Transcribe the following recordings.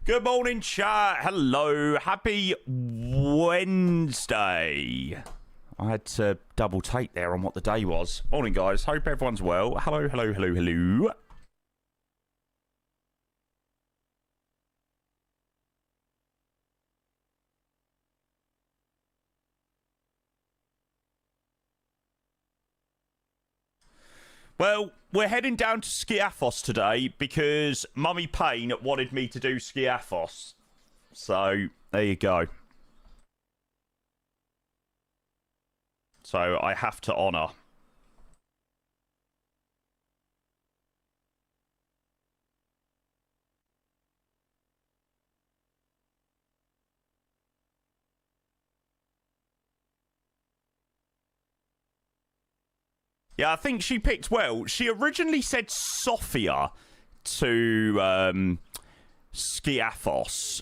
Good morning, chat. Hello. Happy Wednesday. I had to double take there on what the day was. Morning, guys. Hope everyone's well. Hello, hello, hello, hello. Well, we're heading down to Skiathos today because Mummy Payne wanted me to do Skiathos. So, there you go. So, I have to honour. Yeah, I think she picked well. She originally said Sofia to Skiathos,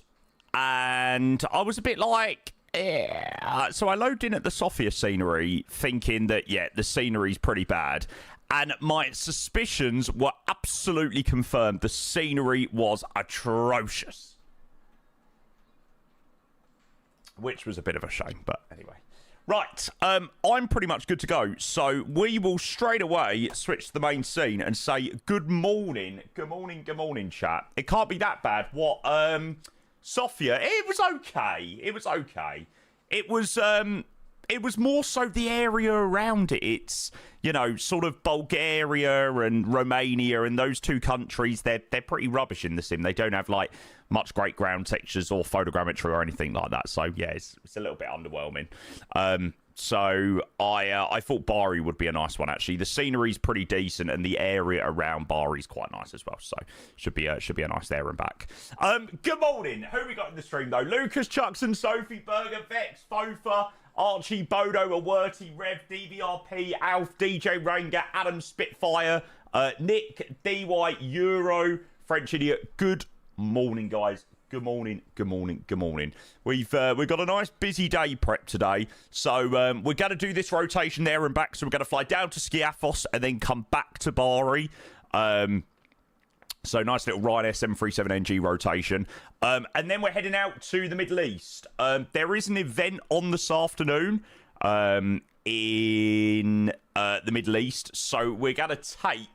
and I was a bit like, yeah. So I loaded in at the Sofia scenery thinking that, yeah, the scenery's pretty bad. And my suspicions were absolutely confirmed. The scenery was atrocious. Which was a bit of a shame, but anyway. Right, I'm pretty much good to go. So we will straight away switch to the main scene and say good morning. Good morning, good morning, chat. It can't be that bad. What, Sofia, it was okay. It was okay. It was more so the area around it. It's, you know, sort of Bulgaria and Romania and those two countries, they're pretty rubbish in the sim. They don't have, like, much great ground textures or photogrammetry or anything like that. So, yeah, it's a little bit underwhelming. So I thought Bari would be a nice one, actually. The scenery's pretty decent and the area around Bari's quite nice as well. So, should be a nice there and back. Good morning. Who we got in the stream, though? Lucas, Chuckson, Sophie, Berger, Vex, Fofa, Archie, Bodo, Awerty, Rev, DVRP, Alf, DJ Ranger, Adam Spitfire, Nick, DY, Euro, French Idiot. Good morning, guys. Good morning, good morning, good morning. We've got a nice busy day prep today. So we're going to do this rotation there and back. So we're going to fly down to Skiathos and then come back to Bari. So nice little Ryanair 737NG rotation. And then we're heading out to the Middle East. There is an event on this afternoon in the Middle East. So we're going to take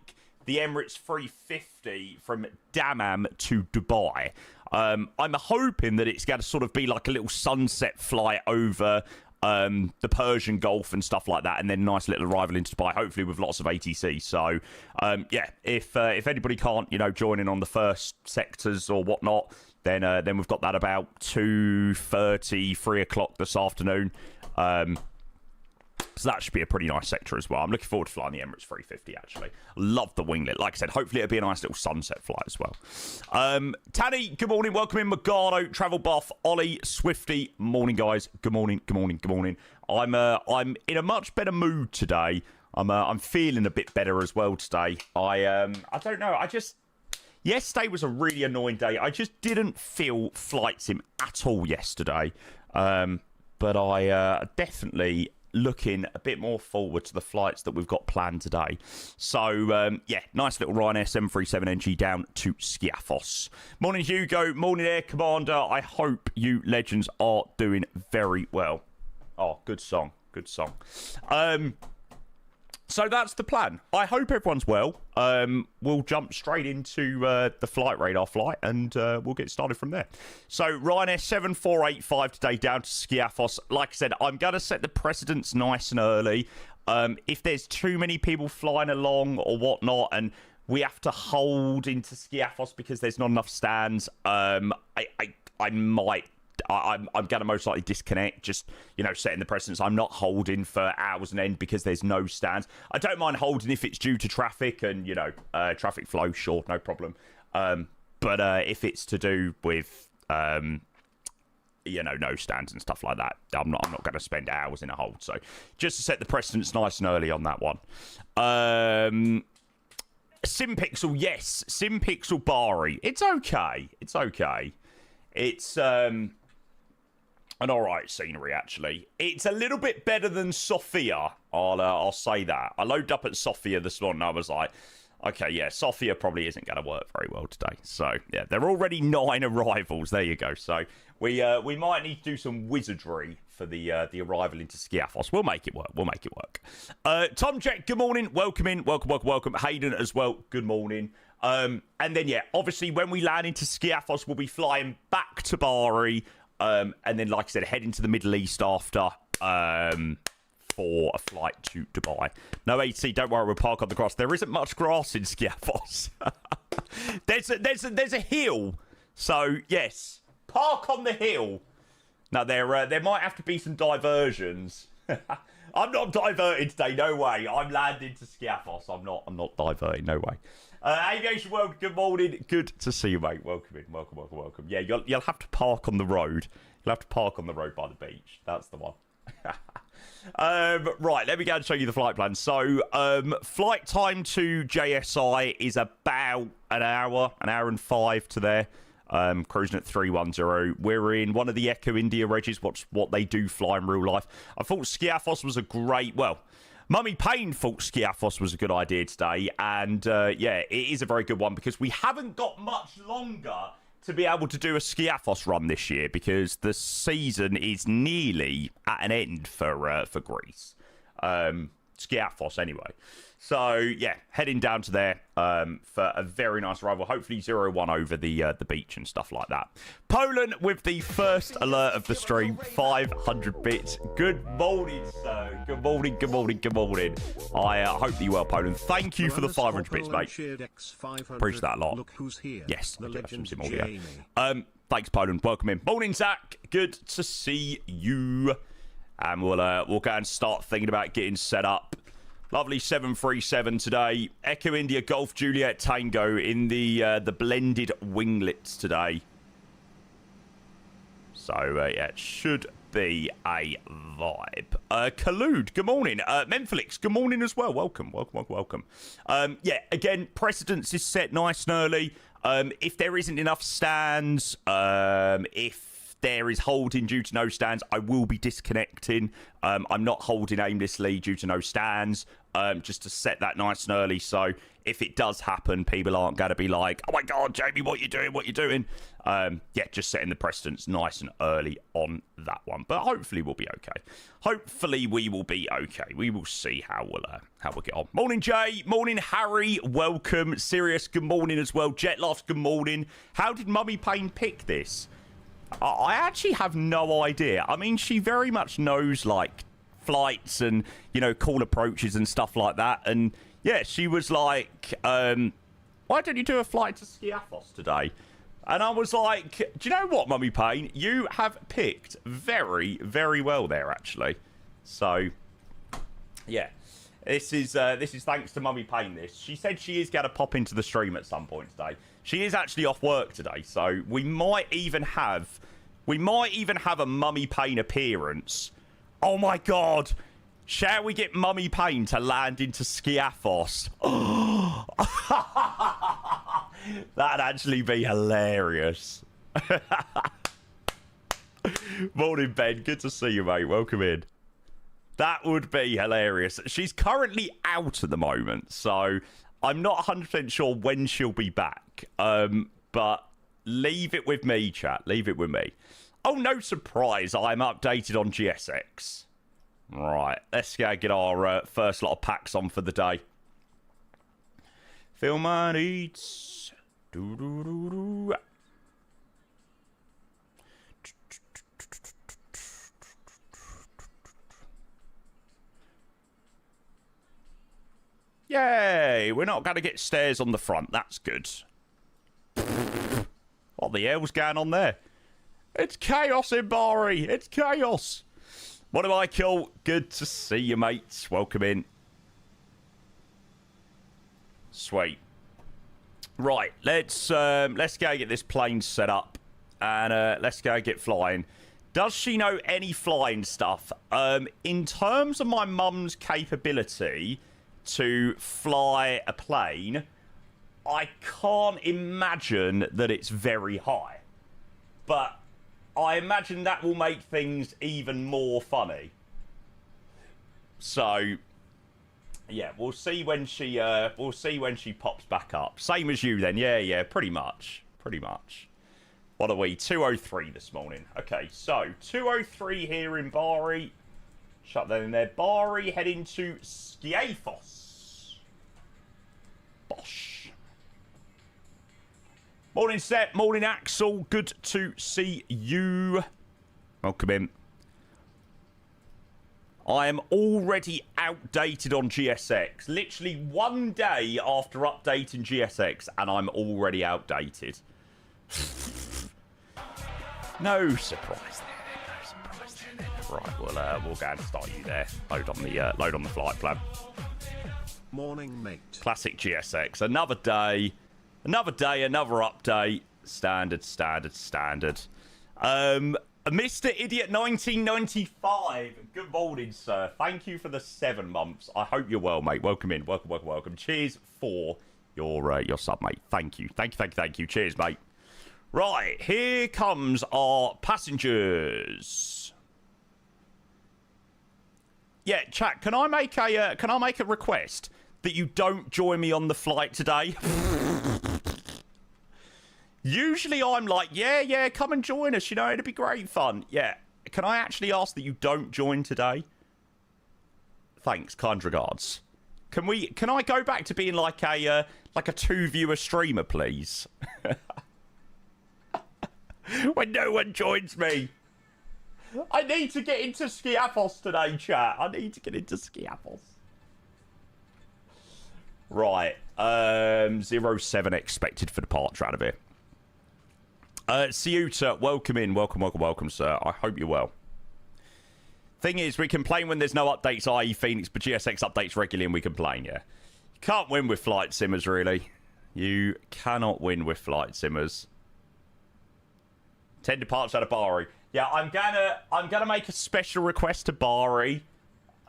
the Emirates 350 from Dammam to Dubai. I'm hoping that it's going to sort of be like a little sunset flight over the Persian Gulf and stuff like that, and then nice little arrival into Dubai, hopefully with lots of ATC. So, yeah, if anybody can't, you know, join in on the first sectors or whatnot, then we've got that about 2:30, 3 o'clock this afternoon. So that should be a pretty nice sector as well. I'm looking forward to flying the Emirates 350, actually. Love the winglet. Like I said, hopefully it'll be a nice little sunset flight as well. Tanny, good morning. Welcome in. Magano, Travel Buff, Ollie, Swifty. Morning, guys. Good morning, good morning, good morning. I'm in a much better mood today. I'm feeling a bit better as well today. I don't know. Yesterday was a really annoying day. I just didn't feel flight sim at all yesterday. But I definitely looking a bit more forward to the flights that we've got planned today. So, yeah, nice little Ryanair 737NG down to Skiathos. Morning, Hugo. Morning, Air Commander. I hope you legends are doing very well. Oh, good song. Good song. So that's the plan. I hope everyone's well. We'll jump straight into the flight radar flight and we'll get started from there. So Ryanair 7485 today down to Skiathos. Like I said, I'm going to set the precedence nice and early. If there's too many people flying along or whatnot and we have to hold into Skiathos because there's not enough stands, I'm going to most likely disconnect, just, you know, setting the precedence. I'm not holding for hours on end because there's no stands. I don't mind holding if it's due to traffic and, you know, traffic flow, sure, no problem. But if it's to do with, you know, no stands and stuff like that, I'm not going to spend hours in a hold. So just to set the precedence nice and early on that one. SimPixel, yes. SimPixel Bari. It's okay. It's okay. It's an alright scenery, actually. It's a little bit better than Sofia. I'll say that. I loaded up at Sofia this morning and I was like, Okay, yeah, Sofia probably isn't going to work very well today. So, yeah, there are already 9 arrivals. There you go. So, we might need to do some wizardry for the arrival into Skiathos. We'll make it work. We'll make it work. Tom Jack, good morning. Welcome in. Welcome. Hayden as well. Good morning. And then, yeah, obviously, when we land into Skiathos, we'll be flying back to Bari. And then, like I said, head into the Middle East after... for a flight to Dubai. No AC, don't worry, we'll park on the grass. There isn't much grass in Skiathos. there's a hill. So, yes, park on the hill. Now, there might have to be some diversions. I'm not diverting today, no way. I'm landing to Skiathos. I'm not diverting, no way. Aviation World, good morning. Good to see you, mate. Welcome in. Welcome. Yeah, you'll have to park on the road. You'll have to park on the road by the beach. That's the one. Right, let me go and show you the flight plan. So, flight time to JSI is about an hour and 5 to there. Cruising at 310. We're in one of the Echo India regs, what they do fly in real life. I thought Skiathos was a great, well, Mummy Payne thought Skiathos was a good idea today. And, yeah, it is a very good one because we haven't got much longer to be able to do a Skiathos run this year because the season is nearly at an end for Greece. Skiathos anyway. So, yeah, heading down to there for a very nice arrival. Hopefully 0-1 over the beach and stuff like that. Poland with the first alert of the stream. 500 bits. Good morning, sir. Good morning. I hope you well, Poland. Thank you for the 500 bits, mate. Appreciate that a lot. Look who's here. Yes. The legend thanks, Poland. Welcome in. Morning, Zach. Good to see you. And we'll go and start thinking about getting set up. Lovely 737 today. Echo India Golf Juliet Tango in the blended winglets today. So, yeah, it should be a vibe. Khalud, good morning. Memphilix, good morning as well. Welcome. Yeah, again, precedence is set nice and early. If there isn't enough stands, if there is holding due to no stands, I will be disconnecting. I'm not holding aimlessly due to no stands, just to set that nice and early. So if it does happen, people aren't going to be like, oh my God, Jamie, what you doing? Yeah, just setting the precedence nice and early on that one. But hopefully we'll be okay. Hopefully we will be okay. We will see how we'll get on. Morning, Jay. Morning, Harry. Welcome. Sirius, good morning as well. Jetlofts, good morning. How did Mummy Payne pick this? I actually have no idea. I mean, she very much knows, like, flights and, you know, call approaches and stuff like that. And, yeah, she was like, why don't you do a flight to Skiathos today? And I was like, do you know what, Mummy Payne? You have picked very, very well there, actually. So, yeah. This is thanks to Mummy Payne, this. She said she is going to pop into the stream at some point today. She is actually off work today, so we might even have a Mummy Payne appearance. Oh my God! Shall we get Mummy Payne to land into Skiathos? That'd actually be hilarious. Morning, Ben. Good to see you, mate. Welcome in. That would be hilarious. She's currently out at the moment, so I'm not 100% sure when she'll be back. But leave it with me, chat. Leave it with me. Oh, no surprise. I'm updated on GSX. Right. Let's go get our first lot of packs on for the day. Film and eats. Doo-doo-doo-doo. Yay! We're not going to get stairs on the front. That's good. What the hell's going on there? It's chaos in Bari. It's chaos. What am I, Kill? Good to see you, mates. Welcome in. Sweet. Right, let's go get this plane set up. And let's go get flying. Does she know any flying stuff? In terms of my mum's capability to fly a plane, I can't imagine that it's very high. But I imagine that will make things even more funny. So, Yeah, we'll see when she pops back up. Same as you then. Yeah, pretty much. Pretty much. What are we? 2:03 this morning. Okay, so 2:03 here in Bari. Shut that in there. Bari heading to Skiathos. Bosh. Morning, Seth. Morning, Axel. Good to see you. Welcome in. I am already outdated on GSX. Literally one day after updating GSX, and I'm already outdated. No surprise there. No surprise there. Right, we'll go and start you there. Load on the flight plan. Morning, mate. Classic GSX. Another day, another update. Standard. Mr. Idiot 1995. Good morning, sir. Thank you for the 7 months. I hope you're well, mate. Welcome in. Welcome. Cheers for your sub, mate. Thank you. Cheers, mate. Right, here comes our passengers. Yeah, chat. Can I make a request that you don't join me on the flight today? Usually I'm like, yeah, come and join us. You know, it'd be great fun. Yeah. Can I actually ask that you don't join today? Thanks, kind regards. Can I go back to being like a 2-viewer streamer, please? When no one joins me. I need to get into Skiathos today, chat. I need to get into Skiathos. Right. 07 expected for departure out of here. Ciuta, welcome in. Welcome, sir. I hope you're well. Thing is, we complain when there's no updates, i.e. Phoenix, but GSX updates regularly and we complain, yeah. You can't win with flight simmers, really. You cannot win with flight simmers. 10 departures out of Bari. Yeah, I'm gonna make a special request to Bari.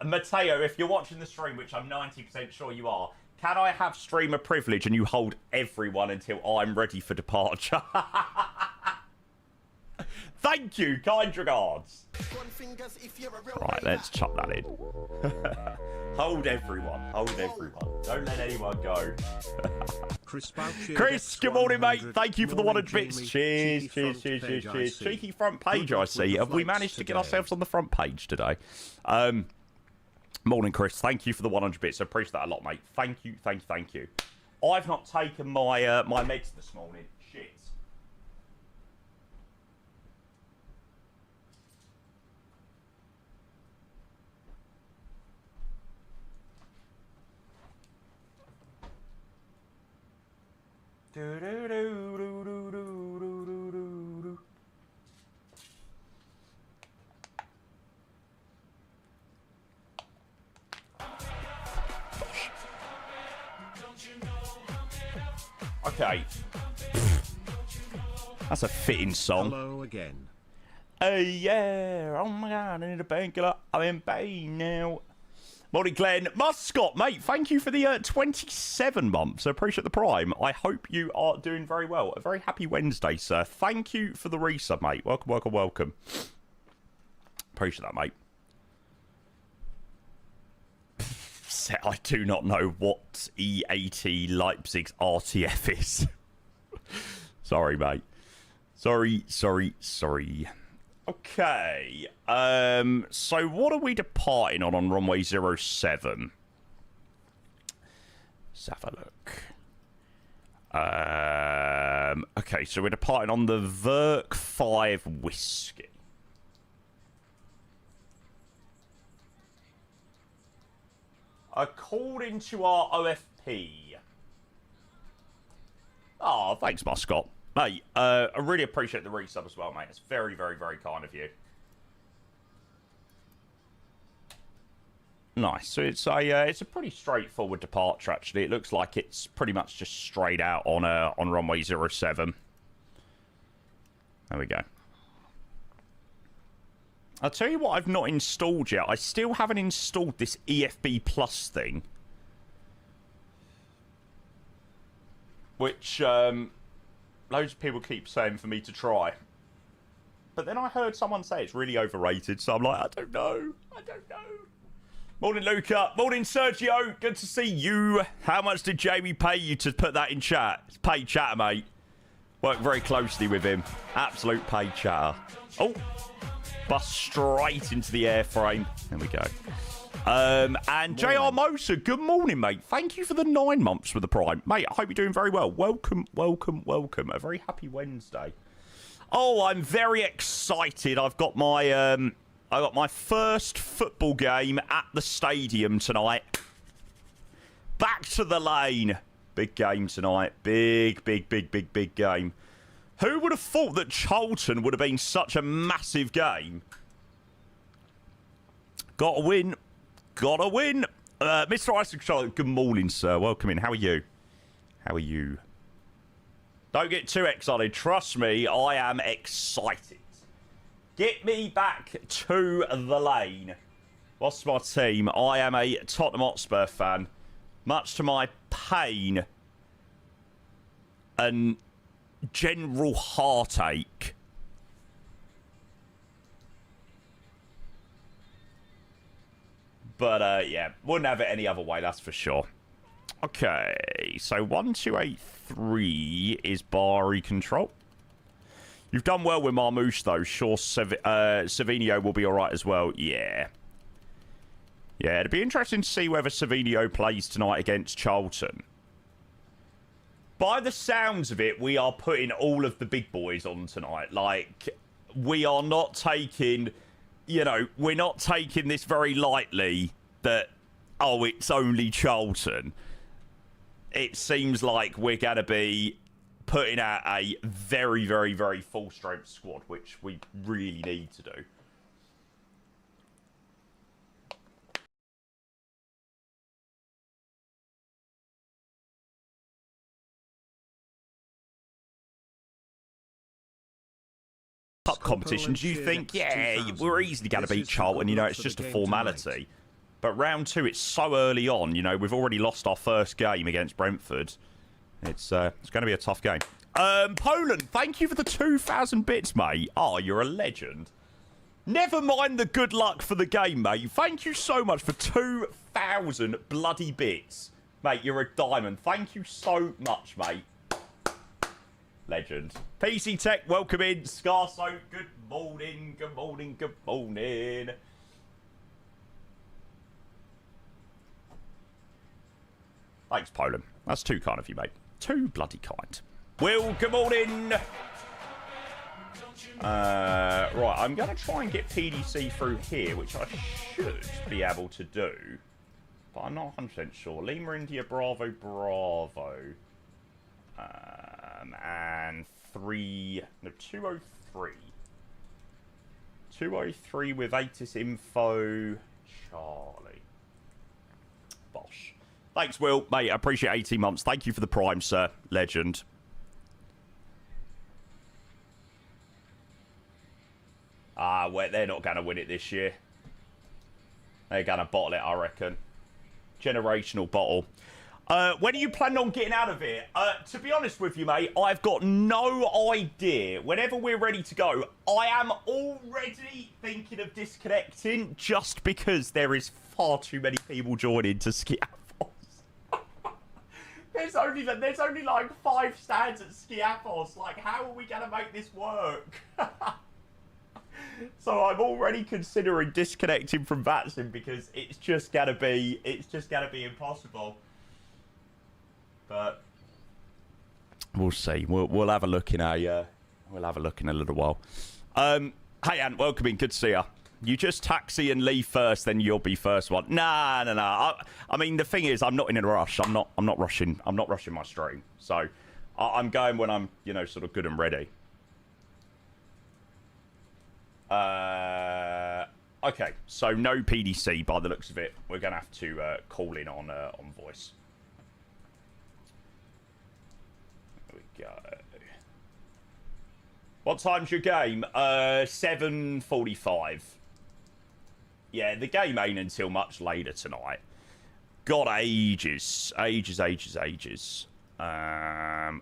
Matteo, if you're watching the stream, which I'm 90% sure you are, can I have streamer privilege and you hold everyone until I'm ready for departure? Thank you, kind regards. Right, let's chuck that in. Hold everyone. Don't let anyone go. Chris, good morning, mate. Thank you for the 100 bits. Cheers. Cheeky front page, I see. Have we managed to get ourselves on the front page today? Morning, Chris. Thank you for the 100 bits. I appreciate that a lot, mate. Thank you. I've not taken my my meds this morning. Shit. Okay. That's a fitting song. Hello again. Hey, yeah. Oh my god, I need a painkiller. I'm in pain now. Morning, Glenn. Muscot, mate, thank you for the 27 months. I appreciate the prime. I hope you are doing very well. A very happy Wednesday, sir. Thank you for the resub, mate. Welcome. Appreciate that, mate. I do not know what E80 Leipzig's RTF is. Sorry, mate. Sorry. Okay. So what are we departing on runway 07? Let's have a look. Okay, so we're departing on the Verk 5 Whiskey. According to our OFP. Oh, thanks, Muscot. Mate, I really appreciate the resub as well, mate. It's very kind of you. Nice. So it's a pretty straightforward departure, actually. It looks like it's pretty much just straight out on runway 07. There we go. I'll tell you what I've not installed yet. I still haven't installed this EFB Plus thing. Which, loads of people keep saying for me to try. But then I heard someone say it's really overrated, so I'm like, I don't know. Morning, Luca. Morning, Sergio. Good to see you. How much did Jamie pay you to put that in chat? It's paid chatter, mate. Work very closely with him. Absolute paid chatter. Oh, bust straight into the airframe. There we go. And JR Moser, good morning, mate. Thank you for the 9 months with the Prime. Mate, I hope you're doing very well. Welcome, welcome, welcome. A very happy Wednesday. Oh, I'm very excited. I've got my first football game at the stadium tonight. Back to the lane. Big game tonight. Big game. Who would have thought that Charlton would have been such a massive game? Gotta win. Gotta win. Mr. Isaac Charlotte, good morning, sir. Welcome in. How are you? How are you? Don't get too excited. Trust me, I am excited. Get me back to the lane. What's my team? I am a Tottenham Hotspur fan. Much to my pain and general heartache. But, yeah, wouldn't have it any other way, that's for sure. Okay, so 1283 is Bari control. You've done well with Marmouche, though. Sure, Savinio will be all right as well. Yeah. Yeah, it'd be interesting to see whether Savinio plays tonight against Charlton. By the sounds of it, we are putting all of the big boys on tonight. Like, we are not taking... You know, we're not taking this very lightly that, oh, it's only Charlton. It seems like we're going to be putting out a very, very, very full-strength squad, which we really need to do. Cup competitions, you think, yeah, we're easily going to beat Charlton, you know, it's just a formality. But round 2, it's so early on, you know, we've already lost our first game against Brentford. It's going to be a tough game. Poland, thank you for the 2,000 bits, mate. Oh, you're a legend. Never mind the good luck for the game, mate. Thank you so much for 2,000 bloody bits. Mate, you're a diamond. Thank you so much, mate. Legend. PC Tech, welcome in. Scarso, good morning, good morning, good morning. Thanks, Poland. That's too kind of you, mate. Too bloody kind. Will, good morning. Right, I'm going to try and get PDC through here, which I should be able to do. But I'm not 100% sure. Lima, India, Bravo, Bravo. And 203. 203 with Atis Info. Charlie. Bosh. Thanks, Will. Mate, I appreciate 18 months. Thank you for the Prime, sir. Legend. Well, they're not going to win it this year. They're going to bottle it, I reckon. Generational bottle. When are you planning on getting out of here? To be honest with you, mate, I've got no idea. Whenever we're ready to go, I am already thinking of disconnecting just because there is far too many people joining to Skiathos. There's only like 5 stands at Skiathos. Like, how are we going to make this work? So I'm already considering disconnecting from Vatsin because it's just going to be impossible. But we'll see. We'll have a look in a little while. Hey Ant, welcome in. Good to see you. You just taxi and leave first, then you'll be first one. Nah. I mean, the thing is, I'm not in a rush. I'm not rushing. I'm not rushing my stream. So I'm going when I'm, you know, sort of good and ready. Okay. So no PDC by the looks of it. We're gonna have to call in on voice. Go. What time's your game? 7:45. Yeah, the game ain't until much later tonight. Got ages.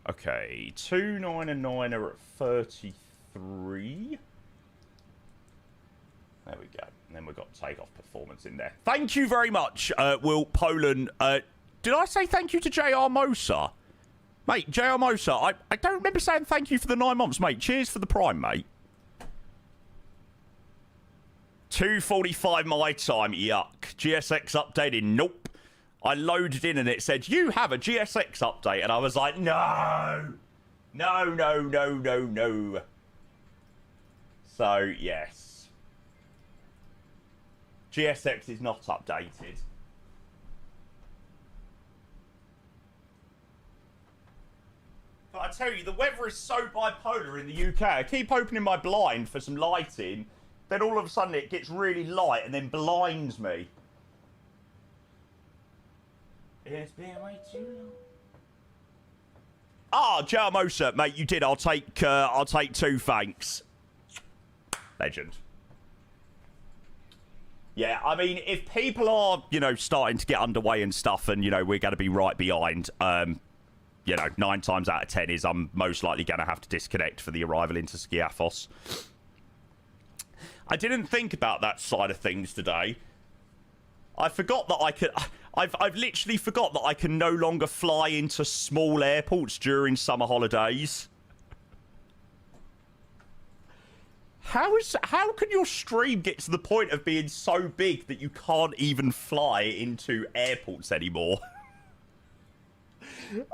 Okay. 2, 9 and 9 are at 33. There we go. And then we've got takeoff performance in there. Thank you very much, Will Poland. Did I say thank you to JR Mosa? Mate, JR Mosa, I don't remember saying thank you for the 9 months, mate. Cheers for the prime, mate. 2:45 my time, yuck. GSX updated, nope. I loaded in and it said, you have a GSX update. And I was like, no. No, no, no, no, no. So, yes. GSX is not updated. But I tell you, the weather is so bipolar in the UK. I keep opening my blind for some lighting. Then all of a sudden it gets really light and then blinds me. It's been way too long. Ah, Jarmosa, mate, you did. I'll take 2, thanks. Legend. Yeah, I mean, if people are, you know, starting to get underway and stuff, and, you know, we're going to be right behind, you know, 9 times out of 10 is I'm most likely going to have to disconnect for the arrival into Skiathos. I didn't think about that side of things today. I forgot that I could... I've literally forgot that I can no longer fly into small airports during summer holidays. How can your stream get to the point of being so big that you can't even fly into airports anymore?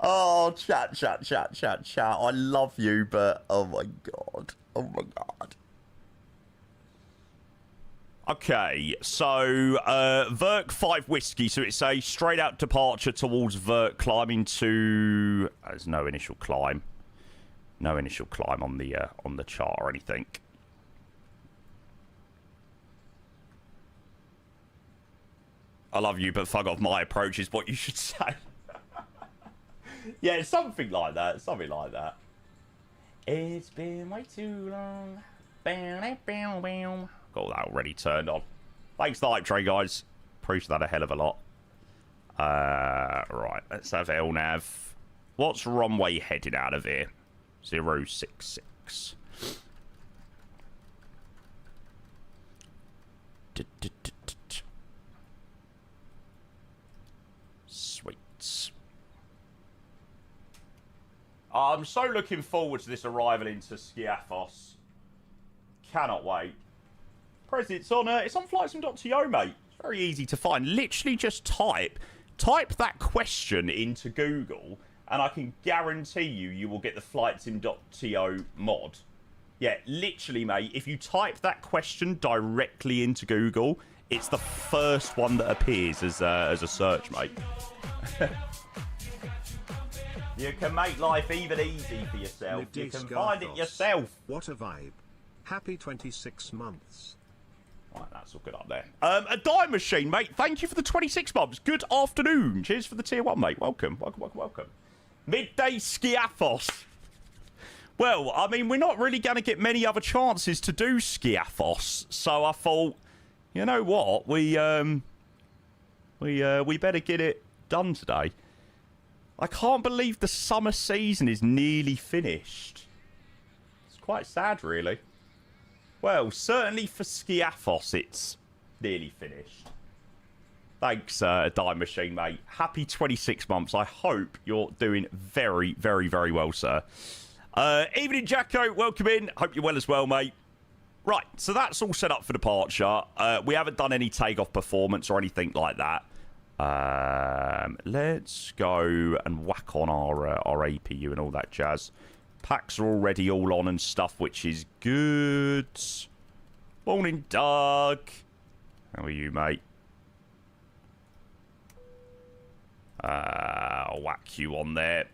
Oh, chat. I love you, but oh my god. Oh my god. Okay, so Verk 5 Whiskey, so it's a straight out departure towards Verk, climbing to... There's no initial climb. No initial climb on the chart or anything. I love you, but fuck off, my approach is what you should say. Yeah, something like that, It's been way too long. Got that already turned on. Thanks for the hype train, guys. Appreciate that a hell of a lot. Right, let's have LNAV. What's runway heading out of here? 066. Sweet. I'm so looking forward to this arrival into Skiathos. Cannot wait. Prez, it's on flightsim.to, mate. It's very easy to find. Literally just type that question into Google, and I can guarantee you will get the flightsim.to mod. Yeah, literally, mate. If you type that question directly into Google, it's the first one that appears as a search, mate. You can make life even easy for yourself. You can find it yourself. What a vibe. Happy 26 months. Right, that's all good up there. A dime machine, mate. Thank you for the 26 months. Good afternoon. Cheers for the tier 1, mate. Welcome. Midday Skiathos. Well, I mean, we're not really going to get many other chances to do Skiathos, so I thought, you know what, we better get it done today. I can't believe the summer season is nearly finished. It's quite sad, really. Well, certainly for Skiathos, it's nearly finished. Thanks, Dime Machine, mate. Happy 26 months. I hope you're doing very, very, very well, sir. Evening, Jacko. Welcome in. Hope you're well as well, mate. Right, so that's all set up for departure. We haven't done any takeoff performance or anything like that. Let's go and whack on our APU and all that jazz. Packs are already all on and stuff, which is good. Morning, Doug. How are you, mate? I'll whack you on there.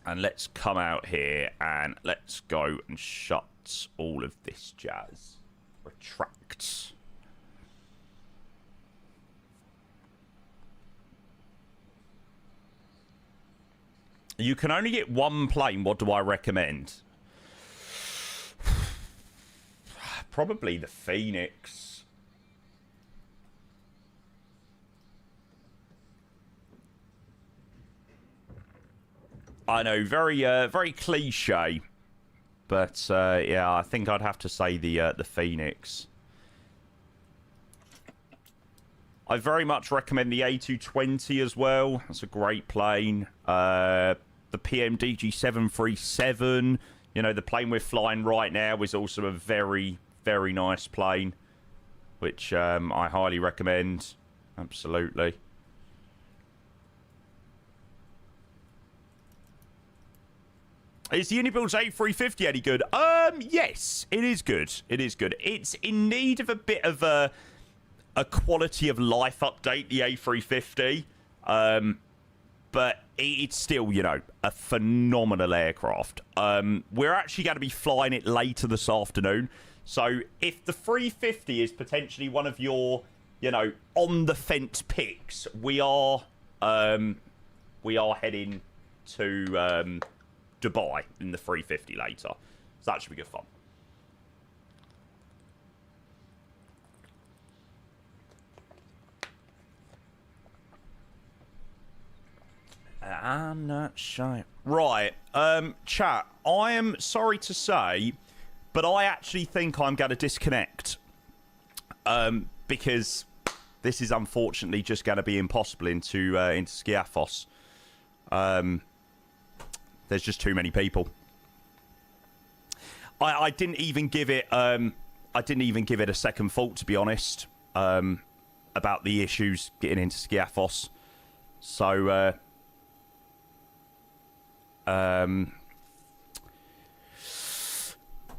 And let's come out here and let's go and shut all of this jazz. Retract. You can only get one plane. What do I recommend? Probably the Phoenix. I know, very cliche, but yeah, I think I'd have to say the Phoenix. I very much recommend the A220 as well. That's a great plane. The PMDG 737, you know, the plane we're flying right now is also a very, very nice plane, which I highly recommend. Absolutely. Is the Unibuild's A350 any good? Yes, it is good. It is good. It's in need of a bit of a quality of life update, the A350. But it's still, you know, a phenomenal aircraft. We're actually going to be flying it later this afternoon. So if the 350 is potentially one of your, you know, on the fence picks, we are heading to Dubai in the 350 later. So that should be good fun. I'm not shy. Right, chat, I am sorry to say, but I actually think I'm going to disconnect. Because this is unfortunately just going to be impossible into Skiathos. There's just too many people. I didn't even give it a second thought, to be honest, about the issues getting into Skiathos. So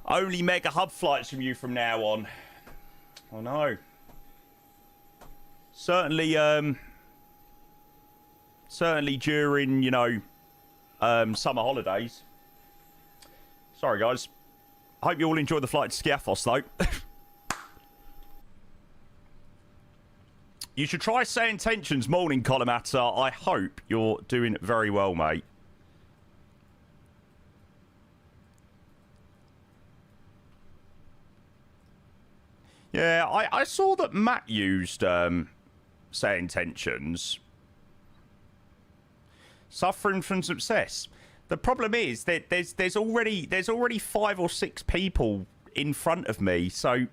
only mega hub flights from you from now on. Oh no. Certainly during, you know, summer holidays. Sorry guys. I hope you all enjoy the flight to Skiathos though. You should try saying tensions morning, Columata. I hope you're doing very well, mate. Yeah, I saw that Matt used saying tensions. Suffering from success. The problem is that there's already 5 or 6 people in front of me, so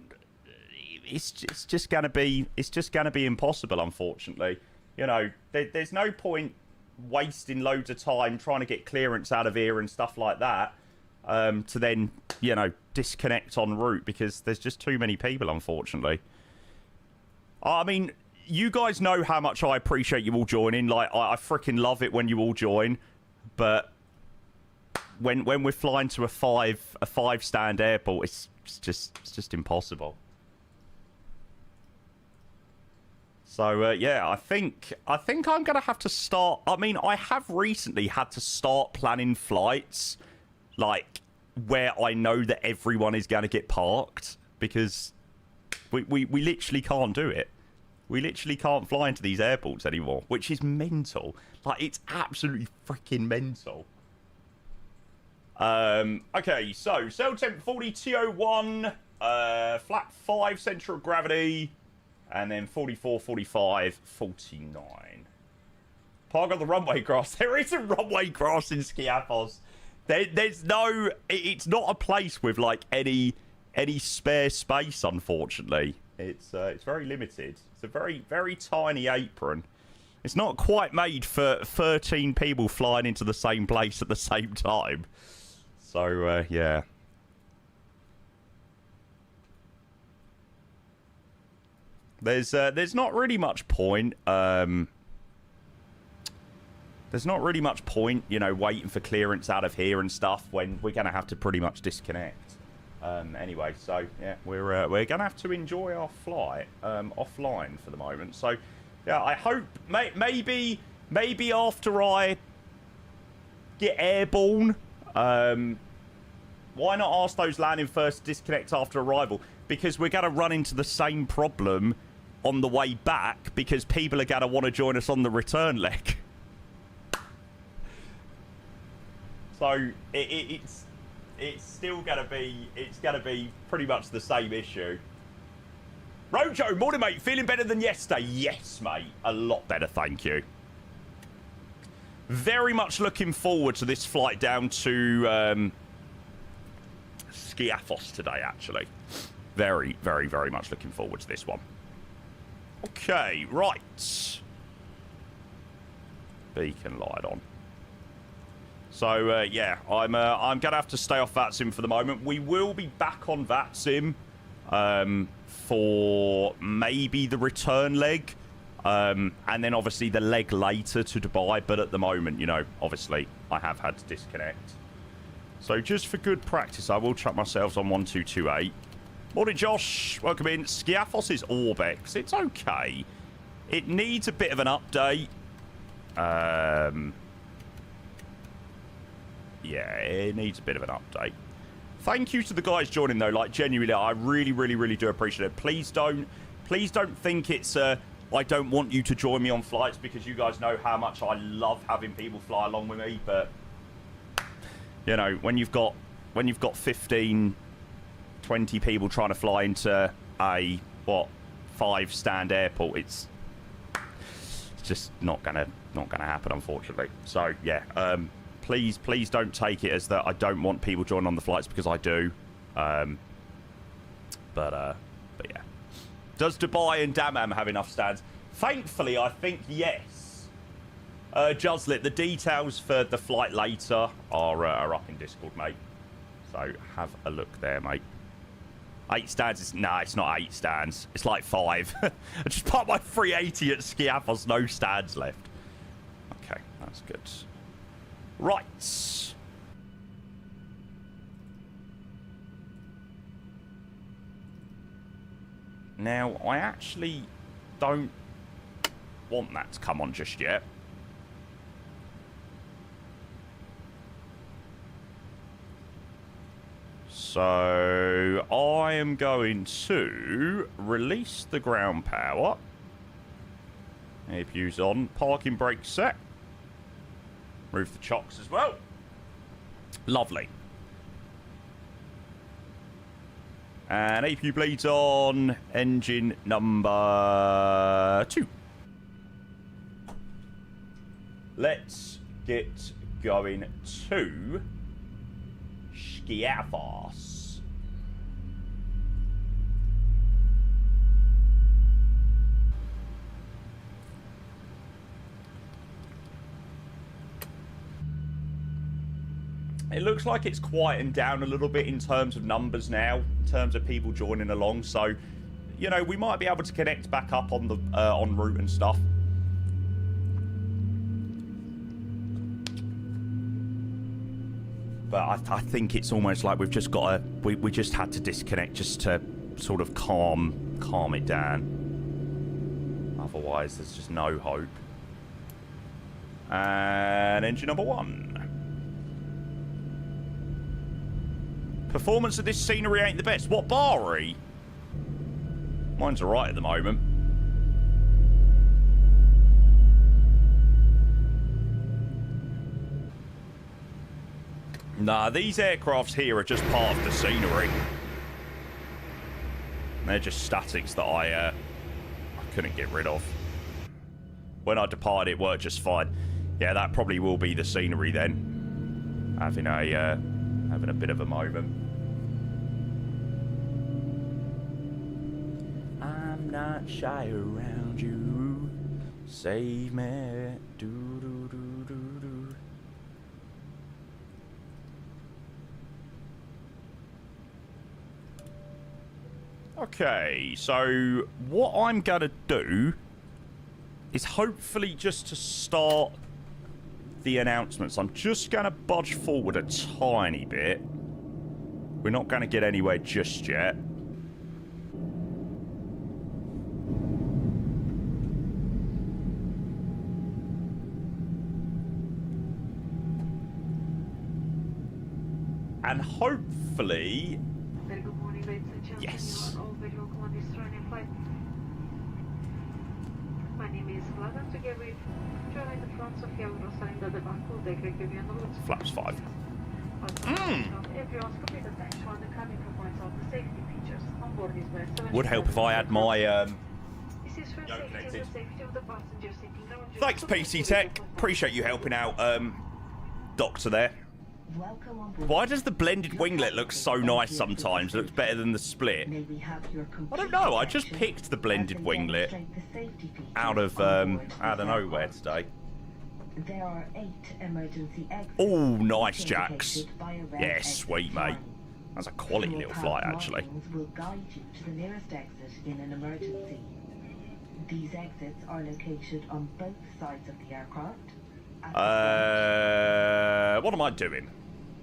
it's just gonna be impossible, unfortunately. You know, there's no point wasting loads of time trying to get clearance out of here and stuff like that, to then, you know, disconnect en route because there's just too many people, unfortunately. I mean, you guys know how much I appreciate you all joining. Like, I freaking love it when you all join, but when we're flying to a five stand airport, it's just impossible. So yeah, I think I'm gonna have to start. I mean, I have recently had to start planning flights, like where I know that everyone is gonna get parked, because we literally can't do it. We literally can't fly into these airports anymore, which is mental. Like, it's absolutely freaking mental. Okay, so cell temp 40 TO1, flat 5 centre of gravity, and then 44, 45, 49. Park on the runway grass. There isn't runway grass in Skiathos. There's no. It's not a place with like any spare space. Unfortunately, it's very limited. It's a very, very tiny apron. It's not quite made for 13 people flying into the same place at the same time. So yeah. There's not really much point. There's not really much point, you know, waiting for clearance out of here and stuff when we're gonna have to pretty much disconnect. Anyway, so yeah, we're gonna have to enjoy our flight offline for the moment. So yeah, I hope maybe after I get airborne, why not ask those landing first to disconnect after arrival? Because we're gonna run into the same problem on the way back because people are gonna want to join us on the return leg. So it's still gonna be pretty much the same issue. Rojo, morning mate, feeling better than yesterday? Yes, mate, a lot better, thank you. Very much looking forward to this flight down to Skiathos today, actually. Very, very, very much looking forward to this one. Okay, right. Beacon light on. So, yeah, I'm going to have to stay off VATSIM for the moment. We will be back on VATSIM for maybe the return leg. And then, obviously, the leg later to Dubai. But at the moment, you know, obviously, I have had to disconnect. So, just for good practice, I will chuck myself on 1228. Morning, Josh. Welcome in. Skiathos is Orbex. It's okay. It needs a bit of an update. Yeah, it needs a bit of an update. Thank you to the guys joining, though. Like, genuinely, I really, really, really do appreciate it. Please don't think it's I don't want you to join me on flights, because you guys know how much I love having people fly along with me. But you know, when you've got 15, 20 people trying to fly into a 5-stand airport, it's just not gonna happen, unfortunately. So yeah, please don't take it as that I don't want people joining on the flights, because I do. But yeah. Does Dubai and Dammam have enough stands? Thankfully, I think yes. Juzlit, the details for the flight later are up in Discord, mate. So have a look there, mate. 8 stands is... Nah, it's not 8 stands. It's like 5. I just parked my 380 at Skiathos. No stands left. Okay, that's good. Right. Now, I actually don't want that to come on just yet. So, I am going to release the ground power. APU's on. Parking brake set. Move the chocks as well. Lovely. And APU bleeds on. Engine number 2. Let's get going to Skiathos. It looks like it's quieting down a little bit in terms of numbers now, in terms of people joining along. So, you know, we might be able to connect back up on the en route and stuff. But I think it's almost like we've just got to... We just had to disconnect just to sort of calm it down. Otherwise, there's just no hope. And engine number 1. Performance of this scenery ain't the best. What, Bari? Mine's alright at the moment. Nah, these aircrafts here are just part of the scenery. They're just statics that I couldn't get rid of. When I departed, it worked just fine. Yeah, that probably will be the scenery then. Having a bit of a moment. I'm not shy around you. Save me. Do do do do do. Okay, so what I'm gonna do is hopefully just to start the announcements, I'm just gonna budge forward a tiny bit. We're not gonna get anywhere just yet. And hopefully... Very good morning, ladies and gentlemen. Yes. You are all very welcome on this Ryanair flight. My name is Vlada. Together with Joanna in the front, Sofia Rosalinda at the back. We'll take care of you on the road. Flaps 5. Everyone's complete attention on the cabin points of the safety features on board this vessel. Would help if I had my This is for Yo, safety and connected. the safety of the passengers sitting down. Thanks, PC Tech. Appreciate you helping out, Doctor there. Why does the blended winglet look so nice sometimes? It looks better than the split. I don't know. I just picked the blended winglet out of nowhere today. There are 8 emergency exits. Oh, nice, Jax. Yeah, sweet, mate. That's a quality little flight, actually. Will guide you to the nearest exit in an emergency. These exits are located on both sides of the aircraft. What am I doing?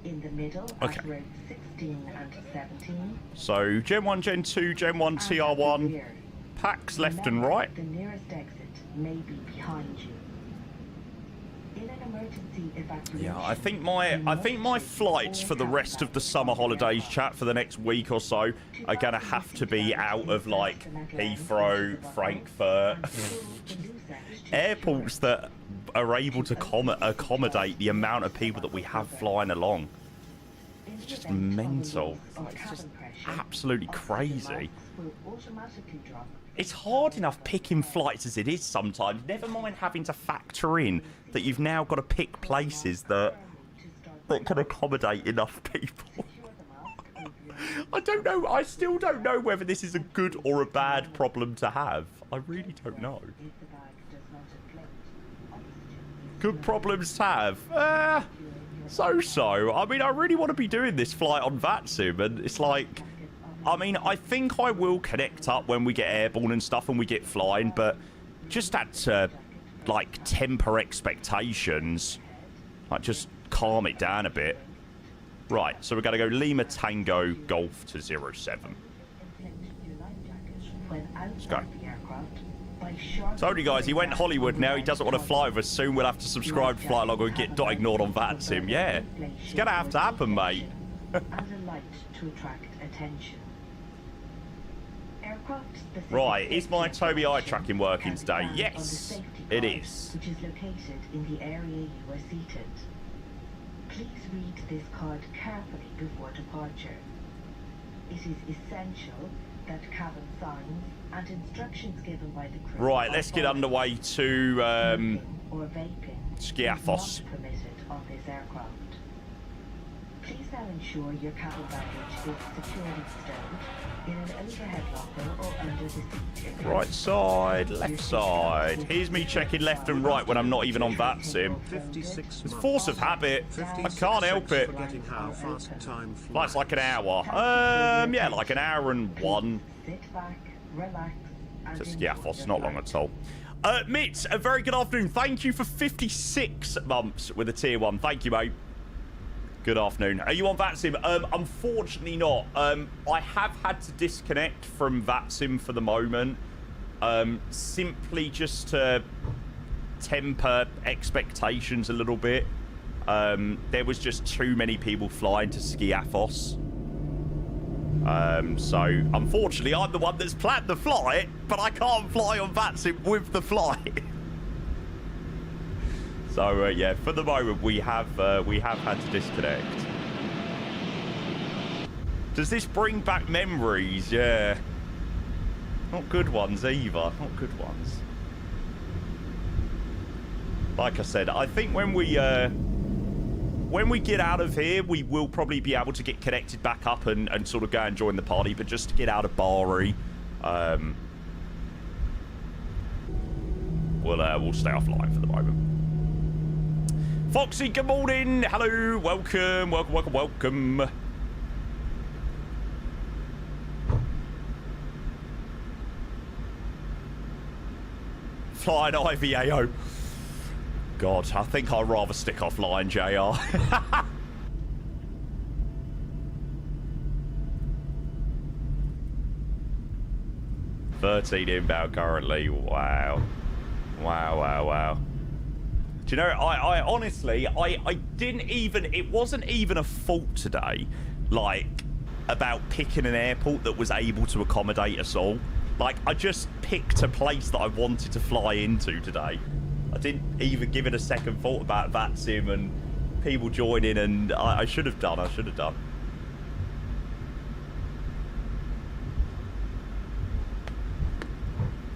In the middle, okay. at rows 16 and 17. So, Gen 1, Gen 2, Gen 1, TR1. Packs left and right. The nearest exit may be behind you. In an emergency evacuation, Yeah, I think my flights for the rest of the summer holidays, chat, for the next week or so are gonna have to be out of like Heathrow, Frankfurt, airports that are able to accommodate the amount of people that we have flying along. It's just mental. It's just absolutely crazy. It's hard enough picking flights as it is sometimes, never mind having to factor in that you've now got to pick places that can accommodate enough people. I don't know. I still don't know whether this is a good or a bad problem to have. I really don't know. Good problems to have. So. I mean, I really want to be doing this flight on VATSIM, and it's like, I mean, I think I will connect up when we get airborne and stuff and we get flying, but just had to, like, temper expectations. Like, just calm it down a bit. Right, so we're going to go Lima Tango Golf to 07. Let's go. Told you guys, he went Hollywood now. He doesn't want to fly with us. Soon we'll have to subscribe to Flight Log or get ignored on VATSIM. Yeah, it's going to have to happen, mate. and a light to attract attention. Right, is my Tobii eye tracking working today? Yes, it is. Which is located in the area you are seated. Please read this card carefully before departure. It is essential that cabin signs and instructions given by the crew. Right, let's get underway to or vaping Skiathos. is not permitted on this aircraft. Please now ensure your cabin baggage is securely stowed in an overhead locker or under the seat. Right side, left side. Here's me checking left and right when I'm not even on VATSIM. 56 It's force of habit. I can't help it. How fast time flies. Like it's like an hour. Yeah, like an hour and one. Sit back, relax, and To enjoy Skiathos, your not long flight. at all. Mitz, a very good afternoon. Thank you for 56 months with a tier 1. Thank you, mate. Good afternoon. Are you on VATSIM? Unfortunately not. I have had to disconnect from VATSIM for the moment. Simply just to temper expectations a little bit. There was just too many people flying to Skiathos. So, unfortunately, I'm the one that's planned the flight, but I can't fly on VATSIM with the flight. So, yeah, for the moment, we have had to disconnect. Does this bring back memories? Yeah. Not good ones, either. Not good ones. Like I said, I think when we get out of here, we will probably be able to get connected back up and sort of go and join the party. But just to get out of Bari, we'll stay offline for the moment. Foxy, good morning. Hello, welcome. Flying IVAO. God, I think I'd rather stick offline, JR. 13 inbound currently. Wow. Do you know, I honestly, I didn't even, it wasn't even a fault today, like, about picking an airport that was able to accommodate us all. Like, I just picked a place that I wanted to fly into today. I didn't even give it a second thought about VATSIM and people joining, and I should have done.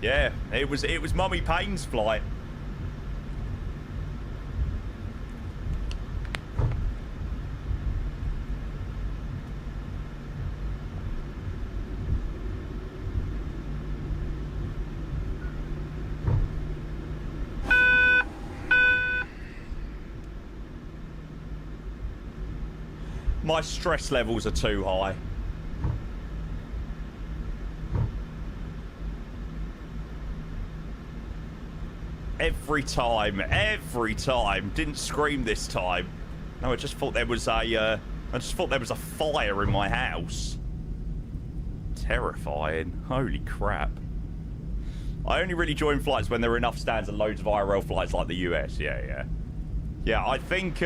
Yeah, it was Mummy Payne's flight. My stress levels are too high. Every time. Didn't scream this time. No, I just thought there was a fire in my house. Terrifying. Holy crap. I only really join flights when there are enough stands and loads of IRL flights like the US. Yeah. Yeah, I think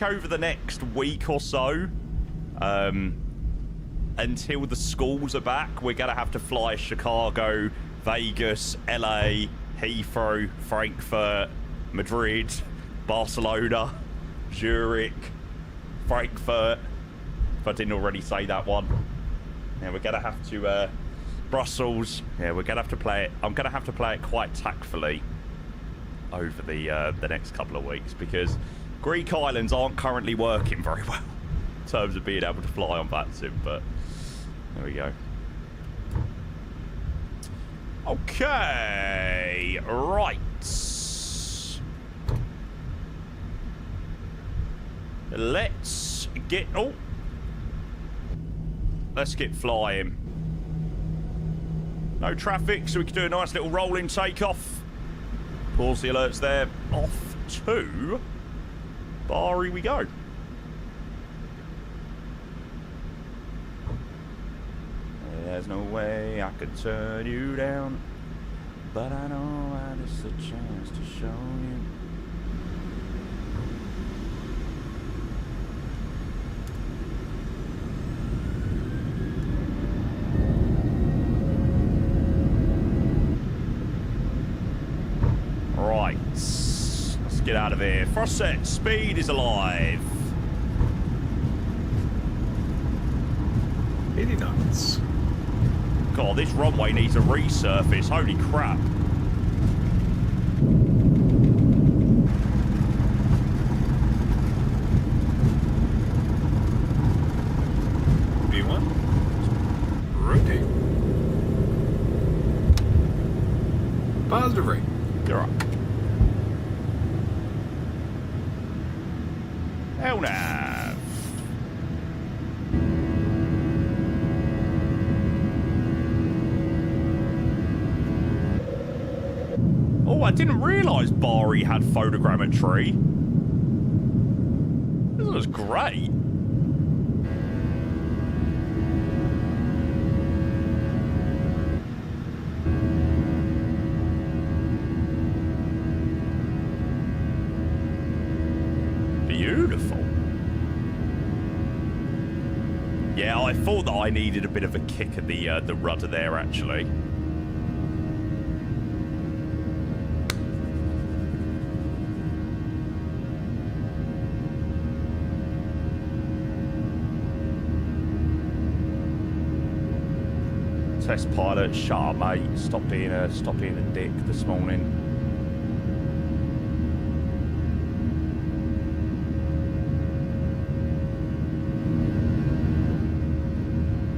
over the next week or so, until the schools are back, we're going to have to fly Chicago, Vegas, LA, Heathrow, Frankfurt, Madrid, Barcelona, Zurich, Frankfurt, if I didn't already say that one. Yeah, we're going to have to, Brussels. Yeah, we're going to have to play it. I'm going to have to play it quite tactfully over the next couple of weeks because Greek islands aren't currently working very well in terms of being able to fly on VATSIM, but there we go. Okay, right. Let's get... Oh. Let's get flying. No traffic, so we can do a nice little rolling takeoff. Pause the alerts there. Off to Bari we go. There's no way I could turn you down, but I know I just a chance to show you. Right, let's get out of here. Frost set, speed is alive. 80 knots. God, this runway needs a resurface. Holy crap. V1. Rotate. Positive rate. You're right. LNAV. Oh, I didn't realise Bari had photogrammetry. This was great. Beautiful. Yeah, I thought that I needed a bit of a kick at the rudder there, actually. Test pilot, shut up, mate. Stop being a dick this morning.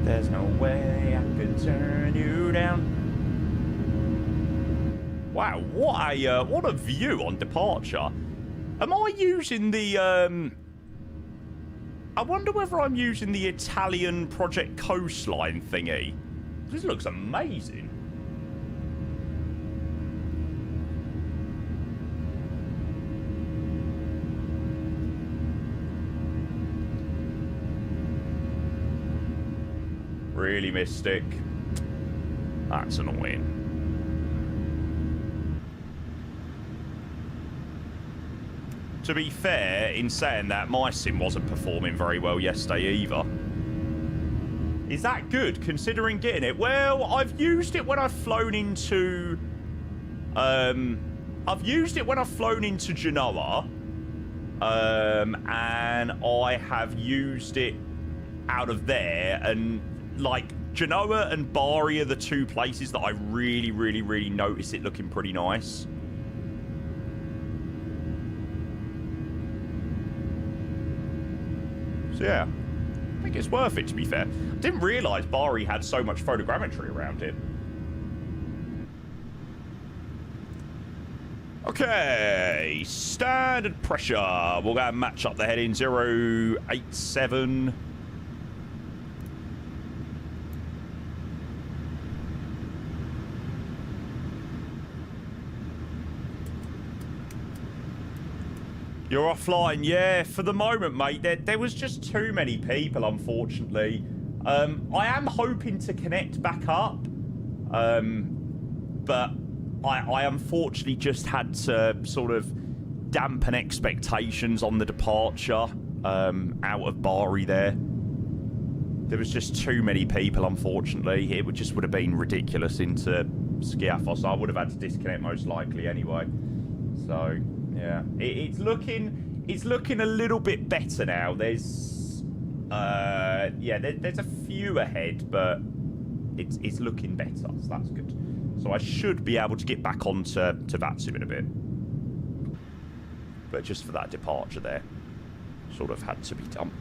There's no way I could turn you down. Wow, what a view on departure. Am I using the I wonder whether I'm using the Italian Project Coastline thingy. This looks amazing. Really, Mystic? That's annoying. To be fair, in saying that, my sim wasn't performing very well yesterday either. Is that good, considering getting it? Well, I've used it when I've flown into... I've used it when I've flown into Genoa. And I have used it out of there. And, like, Genoa and Bari are the two places that I really notice it looking pretty nice. So, yeah. I think it's worth it, to be fair. I didn't realise Bari had so much photogrammetry around it. Okay, standard pressure. We'll go and match up the heading 087. You're offline, yeah, for the moment, mate. There was just too many people, unfortunately. I am hoping to connect back up, but I unfortunately just had to sort of dampen expectations on the departure out of Bari there. There was just too many people, unfortunately. It would have been ridiculous into Skiathos. I would have had to disconnect most likely anyway. So, yeah. It's looking a little bit better now. There's a few ahead, but it's looking better, so that's good. So I should be able to get back onto Vatsim in a bit. But just for that departure there, sort of had to be done.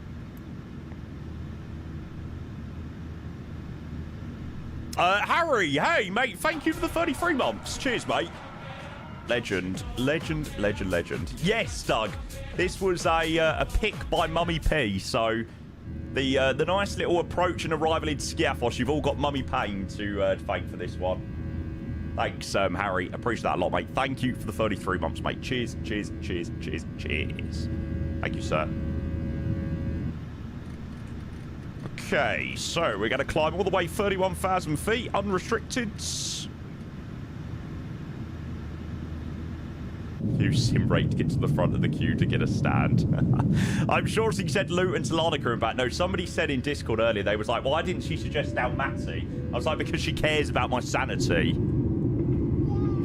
Harry, hey, mate, thank you for the 33 months. Cheers, mate. Legend. Yes, Doug. This was a pick by Mummy P, so the nice little approach and arrival in Skiathos, you've all got Mummy Payne to thank for this one. Thanks, Harry. Appreciate that a lot, mate. Thank you for the 33 months, mate. Cheers. Thank you, sir. Okay, so we're going to climb all the way 31,000 feet, unrestricted. Use sim rate to get to the front of the queue to get a stand. I'm sure she said Luton to Larnaca and back. No, somebody said in Discord earlier, they was like, why didn't she suggest Dalmati? I was like, because she cares about my sanity.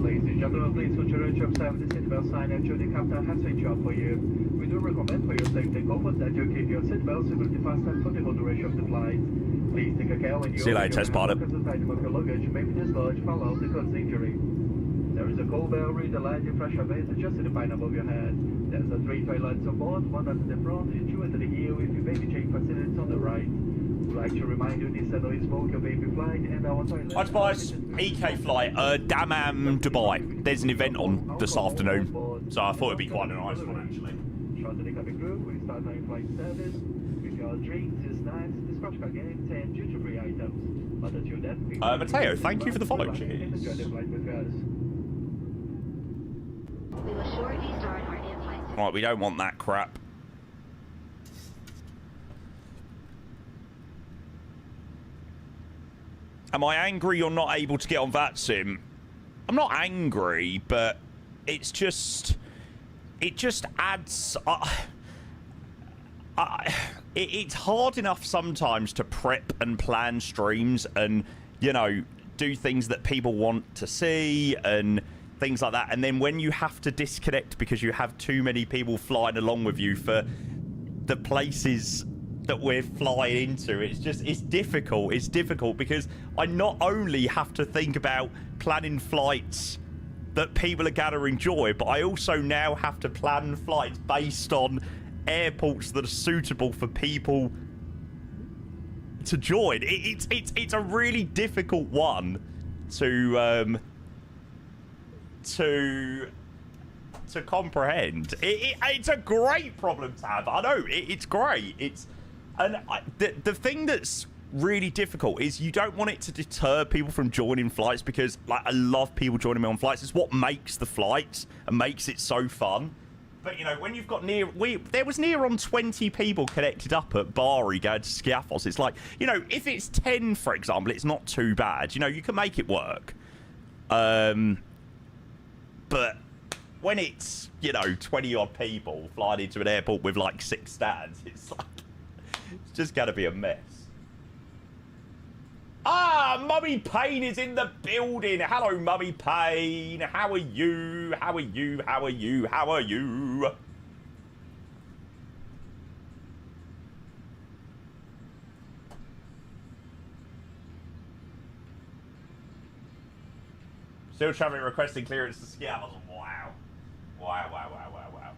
Ladies and gentlemen, please put your observe the seatbelt sign and the captain has a job for you. We do recommend for your safety comfort that you keep your seatbelt securely fastened for the whole duration of the flight. Please take care when you see you later, test pilot. Because the item of your luggage may be dislodged, fall out, and cause injury. There is a cold bell, read the light, your pressure base adjusted to the pine above your head. There's a 3 toilets on board, 1 at the front, and 2 at the heel with your baby chain facilities on the right. We'd like to remind you this is no smoke your baby flight and our toilet. Hi, Tobias. EK flight, Dammam, Dubai. There's an event on this afternoon, so I thought it'd be quite a nice one, actually. Short to the cabin crew, we start our flight service. With your drinks, snacks, dispatch car games, and duty-free items. Other than that, Mateo, thank you for the follow, cheers. enjoy the flight with us. We will shortly start our in-flight. Right, we don't want that crap. Am I angry you're not able to get on Vatsim? I'm not angry, but it's just... It just adds... it's hard enough sometimes to prep and plan streams and, you know, do things that people want to see and things like that. And then when you have to disconnect because you have too many people flying along with you for the places that we're flying into, it's difficult. It's difficult because I not only have to think about planning flights that people are going to enjoy, but I also now have to plan flights based on airports that are suitable for people to join. It's a really difficult one to comprehend. It's a great problem to have. I know it's great. The thing that's really difficult is you don't want it to deter people from joining flights, because like I love people joining me on flights. It's what makes the flights and makes it so fun. But you know, when you've got there was near on 20 people connected up at Bari going to Skiathos. It's like, you know, if it's 10, for example, it's not too bad. You know, you can make it work. But when it's, you know, 20 odd people flying into an airport with like 6 stands, it's like, it's just going to be a mess. Ah, Mummy Payne is in the building. Hello, Mummy Payne. How are you? How are you? How are you? How are you? Still traffic requesting clearance to Skiathos. Wow. Wow, wow, wow, wow, wow.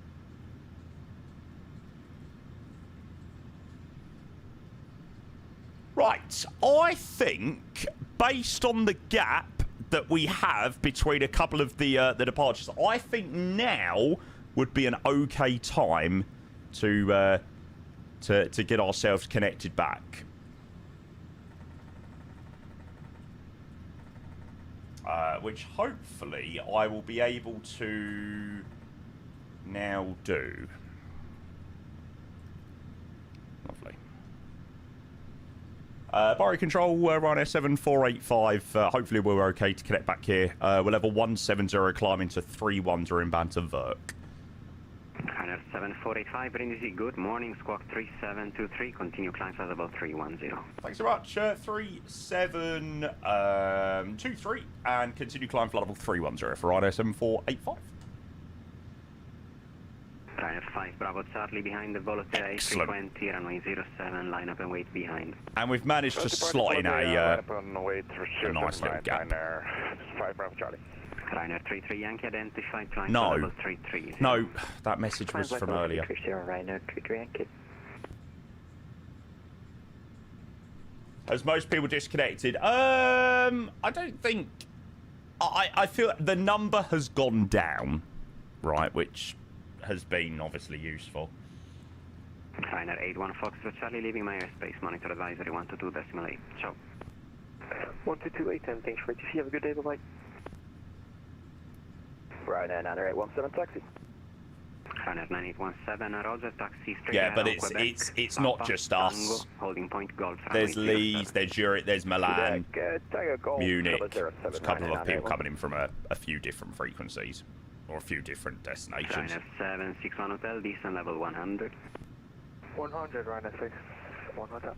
Right, I think, based on the gap that we have between a couple of the departures. I think now would be an okay time to get ourselves connected back. Which hopefully I will be able to now do. Lovely. Bari Control, Ryanair 7485. Hopefully we're okay to connect back here. We're level 170, climbing to 310 inbound to Verk. Ryanair 7485, Brindisi, good morning. Squawk 3723, continue climb at about 310. Thanks so much. 3723, and continue climb for level 310 for Ryanair 7485. Ryanair 5 Bravo Charlie behind the Volo today, 320, runway 07, line up and wait behind. And we've managed to slot in a nice little gap. 5 Bravo Charlie. Ryanair 33 Yankee identified, climb No. level 330. No, that message was from earlier. Ryanair 33 Yankee. Has most people disconnected? I don't think... I feel the number has gone down, right, which has been obviously useful. Ryanair 81 Foxtrot Charlie, leaving my airspace, monitor advisory 122.8. Ciao. 1228, and thanks for ATC. Have a good day, bye-bye. Ryanair 9817 taxi. Ryanair 9817, Roger, taxi straight. Yeah, but Quebec, it's Papa, not just us. Tango, holding point Golf. There's Leeds, there's Zurich, there's Milan, Munich. Munich. There's a couple of people coming in from a few different frequencies or a few different destinations. Ryanair 761 Hotel, descent level 100. 100, Ryanair 6. 100.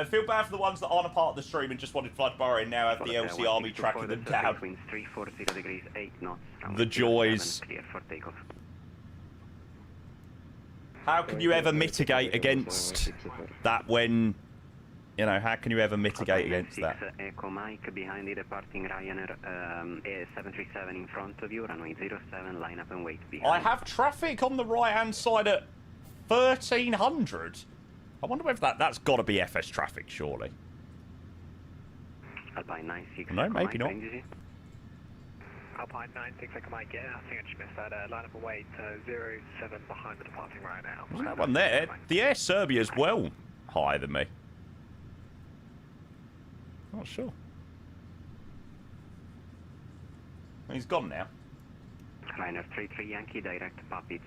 Feel bad for the ones that aren't a part of the stream and just wanted to fly to Bari and now have the LC Army tracking them down. Winds 340 degrees, 8 knots. The joys. Clear for takeoff. How can you ever mitigate against that when, you know, how can you ever mitigate against that? Echo Mike behind the departing Ryanair 737 in front of you, runway 07, line up and wait behind. I have traffic on the right-hand side at 1300. I wonder whether that's got to be FS traffic, surely. Alpine 96. No, maybe not. Alpine 96, Echo Mike, yeah, I think I just missed that. Line up and wait, 07 behind the departing right now. Wasn't that one there? The Air Serbia is well higher than me. Not sure. He's gone now. Ryanair 33 Yankee, direct Puppets.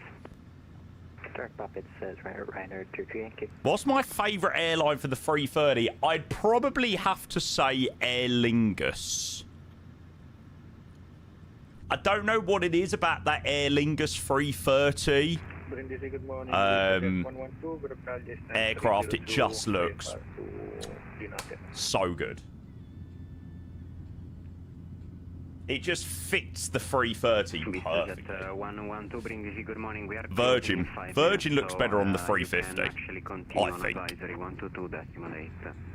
Direct Puppets says Ryanair 33 Yankee. What's my favourite airline for the 330? I'd probably have to say Aer Lingus. I don't know what it is about that Aer Lingus 330 aircraft. It just looks so good. It just fits the 330 perfectly. Good morning. We are Virgin looks better on the 350, I think. Advisory 122.8.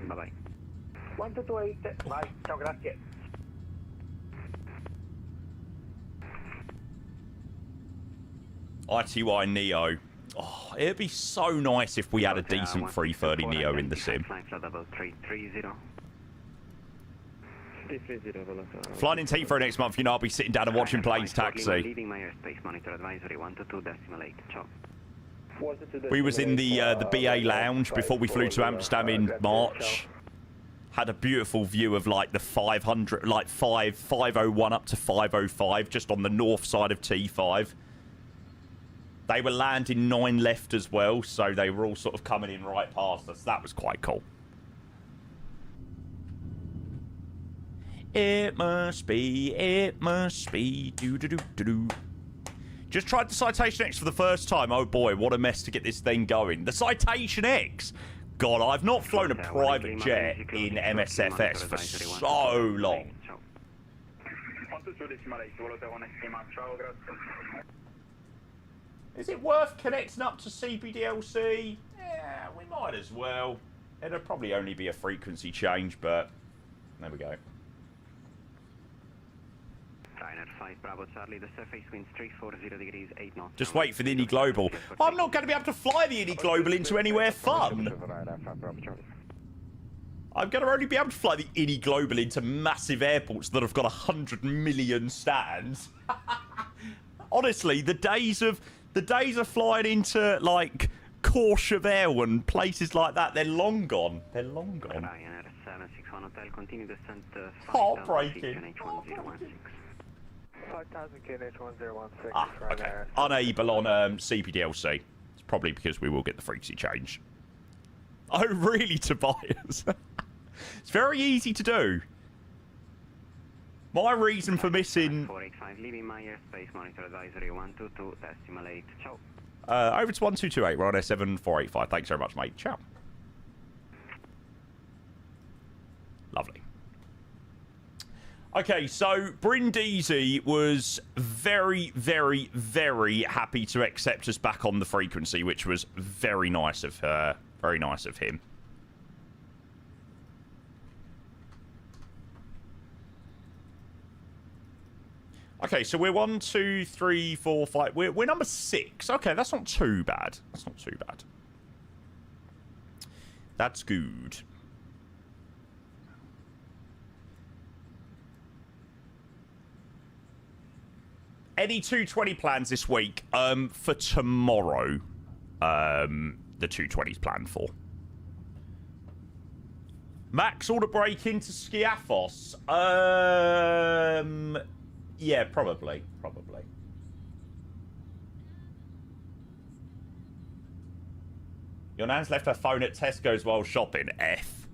Bye-bye. 1228, vai, ciao, grazie. ITY Neo. Oh, it'd be so nice if we had a decent 330 Neo in the sim. Flying in Heathrow next month, you know, I'll be sitting down and watching planes taxi. Leaving my airspace, monitor advisory 122.8. Ciao. We was in the BA lounge before we flew to Amsterdam in March. Had a beautiful view of like the 500, like 501 up to 505, just on the north side of T5. They were landing 9 left as well, so they were all sort of coming in right past us. That was quite cool. It must be, do-do-do-do-do. Just tried the Citation X for the first time. Oh boy, what a mess to get this thing going. The Citation X! God, I've not flown a private jet in MSFS for so long. Is it worth connecting up to CBDLC? Yeah, we might as well. It'll probably only be a frequency change, but there we go. Ryanair 5 Bravo Charlie, the surface winds 340 degrees, 8 knots. Just wait for the Indy Global. I'm not going to be able to fly the Indy Global into anywhere fun. I'm going to only be able to fly the INI Global into massive airports that have got 100 million stands. Honestly, the days of flying into like Courchevel and places like that, they're long gone. They're long gone. Ryanair 761 Hotel, continue descent Heartbreaking. 5000 KNH 1016. Ah, okay. Unable on CPDLC. It's probably because we will get the frequency change. Oh, really, Tobias? It's very easy to do. My reason for missing... 485, leaving my airspace, monitor advisory 122, decimal 8. Ciao. Over to 1228, we're on S7485. Thanks very much, mate. Ciao. Lovely. Okay, so Brindisi was very, very, very happy to accept us back on the frequency, which was very nice of her. Very nice of him. Okay, so we're 1, 2, 3, 4, 5. We're number 6. Okay, that's not too bad. That's not too bad. That's good. Any 220 plans this week? For tomorrow, the 220's planned for. Max order break into Skiathos. Yeah, probably. Your nan's left her phone at Tesco's while shopping. F.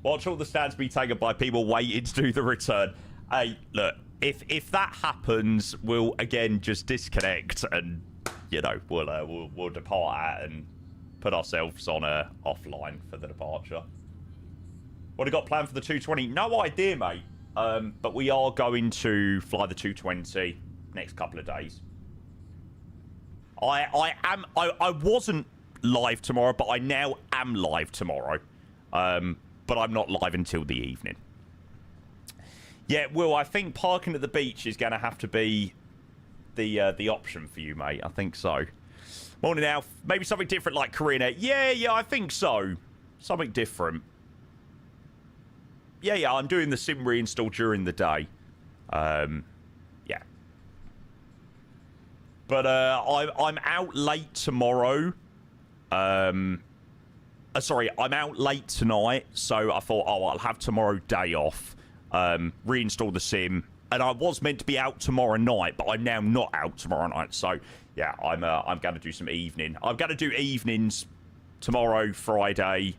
Watch all the stands be taken by people waiting to do the return. Hey, look, if that happens, we'll again just disconnect and, you know, we'll depart out and put ourselves on a offline for the departure. What have you got planned for the 220? No idea, mate. But we are going to fly the 220 next couple of days. I wasn't live tomorrow, but I now am live tomorrow. But I'm not live until the evening. Yeah, Will, I think parking at the beach is going to have to be the option for you, mate. I think so. Morning, Alf. Maybe something different like Korean Air. Yeah, I think so. Something different. Yeah, I'm doing the sim reinstall during the day. Yeah. But I'm out late tomorrow. Sorry, I'm out late tonight, so I thought, oh, I'll have tomorrow day off. Reinstall the sim. And I was meant to be out tomorrow night, but I'm now not out tomorrow night. So, yeah, I'm going to do some evening. I'm going to do evenings tomorrow, Friday,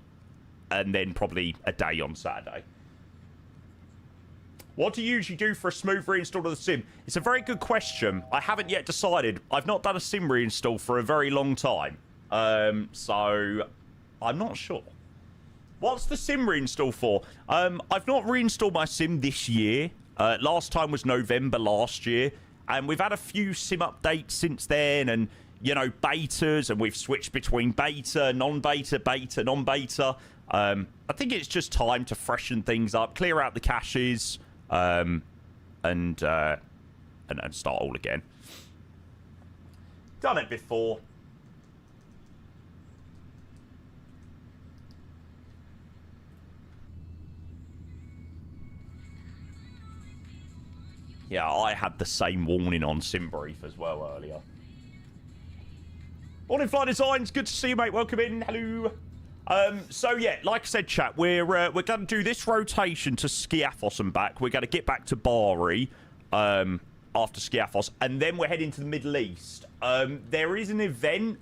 and then probably a day on Saturday. What do you usually do for a smooth reinstall of the sim? It's a very good question. I haven't yet decided. I've not done a sim reinstall for a very long time. So I'm not sure. What's the sim reinstall for? I've not reinstalled my sim this year. Last time was November last year. And we've had a few sim updates since then. And, you know, betas. And we've switched between beta, non-beta, beta, non-beta. I think it's just time to freshen things up. Clear out the caches. And start all again. Done it before. Yeah, I had the same warning on SimBrief as well earlier. Morning, Fly Designs. Good to see you, mate. Welcome in. Hello. So yeah, like I said, chat, we're going to do this rotation to Skiathos and back. We're going to get back to Bari after Skiathos, and then we're heading to the Middle East. There is an event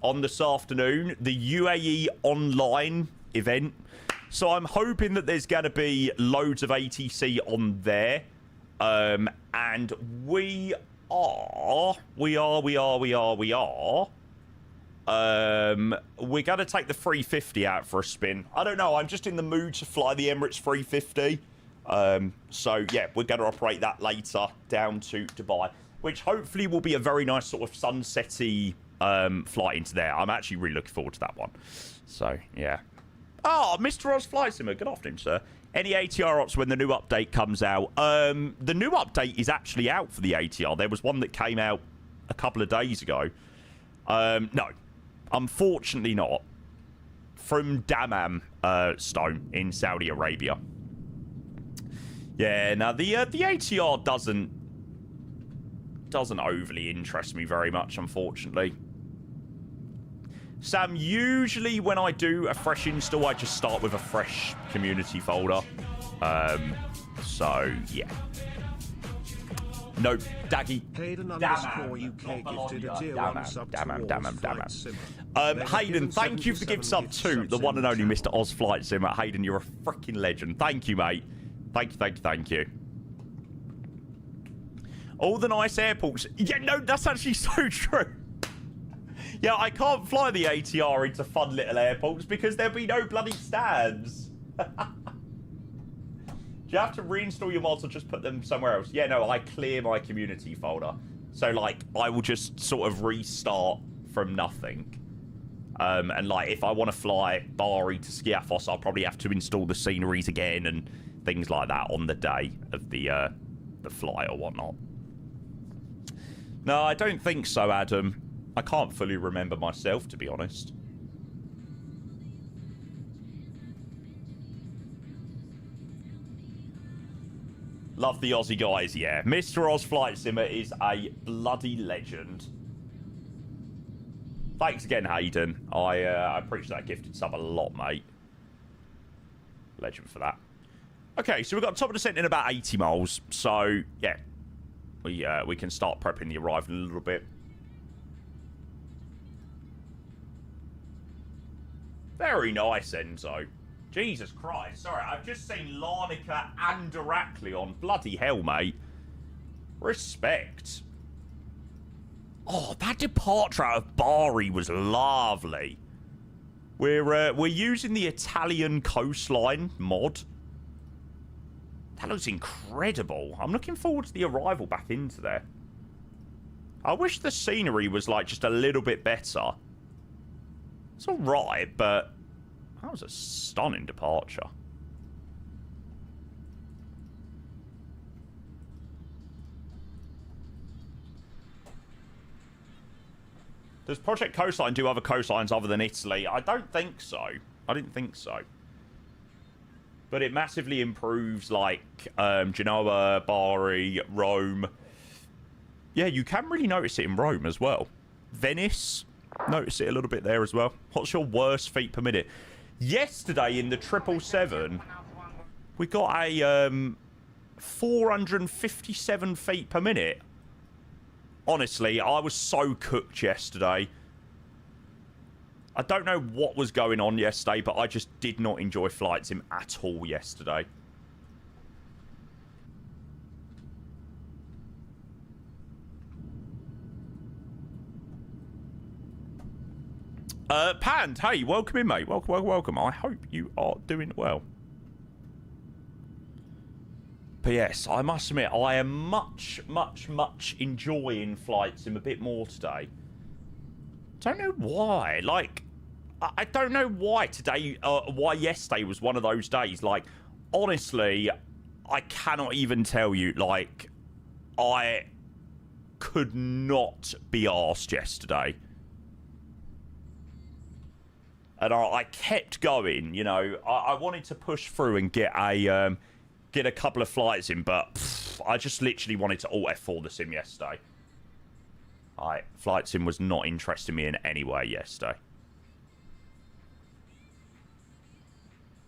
on this afternoon, the UAE online event. So I'm hoping that there's going to be loads of ATC on there. And we are we're going to take the 350 out for a spin. I don't know. I'm just in the mood to fly the Emirates 350. So, yeah, we're going to operate that later down to Dubai, which hopefully will be a very nice sort of sunset-y flight into there. I'm actually really looking forward to that one. So, yeah. Oh, Mr. Oz Flight Simmer. Good afternoon, sir. Any ATR ops when the new update comes out? The new update is actually out for the ATR. There was one that came out a couple of days ago. No. Unfortunately not. from Dammam Stone in Saudi Arabia. Yeah, now the ATR doesn't overly interest me very much, unfortunately. Sam, usually when I do a fresh install, I just start with a fresh community folder. So, yeah. No, Daggy. Hayden underscore UK gifted a tier 1 sub Hayden, thank you for the gift sub to the one and only Mr. Oz Flight Simmer. Hayden, you're a freaking legend. Thank you, mate. Thank you. All the nice airports. Yeah, no, that's actually so true. Yeah, I can't fly the ATR into fun little airports because there'll be no bloody stands. Do you have to reinstall your mods or just put them somewhere else? Yeah, no, I clear my community folder. So, like, I will just sort of restart from nothing. And, like, if I want to fly Bari to Skiathos, I'll probably have to install the sceneries again and things like that on the day of the flight or whatnot. No, I don't think so, Adam. I can't fully remember myself, to be honest. Love the Aussie guys, yeah. Mr. Oz Flight Simmer is a bloody legend. Thanks again, Hayden. I appreciate that gifted sub a lot, mate. Legend for that. Okay, so we've got top of descent in about 80 miles. So, yeah. We can start prepping the arrival in a little bit. Very nice, Enzo. Jesus Christ. Sorry, I've just seen Larnaca and Heraklion. Bloody hell, mate. Respect. Oh, that departure out of Bari was lovely. We're using the Italian coastline mod. That looks incredible. I'm looking forward to the arrival back into there. I wish the scenery was, like, just a little bit better. It's alright, but that was a stunning departure. Does Project Coastline do other coastlines other than Italy? I don't think so. I didn't think so. But it massively improves, like, Genoa, Bari, Rome. Yeah, you can really notice it in Rome as well. Venice, notice it a little bit there as well. What's your worst feet per minute? Yesterday in the 777, we got a 457 feet per minute. Honestly, I was so cooked yesterday. I don't know what was going on yesterday, but I just did not enjoy flight sim at all yesterday. Pand, hey, welcome in, mate. Welcome. I hope you are doing well. But yes, I must admit, I am much enjoying flight sim a bit more today. Don't know why. Like, I don't know why today, why yesterday was one of those days. Like, honestly, I cannot even tell you. Like, I could not be arsed yesterday. And I kept going, you know. I wanted to push through and get a couple of flights in, but I just literally wanted to alt F4 the sim yesterday. Flight sim was not interesting me in any way yesterday.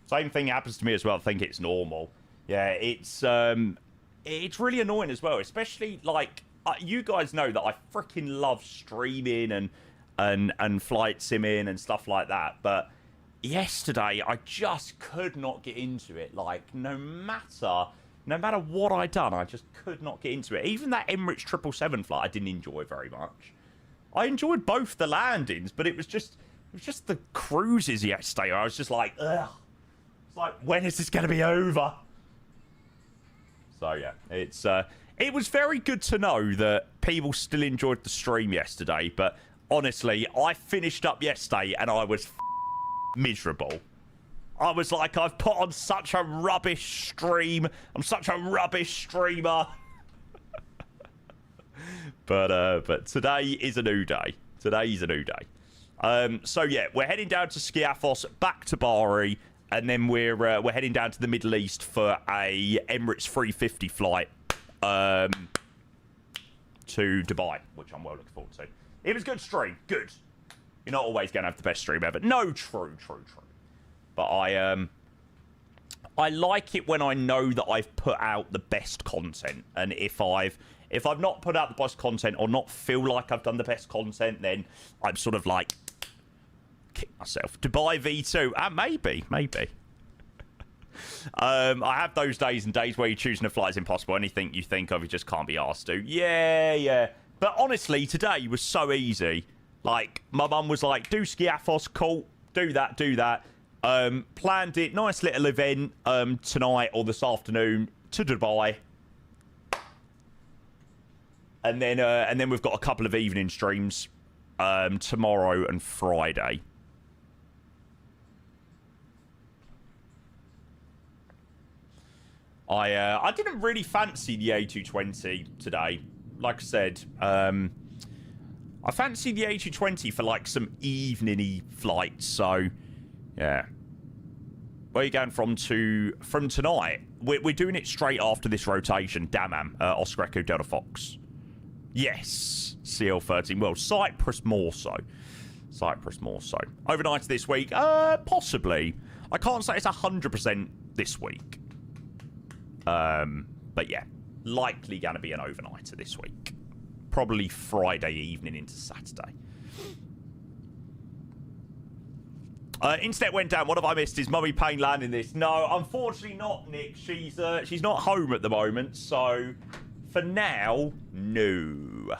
Same thing happens to me as well. I think it's normal. Yeah, it's really annoying as well, especially like you guys know that I freaking love streaming and flight simming and stuff like that. But yesterday I just could not get into it. Like no matter what I'd done, I just could not get into it. Even that Emirates 777 flight I didn't enjoy very much. I enjoyed both the landings, but it was just the cruises yesterday. I was just like, ugh. It's like, when is this going to be over? So yeah, it was very good to know that people still enjoyed the stream yesterday. But honestly, I finished up yesterday and I was miserable. I was like, I've put on such a rubbish stream. I'm such a rubbish streamer. But today is a new day. Today's a new day. So yeah, we're heading down to Skiathos, back to Bari, and then we're heading down to the Middle East for a Emirates 350 flight to Dubai, which I'm well looking forward to. It was a good stream, good. You're not always going to have the best stream ever. No, true. But I like it when I know that I've put out the best content, and if I've not put out the best content or not feel like I've done the best content, then I'm sort of like kick myself. Dubai V2, maybe. I have those days and days where you're choosing a flight is impossible. Anything you think of, you just can't be asked to. Yeah. But honestly, today was so easy. Like, my mum was like, do Skiathos, cool, do that. Planned it, nice little event tonight or this afternoon to Dubai. And then we've got a couple of evening streams tomorrow and Friday. I didn't really fancy the A220 today. Like I said, I fancy the A220 for like some evening-y flights. So, yeah. Where are you going from tonight? We're doing it straight after this rotation. Damam, Oscar Echo Delta Fox. Yes, CL13. Well, Cyprus more so. Overnight this week? Possibly. I can't say it's 100% this week. But yeah, likely going to be an overnighter this week. Probably Friday evening into Saturday. Internet went down. What have I missed? Is Mummy Payne landing this? No, unfortunately not, Nick. She's not home at the moment, so for now, no.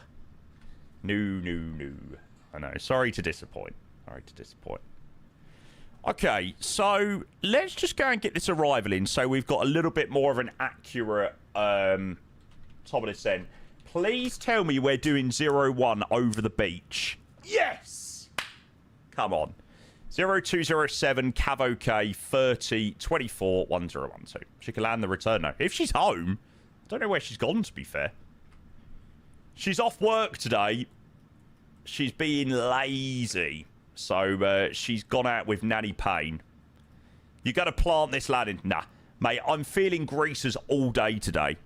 I know. Sorry to disappoint. Okay, so let's just go and get this arrival in so we've got a little bit more of an accurate top of this end. Please tell me we're doing 01 over the beach. Yes! Come on. 0207 Cav OK 30 24 1012. She can land the return now. If she's home, I don't know where she's gone, to be fair. She's off work today. She's being lazy. So she's gone out with Nanny Payne. You got to plant this lad in. Nah, mate, I'm feeling greasers all day today.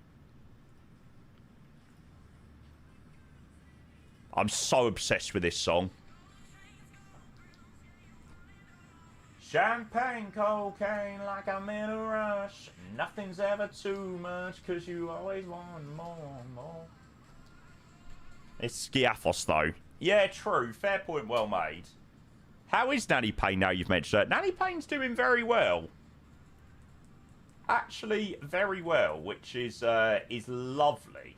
I'm so obsessed with this song. Champagne, cocaine, like I'm in a rush. Nothing's ever too much, cause you always want more. It's Skiathos, though. Yeah, true. Fair point, well made. How is Nanny Payne now you've mentioned her? Nanny Payne's doing very well. Actually, very well, which is lovely.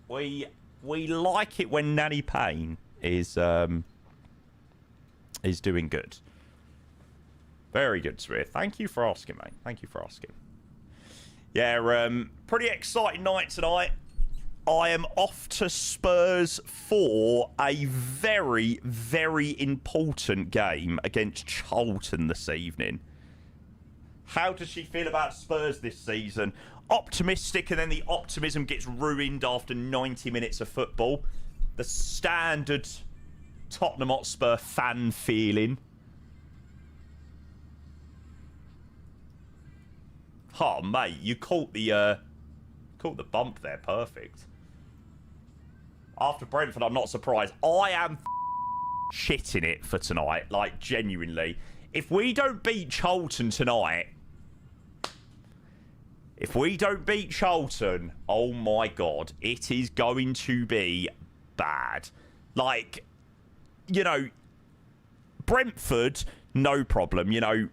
We like it when Nanny Payne is doing good. Very good, Smith. Thank you for asking, mate. Thank you for asking. Yeah, pretty exciting night tonight. I am off to Spurs for a very, very important game against Charlton this evening. How does she feel about Spurs this season? Optimistic, and then the optimism gets ruined after 90 minutes of football. The standard Tottenham Hotspur fan feeling. Oh, mate, you caught the bump there. Perfect. After Brentford, I'm not surprised. I am shitting it for tonight. Like, genuinely. If we don't beat Charlton tonight... If we don't beat Charlton, oh my God, it is going to be bad. Like, you know, Brentford, no problem. You know,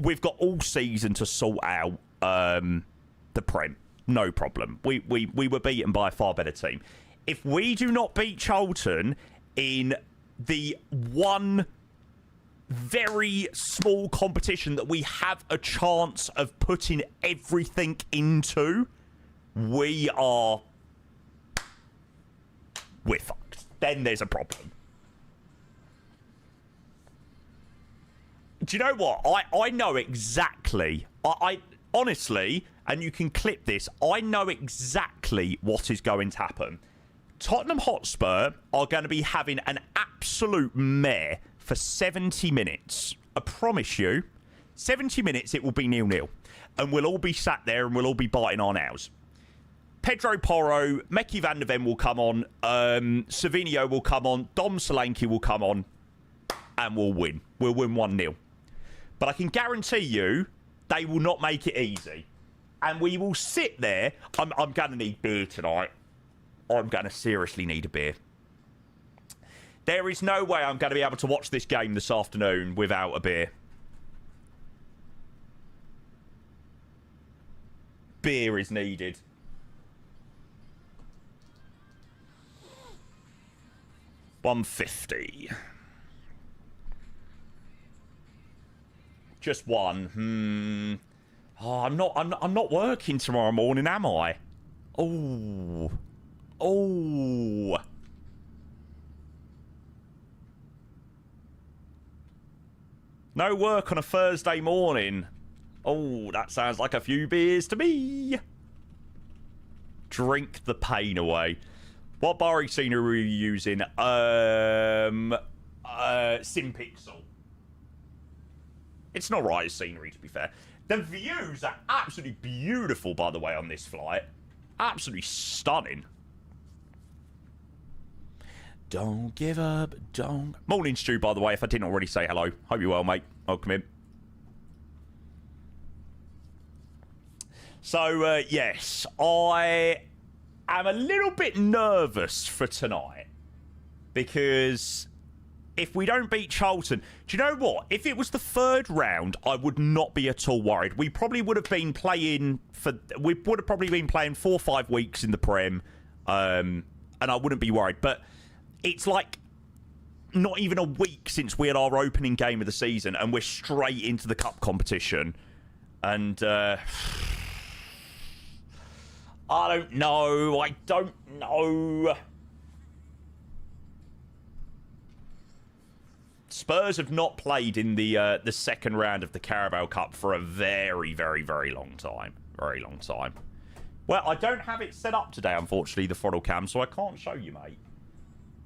we've got all season to sort out the Prem. No problem. We were beaten by a far better team. If we do not beat Charlton in the one very small competition that we have a chance of putting everything into, we're fucked. Then there's a problem. Do you know what? I know exactly. I honestly, and you can clip this, I know exactly what is going to happen. Tottenham Hotspur are going to be having an absolute mare for 70 minutes. I promise you, 70 minutes it will be 0-0. And we'll all be sat there and we'll all be biting our nails. Pedro Porro, Meki van der Ven will come on, Savinio will come on, Dom Solanke will come on, and we'll win. We'll win 1-0. But I can guarantee you, they will not make it easy. And we will sit there. I'm going to need beer tonight. I'm going to seriously need a beer. There is no way I'm going to be able to watch this game this afternoon without a beer. Beer is needed. $150. Just one. Oh, I'm not working tomorrow morning, am I? Oh. No work on a Thursday morning. Oh, that sounds like a few beers to me. Drink the pain away. What Bari scenery are you using? Simpixel. It's not right scenery, to be fair. The views are absolutely beautiful, by the way, on this flight. Absolutely stunning. Don't give up, don't... Morning, Stu, by the way, if I didn't already say hello. Hope you're well, mate. Welcome in. So, yes, I am a little bit nervous for tonight. Because if we don't beat Charlton... Do you know what? If it was the third round, I would not be at all worried. We probably would have been playing for... We would have probably been playing 4 or 5 weeks in the Prem. And I wouldn't be worried. But it's like not even a week since we had our opening game of the season. And we're straight into the Cup competition. And... I don't know. Spurs have not played in the second round of the Carabao Cup for a very, very, very long time. Very long time. Well, I don't have it set up today, unfortunately, the throttle cam, so I can't show you, mate.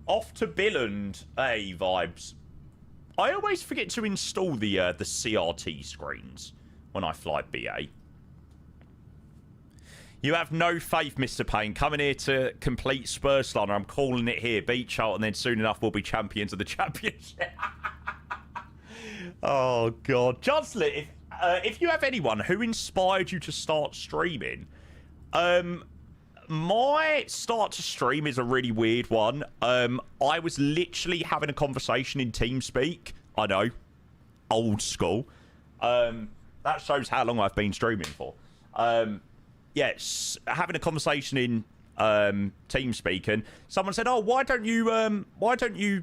Off to Billund. Hey, vibes. I always forget to install the CRT screens when I fly BA. You have no faith, Mr. Payne. Coming here to complete Spurs slander. I'm calling it here. Beat Charlton, then soon enough we'll be champions of the championship. Oh, God. Jocelyn, if you have anyone who inspired you to start streaming, my start to stream is a really weird one. I was literally having a conversation in TeamSpeak. I know. Old school. That shows how long I've been streaming for. Yes, having a conversation in TeamSpeak, and someone said, "Oh, why don't you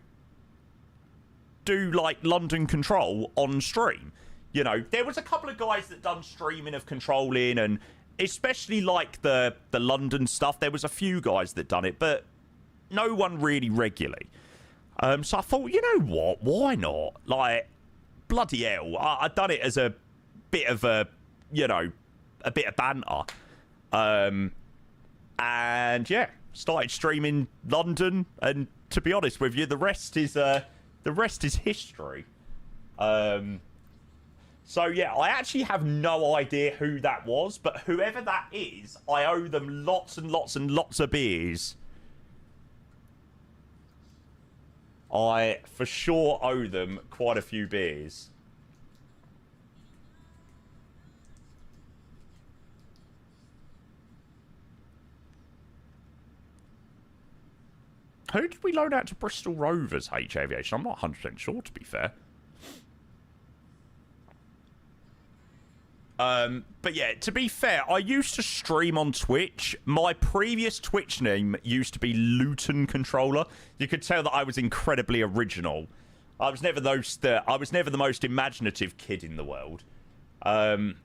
do like London Control on stream?" You know, there was a couple of guys that done streaming of controlling, and especially like the London stuff. There was a few guys that done it, but no one really regularly. So I thought, you know what? Why not? Like, bloody hell! I done it as a bit of a, you know, a bit of banter. And yeah, started streaming London, and to be honest with you, the rest is history. So yeah, I actually have no idea who that was, but whoever that is, I owe them lots and lots and lots of beers. I for sure owe them quite a few beers. Who did we loan out to Bristol Rovers, H Aviation? I'm not 100% sure, to be fair. But yeah, to be fair, I used to stream on Twitch. My previous Twitch name used to be Luton Controller. You could tell that I was incredibly original. I was never the most imaginative kid in the world. But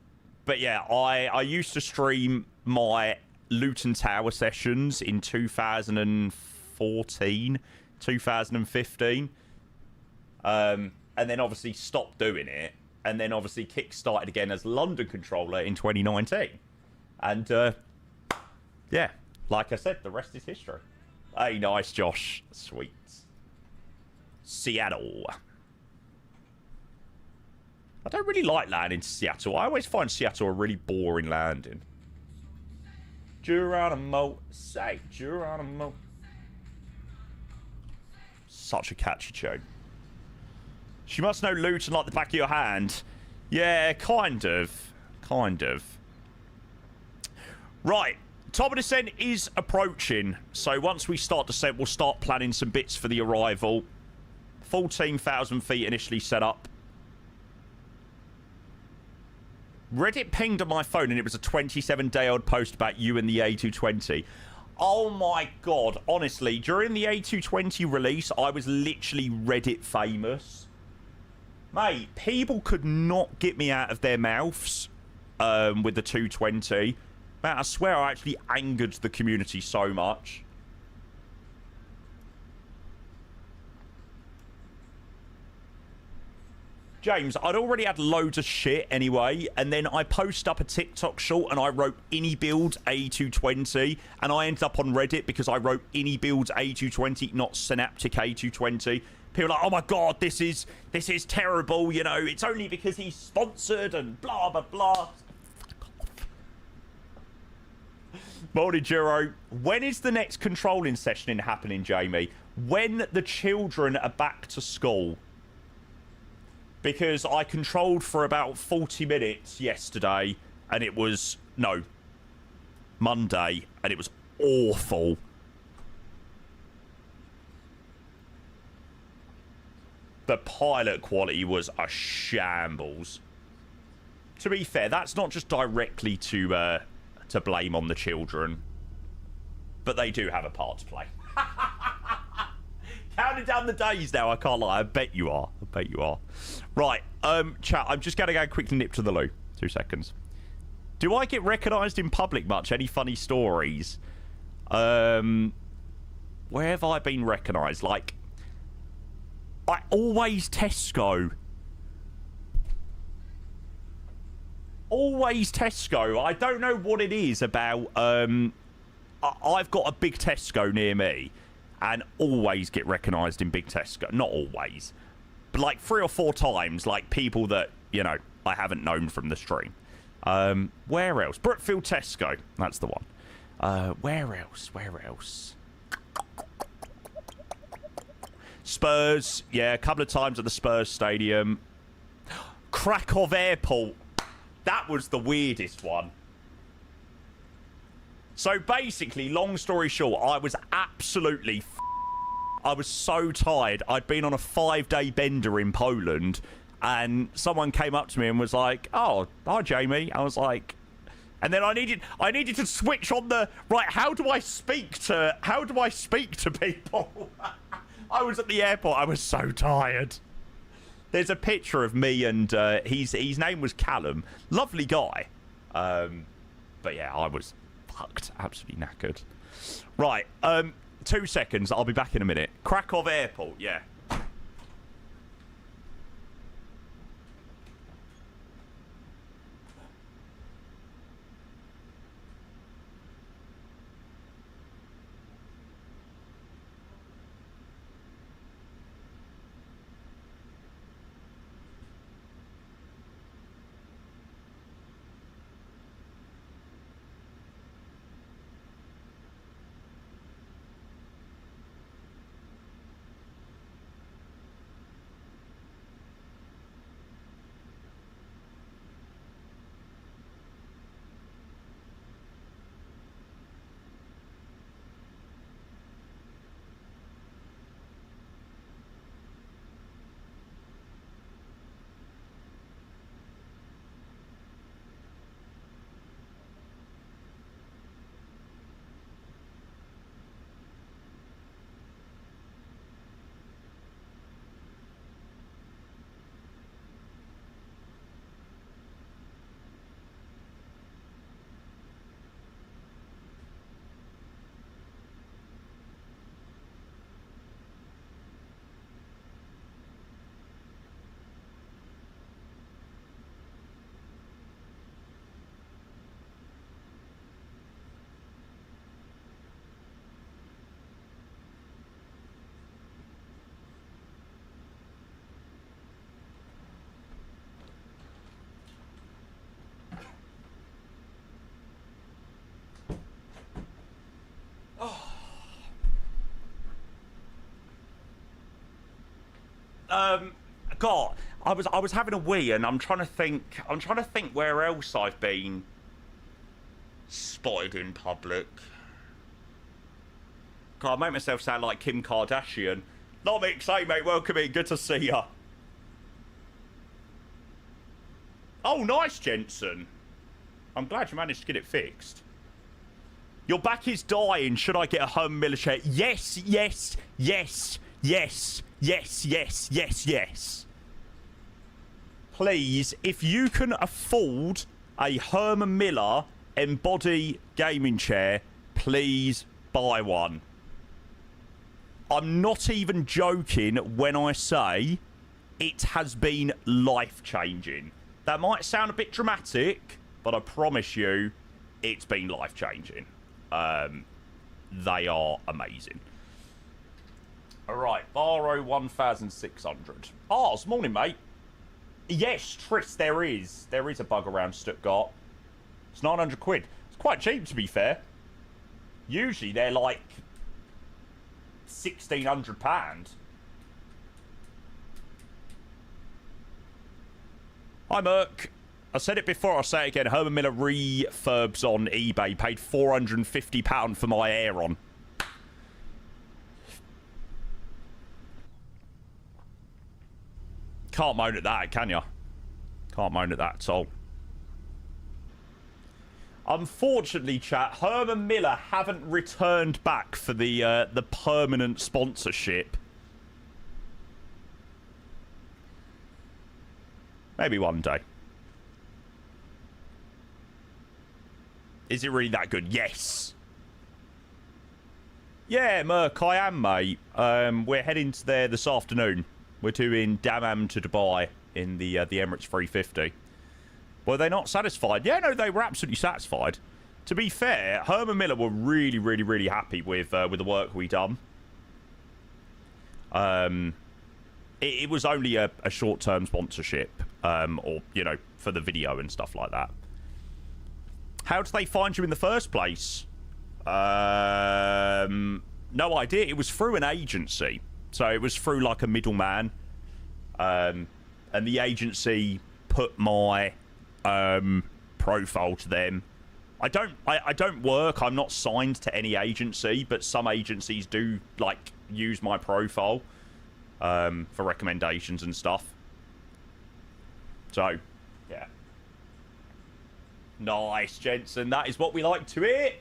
yeah, I used to stream my Luton Tower sessions in 2014, 2015. And then obviously stopped doing it. And then obviously kick-started again as London Controller in 2019. And, yeah, like I said, the rest is history. Hey, nice, Josh. Sweet. Seattle. I don't really like landing to Seattle. I always find Seattle a really boring landing. Geronimo, say Geronimo. Such a catchy tune. She must know Luton like the back of your hand. Yeah, kind of. Kind of. Right. Top of descent is approaching. So once we start descent, we'll start planning some bits for the arrival. 14,000 feet initially set up. Reddit pinged on my phone and it was a 27-day-old post about you and the A220. Oh my god. Honestly, during the A220 release, I was literally Reddit famous. Mate, people could not get me out of their mouths with the 220. Man, I swear I actually angered the community so much. James, I'd already had loads of shit anyway, and then I posted up a TikTok short and I wrote any build A220, and I ended up on Reddit because I wrote any build A220, not Synaptic A220. People are like, oh my god, this is terrible, you know, it's only because he's sponsored and blah blah blah. Morning, Juro. When is the next controlling session happening, Jamie? When the children are back to school. Because I controlled for about 40 minutes yesterday, and it was, no, Monday, and it was awful. The pilot quality was a shambles. To be fair, that's not just directly to blame on the children, but they do have a part to play. Counting down the days now, I can't lie. I bet you are. I bet you are. Right, chat, I'm just going to go quickly nip to the loo. 2 seconds. Do I get recognised in public much? Any funny stories? Where have I been recognised? Like, I always Tesco. Always Tesco. I don't know what it is about. I've got a big Tesco near me, and always get recognised in big Tesco. Not always, but like 3 or 4 times. Like people that, you know, I haven't known from the stream. Where else? Brookfield Tesco. That's the one. Where else? Where else? Spurs. Yeah, a couple of times at the Spurs stadium. Krakow Airport. That was the weirdest one. So basically, long story short, I was absolutely I was so tired. I'd been on a 5-day bender in Poland, and someone came up to me and was like, oh, hi, Jamie. I was like... And then I needed to switch on the... Right, how do I speak to people? I was at the airport. I was so tired. There's a picture of me and his name was Callum. Lovely guy. But yeah, I was fucked. Absolutely knackered. Right. 2 seconds. I'll be back in a minute. Krakow Airport. Yeah. God, I was having a wee, and I'm trying to think where else I've been spotted in public. God, I make myself sound like Kim Kardashian. Not me, say, mate. Welcome in. Good to see ya. Oh, nice, Jensen. I'm glad you managed to get it fixed. Your back is dying. Should I get a Herman Miller chair? Yes, yes, yes, yes, yes, yes, yes, yes. Please, if you can afford a Herman Miller Embody gaming chair, please buy one. I'm not even joking when I say it has been life-changing. That might sound a bit dramatic, but I promise you, it's been life-changing. They are amazing. All right, Baro 1600. Oh, it's morning, mate. Yes, Tris, there is. There is a bug around Stuttgart. It's 900 quid. It's quite cheap, to be fair. Usually, they're like £1,600. Hi, Merc. I said it before, I'll say it again. Herman Miller refurbs on eBay. Paid £450 for my Aeron. Can't moan at that, can ya? Can't moan at that at all. Unfortunately, chat, Herman Miller haven't returned back for the permanent sponsorship. Maybe one day. Is it really that good? Yes. Yeah, Merc, I am, mate. We're heading to there this afternoon. We're doing Dammam to Dubai in the Emirates 350. Were they not satisfied? Yeah, no, they were absolutely satisfied. To be fair, Herman Miller were really, really, really happy with the work we done. It was only a short-term sponsorship, or, you know, for the video and stuff like that. How did they find you in the first place? No idea. It was through an agency. So it was through, like, a middleman. And the agency put my profile to them. I don't work. I'm not signed to any agency, but some agencies do, like, use my profile for recommendations and stuff. So, yeah. Nice, Jensen. That is what we like to hear.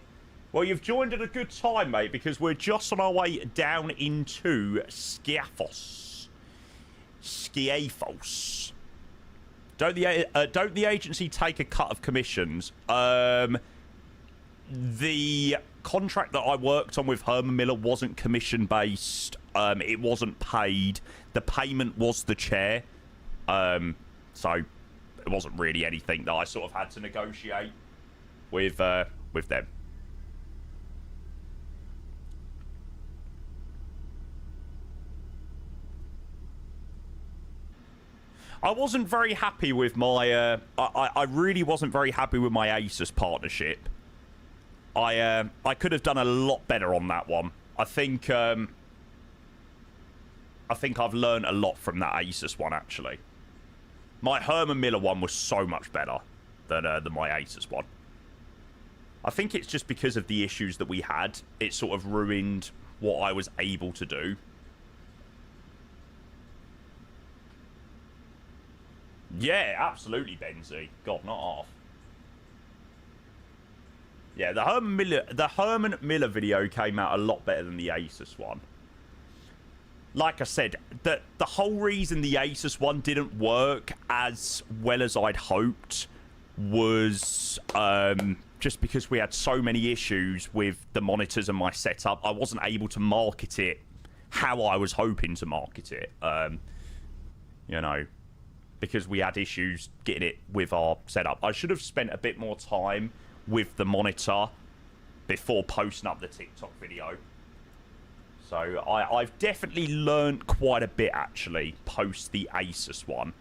Well, you've joined at a good time, mate, because we're just on our way down into Skiathos. Skiathos. Don't the agency take a cut of commissions? The contract that I worked on with Herman Miller wasn't commission-based. It wasn't paid. The payment was the chair. So it wasn't really anything that I sort of had to negotiate with them. I wasn't very happy with my... I really wasn't very happy with my Asus partnership. I could have done a lot better on that one. I think I've learned a lot from that Asus one, actually. My Herman Miller one was so much better than my Asus one. I think it's just because of the issues that we had. It sort of ruined what I was able to do. Yeah, absolutely, Benzie. God, not off. Yeah, the Herman Miller video came out a lot better than the Asus one. Like I said, the whole reason the Asus one didn't work as well as I'd hoped was just because we had so many issues with the monitors and my setup. I wasn't able to market it how I was hoping to market it. You know, because we had issues getting it with our setup. I should have spent a bit more time with the monitor before posting up the TikTok video. So I've definitely learned quite a bit, actually, post the Asus one.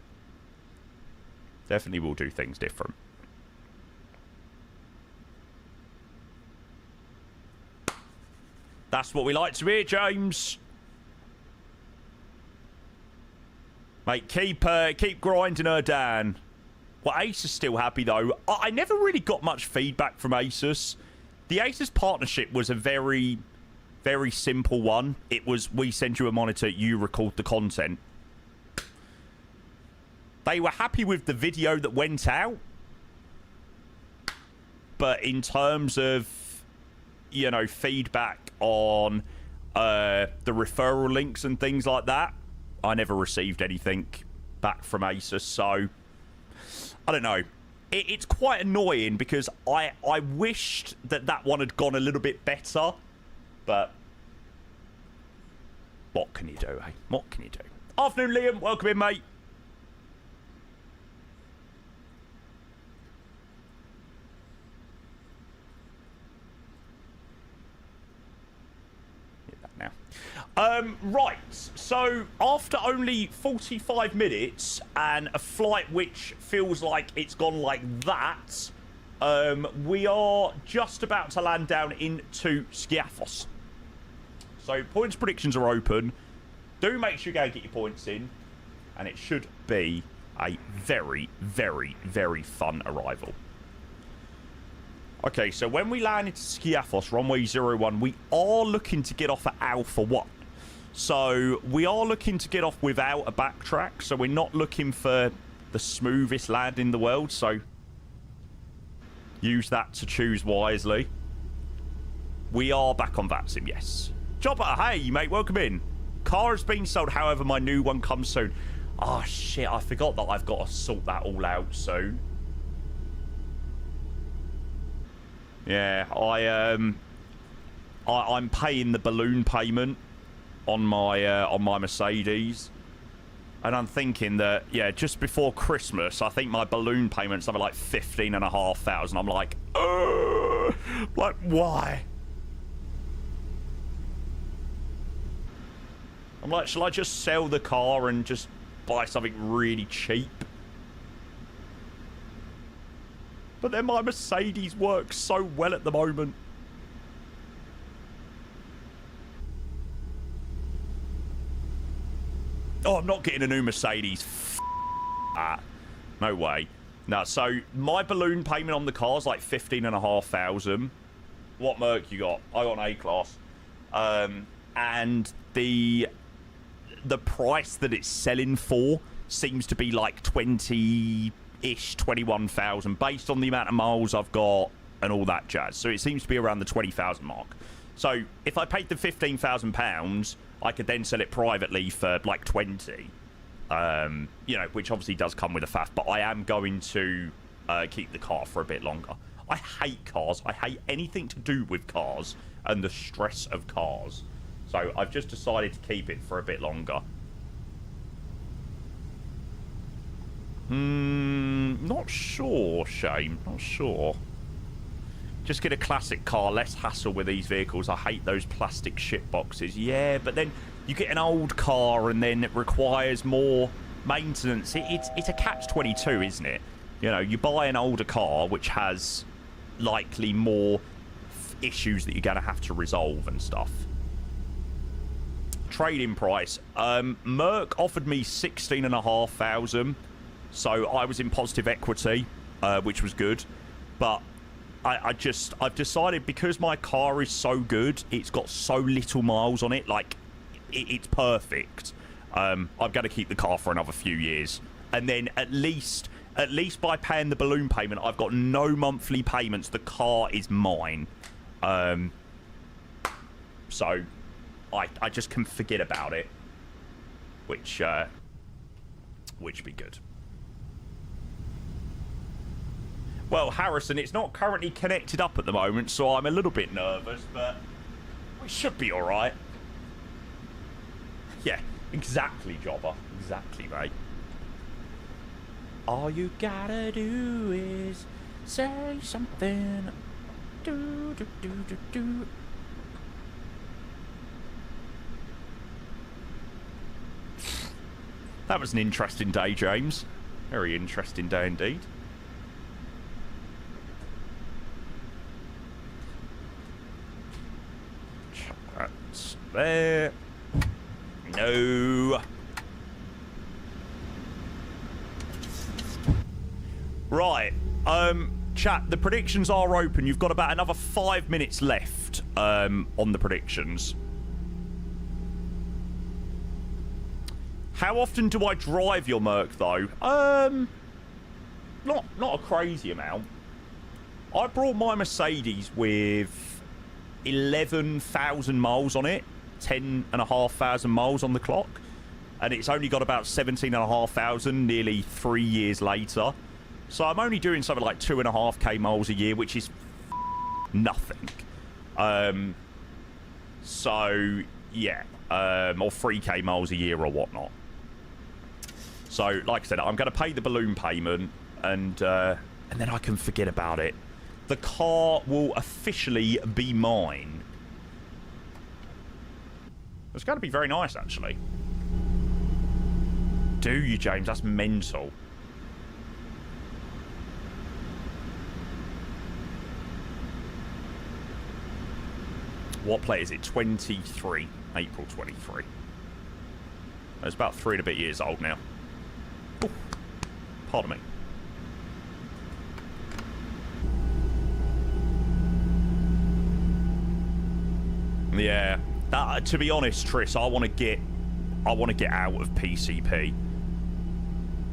Definitely will do things different. That's what we like to hear, James. Mate, keep grinding her down. Well, Asus still happy, though. I never really got much feedback from Asus. The Asus partnership was a very, very simple one. It was, we send you a monitor, you record the content. They were happy with the video that went out. But in terms of, you know, feedback on the referral links and things like that, I never received anything back from Asus, so I don't know. It's quite annoying because I wished that one had gone a little bit better, but what can you do, eh? What can you do? Afternoon, Liam. Welcome in, mate. Right, so after only 45 minutes and a flight which feels like it's gone like that, we are just about to land down into Skiathos. So points predictions are open. Do make sure you go and get your points in, and it should be a very, very, very fun arrival. Okay, so when we land into Skiathos, runway 01, we are looking to get off at Alpha 1. So we are looking to get off without a backtrack. So we're not looking for the smoothest land in the world. So use that to choose wisely. We are back on VATSIM, yes. Jobber, hey, mate, welcome in. Car has been sold, however, my new one comes soon. Oh, shit, I forgot that I've got to sort that all out soon. Yeah, I'm paying the balloon payment on my Mercedes, and I'm thinking that, yeah, just before Christmas, I think my balloon payment's something like 15,500. I'm like, why? I'm like, shall I just sell the car and just buy something really cheap? But then my Mercedes works so well at the moment. Oh, I'm not getting a new Mercedes. Ah, no way. No, so my balloon payment on the car is like 15,500. What Merc you got? I got an A-Class. And the price that it's selling for seems to be like 20-ish, 21,000, based on the amount of miles I've got and all that jazz. So it seems to be around the 20,000 mark. So if I paid the £15,000, I could then sell it privately for like 20. You know, which obviously does come with a faff, but I am going to keep the car for a bit longer. I hate cars. I hate anything to do with cars and the stress of cars. So I've just decided to keep it for a bit longer. Not sure, Shane. Not sure. Just get a classic car, less hassle with these vehicles. I hate those plastic shit boxes. Yeah, but then you get an old car and then it requires more maintenance. It's a catch-22, isn't it? You know, you buy an older car which has likely more issues that you're going to have to resolve and stuff. Trade-in price. Merc offered me 16,500, so I was in positive equity, which was good. But I've decided, because my car is so good, it's got so little miles on it, like it's perfect. I'm going to keep the car for another few years, and then at least by paying the balloon payment, I've got no monthly payments. The car is mine. So I just can forget about it, which be good. Well, Harrison, it's not currently connected up at the moment, so I'm a little bit nervous, but we should be all right. Yeah, exactly, Jobber. Exactly, mate. All you gotta do is say something. Do, do, do, do, do. That was an interesting day, James. Very interesting day indeed. That's there. No. Right. Chat, the predictions are open. You've got about another 5 minutes left on the predictions. How often do I drive your Merc, though? Not a crazy amount. I brought my Mercedes with 11,000 miles on it. 10,500 miles on the clock. And it's only got about 17,500 nearly 3 years later. So I'm only doing something like 2.5k miles a year, which is nothing. So, yeah. Or 3k miles a year or whatnot. So, like I said, I'm going to pay the balloon payment, and then I can forget about it. The car will officially be mine. It's going to be very nice, actually. Do you, James? That's mental. What plate is it? 23. April 23. It's about 3 and a bit years old now. Ooh. Pardon me. Yeah. To be honest, Triss, I want to get out of PCP.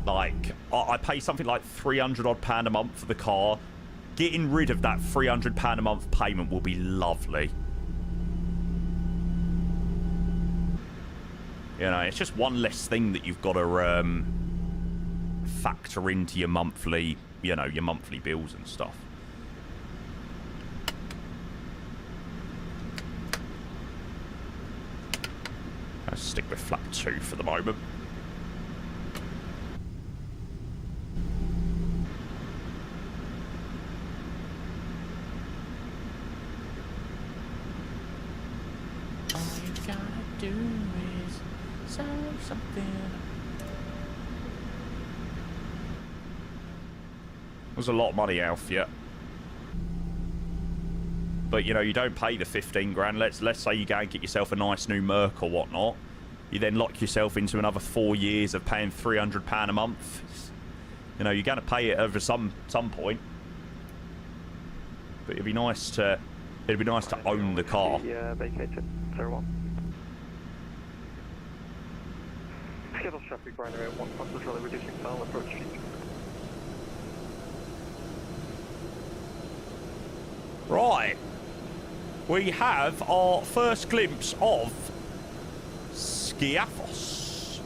Like, I pay something like £300 odd a month for the car. Getting rid of that £300 a month payment will be lovely. You know, it's just one less thing that you've got to factor into your monthly, you know, your monthly bills and stuff. Let's stick with flap 2 for the moment. All you gotta do is say something. There's a lot of money, Alf, yeah. But, you know, you don't pay the 15 grand. Let's say you go and get yourself a nice new Merc or whatnot. You then lock yourself into another 4 years of paying £300 a month. You know, you're going to pay it over some point. But it'd be nice to own the car. Yeah, vacated. 01. Skiathos traffic, Ryanair 1 passenger trolley reducing tail, approach feet. Right. We have our first glimpse of Skiathos.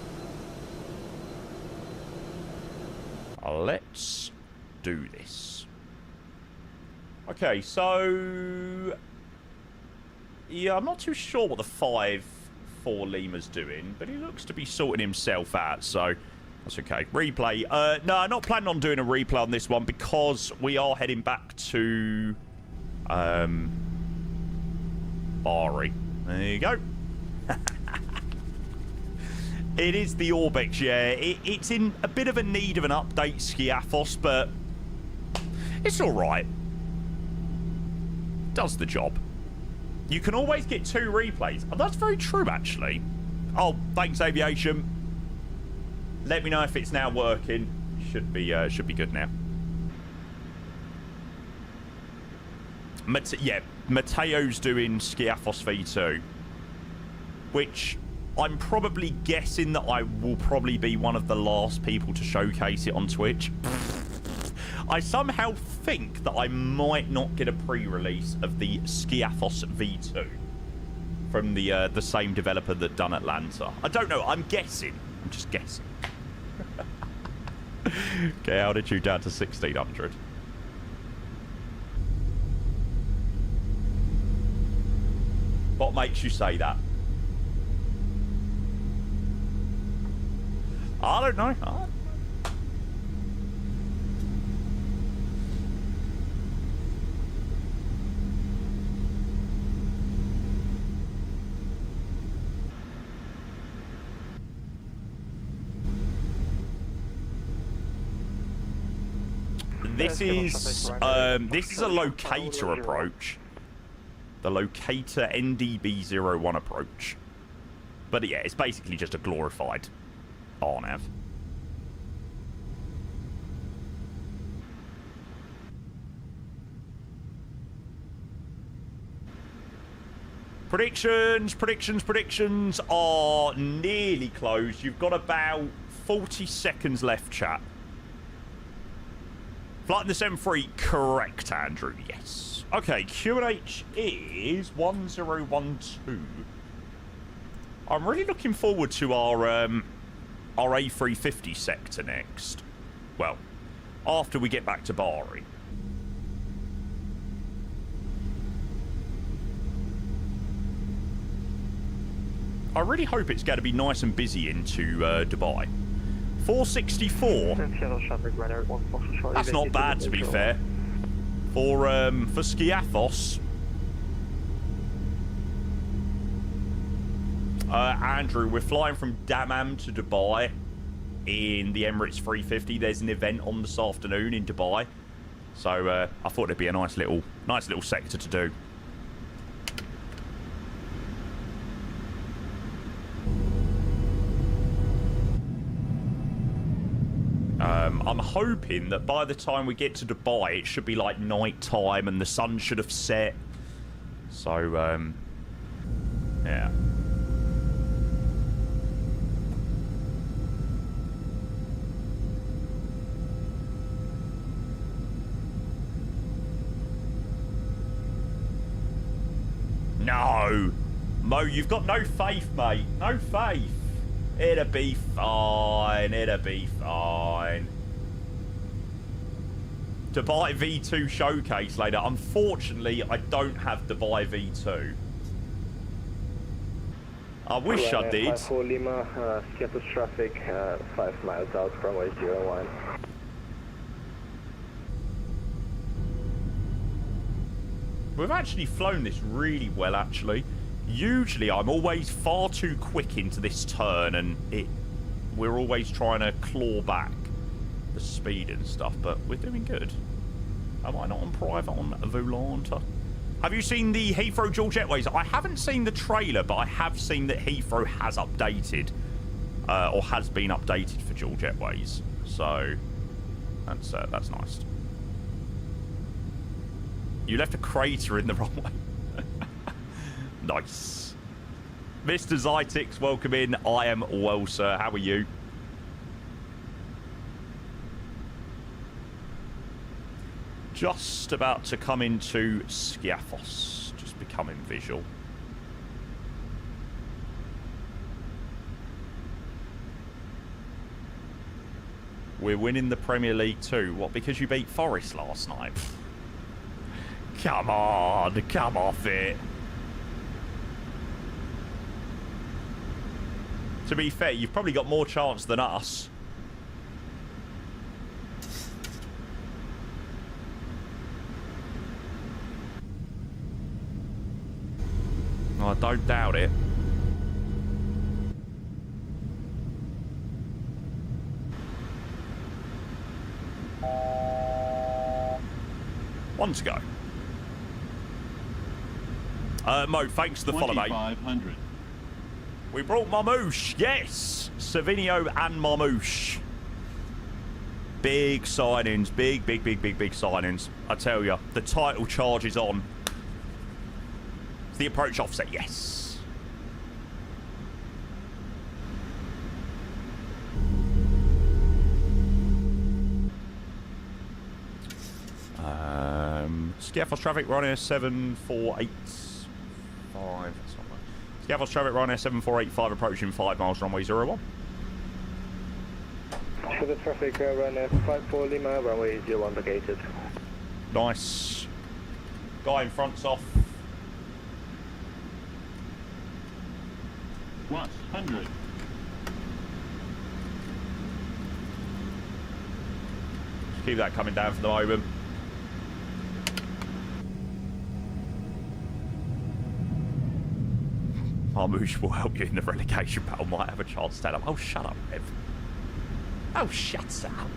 Let's do this. Okay, so yeah, I'm not too sure what the 5-4 Lima's doing, but he looks to be sorting himself out, so that's okay. Replay. No, not planning on doing a replay on this one because we are heading back to Bari. There you go. It is the Orbex, yeah. It's in a bit of a need of an update, Skiathos, but it's alright. Does the job. You can always get 2 replays. Oh, that's very true, actually. Oh, thanks, Aviation. Let me know if it's now working. Should be good now. Yeah, Mateo's doing Skiathos V2, which I'm probably guessing that I will probably be one of the last people to showcase it on Twitch. I somehow think that I might not get a pre-release of the Skiathos V2 from the same developer that done Atlanta. I don't know. I'm guessing. I'm just guessing. Okay, altitude down to 1600. What makes you say that? I don't know. This is a locator approach. The locator NDB01 approach. But yeah, it's basically just a glorified RNAV. Predictions are nearly closed. You've got about 40 seconds left, chat. Flight in the 7-3, correct, Andrew, yes. Okay, QNH is 1012. I'm really looking forward to our A350 sector next. Well, after we get back to Bari. I really hope it's going to be nice and busy into Dubai. 464. That's not bad, to be fair. For Skiathos. Andrew, we're flying from Dammam to Dubai in the Emirates 350. There's an event on this afternoon in Dubai, so I thought it'd be a nice little sector to do. I'm hoping that by the time we get to Dubai, it should be like night time and the sun should have set. So, yeah. No! Mo, you've got no faith, mate. No faith. It'll be fine. It'll be fine. Dubai V2 showcase later. Unfortunately, I don't have Dubai V2. I wish I did. 54 Lima, Skiathos traffic, 5 miles out from 01. We've actually flown this really well, actually. Usually, I'm always far too quick into this turn, and we're always trying to claw back the speed and stuff, but we're doing good. Am I not on private on Volanta? Have you seen the Heathrow dual jetways? I haven't seen the trailer, but I have seen that Heathrow has updated, or has been updated for dual jetways. So that's nice. You left a crater in the wrong way. Nice. Mr. Zytix, welcome in. I am well, sir. How are you? Just about to come into Skiathos. Just becoming visual. We're winning the Premier League too. What, because you beat Forest last night? Come on, come off it. To be fair, you've probably got more chance than us. I don't doubt it. One to go. Mo, thanks for the follow, mate. 2,500. We brought Marmouche, yes! Savinio and Marmouche. Big signings, big signings. I tell you, the title charge is on. The approach offset, yes. Skiathos traffic, Ryanair 7485. Skiathos traffic, Ryanair 7485, approaching 5 miles, runway 01. For the traffic, Ryanair 54 Lima, runway 01 vacated. Nice. Guy in front's off. 100. Just keep that coming down for the moment. Marmouche will help you in the relegation battle. Might have a chance to stand up. Oh, shut up, Rev. Oh, shut up.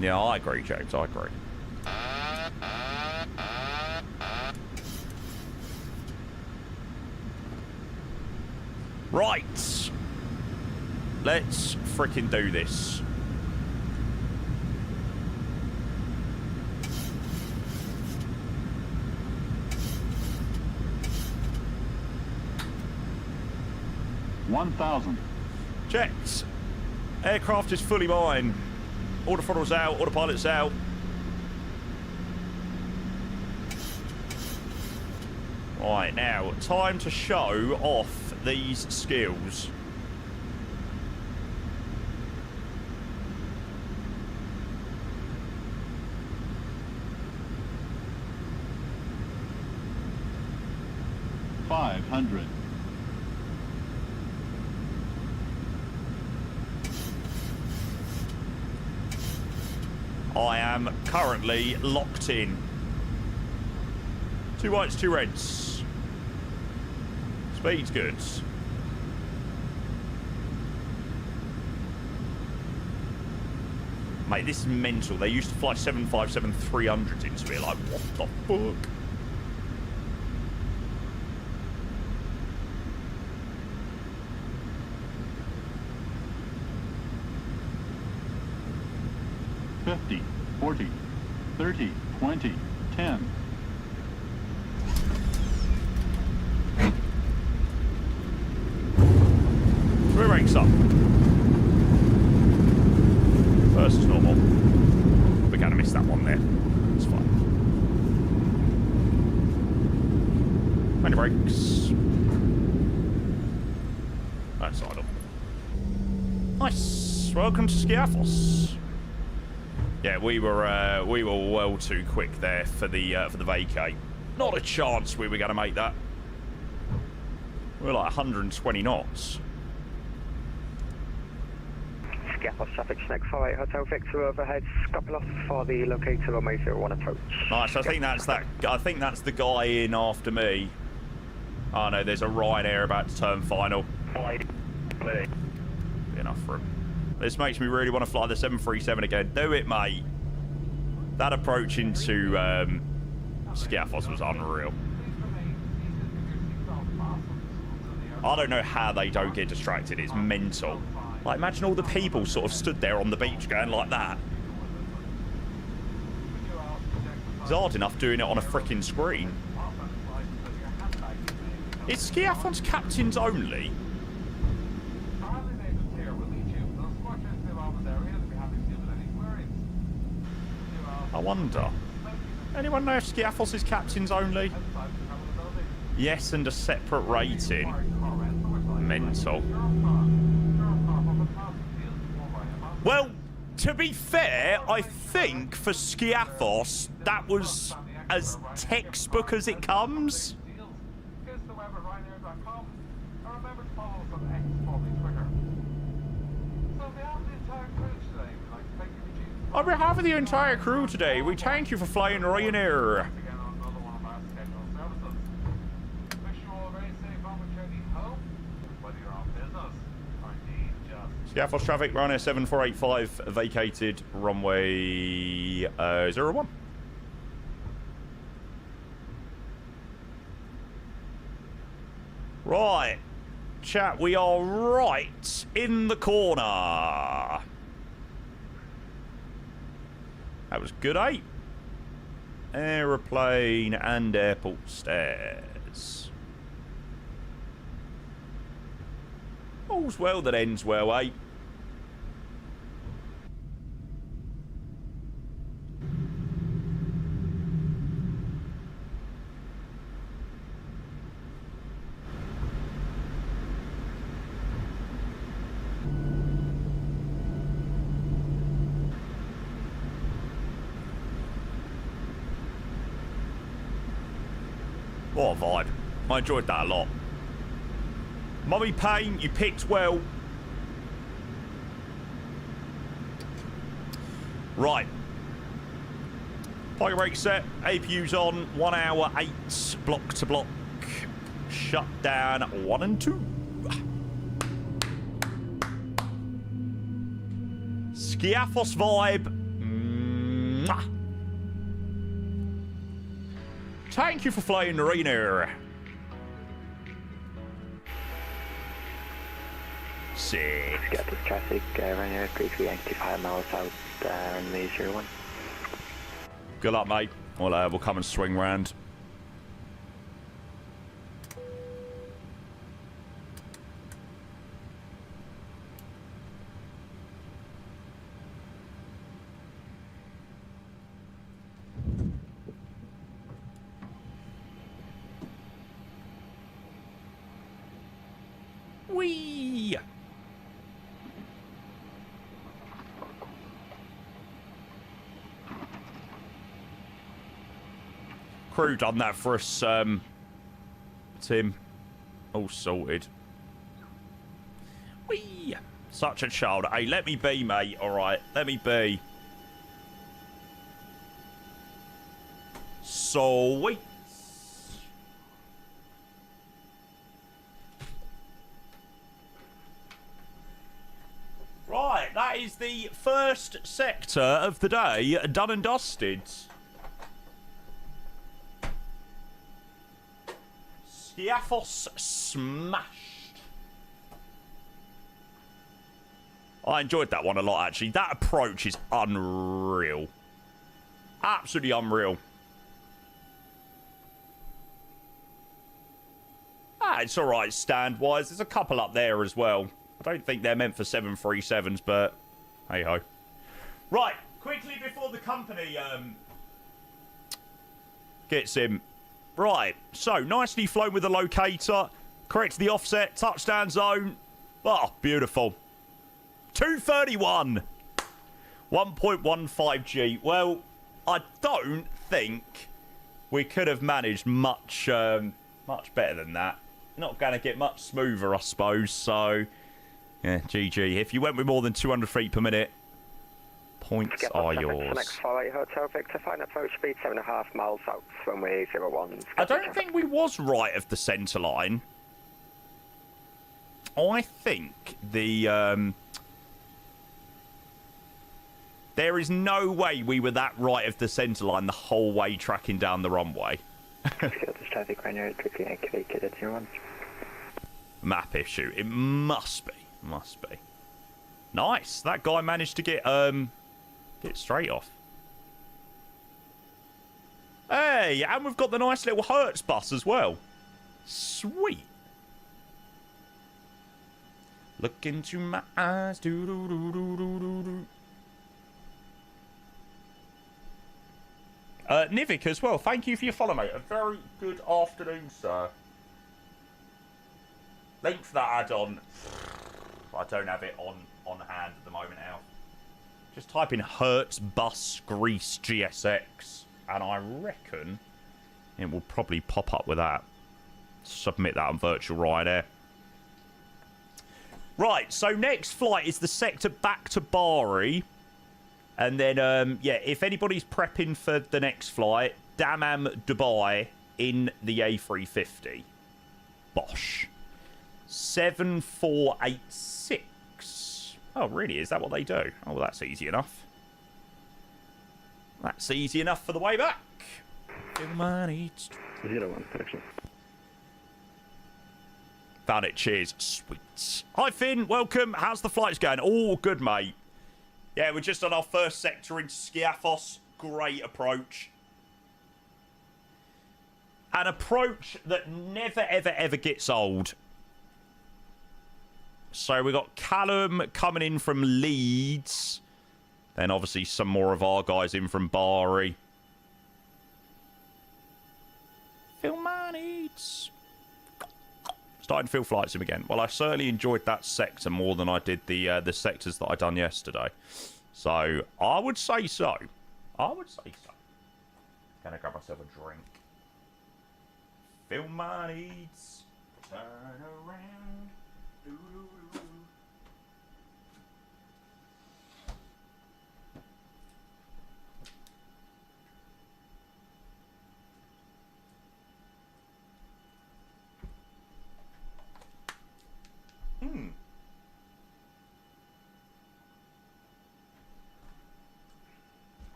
Yeah, I agree, James. I agree. Right. Let's frickin' do this. 1,000. Checked. Aircraft is fully mine. All the throttles out, all the pilots out. Right, now, time to show off these skills. $500. I am currently locked in. 2 whites, 2 reds. Speed's good. Mate, this is mental. They used to fly 757-300s into it. Like, what the fuck? $50, $40, $30, $20, $10. Rear brakes up. First is normal. We're going to miss that one there. It's fine. Manual brakes. That's idle. Nice. Welcome to Skiathos. Yeah, we were well too quick there for the vacate. Not a chance we were going to make that. We're like 120 knots. Skiathos traffic, Snake 48 Hotel Victor overhead. Couple off for the locator on May 01 approach. Nice. I think that's that. I think that's the guy in after me. Oh no, there's a Ryanair about to turn final. Enough for him. This makes me really want to fly the 737 again. Do it, mate. That approach into Skiathos was unreal. I don't know how they don't get distracted. It's mental. Like, imagine all the people sort of stood there on the beach going like that. It's hard enough doing it on a freaking screen. Is Skiathos captains only? I wonder. Anyone know if Skiathos is captains only? Yes, and a separate rating. Mental. Well, to be fair, I think for Skiathos, that was as textbook as it comes. On behalf of the entire crew today, we thank you for flying Ryanair. Skiathos traffic, Ryanair 7485 vacated runway 01. Right, chat, we are right in the corner. That was good, eh? Aeroplane and airport stairs. All's well that ends well, eh? What a vibe. I enjoyed that a lot. Mummy Payne, you picked well. Right. Parking brake set. APU's on. 1 hour 8. Block to block. Shut down 1 and 2. Skiathos vibe. Mwah. Thank you for flying Ryanair. Sick. Skiathos traffic, Ryanair 3385 miles out, runway 01. Good luck, mate. We'll come and swing round. Whee! Crew done that for us, Tim. All sorted. Whee! Such a child. Hey, let me be, mate. All right, let me be. Sweet. Right, that is the first sector of the day done and dusted. Skiathos smashed. I enjoyed that one a lot, actually. That approach is unreal. Absolutely unreal. Ah, it's alright stand-wise. There's a couple up there as well. I don't think they're meant for 737s, but hey-ho. Right, quickly before the company gets in. Right, so nicely flown with the locator. Correct the offset, touchdown zone. Oh, beautiful. 231. 1.15G. Well, I don't think we could have managed much much better than that. Not going to get much smoother, I suppose, so... Yeah, GG. If you went with more than 200 feet per minute, points are yours. Next 48 Hotel Victor, final approach speed 7.5 miles out, runway 01. I don't think we was right of the centre line. I think the... there is no way we were that right of the centre line the whole way tracking down the runway. Map issue. It must be. Must be. Nice. That guy managed to get straight off. Hey, and we've got the nice little Hertz bus as well. Sweet. Look into my eyes. Do do do do do do do. Nivik as well. Thank you for your follow, mate. A very good afternoon, sir. Link for that add-on. I don't have it on hand at the moment now. Just type in Hertz Bus Greece GSX, and I reckon it will probably pop up with that. Submit that on virtual Ryanair. Right, so next flight is the sector back to Bari. And then, yeah, if anybody's prepping for the next flight, Dammam, Dubai in the A350. Bosh. 7486. Oh, really? Is that what they do? Oh, well, that's easy enough. That's easy enough for the way back. 01 connection. Found it. Cheers. Sweet. Hi, Finn. Welcome. How's the flights going? All good, mate. Yeah, we're just on our first sector into Skiathos. Great approach. An approach that never, ever, ever gets old. So we got Callum coming in from Leeds. Then obviously some more of our guys in from Bari. Phil Manneeds. Starting to feel flights in again. Well, I certainly enjoyed that sector more than I did the sectors that I done yesterday. So I would say so. I would say so. Gonna grab myself a drink. Phil Manneeds. Turn around. Doo-doo-doo.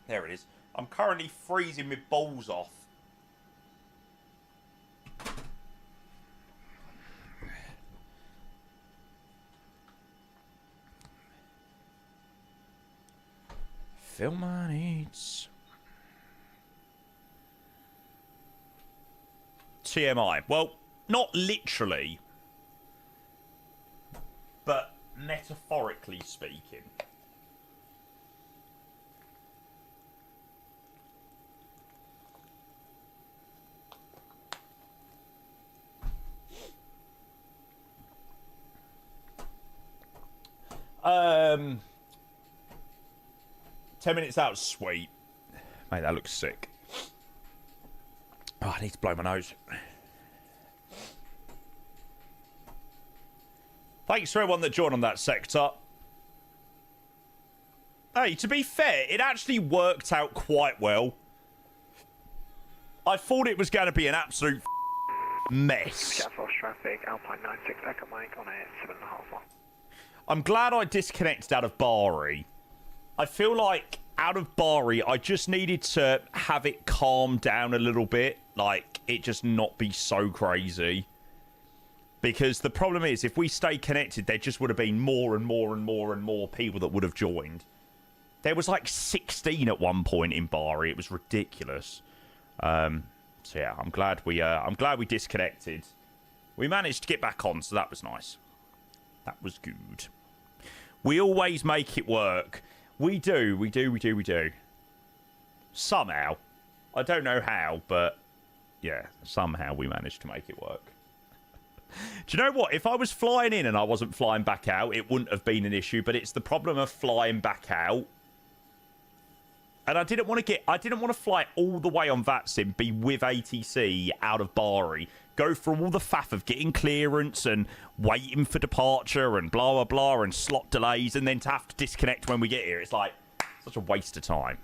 There it is. I'm currently freezing my balls off. Phil Manneeds. TMI. Well, not literally, but metaphorically speaking. 10 minutes out, sweet. Mate, that looks sick. Oh, I need to blow my nose. Thanks to everyone that joined on that sector. Hey, to be fair, it actually worked out quite well. I thought it was going to be an absolute mess. Skiathos traffic, Alpine 96, Echo Mike on a 7.5 on. I'm glad I disconnected out of Bari. I feel like out of Bari, I just needed to have it calm down a little bit. Like, it just not be so crazy. Because the problem is, if we stay connected, there just would have been more and more and more and more people that would have joined. There was like 16 at one point in Bari. It was ridiculous. So yeah, I'm glad we disconnected. We managed to get back on, so that was nice. That was good. We always make it work. We do. Somehow. I don't know how, but yeah, somehow we managed to make it work. Do you know what? If I was flying in and I wasn't flying back out, it wouldn't have been an issue, but it's the problem of flying back out. And I didn't want to fly all the way on VATSIM, be with ATC out of Bari, go through all the faff of getting clearance and waiting for departure and blah, blah, blah, and slot delays, and then to have to disconnect when we get here. It's like such a waste of time.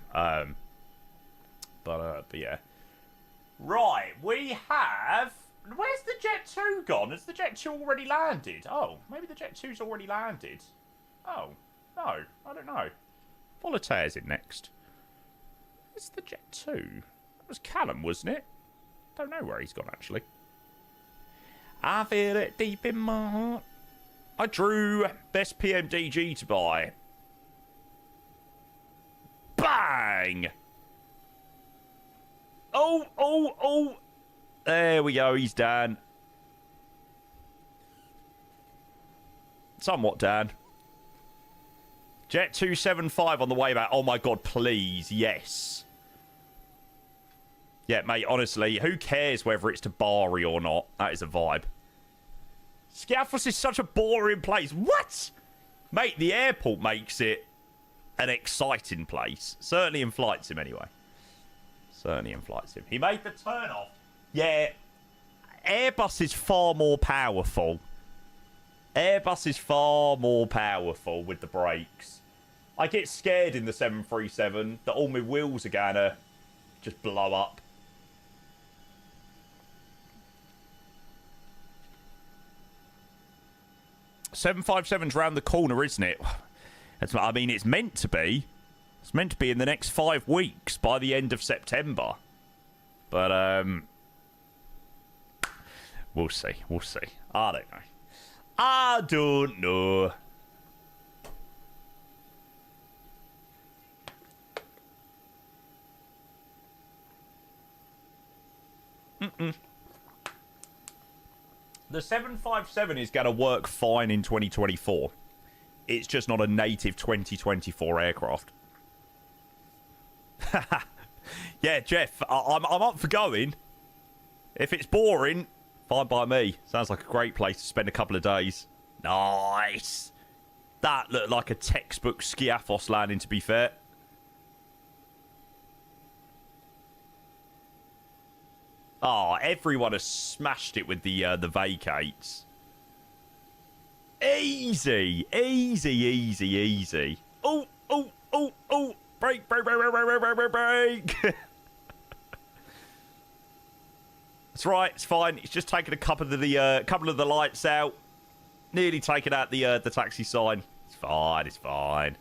But yeah. Right, we have... Where's the Jet 2 gone? Has the Jet 2 already landed? Oh, maybe the Jet 2's already landed. Oh, no, I don't know. Voltaire's in next. Where's the Jet 2? That was Callum, wasn't it? Don't know where he's gone, actually. I feel it deep in my heart. I drew best PMDG to buy. Bang! Oh! There we go, he's Dan. Somewhat Dan. Jet 275 on the way back. Oh my god, please, yes. Yeah, mate, honestly, who cares whether it's to Bari or not? That is a vibe. Skiathos is such a boring place. What? Mate, the airport makes it an exciting place. Certainly in Flight Sim, anyway. Certainly in Flight Sim. He made the turn off. Yeah, Airbus is far more powerful. Airbus is far more powerful with the brakes. I get scared in the 737 that all my wheels are gonna just blow up. $757's round the corner, isn't it? I mean, it's meant to be. It's meant to be in the next 5 weeks by the end of September. But, we'll see. We'll see. I don't know. I don't know. The 757 is going to work fine in 2024. It's just not a native 2024 aircraft. Yeah, Jeff, I'm up for going. If it's boring, fine by me. Sounds like a great place to spend a couple of days. Nice. That looked like a textbook Skiathos landing, to be fair. Oh, everyone has smashed it with the vacates. Easy. Easy, easy, easy. Oh. Break. That's right, it's fine. It's just taken a couple of the lights out. Nearly taken out the taxi sign. It's fine.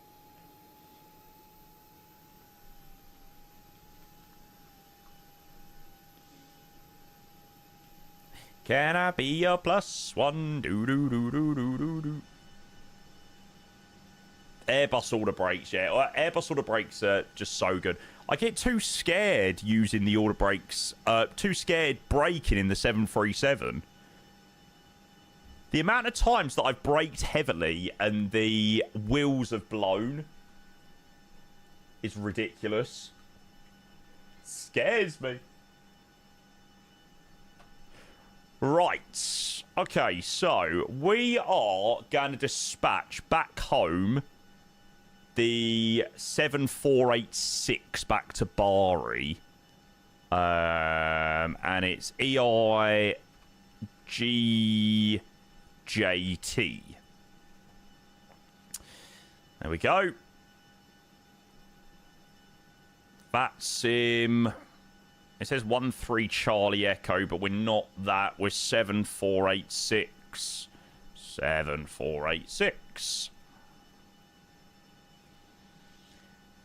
Can I be your plus one? Do. Airbus auto brakes, yeah. Airbus auto brakes are just so good. I get too scared using the auto brakes. Too scared braking in the 737. The amount of times that I've braked heavily and the wheels have blown is ridiculous. Scares me. Right. Okay, so we are going to dispatch back home the 7486 back to Bari. And it's EIGJT. There we go. That's him. It says 13 Charlie Echo, but we're not that. We're 7486. 7486.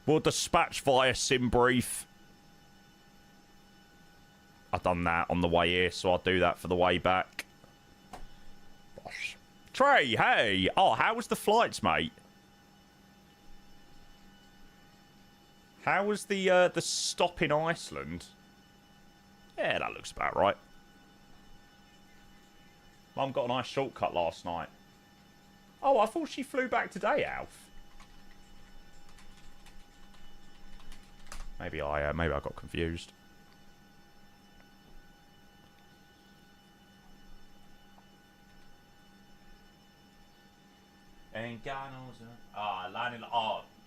We'll dispatch via sim brief. I've done that on the way here, so I'll do that for the way back. Gosh. Trey, hey. Oh, how was the flights, mate? How was the stop in Iceland? Yeah, that looks about right. Mum got a nice shortcut last night. Oh, I thought she flew back today, Alf. Maybe I got confused.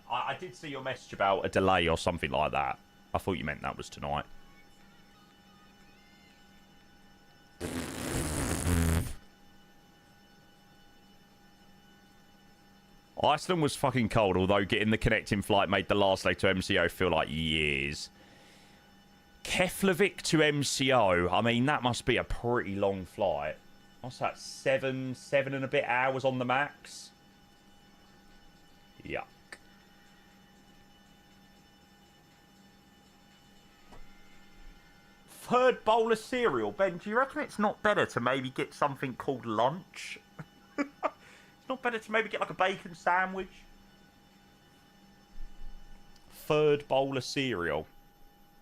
I did see your message about a delay or something like that. I thought you meant that was tonight. Iceland was fucking cold, although getting the connecting flight made the last leg to MCO feel like years. Keflavik to MCO. I mean, that must be a pretty long flight. What's that? Seven and a bit hours on the max? Yuck. Third bowl of cereal. Ben, do you reckon it's not better to maybe get something called lunch? It's not better to maybe get like a bacon sandwich? Third bowl of cereal.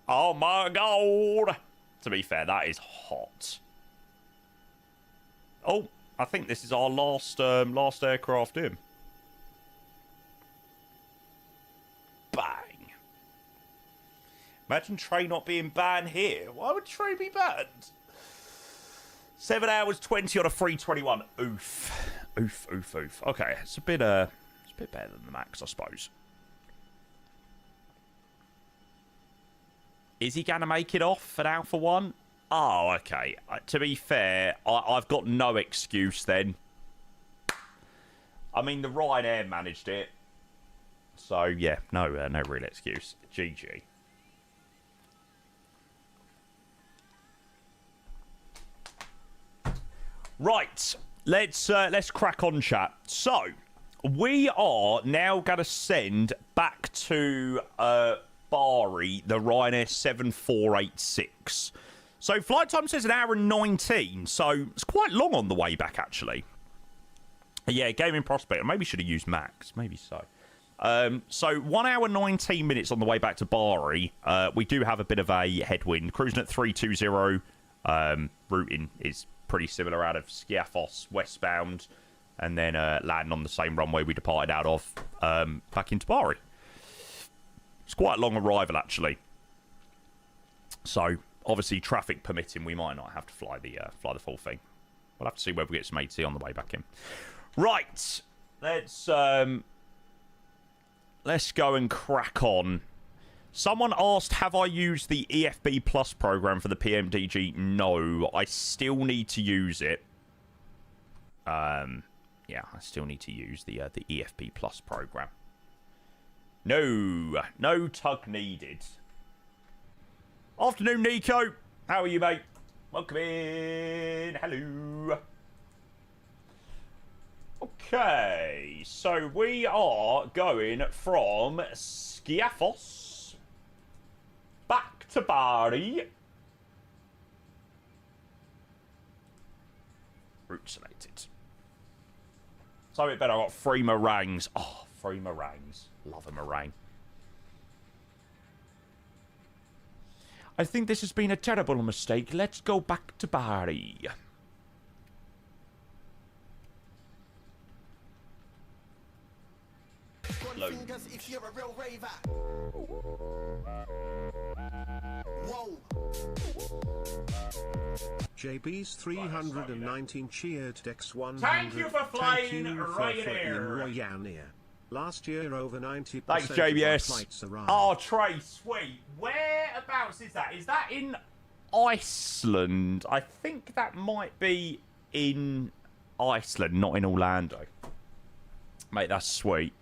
Oh my god! To be fair, that is hot. Oh, I think this is our last aircraft in. Bang. Imagine Trey not being banned here. Why would Trey be banned? 7 hours 20 on a 321. Oof. Oof, oof, oof. Okay, it's a bit better than the max, I suppose. Is he going to make it off at Alpha 1? Oh, okay. To be fair, I've got no excuse then. I mean, the Ryanair managed it. So, yeah, no real excuse. GG. Right, let's crack on, chat. So, we are now going to send back to Bari the Ryanair 7486. So, flight time says 1 hour and 19, so it's quite long on the way back, actually. Yeah, gaming prospect. Maybe should have used max. Maybe so. So 1 hour 19 minutes on the way back to Bari. We do have a bit of a headwind. Cruising at 320. Routing is pretty similar out of Skiathos westbound, and then landing on the same runway we departed out of back into Bari. It's quite a long arrival, actually. So obviously, traffic permitting, we might not have to fly the full thing. We'll have to see whether we get some AT on the way back in. Right, let's go and crack on. Someone asked, have I used the EFB Plus program for the PMDG? No, I still need to use it. Yeah, I still need to use the EFB Plus program. No tug needed. Afternoon, Nico. How are you, mate? Welcome in. Hello. Okay, so we are going from Skiathos back to Bari. Route selected. So it better. I got 3 meringues. Oh, 3 meringues. Love a meringue. I think this has been a terrible mistake. Let's go back to Bari. Low. If you're a real raver. Whoa. JB's 319 cheered Dex 100. Thank you for flying Ryanair. Ryanair. Last year, over 90% Thanks, of our JBS. flights arrived. Oh, Trey, sweet. Whereabouts is that? Is that in Iceland? I think that might be in Iceland, not in Orlando. Mate, that's sweet.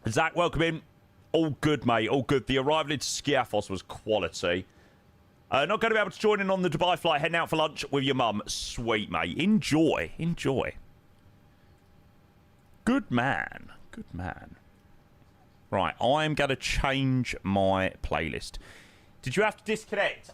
Zach, welcome in. All good, mate. All good. The arrival into Skiathos was quality. Not going to be able to join in on the Dubai flight. Heading out for lunch with your mum. Sweet, mate. Enjoy. Enjoy. Good man. Good man. Right, I'm going to change my playlist. Did you have to disconnect?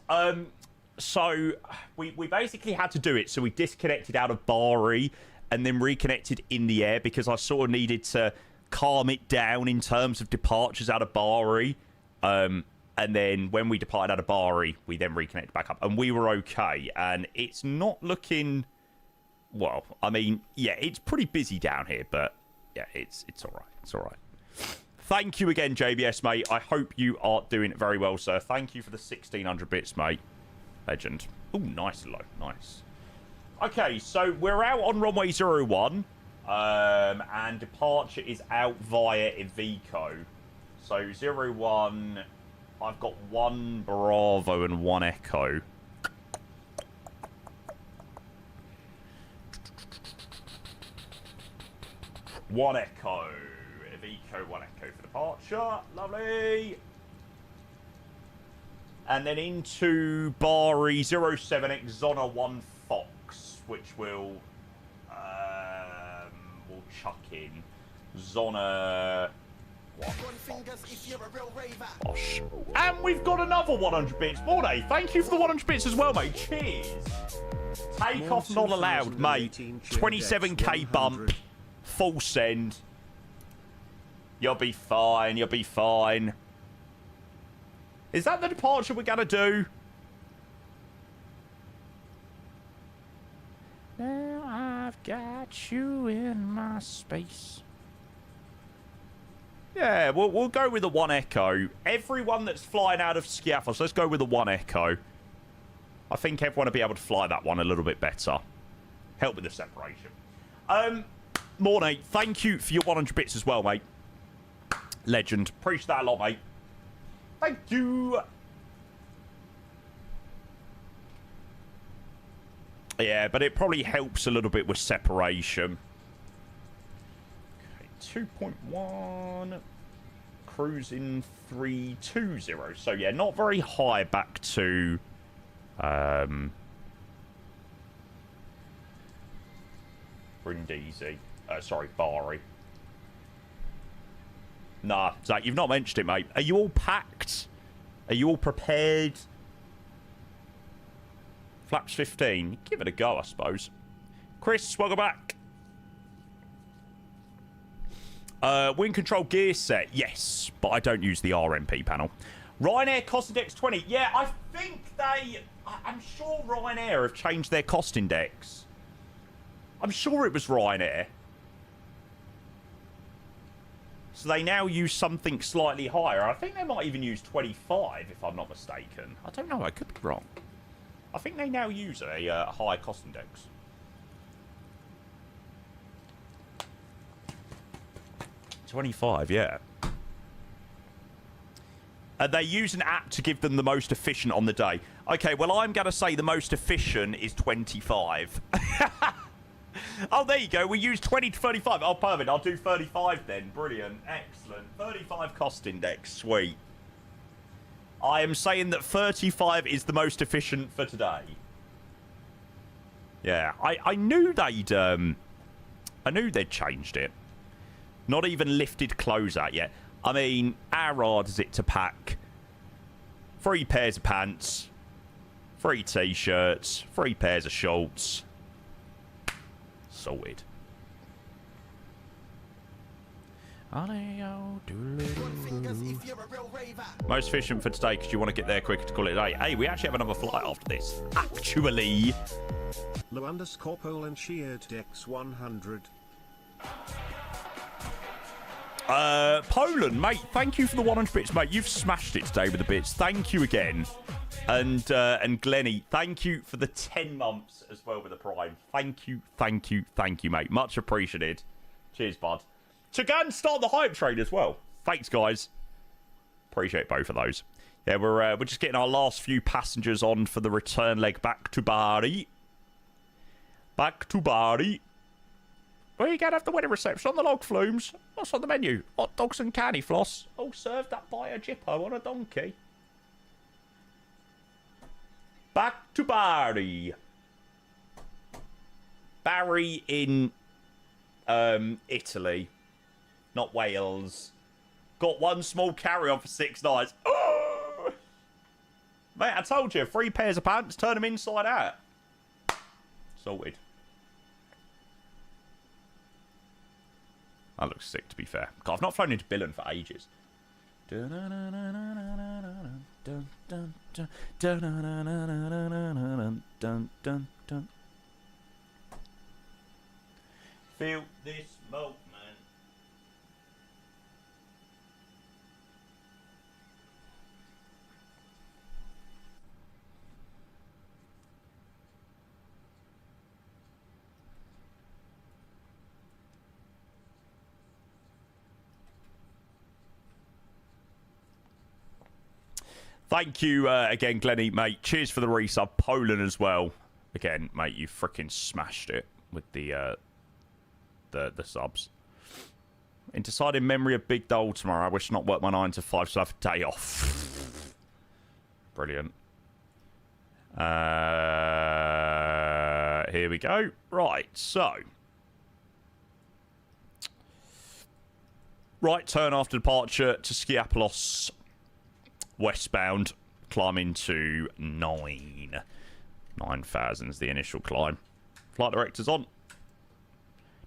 So we basically had to do it. So we disconnected out of Bari and then reconnected in the air because I sort of needed to calm it down in terms of departures out of Bari. And then when we departed out of Bari, we then reconnected back up. And we were okay. And it's not looking... Well, I mean, yeah, it's pretty busy down here. But, yeah, it's all right. It's all right. Thank you again, JBS, mate. I hope you are doing very well, sir. Thank you for the 1,600 bits, mate. Legend. Oh, nice low. Nice. Okay, so we're out on runway 01. And departure is out via Iveco. So 01, I've got 1 Bravo and 1 Echo. One Echo. Iveco, 1 Echo for departure. Lovely. And then into Bari 07X Zona 1 Fox, which will we'll chuck in Zona. Gosh. And we've got another 100 bits. Morday, thank you for the 100 bits as well, mate. Cheers. Takeoff not allowed, mate. 27k bump. Full send. You'll be fine. You'll be fine. Is that the departure we're going to do? Now I've got you in my space. Yeah, we'll go with the 1 Echo. Everyone that's flying out of Skiathos, let's go with the 1 Echo. I think everyone will be able to fly that one a little bit better. Help with the separation. Mornay, thank you for your 100 bits as well, mate. Legend. Appreciate that a lot, mate. Thank you. Yeah, but it probably helps a little bit with separation. Okay, 2.1. Cruising 320. So, yeah, not very high back to... Brindisi. Sorry, Bari. Nah, Zach, you've not mentioned it, mate. Are you all packed? Are you all prepared? Flaps 15. Give it a go, I suppose. Chris, welcome back. Wind control gear set. Yes, but I don't use the RMP panel. Ryanair cost index 20. Yeah, I think they... I'm sure Ryanair have changed their cost index. I'm sure it was Ryanair. So they now use something slightly higher. I think they might even use 25, if I'm not mistaken. I don't know. I could be wrong. I think they now use a higher cost index. $25, yeah. They use an app to give them the most efficient on the day. Okay, well, I'm going to say the most efficient is 25. Oh, there you go. We use 20 to 35. Oh, perfect. I'll do 35 then. Brilliant. Excellent. 35 cost index. Sweet. I am saying that 35 is the most efficient for today. Yeah, I knew they'd changed it. Not even lifted closeout yet. I mean, how hard is it to pack 3 pairs of pants, 3 t-shirts, 3 pairs of shorts? Sorted. Most efficient for today because you want to get there quicker to call it a day. Hey, we actually have another flight after this. Actually. Low_Pole and cheered Dex 100. Poland, mate, thank you for the 100 bits, mate. You've smashed it today with the bits. Thank you again. And Glenny, thank you for the 10 months as well with the Prime. Thank you, mate. Much appreciated. Cheers, bud. To go and start the hype train as well. Thanks, guys. Appreciate both of those. Yeah, we're just getting our last few passengers on for the return leg back to Bari. Back to Bari. Where you going to have the wedding reception? On the log flumes. What's on the menu? Hot dogs and candy floss. All served up by a jippo on a donkey. Back to Bari. Bari in Italy. Not Wales. Got one small carry-on for 6 nights. Oh! Mate, I told you. 3 pairs of pants. Turn them inside out. Sorted. That looks sick, to be fair. God, I've not flown into Billund for ages. Feel this moment. Thank you again, Glenny, mate. Cheers for the resub. Poland as well. Again, mate, you freaking smashed it with the subs. In deciding memory of Big Dole tomorrow, I wish not work my 9 to 5 so I have a day off. Brilliant. Here we go. Right, so. Right turn after departure to Skiathos. Westbound, climbing to 9. 9,000 is the initial climb. Flight director's on.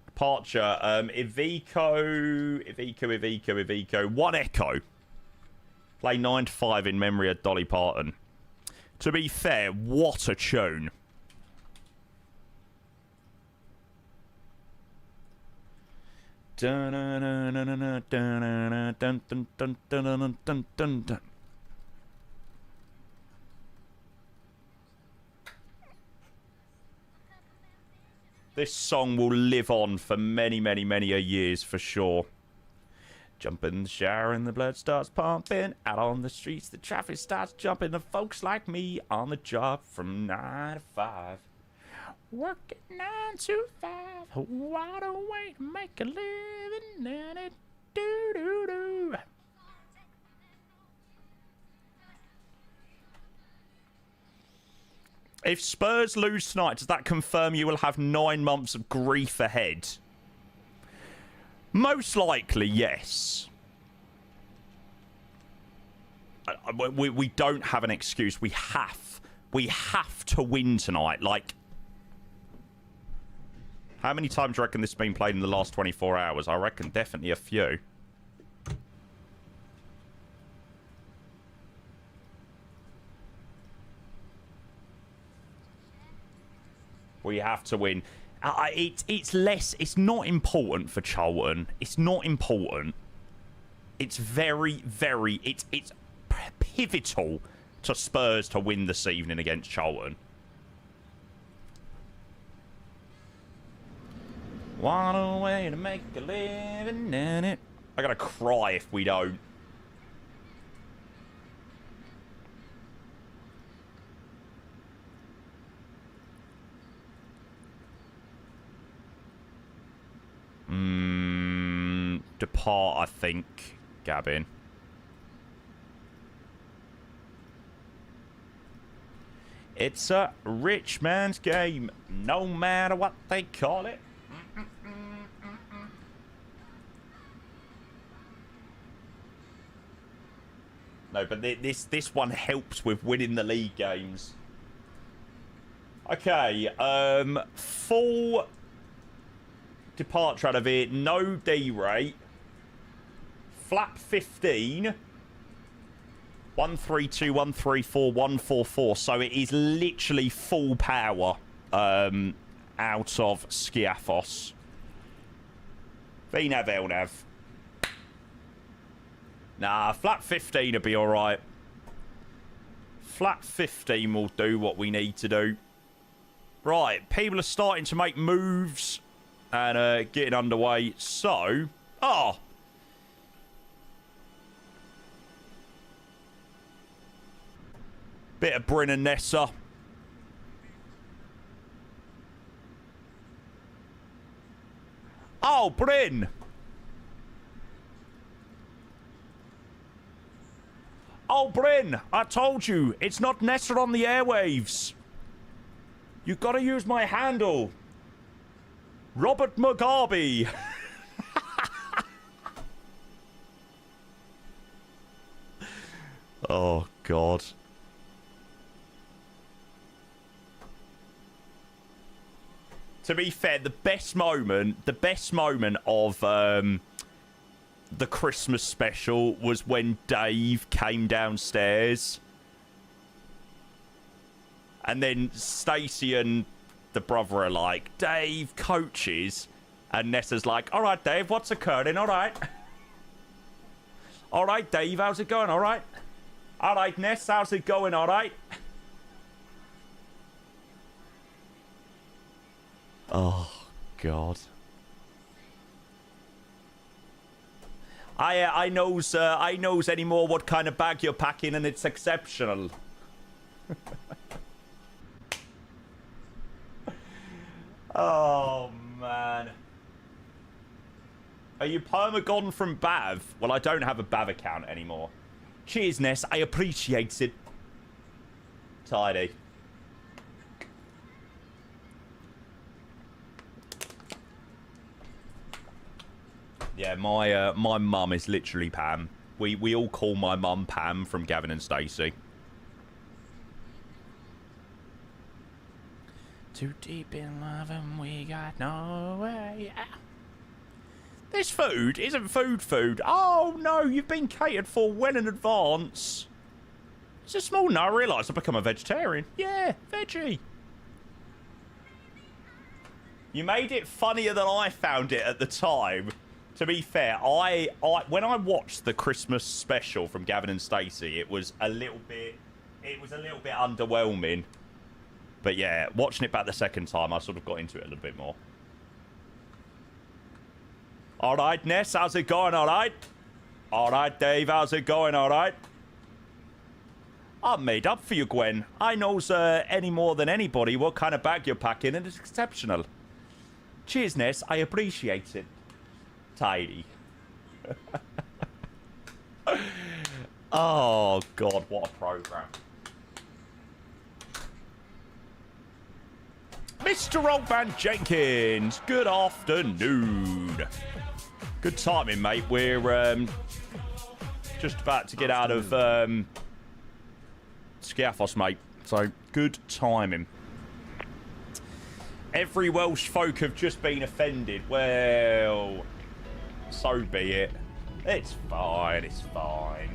Departure, Iveco. 1 Echo. Play 9 to 5 in memory of Dolly Parton. To be fair, what a tune. This song will live on for many, many, many a years for sure. Jump in the shower and the blood starts pumping. Out on the streets, the traffic starts jumping. The folks like me on the job from 9 to 5. Working 9 to 5. What a way to make a living. And it do-do-do. If Spurs lose tonight, does that confirm you will have 9 months of grief ahead? Most likely, yes. We don't have an excuse. We have to win tonight. Like, how many times do you reckon this has been played in the last 24 hours? I reckon definitely a few. We have to win. It's not important for Charlton. It's not important. It's very, very... It's pivotal to Spurs to win this evening against Charlton. What a way to make a living in it. I gotta cry if we don't. Depart, I think, Gavin. It's a rich man's game, no matter what they call it. No, but this one helps with winning the league games. Okay, full departure out of here, no D rate. Flap 15. 132, 134, 144. So it is literally full power out of Skiathos. Vinav Elnav. Nah, flat 15 will be all right. Flat 15 will do what we need to do. Right, people are starting to make moves and getting underway. So, bit of Bryn and Nessa. Oh, Bryn. Oh, Bryn, I told you, it's not Nessa on the airwaves. You gotta use my handle. Robert Mugabe. Oh, God. To be fair, the best moment of the Christmas special was when Dave came downstairs. And then Stacey and the brother are like, Dave coaches. And Nessa's like, all right, Dave, what's occurring? All right. All right, Dave, how's it going? All right. All right, Ness, how's it going? All right. Oh, God. I knows anymore what kind of bag you're packing, and it's exceptional. Oh, man. Are you perma-gone from Bav? Well, I don't have a Bav account anymore. Cheers, Ness. I appreciate it. Tidy. Yeah, my mum is literally Pam. We all call my mum Pam from Gavin and Stacey. Too deep in love and we got no way out. This food isn't food. Oh no, you've been catered for well in advance. It's a small. No, I realised I've become a vegetarian. Yeah, veggie. You made it funnier than I found it at the time. To be fair, I when I watched the Christmas special from Gavin and Stacey, it was a little bit underwhelming. But yeah, watching it back the second time, I sort of got into it a little bit more. All right, Ness, how's it going? All right. All right, Dave, how's it going? All right. I'm made up for you, Gwen. I knows any more than anybody what kind of bag you're packing, and it's exceptional. Cheers, Ness. I appreciate it. Tidy. Oh, God, what a program. Mr. Oldman Jenkins, good afternoon. Good timing, mate. We're just about to get out of Skiathos, mate. So, good timing. Every Welsh folk have just been offended. Well, so be it. It's fine, it's fine.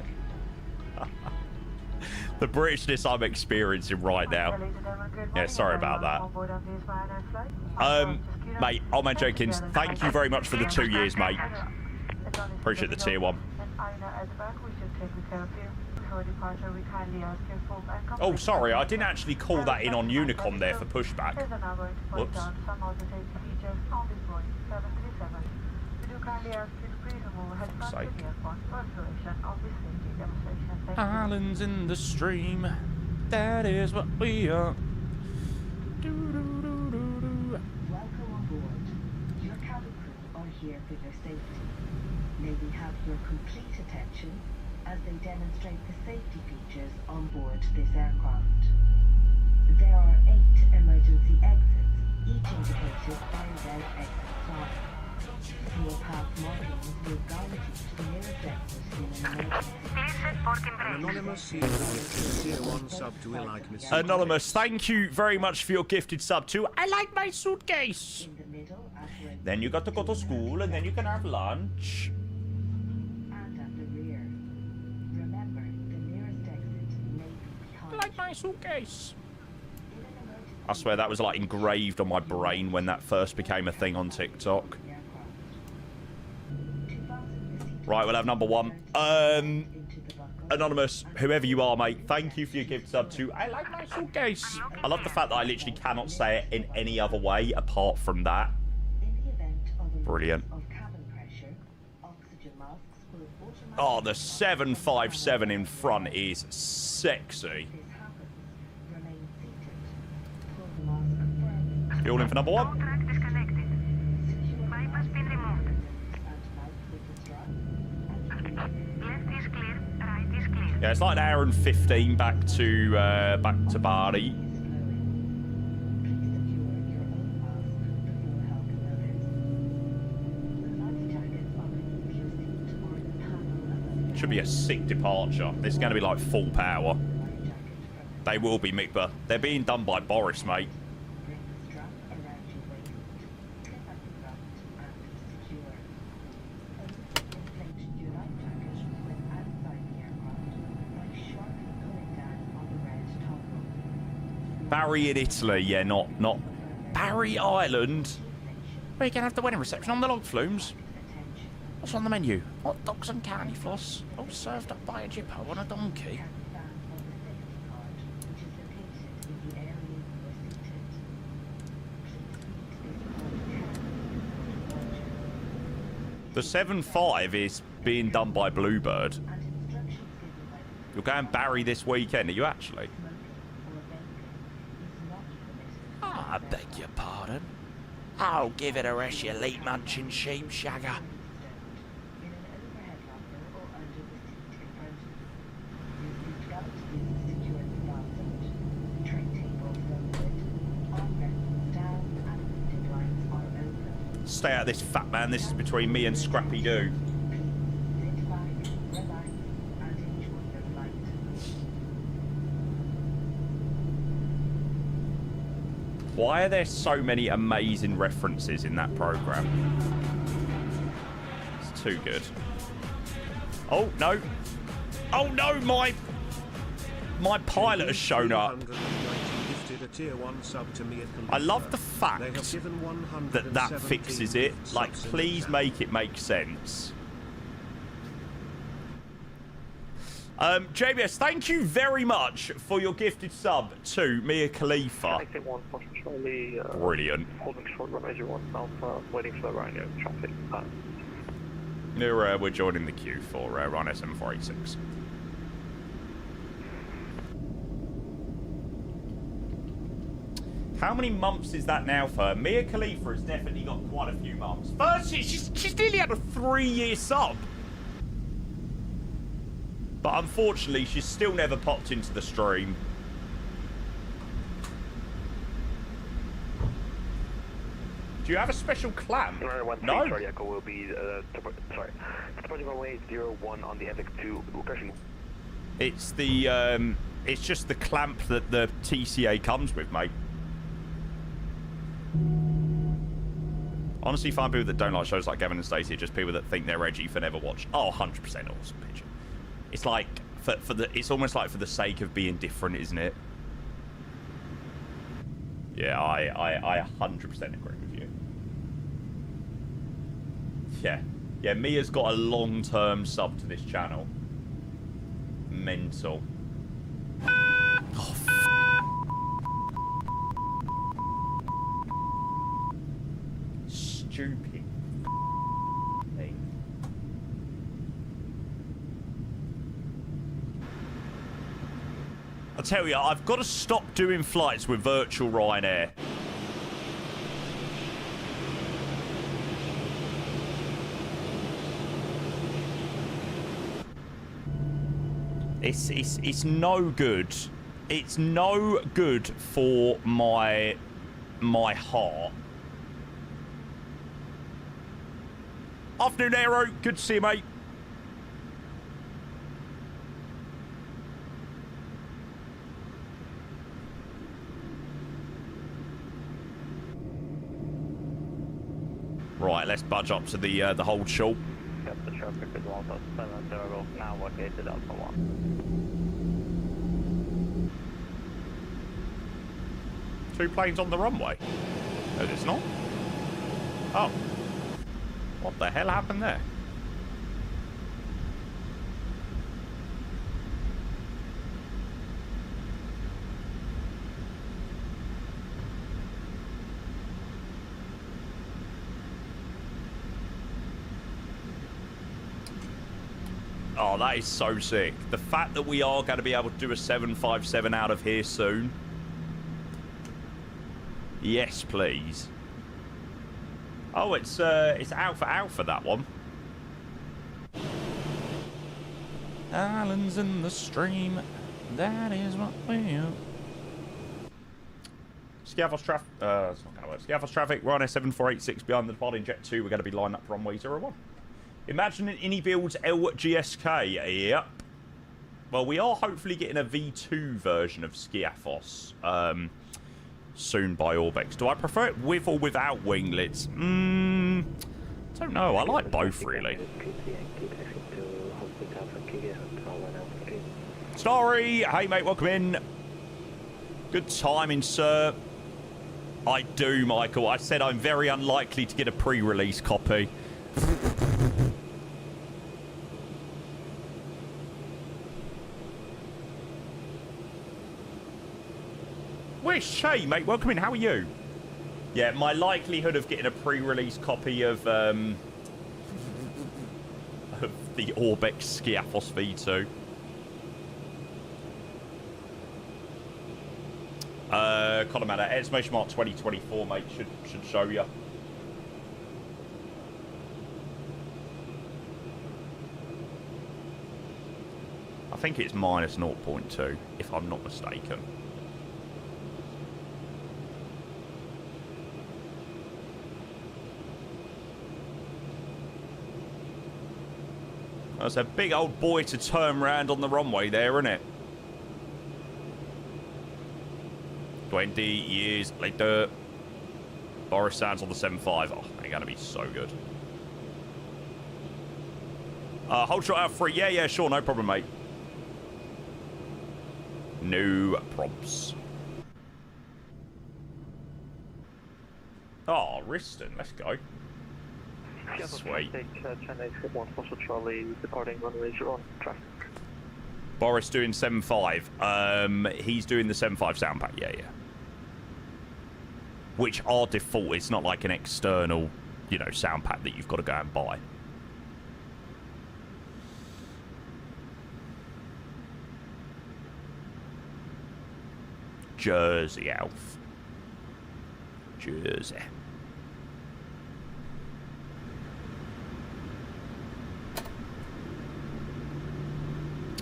The Britishness I'm experiencing right now. Yeah, sorry about that. Mate, Oldman Jenkins, thank you very much for the 2 years, mate. Appreciate the tier 1. Oh, sorry, I didn't actually call that in on Unicom there for pushback. Whoops. Sake. Islands in the stream, that is what we are. Welcome on board. Your cabin crew are here for your safety. May we have your complete attention as they demonstrate the safety features on board this aircraft. There are 8 emergency exits, each indicated by a red exit sign. Your path markings will guide you to the nearest exit in an emergency. Anonymous, tier 1 sub to I like Miss Anonymous, thank you very much for your gifted sub to I like my suitcase. In the middle, Then you got to go to school and then you can have lunch. and at the rear. Remember, the nearest exit may be behind. I like my suitcase. I swear that was like engraved on my brain when that first became a thing on TikTok. To fasten the Right, we'll have number 1. Anonymous, whoever you are, mate, thank you for your gift sub to I like my suitcase. I love the fact that I literally cannot say it in any other way apart from that. Brilliant. Oh, the 757 in front is sexy. Fuel in for number 1. Yeah, it's like an hour and 15 back to Bari. Should be a sick departure. This is going to be like full power. They will be, Mikba. They're being done by Boris, mate. Bari in Italy, yeah, not Bari Island. Where you can have the wedding reception on the log flumes. What's on the menu? Hot dogs and candy floss, all served up by a jippo on a donkey. The 7.5 is being done by Bluebird. You're going Bari this weekend, are you actually? I beg your pardon. I'll give it a rest, you leap munching sheep shagger. Stay out of this, fat man. This is between me and Scrappy Doo. Why are there so many amazing references in that program? It's too good. Oh, no. Oh, no, my pilot has shown up. I love the fact that fixes it. Like, please make it make sense. JBS, thank you very much for your gifted sub to Mia Khalifa. Brilliant. Holding short run as you want south, waiting for the Ryanair traffic. We're joining the queue for Ryanair 7486. How many months is that now for her? Mia Khalifa has definitely got quite a few months. First, she's nearly had a 3-year sub. But unfortunately, she's still never popped into the stream. Do you have a special clamp? No. Will be, sorry. Departing runway 01 on the FX2. It's the, it's just the clamp that the TCA comes with, mate. Honestly, find people that don't like shows like Gavin and Stacey are just people that think they're edgy for never watch. Oh, 100% awesome picture. It's like for the. It's almost like for the sake of being different, isn't it? Yeah, I 100% agree with you. Yeah. Mia's got a long-term sub to this channel. Mental. Oh, stupid thing. I tell you, I've got to stop doing flights with virtual Ryanair. It's no good. It's no good for my heart. Afternoon, Aero. Good to see you, mate. Right, let's budge up to the hold short. Yep, the traffic is also 70, now located Alpha 1. 2 planes on the runway. No, it's not. Oh. What the hell happened there? Oh, that is so sick. The fact that we are going to be able to do a 757 out of here soon. Yes, please. Oh, it's Alpha, that one. Islands in the stream. That is what we are. Skiathos traffic. It's not going to work. Skiathos traffic. Ryanair 7486 behind the departing Jet 2. We're going to be lined up for runway 01. Imagine an LIBD-LGSK. Yep. Well, we are hopefully getting a V2 version of Skiathos soon by Orbex. Do I prefer it with or without winglets? Don't know. I like both, really. Sorry. Hey, mate. Welcome in. Good timing, sir. I do, Michael. I said I'm very unlikely to get a pre-release copy. Wish, hey, mate. Welcome in. How are you? Yeah, my likelihood of getting a pre-release copy of the Orbex Skiathos V2. Column Estimation Mark 2024, mate, should show you. I think it's minus 0.2, if I'm not mistaken. That's a big old boy to turn round on the runway there, isn't it? 20 years later. Boris Sands on the 7.5. Oh, they're going to be so good. Hold shot out free. Yeah, sure. No problem, mate. No probs. Oh, Riston. Let's go. Sweet. Boris doing 7.5. He's doing the 7.5 sound pack. Yeah. Which are default. It's not like an external, sound pack that you've got to go and buy. Jersey, Alf. Jersey.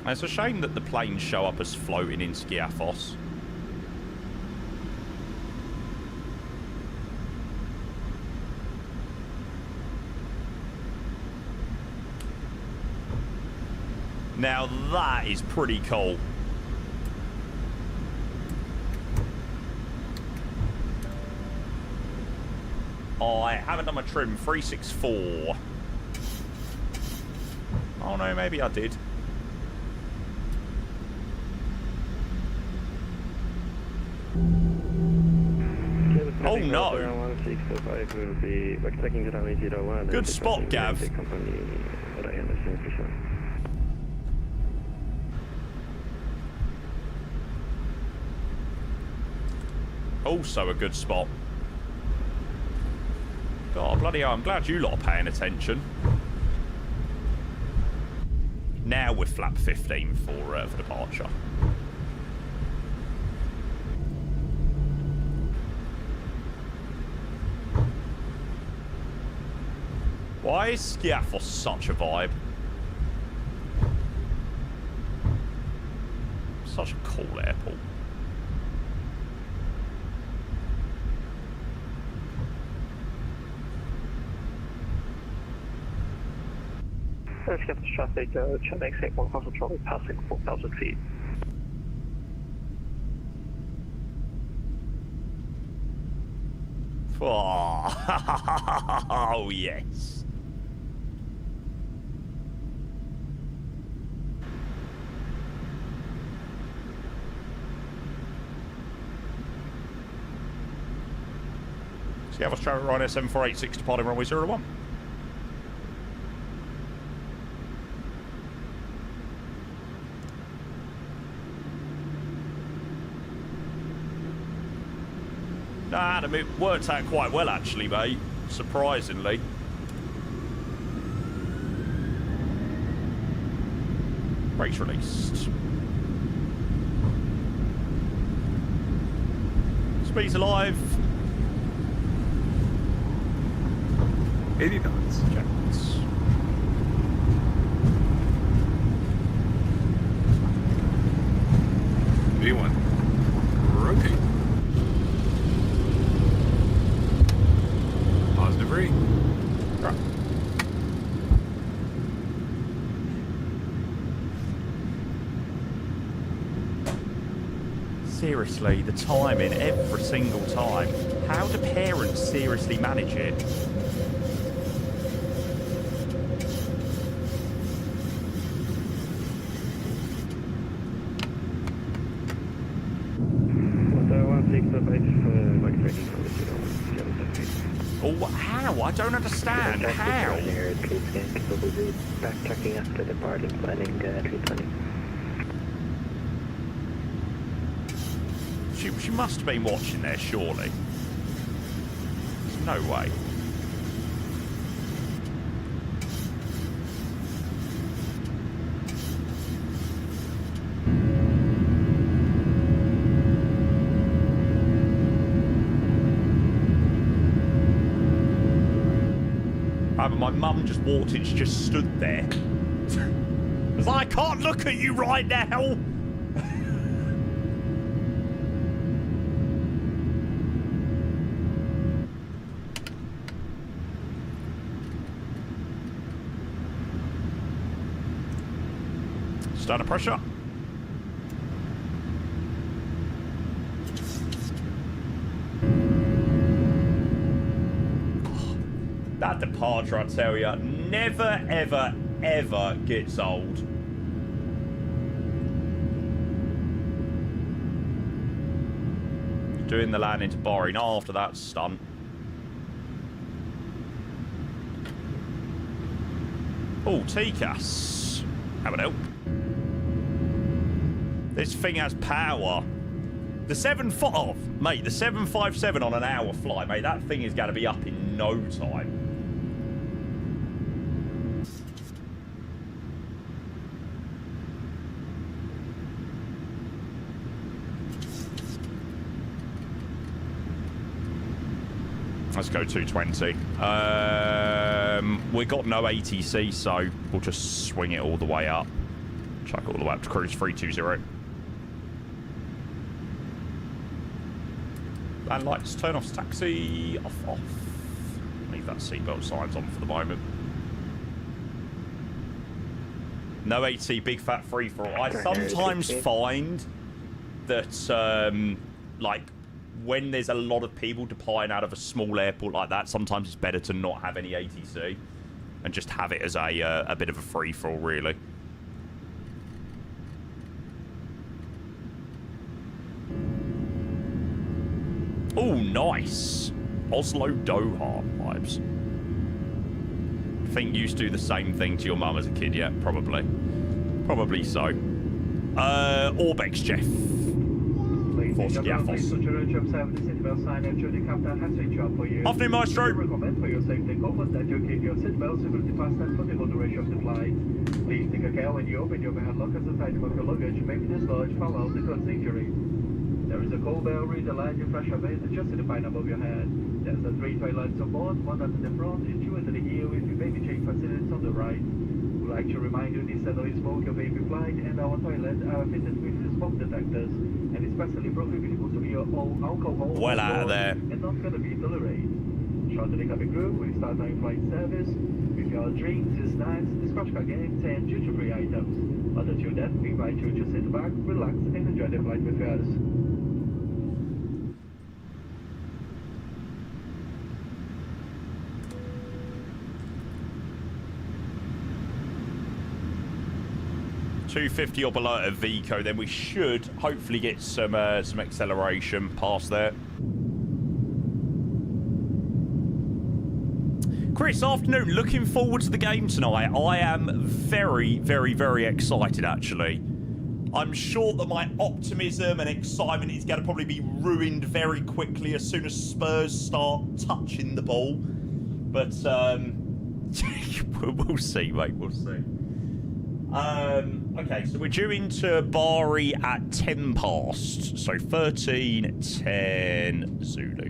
It's a shame that the planes show up as floating in Skiathos. Now that is pretty cool. I haven't done my trim. 364. Oh no, maybe I did. Oh no! Good spot, Gav. Also a good spot. God, bloody hell, I'm glad you lot are paying attention. Now we're flap 15 for departure. Why is Skiathos such a vibe? Such a cool airport. Skiathos traffic, Chennai exit 1 cross control passing 4,000 feet. Oh, yes. Skiathos traffic Ryanair 7486 departing runway 01. Nah, it worked out quite well actually, mate. Surprisingly. Brakes released. Speed's alive. 80 knots. Jets. V1. Rotate. Positive rate. Right. Seriously, the timing every single time. How do parents seriously manage it? Oh, how? I don't understand. How? Backtracking after departing, planning 320. She must have been watching there, surely. There's no way. But my mum just walked in, she just stood there. I was like, I can't look at you right now. Start of pressure. That departure, I tell you, never, ever, ever gets old. Doing the land into Bari. Now after that stunt. Oh, TCAS. How about help? This thing has power. The 757 on an hour flight, mate. That thing is going to be up in no time. Let's go 220. We got no ATC, so we'll just swing it all the way up. Chuck it all the way up to cruise 320. Land lights, turn off taxi, off. Leave that seatbelt signs on for the moment. No AT, big fat free for all. I sometimes find that, like, when there's a lot of people departing out of a small airport like that, sometimes it's better to not have any ATC and just have it as a bit of a free for all, really. Oh, nice. Oslo Doha vibes. I think you used to do the same thing to your mum as a kid, yeah? Probably. Probably so. Orbex, Jeff. For Skiathos. Afternoon, Maestro. Recommend for your safety comfort that you keep your seatbelt securely fastened for the whole duration of the flight. Please take care when you open your hand lock as the item of your luggage may be dislodged following the cause injury. There is a cold bell read the line your pressure base just to the pine above your head. There's a 3 toilets on board, one at the front and 2 into the heel with your baby change facilities on the right. We'd like to remind you this is smoke your baby flight and our toilets are fitted with smoke detectors and especially prohibited to be all alcohol well out of there and not going to be tolerated. Short to the cabin crew, we start our flight service with your drinks, snacks, scotch games and duty-free items. Other than that, we invite you to sit back, relax and enjoy the flight with us. $250 or below at Vico, then we should hopefully get some acceleration past there. Chris, afternoon. Looking forward to the game tonight. I am very, very, very excited, actually. I'm sure that my optimism and excitement is going to probably be ruined very quickly as soon as Spurs start touching the ball. But we'll see, mate. We'll see. Okay, so we're due into Bari at 10 past. So 13:10 Zulu.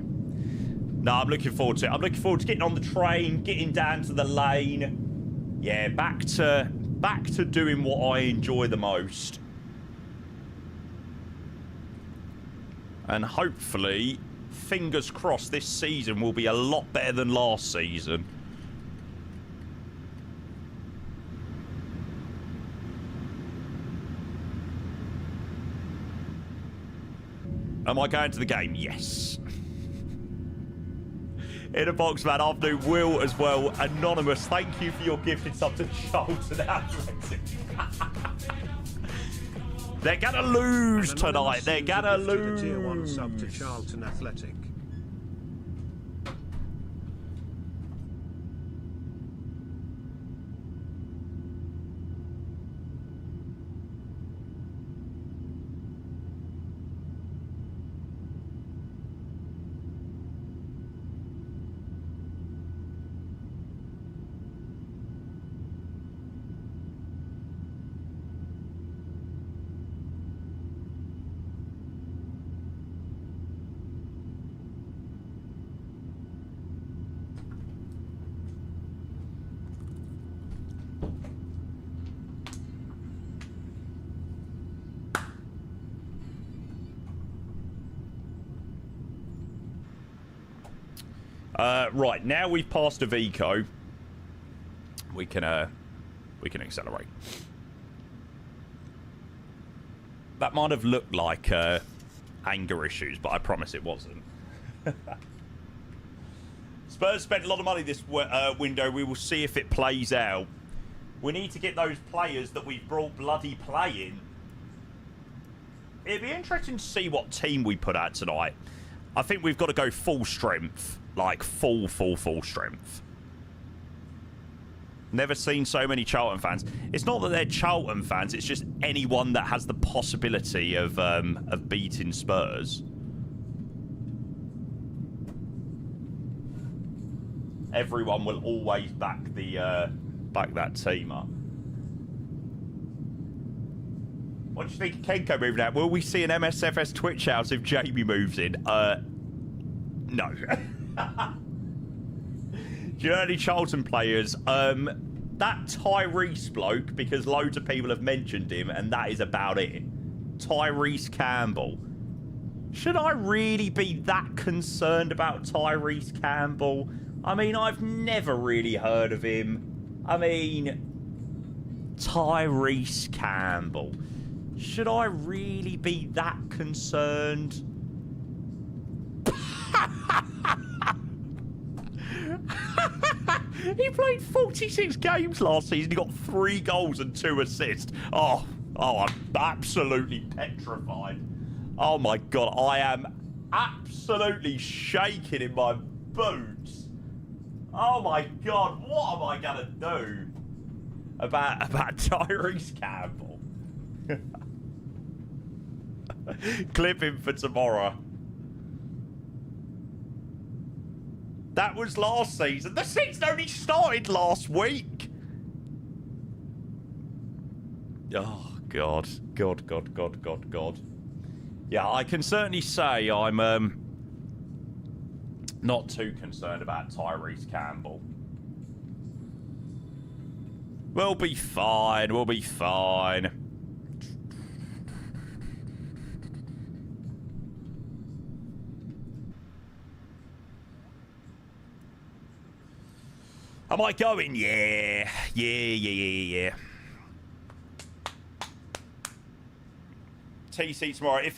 No, I'm looking forward to it. I'm looking forward to getting on the train, getting down to the lane. Yeah, back to doing what I enjoy the most. And hopefully, fingers crossed, this season will be a lot better than last season. Am I going to the game? Yes. In a box, man. Afternoon, Will as well. Anonymous, thank you for your gifted sub to Charlton Athletic. They're gonna lose tonight. They're gonna lose. Tier 1 sub to Charlton Athletic. Right, now we've passed a Vico, we can accelerate. That might have looked like anger issues, but I promise it wasn't. Spurs spent a lot of money this window. We will see if it plays out. We need to get those players that we've brought bloody playing. It'd be interesting to see what team we put out tonight. I think we've got to go full strength. Like, full strength. Never seen so many Charlton fans. It's not that they're Charlton fans, it's just anyone that has the possibility of beating Spurs. Everyone will always back that team up. What do you think of Kenko moving out? Will we see an MSFS Twitch house if Jamie moves in? No. Do you know any Charlton players? That Tyrese bloke, because loads of people have mentioned him, and that is about it. Tyrese Campbell. Should I really be that concerned about Tyrese Campbell? I mean, I've never really heard of him. I mean, Tyrese Campbell. Should I really be that concerned? He played 46 games last season. He got 3 goals and 2 assists. Oh, I'm absolutely petrified. Oh my God, I am absolutely shaking in my boots. Oh my God, what am I gonna do about Tyrese Campbell? Clip him for tomorrow. That was last season. The season only started last week. Oh, God. God. Yeah, I can certainly say I'm not too concerned about Tyrese Campbell. We'll be fine. We'll be fine. Am I going? Yeah. TC tomorrow. If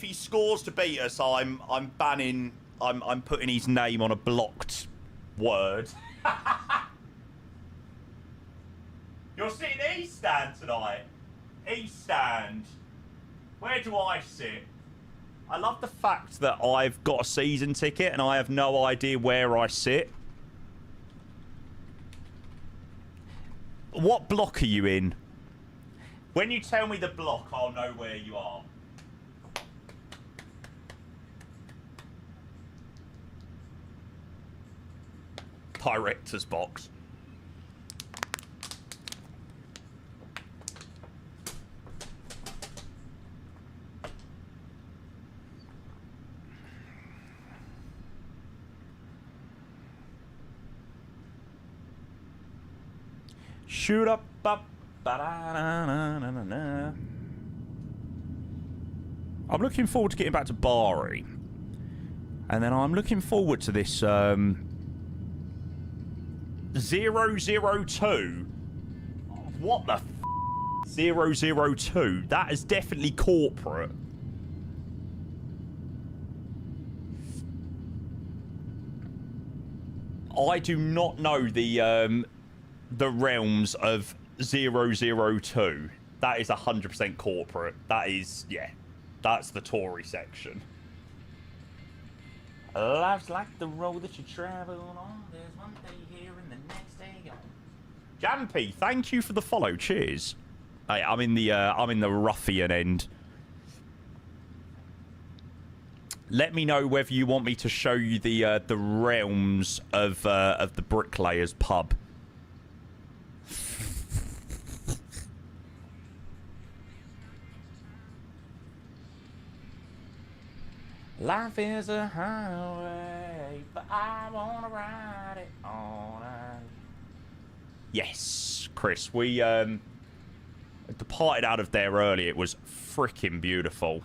he scores to beat us, I'm banning. I'm putting his name on a blocked word. You're sitting East Stand tonight. East Stand. Where do I sit? I love the fact that I've got a season ticket and I have no idea where I sit. What block are you in? When you tell me the block, I'll know where you are. Director's box. Shoot up, up, ba-da-na-na-na-na-na. I'm looking forward to getting back to Bari. And then I'm looking forward to this 002. What the f? 002. That is definitely corporate. I do not know the realms of 002. That is 100% corporate. That is, yeah. That's the Tory section. Life's like the road that you travel on. There's one day here and the next day gone. Jampy, thank you for the follow. Cheers. Hey, I'm in the ruffian end. Let me know whether you want me to show you the realms of the Bricklayers pub. Life is a highway, but I wanna ride it all night. Yes, Chris, we departed out of there early. It was freaking beautiful.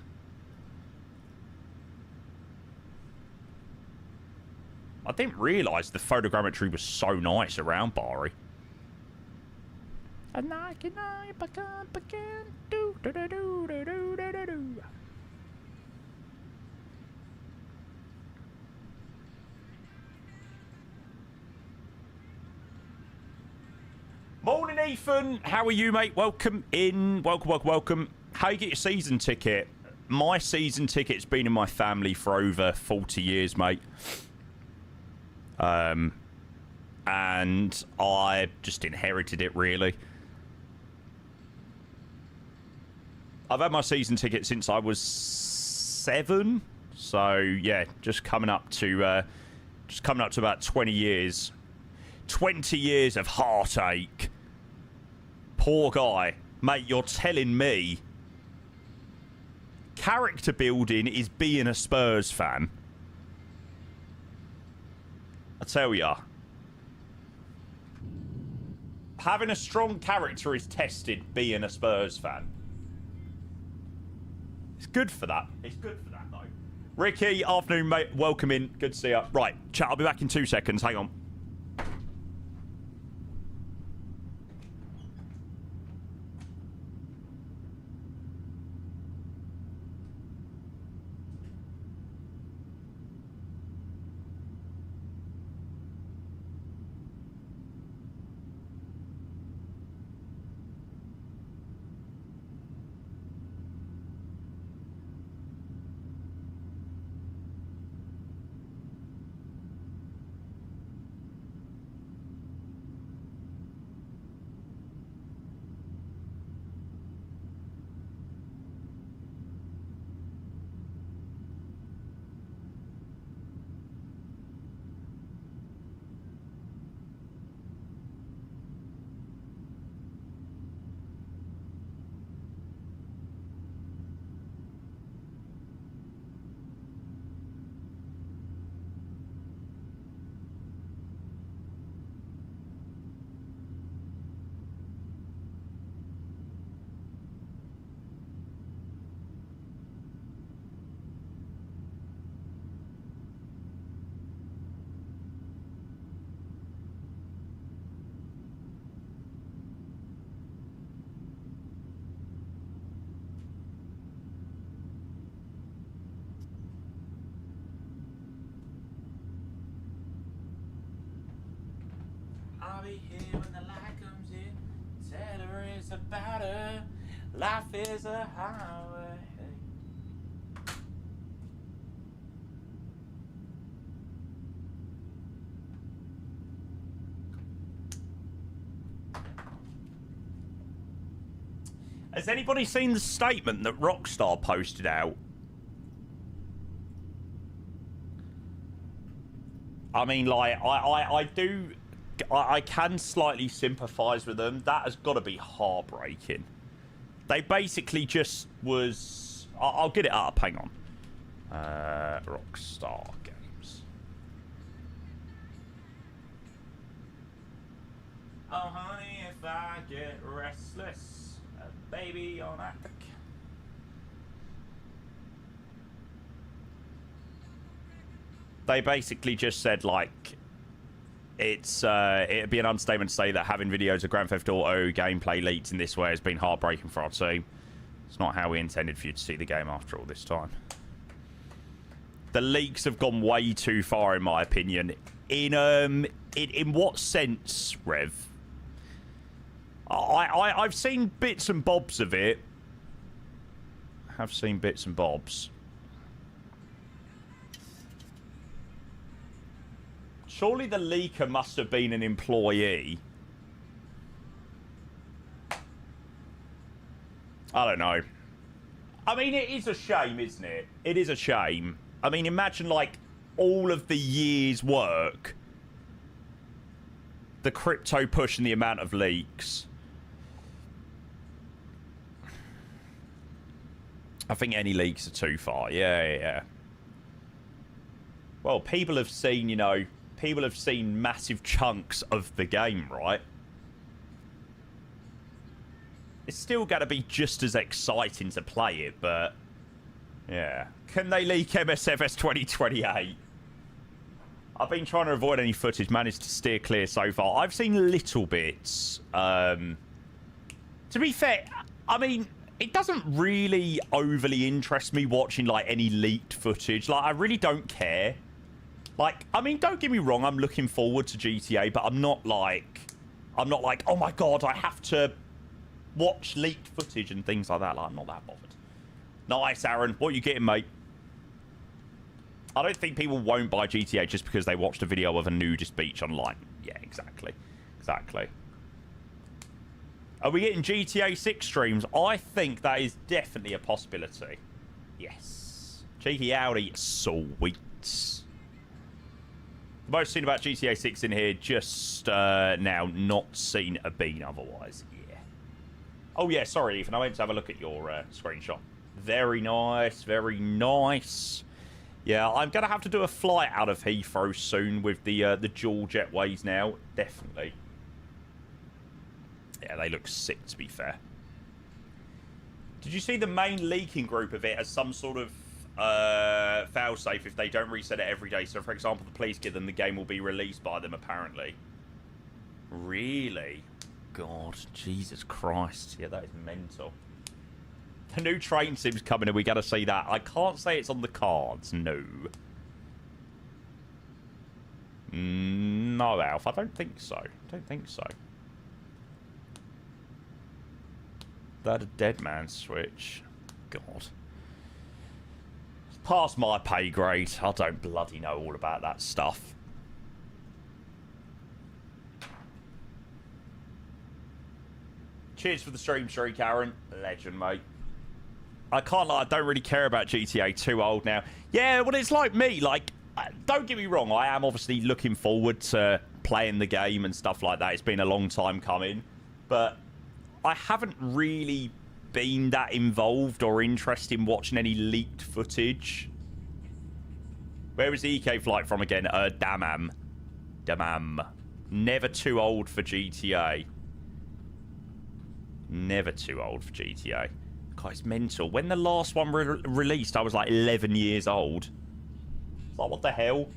I didn't realise the photogrammetry was so nice around Bari. And I can begin. Do do do do do do do do. Morning, Ethan. How are you, mate? Welcome in. Welcome. How you get your season ticket? My season ticket's been in my family for over 40 years, mate. And I just inherited it, really. I've had my season ticket since I was 7. So, yeah, just coming up to about 20 years. 20 years of heartache. Poor guy. Mate, you're telling me character building is being a Spurs fan. I tell ya. Having a strong character is tested being a Spurs fan. It's good for that. It's good for that, though. Ricky, afternoon, mate. Welcome in. Good to see you. Right, chat, I'll be back in 2 seconds. Hang on. I'll be here when the light comes in. Tell her it's about her. Life is a highway. Has anybody seen the statement that Rockstar posted out? I mean, like, I can slightly sympathise with them. That has got to be heartbreaking. They basically just was... I'll get it up, hang on. Rockstar Games. Oh, honey, if I get restless, baby on Attic. They basically just said, like, it'd be an understatement to say that having videos of Grand Theft Auto gameplay leaked in this way has been heartbreaking for our team. It's not how we intended for you to see the game after all this time. The leaks have gone way too far, in my opinion. In what sense, Rev? I've seen bits and bobs of it. Have seen bits and bobs. Surely the leaker must have been an employee. I don't know. I mean, it is a shame, isn't it? It is a shame. I mean, imagine, like, all of the years' work. The crypto push and the amount of leaks. I think any leaks are too far. Yeah. Well, people have seen, you know... People have seen massive chunks of the game, right? It's still got to be just as exciting to play it, but... Yeah. Can they leak MSFS 2028? I've been trying to avoid any footage, managed to steer clear so far. I've seen little bits. To be fair, I mean, it doesn't really overly interest me watching, like, any leaked footage. Like, I really don't care. Like, I mean, don't get me wrong, I'm looking forward to GTA, but I'm not like, oh my god, I have to watch leaked footage and things like that. Like, I'm not that bothered. Nice, Aaron. What are you getting, mate? I don't think people won't buy GTA just because they watched a video of a nudist beach online. Yeah, exactly. Exactly. Are we getting GTA 6 streams? I think that is definitely a possibility. Yes. Cheeky Audi. Sweet. The most seen about GTA 6 in here just now. Not seen a bean otherwise. Yeah. Oh, yeah. Sorry, Ethan. I went to have a look at your screenshot. Very nice. Very nice. Yeah, I'm going to have to do a flight out of Heathrow soon with the dual jetways now. Definitely. Yeah, they look sick, to be fair. Did you see the main leaking group of it as some sort of failsafe if they don't reset it every day? So, for example, the police get them, the game will be released by them, apparently. Really? God, Jesus Christ. Yeah, that is mental. The new train sim's coming and we got to see that. I can't say it's on the cards, no. No, Alf, I don't think so. I don't think so. That a dead man switch. God. It's past my pay grade. I don't bloody know all about that stuff. Cheers for the stream, Shriek Aaron. Legend, mate. I can't lie, I don't really care about GTA. Too old now. Yeah, well, it's like me. Like, don't get me wrong. I am obviously looking forward to playing the game and stuff like that. It's been a long time coming. But I haven't really been that involved or interested in watching any leaked footage. Where was the EK flight from again? Damam. Damam. Never too old for GTA. Never too old for GTA. God, it's mental. When the last one released, I was like 11 years old. It's like, what the hell?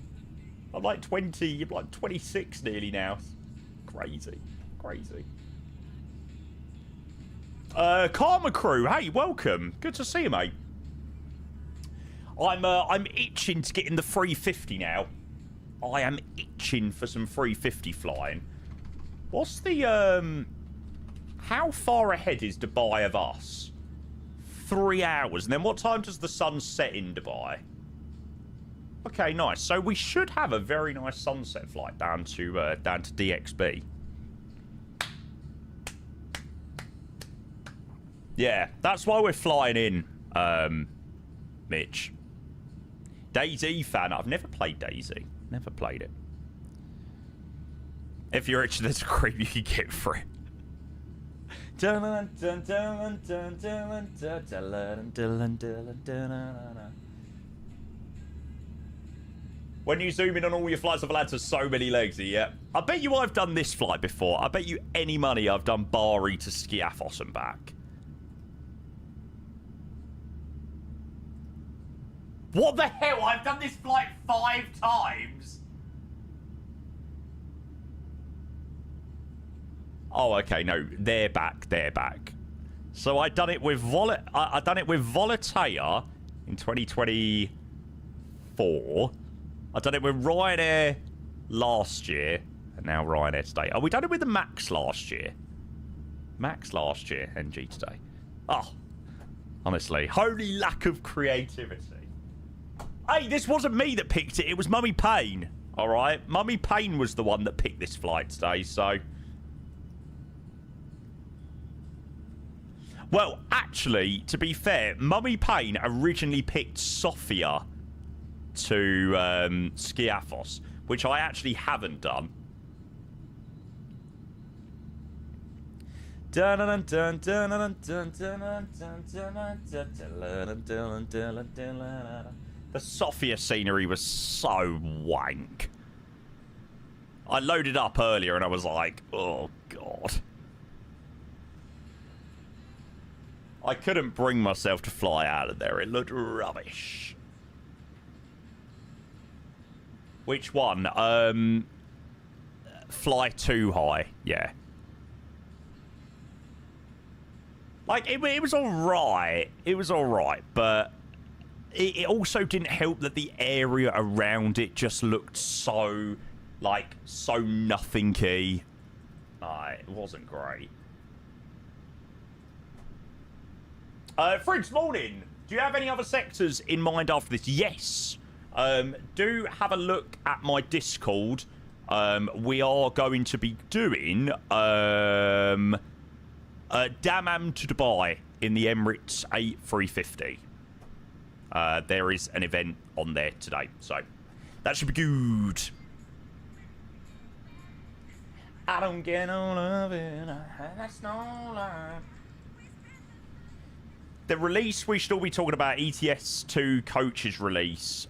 I'm like 20, I'm like 26 nearly now. Crazy. Crazy. Karma Crew, hey, welcome. Good to see you, mate. I'm itching to get in the 350 now. I am itching for some 350 flying. What's the, how far ahead is Dubai of us? 3 hours. And then what time does the sun set in Dubai? Okay, nice. So we should have a very nice sunset flight down to DXB. Yeah, that's why we're flying in, Mitch. DayZ fan. I've never played DayZ. Never played it. If you're itching to creep, you can get for it. When you zoom in on all your flights, I've had to so many legs, yeah. I bet you I've done this flight before. I bet you any money I've done Bari to Skiathos and back. What the hell? I've done this flight 5 times. Oh, okay, no, they're back. So I done it with Volatea in 2024. I done it with Ryanair last year, and now Ryanair today. Oh, we done it with the Max last year. NG today. Oh, honestly, holy lack of creativity. Hey, this wasn't me that picked it. It was Mummy Payne. All right, Mummy Payne was the one that picked this flight today. So. Well, actually, to be fair, Mummy Payne originally picked Sofia to Skiathos, which I actually haven't done. The Sofia scenery was so wank. I loaded up earlier and I was like, oh, God. I couldn't bring myself to fly out of there. It looked rubbish. Which one? Fly too high. Yeah. Like, it was alright. It was alright, but it also didn't help that the area around it just looked so, like, so nothing-y. It wasn't great. Fridge, morning. Do you have any other sectors in mind after this? Yes. Do have a look at my Discord. We are going to be doing Dammam to Dubai in the Emirates A350. There is an event on there today, so that should be good. I don't get no loving, that's no love. The release we should all be talking about, ETS2 coaches release.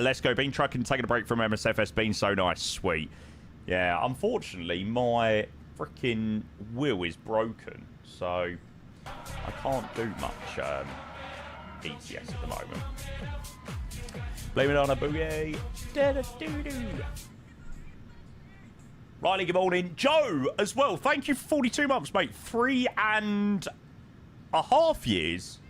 Let's go. Been trucking, taking a break from MSFS. Been so nice. Sweet. Yeah, unfortunately, my freaking wheel is broken. So, I can't do much ETS at the moment. Blame it on a boogie. Riley, good morning. Joe, as well. Thank you for 42 months, mate. 3.5 years.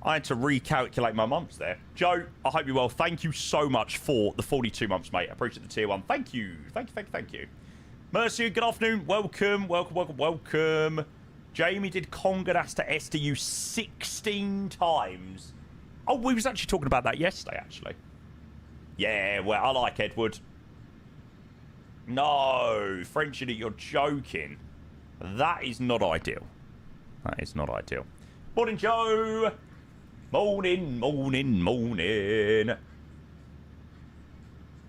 I had to recalculate my months there. Joe, I hope you're well. Thank you so much for the 42 months, mate. I appreciate the tier 1. Thank you. Thank you. Mercy, good afternoon. Welcome. Jamie did Congadas to SDU 16 times. Oh, we was actually talking about that yesterday, actually. Yeah, well, I like Edward. No, French idiot, you're joking. That is not ideal. Morning, Joe. Morning.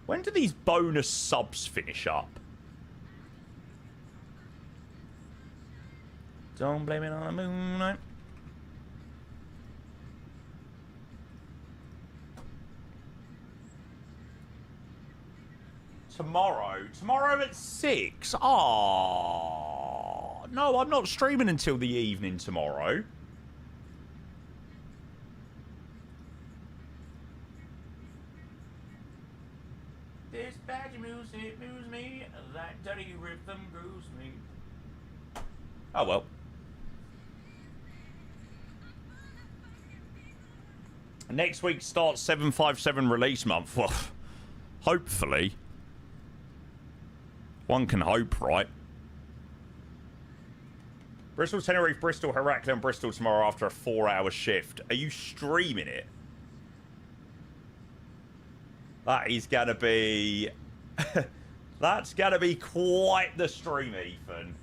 When do these bonus subs finish up? Don't blame it on the moonlight. Tomorrow at 6. Oh no, I'm not streaming until the evening tomorrow. This bad music moves me, that dirty rhythm grooves me. Oh well. Next week starts 757 release month. Well, hopefully. One can hope, right? Bristol, Tenerife, Bristol, Heraclion, Bristol tomorrow after a 4-hour shift. Are you streaming it? That is going to be... That's going to be quite the stream, Ethan.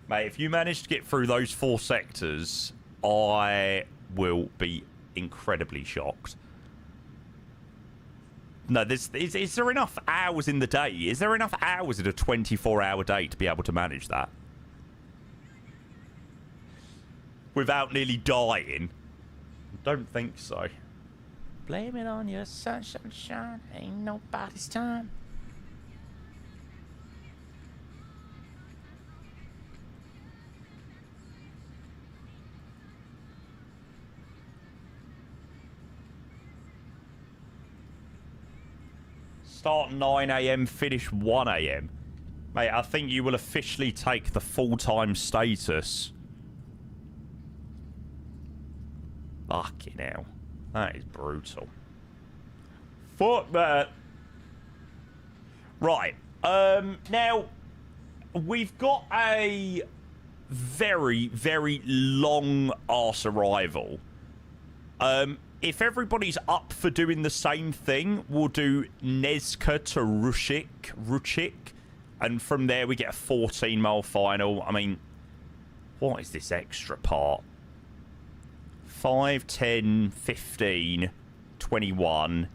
Mate, if you manage to get through those 4 sectors, I will be incredibly shocked. No, is there enough hours in the day? Is there enough hours in a 24-hour day to be able to manage that? without nearly dying? Don't think so. Blame it on your sunshine, ain't nobody's time. Start 9 a.m, finish 1 a.m. Mate, I think you will officially take the full-time status. Fucking hell. That is brutal. Fuck that. Right. Now, we've got a very, very long-ass arrival. If everybody's up for doing the same thing, we'll do Nezka to Ruchik. And from there, we get a 14-mile final. I mean, what is this extra part? 5, 10, 15, 21,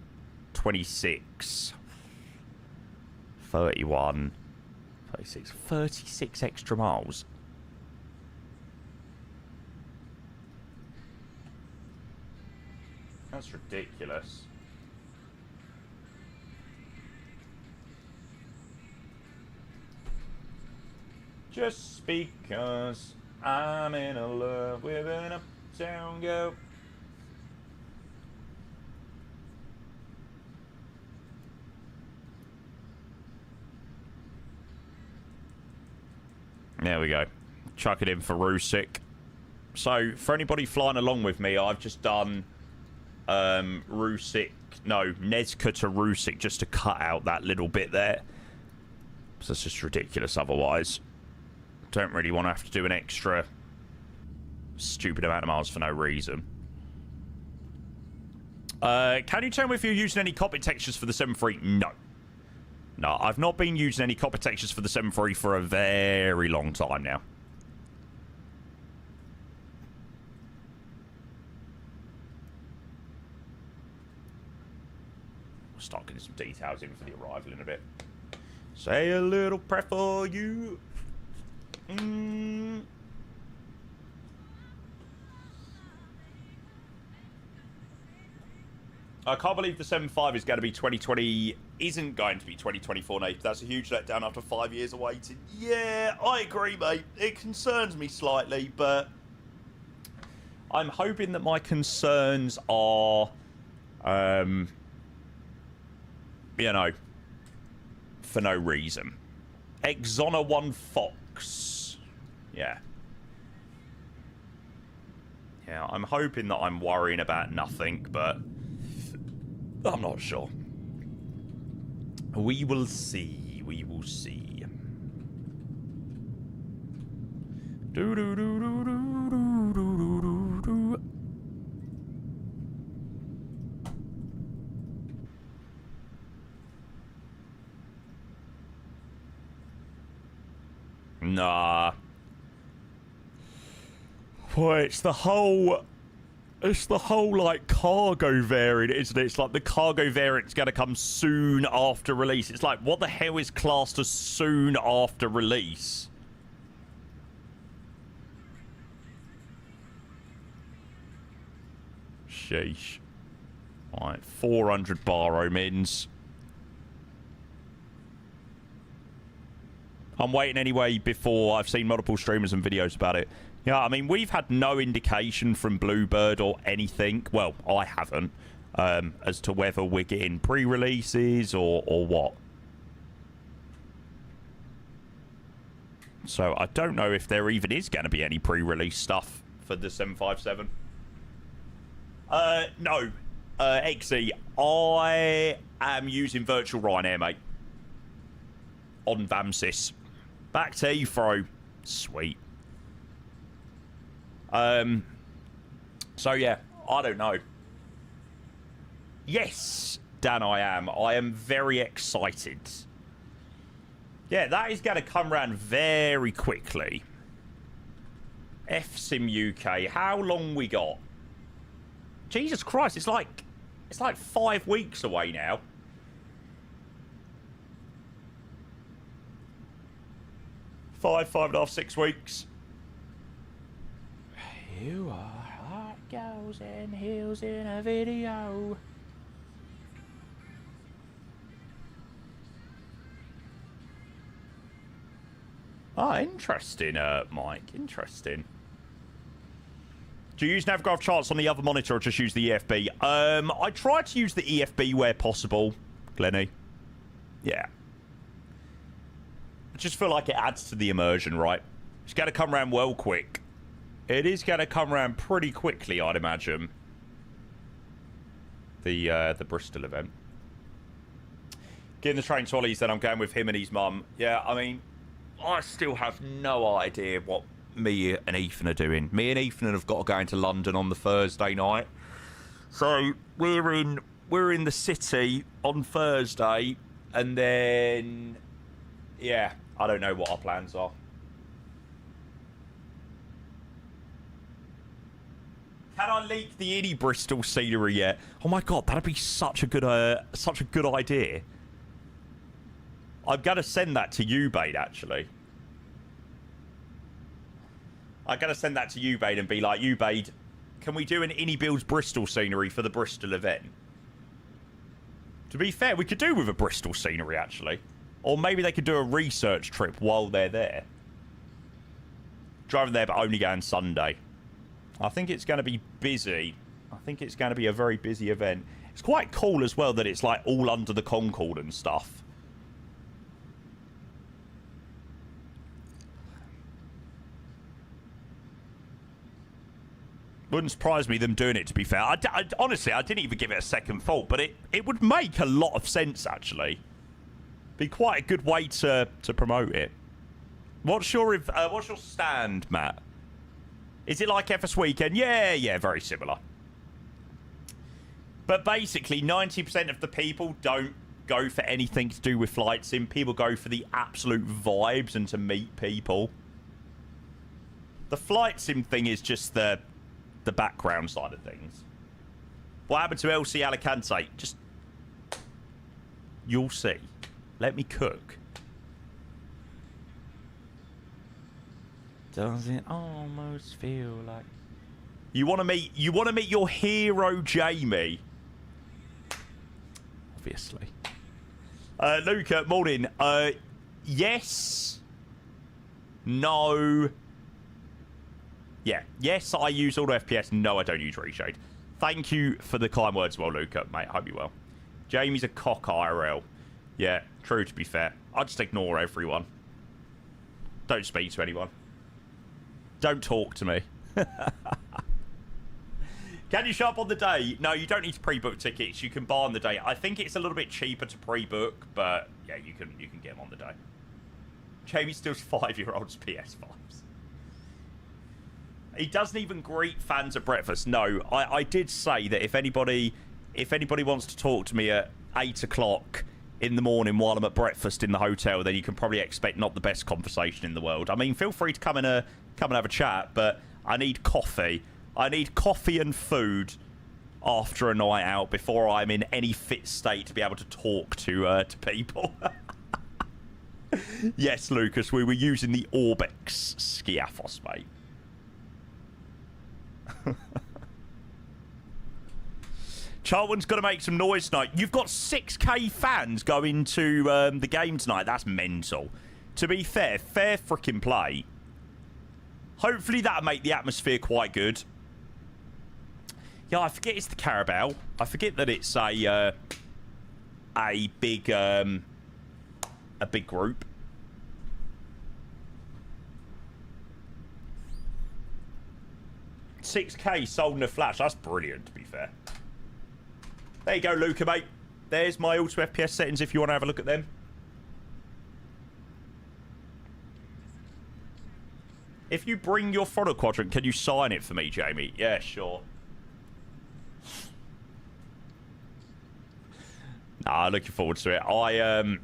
26, 31, 36, 36 extra miles. That's ridiculous. Just because I'm in a love with an uptown girl. There we go. Chuck it in for Rusik. So, for anybody flying along with me, I've just done Rusik, no, Nezka to Rusik, just to cut out that little bit there. So it's just ridiculous otherwise. Don't really want to have to do an extra stupid amount of miles for no reason. Can you tell me if you're using any cockpit textures for the 7.3? No. No, I've not been using any cockpit textures for the 7.3 for a very long time now. We'll start getting some details in for the arrival in a bit. Say a little prayer for you. I can't believe the 7.5 is going to be 2020, isn't going to be 2024, Nate. That's a huge letdown after 5 years of waiting. Yeah, I agree, mate. It concerns me slightly, but I'm hoping that my concerns are, you know, for no reason. Exona 1 Fox. Yeah. Yeah, I'm hoping that I'm worrying about nothing, but I'm not sure. We will see. We will see. Do do do do do do do do do. Nah. Boy, it's the whole, like, cargo variant, isn't it? It's like the cargo variant's going to come soon after release. It's like, what the hell is classed as soon after release? Sheesh. Alright, 400 baro mins. I'm waiting anyway before I've seen multiple streamers and videos about it. Yeah, I mean, we've had no indication from Bluebird or anything. Well, I haven't. As to whether we're getting pre-releases or what. So I don't know if there even is going to be any pre-release stuff for the 757. No. XE, I am using virtual Ryanair, mate. On VAMSIS. Back to Heathrow. Sweet. So yeah, I don't know. Yes, Dan, I am. I am very excited. Yeah, that is going to come around very quickly. FSIM UK. How long we got? Jesus Christ, it's like 5 weeks away now. 5.5, 6 weeks. You are hot girls and heels in a video. Ah, interesting, Mike. Interesting. Do you use Navgraph charts on the other monitor or just use the EFB? I try to use the EFB where possible, Glenny. Yeah. I just feel like it adds to the immersion, right? It's going to come around well quick. It is going to come around pretty quickly, I'd imagine. The Bristol event. Getting the train to Ollie's, then I'm going with him and his mum. Yeah, I mean, I still have no idea what me and Ethan are doing. Me and Ethan have got to go into London on the Thursday night. So we're in the city on Thursday, and then yeah, I don't know what our plans are. Can I leak the Innie Bristol scenery yet? Oh my god, that'd be such a good idea. I'm gonna send that to you, Bade, actually. I'm gonna send that to you, Bade, and be like, you, Bade, can we do an Innie Builds Bristol scenery for the Bristol event? To be fair, we could do with a Bristol scenery, actually. Or maybe they could do a research trip while they're there. Driving there, but only going Sunday. I think it's going to be busy. I think it's going to be a very busy event. It's quite cool as well that it's like all under the Concorde and stuff. Wouldn't surprise me them doing it, to be fair. Honestly, I didn't even give it a second thought, but it would make a lot of sense, actually. Be quite a good way to promote it. What's your stand, Matt? Is it like FS Weekend? Yeah, very similar. But basically, 90% of the people don't go for anything to do with flight sim. People go for the absolute vibes and to meet people. The flight sim thing is just the background side of things. What happened to LC Alicante? Just... You'll see. Let me cook. Does it almost feel like... You want to meet your hero, Jamie? Obviously. Luca, morning. Yes. No. Yeah. Yes, I use auto FPS. No, I don't use reshade. Thank you for the kind words as well, Luca. Mate, hope you well. Jamie's a cock IRL. Yeah, true, to be fair. I just ignore everyone. Don't speak to anyone. Don't talk to me. Can you show up on the day? No, you don't need to pre-book tickets. You can buy on the day. I think it's a little bit cheaper to pre-book, but yeah, you can get them on the day. Jamie steals 5-year-olds' PS5s. He doesn't even greet fans at breakfast. No, I did say that if anybody wants to talk to me at 8 o'clock in the morning while I'm at breakfast in the hotel, then you can probably expect not the best conversation in the world. I mean, feel free to come and have a chat, but I need coffee. I need coffee and food after a night out before I'm in any fit state to be able to talk to people. Yes, Lucas, we were using the Orbix Skiathos, mate. Charlton's got to make some noise tonight. You've got 6k fans going to the game tonight. That's mental. To be fair freaking play. Hopefully that'll make the atmosphere quite good. Yeah, I forget it's the Carabao. I forget that it's a big group. $6k sold in a flash. That's brilliant, to be fair. There you go, Luca, mate. There's my auto FPS settings if you want to have a look at them. If you bring your throttle quadrant, can you sign it for me, Jamie? Yeah, sure. Nah, looking forward to it. I've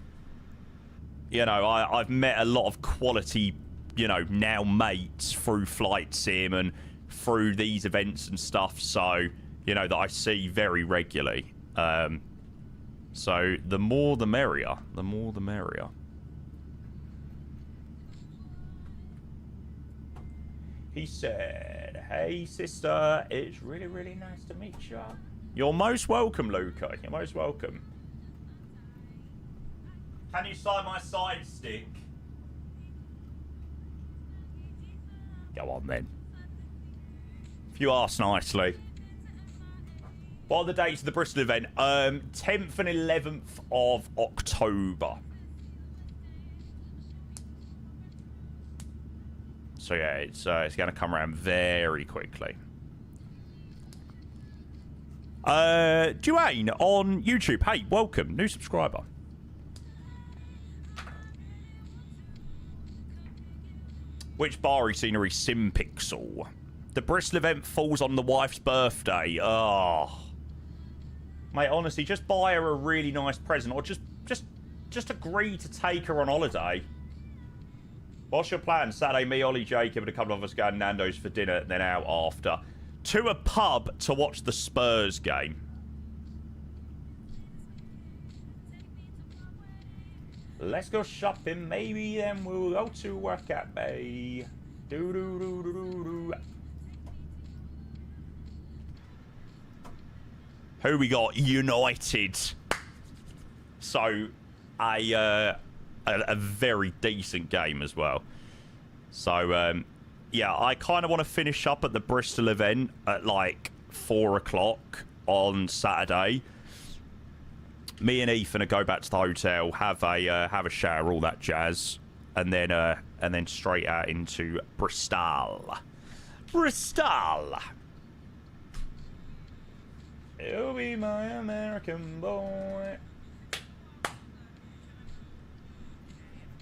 met a lot of quality, now mates through Flight Sim and through these events and stuff, so, that I see very regularly. So the more the merrier. The more the merrier. He said, "Hey, sister, it's really, really nice to meet you." You're most welcome, Luca. You're most welcome. Can you sign my side stick? Go on, then. If you ask nicely. What are the dates of the Bristol event? 10th and 11th of October. So yeah, it's going to come around very quickly. Duane on YouTube. Hey, welcome. New subscriber. Which Bari scenery sim pixel? The Bristol event falls on the wife's birthday. Oh. Mate, honestly, just buy her a really nice present, or just agree to take her on holiday. What's your plan? Saturday, me, Ollie, Jacob, and a couple of us going Nando's for dinner, then out after. To a pub to watch the Spurs game. Let's go shopping, maybe then we'll go to work at Bay. Do. Who we got? United. So, a very decent game as well. So, yeah, I kind of want to finish up at the Bristol event at like 4 o'clock on Saturday. Me and Ethan will go back to the hotel, have a shower, all that jazz, and then straight out into Bristol. Bristol. You'll be my American boy.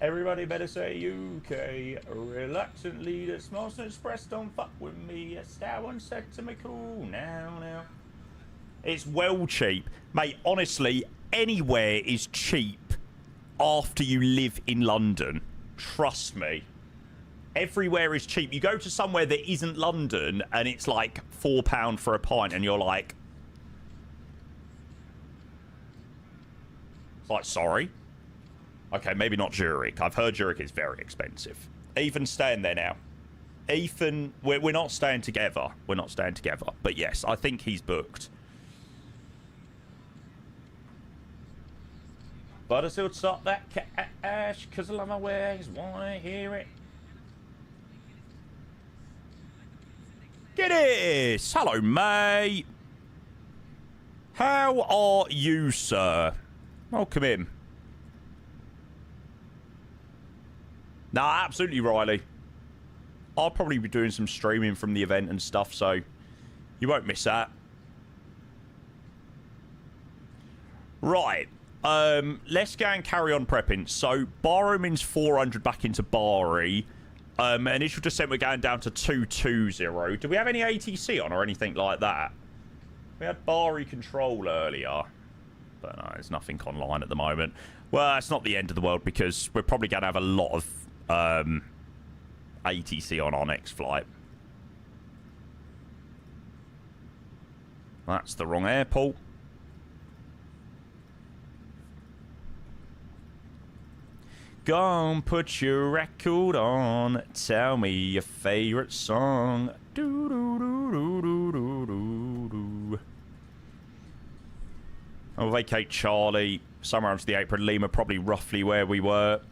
Everybody better say UK. Reluctantly, the smarts expressed don't fuck with me. A star one said to me, cool now. It's well cheap. Mate, honestly, anywhere is cheap after you live in London. Trust me. Everywhere is cheap. You go to somewhere that isn't London and it's like £4 for a pint and you're like... It's like, sorry? Okay, maybe not Zurich. I've heard Zurich is very expensive. Ethan's staying there now. Ethan, we're not staying together. We're not staying together. But yes, I think he's booked. But I still top that cash, because I love my ways, wanna hear it. Get this! Hello, mate. How are you, sir? Welcome in. Nah, absolutely, Riley. I'll probably be doing some streaming from the event and stuff, so you won't miss that. Right. Let's go and carry on prepping. So, Barrowman's 400 back into Bari. Initial descent, we're going down to 220. Do we have any ATC on or anything like that? We had Bari control earlier. But no, there's nothing online at the moment. Well, it's not the end of the world because we're probably going to have a lot of ATC on our next flight. That's the wrong airport. Go on, put your record on. Tell me your favorite song. Do do do do do do do do. I'll vacate Charlie. Somewhere onto the apron. Lima, probably roughly where we were.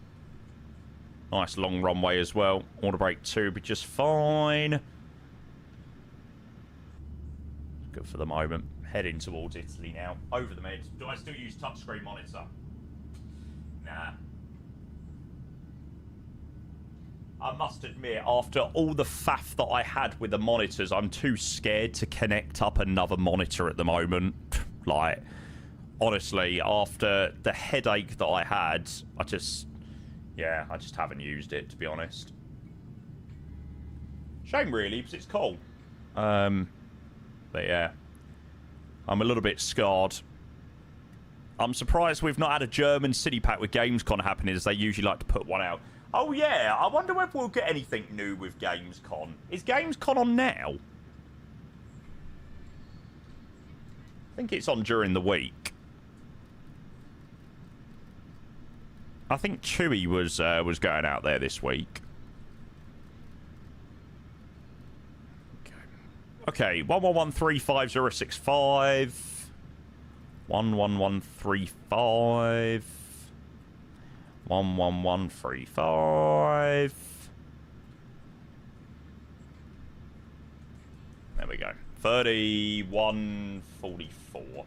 Nice long runway as well. Order break 2, but just fine. Good for the moment. Heading towards Italy now. Over the mid. Do I still use touchscreen monitor? Nah. I must admit, after all the faff that I had with the monitors, I'm too scared to connect up another monitor at the moment. Like, honestly, after the headache that I had, I just haven't used it, to be honest. Shame, really, because it's cool. But yeah, I'm a little bit scarred. I'm surprised we've not had a German city pack with Gamescom happening, as they usually like to put one out. Oh yeah, I wonder if we'll get anything new with Gamescom. Is Gamescom on now? I think it's on during the week. I think Chewy was going out there this week. Okay, 1113565. 11135. 11135. There we go. 3144.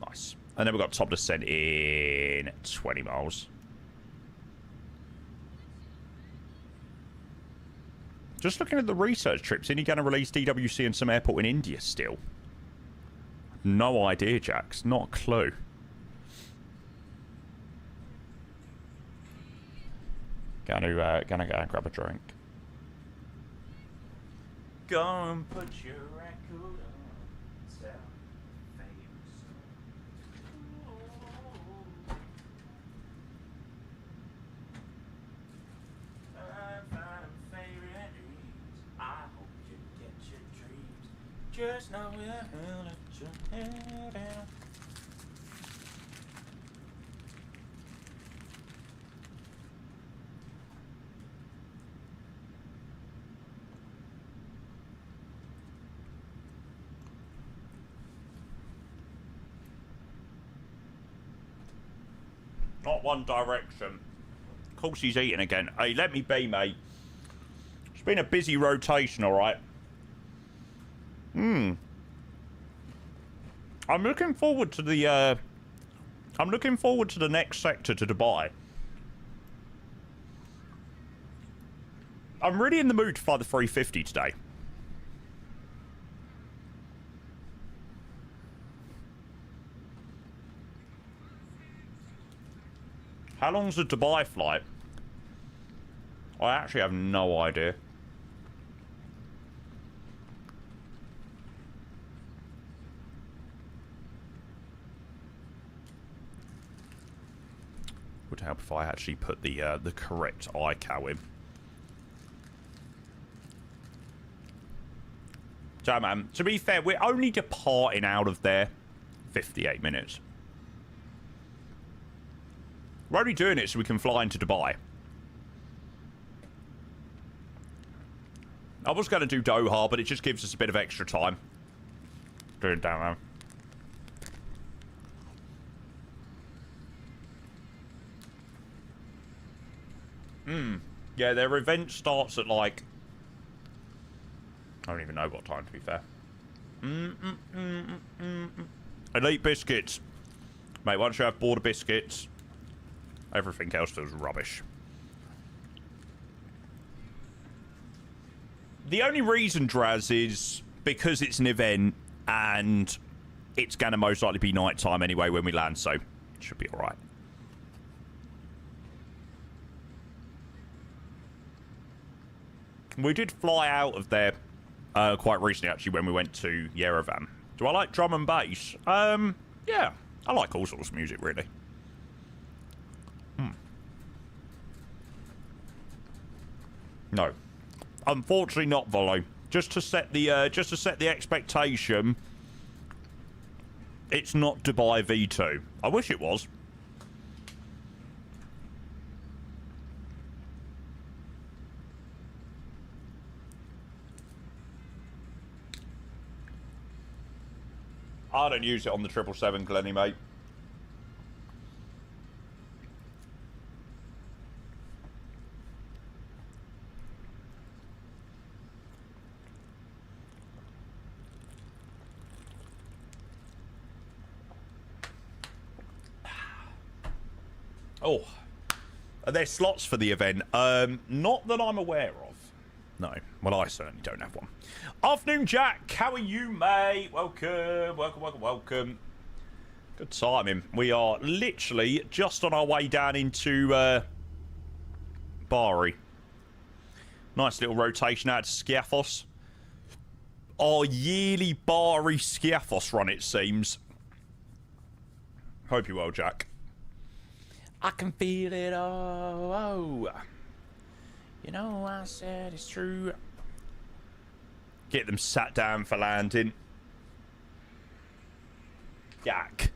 Nice. And then we've got top descent in 20 miles. Just looking at the research trips, isn't he going to release DWC in some airport in India still? No idea, Jax. Not a clue. Gonna go and grab a drink. Go and put your record on. Just know we'll let your hair down. Not One Direction. Of course he's eating again. Hey, let me be, mate. It's been a busy rotation, alright? I'm looking forward to the next sector to Dubai. I'm really in the mood to fly the 350 today. How long's the Dubai flight? I actually have no idea. Would help if I actually put the correct ICAO in. So, man, to be fair, we're only departing out of there 58 minutes. We're only doing it so we can fly into Dubai. I was going to do Doha, but it just gives us a bit of extra time. Doing down there. Yeah, their event starts at like... I don't even know what time, to be fair. Elite biscuits. Mate, once you have border biscuits, everything else feels rubbish. The only reason, Draz, is because it's an event and it's going to most likely be night time anyway when we land, so it should be alright. We did fly out of there quite recently, actually, when we went to Yerevan. Do I like drum and bass? Yeah. I like all sorts of music, really. No. Unfortunately not, Volo. Just to set the expectation, it's not Dubai V2. I wish it was. I don't use it on the 777, Glenny, mate. Oh, are there slots for the event? Not that I'm aware of. No. Well, I certainly don't have one. Afternoon, Jack. How are you, mate? Welcome, welcome, welcome, welcome. Good timing. We are literally just on our way down into Bari. Nice little rotation out to Skiathos. Our yearly Bari Skiathos run, it seems. Hope you're well, Jack. I can feel it all. You know, I said it's true. Get them sat down for landing. Jack.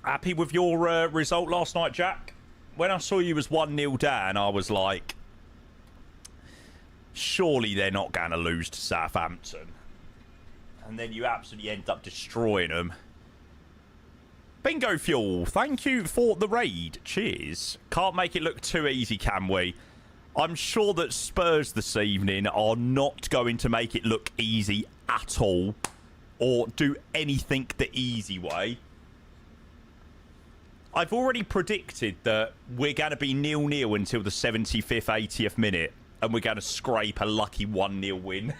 Happy with your result last night, Jack? When I saw you as 1-0 down, I was like, surely they're not going to lose to Southampton. And then you absolutely end up destroying them. Bingo Fuel, thank you for the raid. Cheers. Can't make it look too easy, can we? I'm sure that Spurs this evening are not going to make it look easy at all. Or do anything the easy way. I've already predicted that we're going to be 0-0 until the 75th, 80th minute. And we're going to scrape a lucky 1-0 win.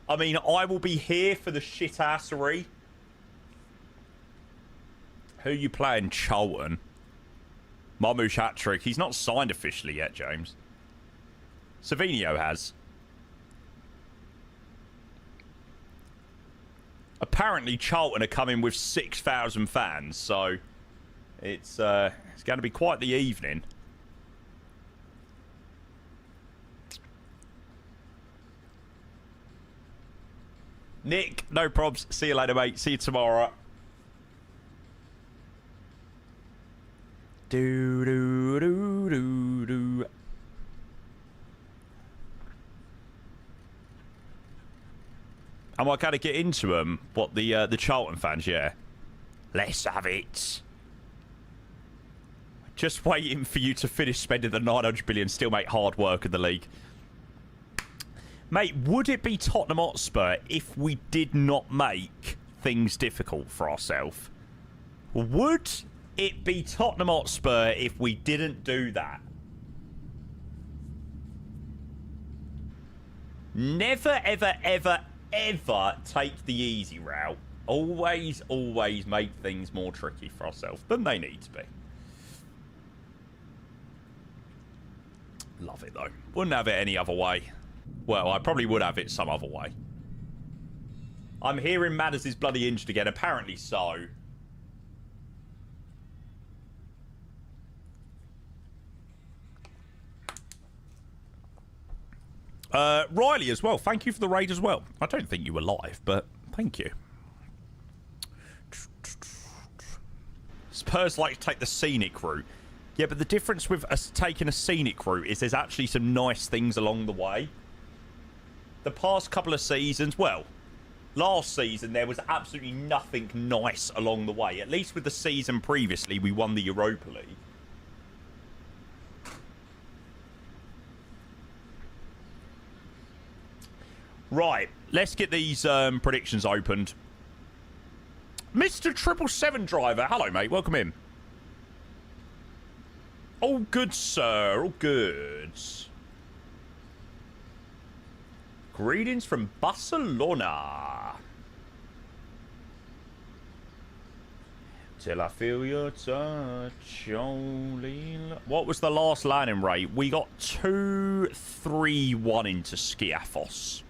I mean, I will be here for the shitassery. Who you playing, Charlton? Marmoush hat-trick. He's not signed officially yet, James. Savinio has. Apparently, Charlton are coming with 6,000 fans, so it's going to be quite the evening. Nick, no probs. See you later, mate. See you tomorrow. Do do do do do. Am I going to get into them? What, the Charlton fans? Yeah. Let's have it. Just waiting for you to finish spending the 900 billion. Still make hard work of the league. Mate, would it be Tottenham Hotspur if we did not make things difficult for ourselves? Would it be Tottenham Hotspur if we didn't do that? Never, ever, ever, ever take the easy route. Always, always make things more tricky for ourselves than they need to be. Love it, though. Wouldn't have it any other way. Well, I probably would have it some other way. I'm hearing Matters is bloody injured again. Apparently so. Riley as well. Thank you for the raid as well. I don't think you were live, but thank you. Spurs like to take the scenic route. Yeah, but the difference with us taking a scenic route is there's actually some nice things along the way. The past couple of seasons, well, last season there was absolutely nothing nice along the way. At least with the season previously, we won the Europa League. Right, let's get these predictions opened. Mr. 777 Driver, hello mate, welcome in. All good, sir, all good. Greetings from Barcelona. Till I feel your touch, only... What was the last landing rate? We got 2-3-1 into Skiathos.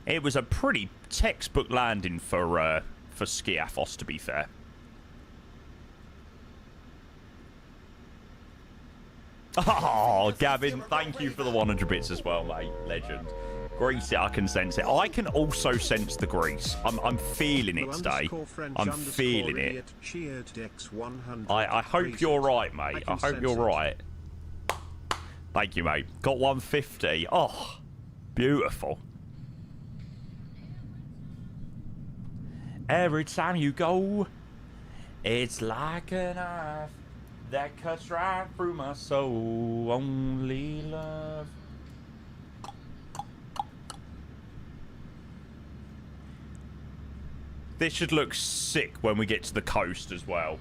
It was a pretty textbook landing for Skiathos, to be fair. Oh, Gavin, thank you for the 100 bits as well, mate. Legend. Grease it, I can sense it. I can also sense the grease. I'm feeling it today. I'm feeling it. I hope you're right, mate. I hope you're right. Thank you, mate. Got 150. Oh, beautiful. Every time you go, it's like a knife that cuts right through my soul. Only love. This should look sick when we get to the coast as well.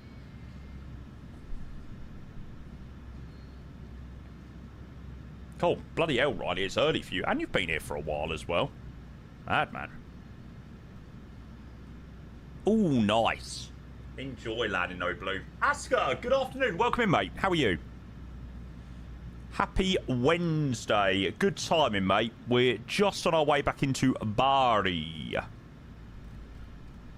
Cool. Bloody hell, Riley. It's early for you. And you've been here for a while as well. Mad man. Ooh, nice. Enjoy landing, no blue. Asker, good afternoon. Welcome in, mate. How are you? Happy Wednesday. Good timing, mate. We're just on our way back into Bari.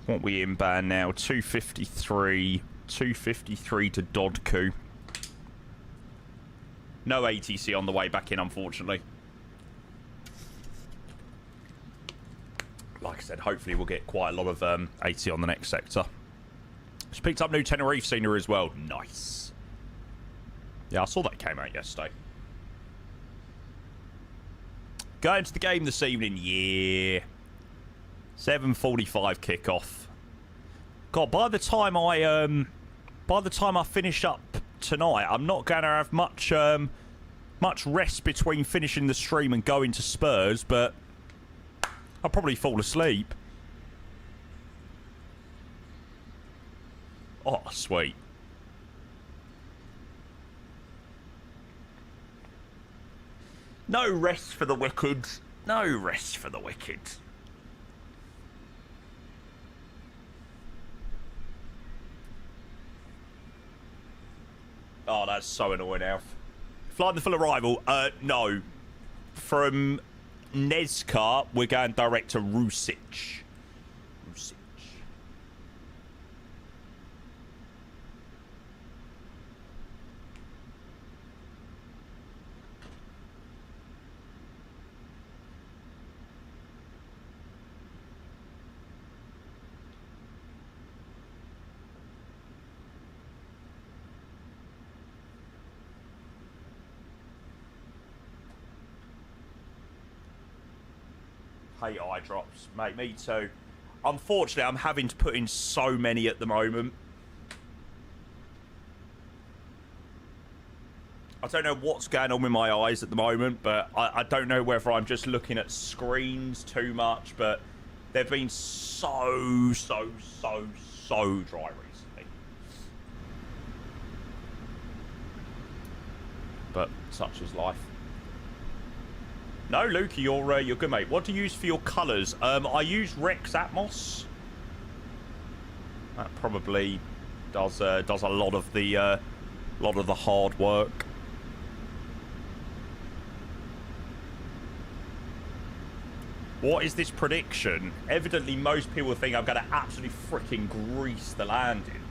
What we inbound now? 253. 253 to Dodku. No ATC on the way back in, unfortunately. Like I said, hopefully we'll get quite a lot of AT on the next sector. Just picked up new Tenerife scenery as well. Nice. Yeah, I saw that came out yesterday. Going to the game this evening, yeah. 7:45 kickoff. God, by the time I finish up tonight, I'm not going to have much rest between finishing the stream and going to Spurs, but I'll probably fall asleep. Oh, sweet. No rest for the wicked. No rest for the wicked. Oh, that's so annoying, Alf. Flying the full arrival? No. From Nezka, we're going direct to Rusic. Rusic. Hate eye drops, mate. Me too. Unfortunately, I'm having to put in so many at the moment. I don't know what's going on with my eyes at the moment, but I don't know whether I'm just looking at screens too much, but they've been so dry recently. But such is life. No, Luke, you're good, mate. What do you use for your colours? I use Rex Atmos. That probably does a lot of the hard work. What is this prediction? Evidently, most people think I'm going to absolutely freaking grease the landing.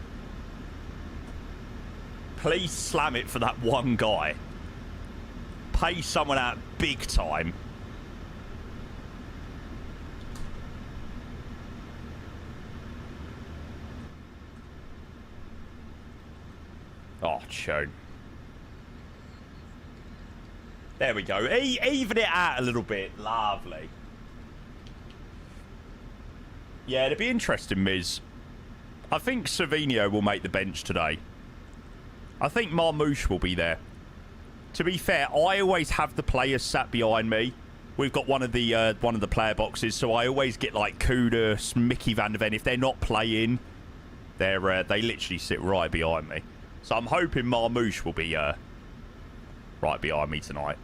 Please slam it for that one guy. Pay someone out big time. Oh, chone. There we go. Even it out a little bit. Lovely. Yeah, it'd be interesting, Miz. I think Savinho will make the bench today. I think Marmouche will be there. To be fair, I always have the players sat behind me. We've got one of the player boxes, so I always get like Kudus, Mickey van der Ven. If they're not playing, they literally sit right behind me. So I'm hoping Marmouche will be right behind me tonight.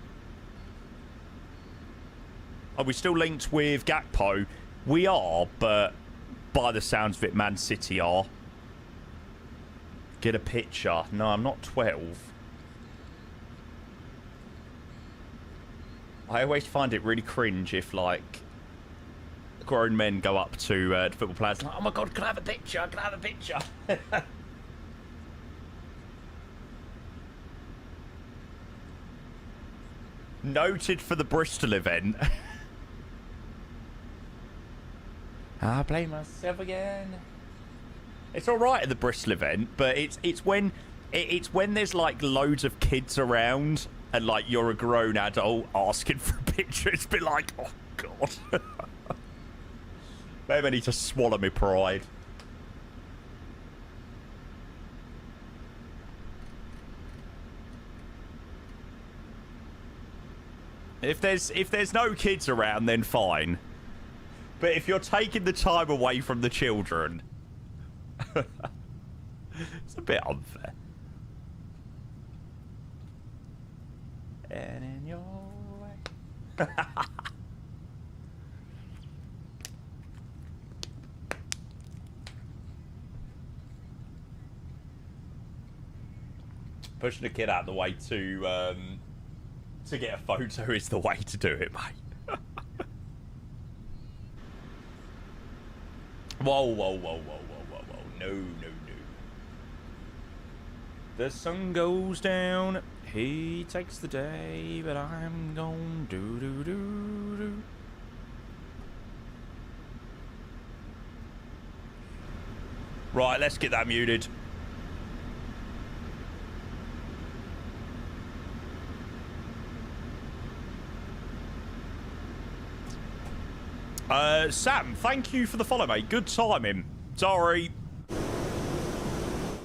Are we still linked with Gakpo? We are, but by the sounds of it, Man City are. Get a picture. No, I'm not 12. I always find it really cringe if, like, grown men go up to football players like, oh my god, can I have a picture? Can I have a picture? Noted for the Bristol event. I blame myself again. It's all right at the Bristol event, but it's when there's like loads of kids around and like you're a grown adult asking for a picture. It's been like, oh god. Maybe I need to swallow my pride. If there's no kids around, then fine. But if you're taking the time away from the children, it's a bit unfair. And in your way. Pushing the kid out of the way to get a photo is the way to do it, mate. Whoa, whoa, whoa, whoa, whoa, whoa, whoa. No, no, no. The sun goes down, he takes the day, but I'm gon' do. Right, let's get that muted. Sam, thank you for the follow, mate. Good timing. Sorry.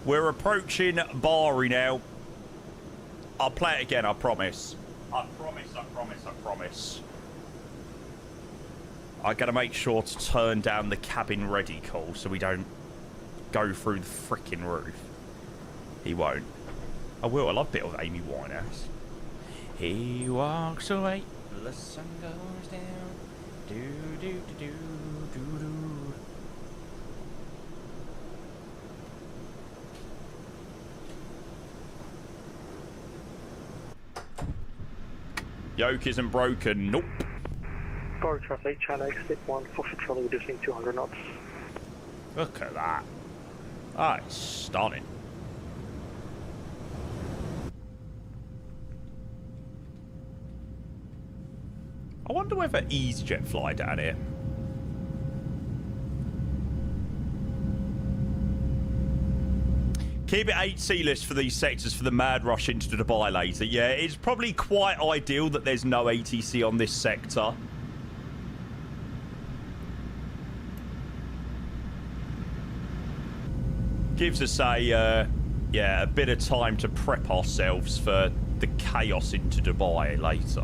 We're approaching Bari now. I'll play it again, I promise. I promise. I gotta make sure to turn down the cabin ready call so we don't go through the freaking roof. He won't. I will. I love a bit of Amy Winehouse. He walks away, the sun goes down. Do do do do do do. Yoke isn't broken. Nope. Bari traffic, channel exit 1, Foster Charlie reducing 200 knots. Look at that. That is stunning. I wonder whether EasyJet fly down here. Keep it 8 C-list for these sectors for the mad rush into Dubai later. Yeah, it's probably quite ideal that there's no ATC on this sector. Gives us a, yeah, a bit of time to prep ourselves for the chaos into Dubai later.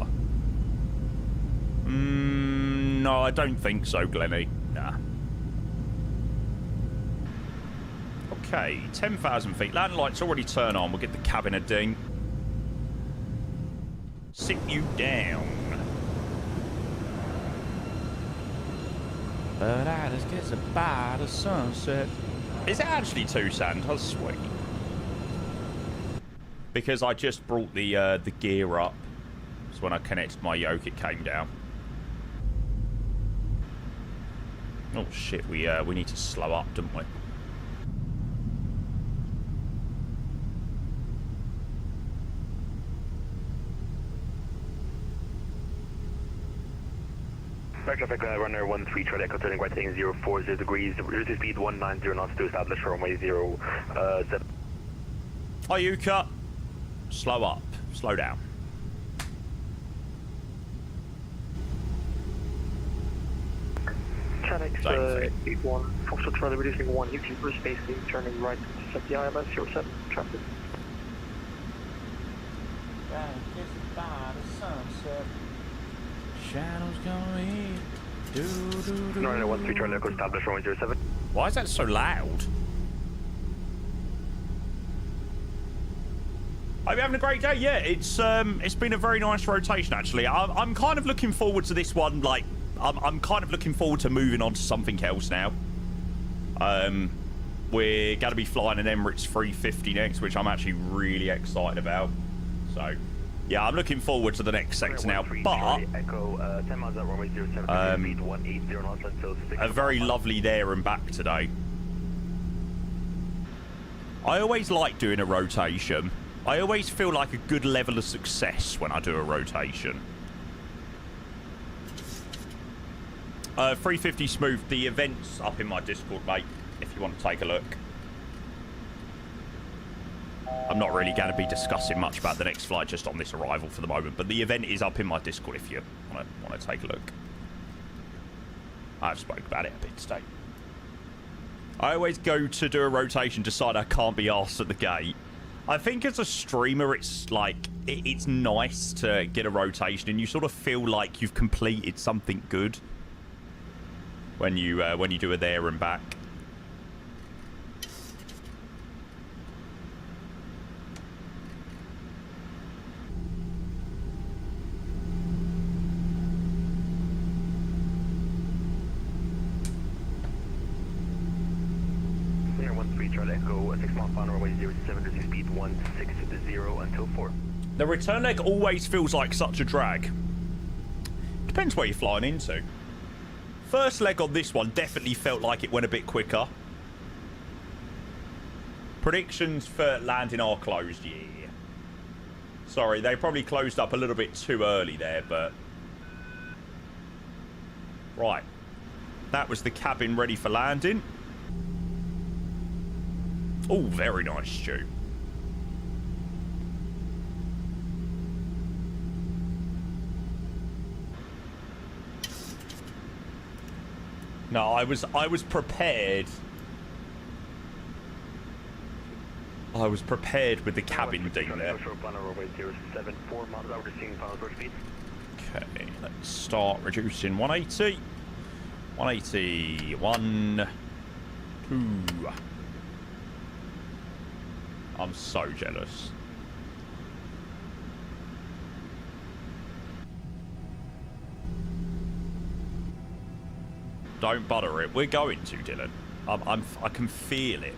No, I don't think so, Glennie. Nah. Okay, 10,000 feet. Landing lights already turn on. We'll get the cabin a ding. Sit you down. But I just get by the sunset. Is it actually 2 sand? That's sweet. Because I just brought the gear up. So when I connected my yoke, it came down. Oh shit, we need to slow up, don't we? Back traffic, runner 13, Charlie Echo, turning right heading 040 degrees, reduce speed 190 knots to establish runway 07. Hi, Yuka. Slow up. Slow down. Channel exit 81, Foster Charlie reducing 1 UT per spacing, turning right to set the ILS 07 traffic. Shadows going. Runner 13, Charlie Echo, establish runway 07. Why is that so loud? Hope you're having a great day. Yeah, it's been a very nice rotation actually. I'm kind of looking forward to this one. Like, I'm kind of looking forward to moving on to something else now. We're going to be flying an Emirates 350 next, which I'm actually really excited about. So, yeah, I'm looking forward to the next sector now. But a very lovely there and back today. I always like doing a rotation. I always feel like a good level of success when I do a rotation. 350 smooth. The event's up in my Discord, mate, if you want to take a look. I'm not really going to be discussing much about the next flight just on this arrival for the moment, but the event is up in my Discord if you want to take a look. I've spoken about it a bit today. I always go to do a rotation, decide I can't be arsed at the gate. I think as a streamer, it's like, it's nice to get a rotation and you sort of feel like you've completed something good when you do a there and back. Charlie Echo, 6 mile final runway 07, reduce speed 160 until 4. The return leg always feels like such a drag. Depends where you're flying into. First leg on this one definitely felt like it went a bit quicker. Predictions for landing are closed, yeah. Sorry, they probably closed up a little bit too early there, but... Right. That was the cabin ready for landing. Oh, very nice, Stu. No, I was prepared. I was prepared with the cabin ding there. Okay, let's start reducing 180. 180. 1, 2. I'm so jealous. Don't butter it. We're going to, Dylan. I can feel it.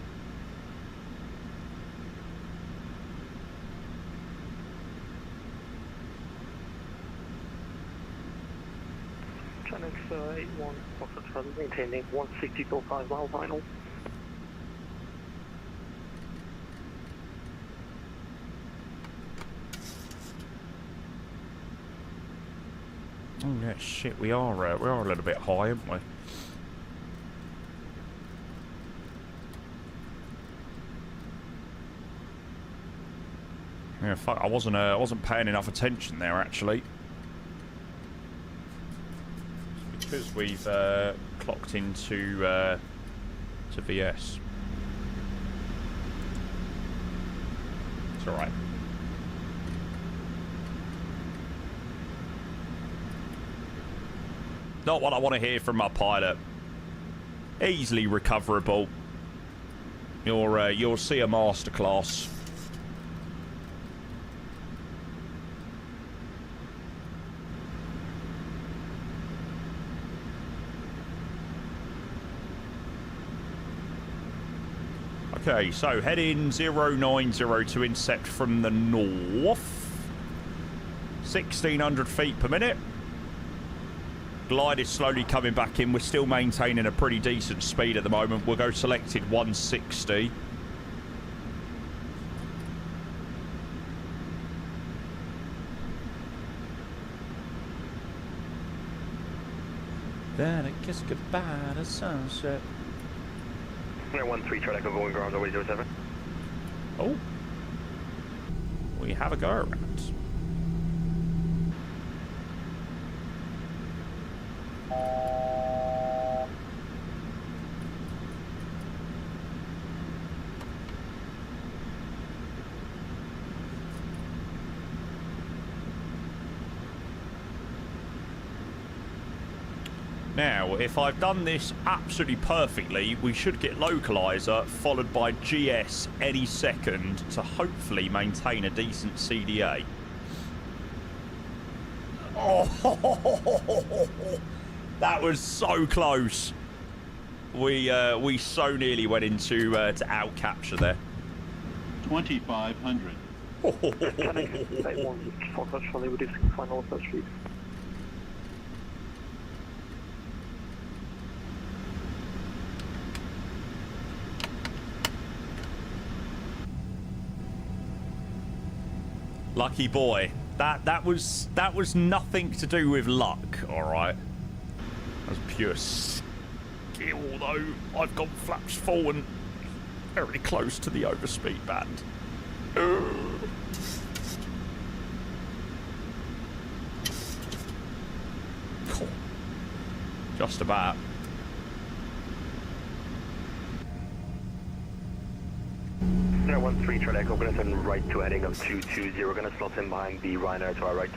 Channel 81, Foxtrot Charlie, maintaining 160.5 mile final. Oh yeah, shit. We are a little bit high, aren't we? Yeah, fuck. I wasn't paying enough attention there actually. Because we've clocked into to VS. It's all right. Not what I want to hear from my pilot. Easily recoverable. You'll see a masterclass. Okay, so heading 090 to incept from the north. 1600 feet per minute. Glide is slowly coming back in. We're still maintaining a pretty decent speed at the moment. We'll go selected 160. Then I kiss goodbye to sunset. 13, Charlie Echo going ground away 07. Oh. We have a go around. Now, if I've done this absolutely perfectly, we should get localizer followed by GS any second to hopefully maintain a decent CDA. Oh, that was so close. We so nearly went into to out capture there. 2,500. Connect 81, Foxtrot Charlie, reducing final approach speed. Lucky boy. That was nothing to do with luck, alright? That was pure skill though. I've gone flaps forward very close to the overspeed band. Cool. Just about. No, 13, Charlie Echo, gonna turn right to heading of 220, gonna slot in behind the Ryanair to our right.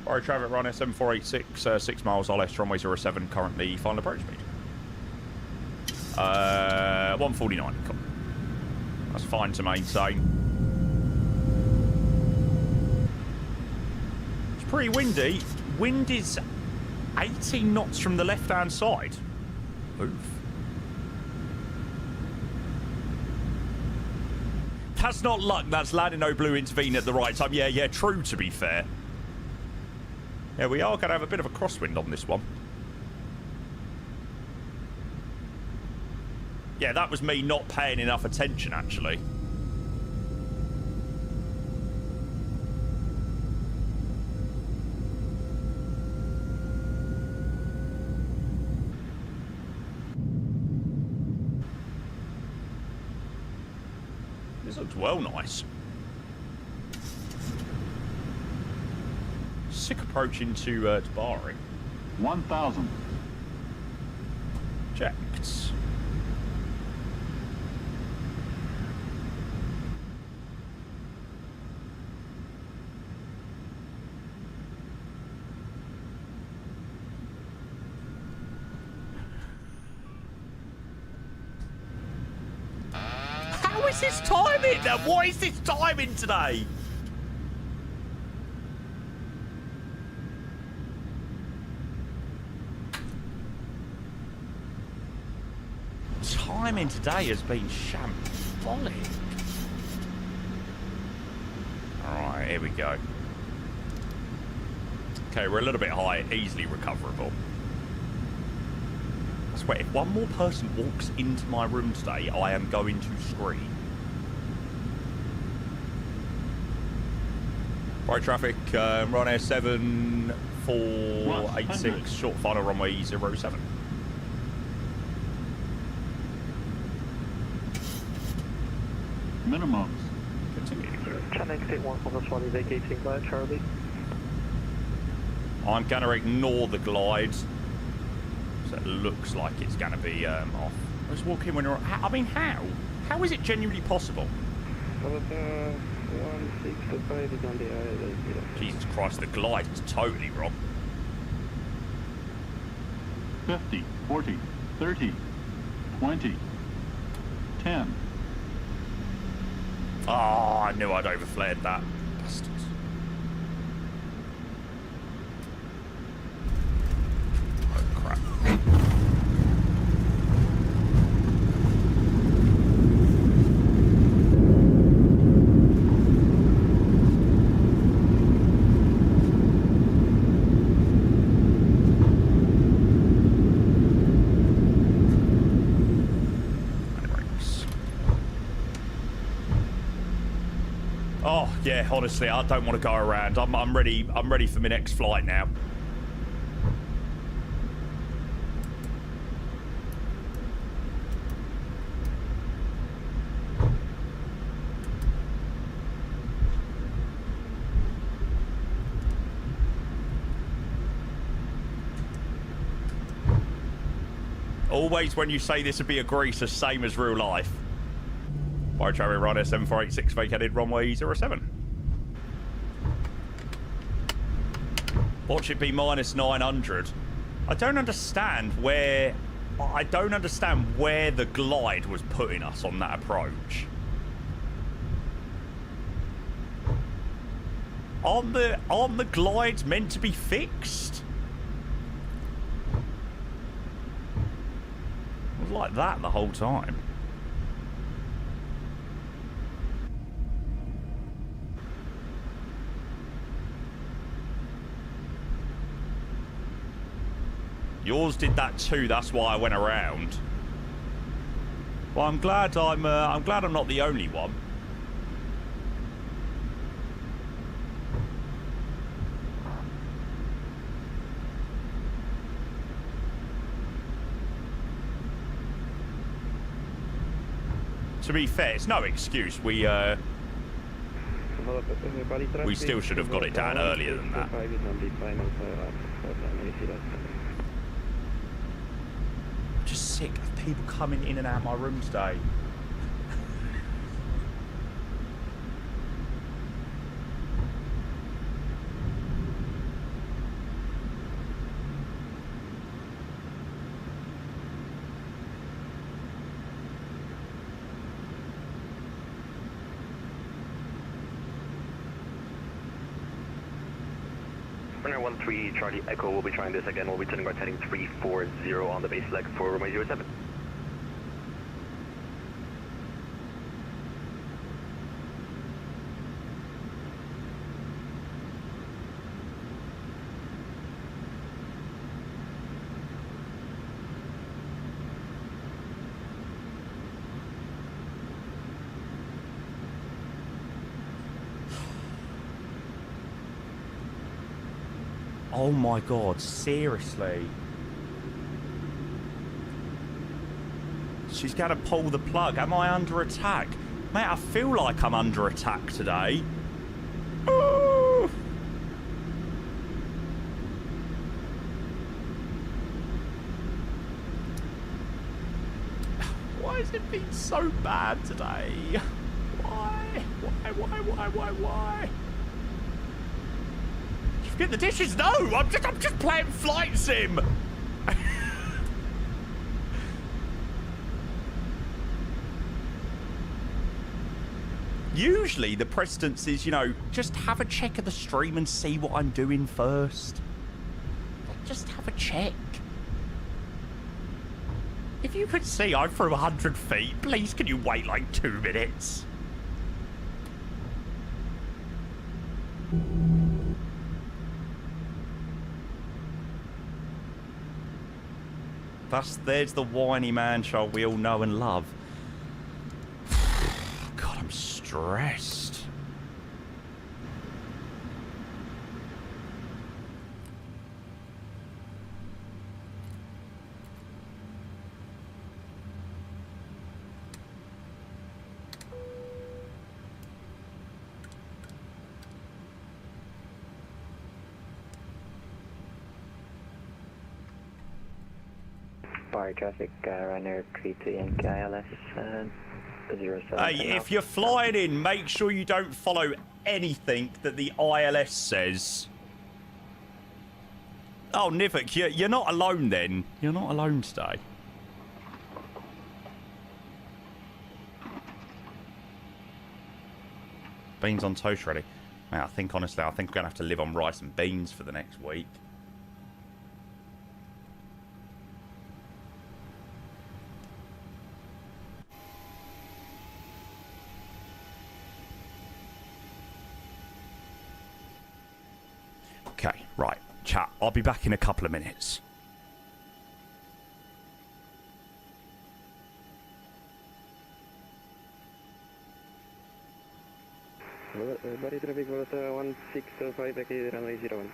Bari traffic Ryanair 7486, 6 miles LS, runway 07, currently final approach speed. 149, cool. That's fine to maintain. It's pretty windy. Wind is 18 knots from the left-hand side. Oof. That's not luck, that's landing no blue intervene at the right time. Yeah, true to be fair. Yeah, we are going to have a bit of a crosswind on this one. Yeah, that was me not paying enough attention, actually. This looks well nice. Sick approach into Bari. 1,000. Checked. How is this timing? What is this timing today? Timing today has been shambolic. Alright, here we go. Okay, we're a little bit high, easily recoverable. I swear, if one more person walks into my room today, I am going to scream. Right, traffic, Ryanair 7486, short final runway 07. Minimums. Continue. Channel State 1 for Charlie vacating by Charlie. I'm going to ignore the glide. So it looks like it's going to be off. Let's walk in when you're... I mean, how? How is it genuinely possible? Jesus Christ, the glide is totally wrong. 50, 40, 30, 20, 10. Oh, I knew I'd overflared that. Bastards. Oh, crap. Oh yeah, honestly, I don't want to go around. I'm ready. I'm ready for my next flight now. Always when you say this would be a grease, the same as real life. Bari traffic, Ryanair 7486 vacated runway 07. Watch it be minus 900. I don't understand where the glide was putting us on that approach. Aren't the glides meant to be fixed? It was like that the whole time. Yours did that too. That's why I went around. Well, I'm glad I'm not the only one. To be fair, it's no excuse. We still should have got it down earlier than that. Just sick of people coming in and out of my room today. Runner 13 Charlie Echo will be trying this again. We'll be turning right heading 340 on the base leg for runway 07. Oh my god, seriously? She's got to pull the plug. Am I under attack? Mate, I feel like I'm under attack today. Oh. Why has it been so bad today? Why? Why? Did you forget the dishes? No! I'm just playing Flight Sim! Usually the precedence is, you know, just have a check of the stream and see what I'm doing first. Just have a check. If you could see I'm from 100 feet, please can you wait like 2 minutes? There's the whiny man-child we all know and love. God, I'm stressed. Bari traffic, Ryanair 32 Yankee ILS 07. Hey, if you're flying in, make sure you don't follow anything that the ILS says. Oh, Nivik, you're not alone then. You're not alone today. Beans on toast ready. Man, I think, honestly, I think we're going to have to live on rice and beans for the next week. Okay, right. Chat, I'll be back in a couple of minutes. Bari traffic 1605 runway 01.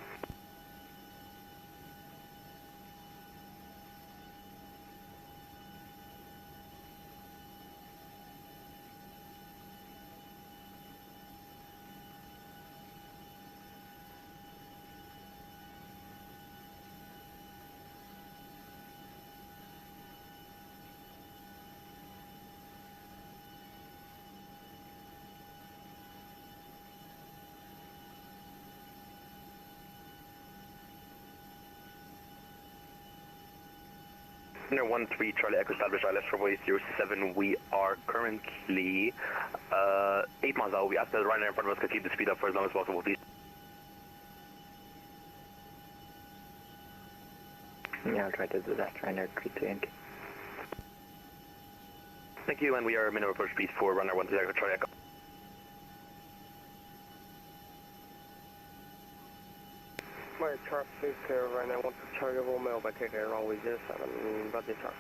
Runner 13 Charlie Echo established ILS runway 07. We are currently 8 miles out. We ask the Ryanair in front of us to keep the speed up for as long as possible, please. Yeah, I'll try to do that. Ryanair 32 Yankee. Thank you, and we are minimum approach speed for Runner 13 Echo Charlie Echo. My traffic, Ryanair 13 Charlie Romeo by KK runway 07, Bradley Charlie.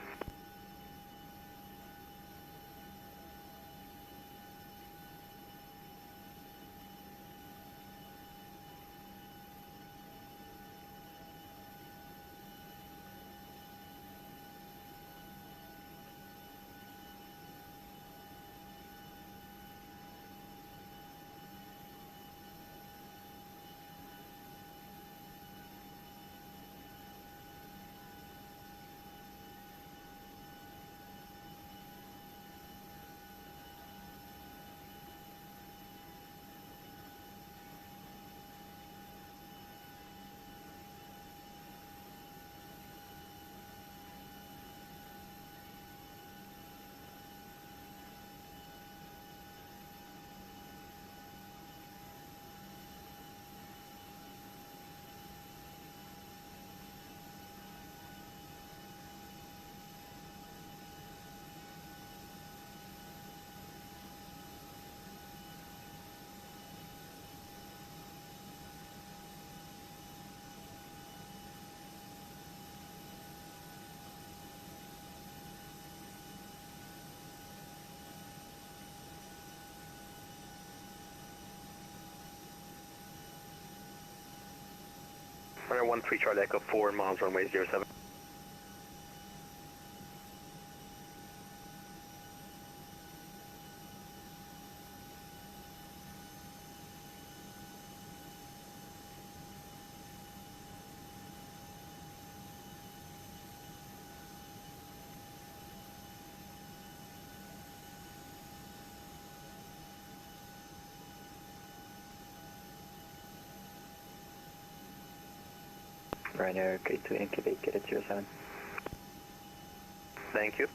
Runner 13 Charlie Echo 4 miles runway 07. Ryanair K2 incubate, get it 07. Thank you.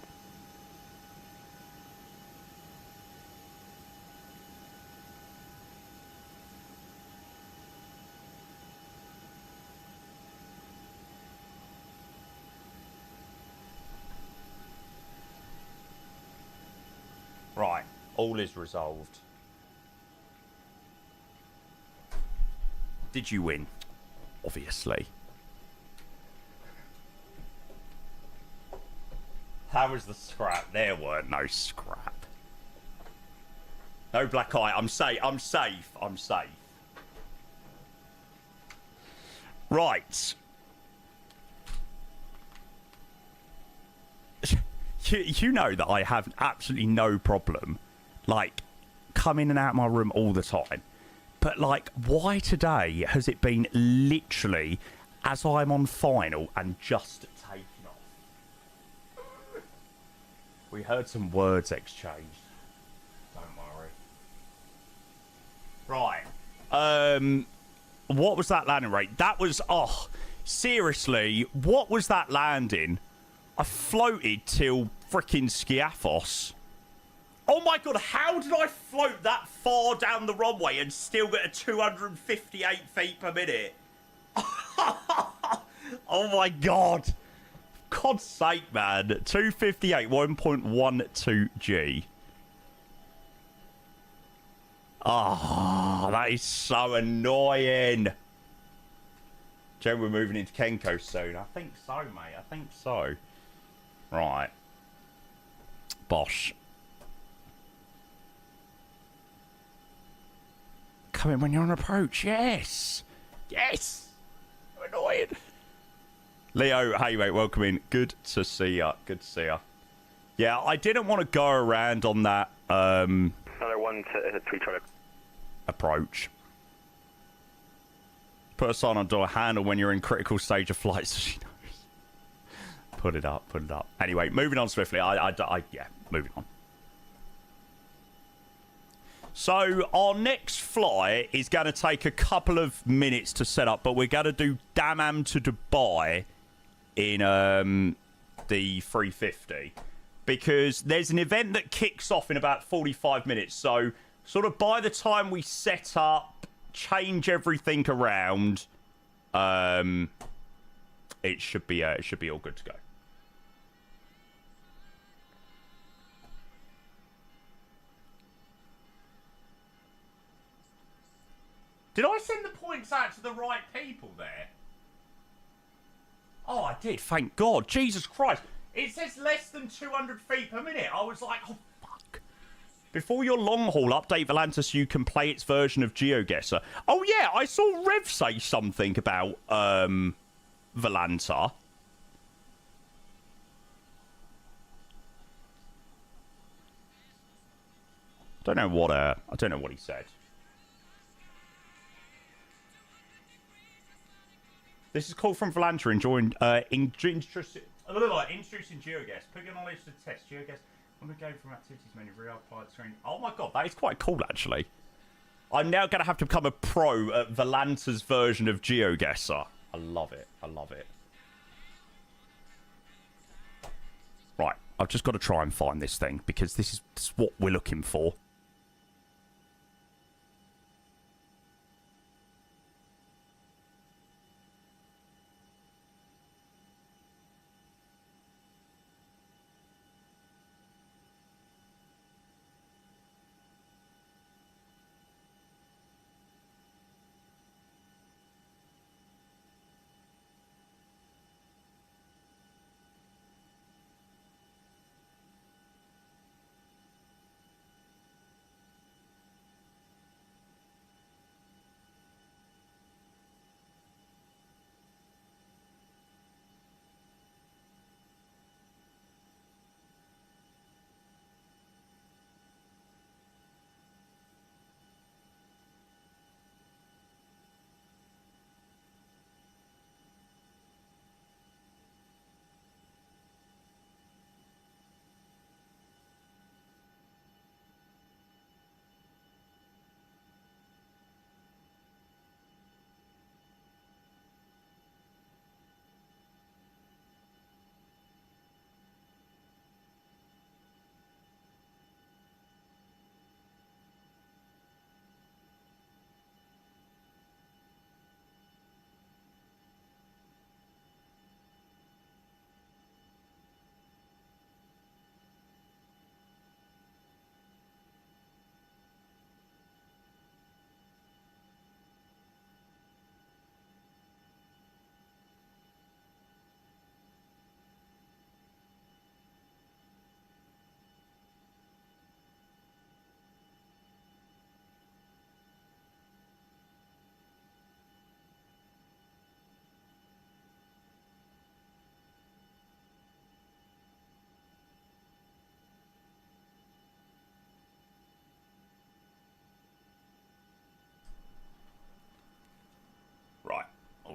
Right, all is resolved. Did you win? Obviously. How was the scrap? There were no scrap. No black eye. I'm safe. I'm safe. I'm safe. Right. You know that I have absolutely no problem, like, come in and out of my room all the time. But, like, why today has it been literally as I'm on final and just taking off? We heard some words exchanged. Don't worry. Right. What was that landing rate? That was, oh, seriously, what was that landing? I floated till frickin' Skiathos. Oh my god, how did I float that far down the runway and still get a 258 feet per minute? Oh my god. God's sake, man. 258, 1.12 G. Ah, that is so annoying. Jen, we're moving into Kenko soon. I think so, mate. I think so. Right. Bosh. Come in when you're on approach. Yes. Yes. I'm annoyed. Leo, hey, mate. Welcome in. Good to see ya. Good to see ya. Yeah, I didn't want to go around on that Another 1-3 Charlie. approach. Put a sign on door handle when you're in critical stage of flight so she knows. Put it up, put it up. Anyway, moving on swiftly. Yeah, moving on. So, our next flight is going to take a couple of minutes to set up, but we're going to do Dammam to Dubai in the 350. Because there's an event that kicks off in about 45 minutes. So, sort of by the time we set up, change everything around, it should be all good to go. Did I send the points out to the right people there? Oh, I did. Thank God. Jesus Christ. It says less than 200 feet per minute. I was like, oh, fuck. Before your long haul update Volanta so you can play its version of GeoGuessr. Oh, yeah. I saw Rev say something about Volanta. I don't know what he said. This is called from Volanta introducing GeoGuess. Put your knowledge to the test. GeoGuess. I'm going to go from activities menu, real pilot screen. Oh my god, that is quite cool actually. I'm now going to have to become a pro at Volanta's version of GeoGuessr. I love it. I love it. Right, I've just got to try and find this thing because this is what we're looking for.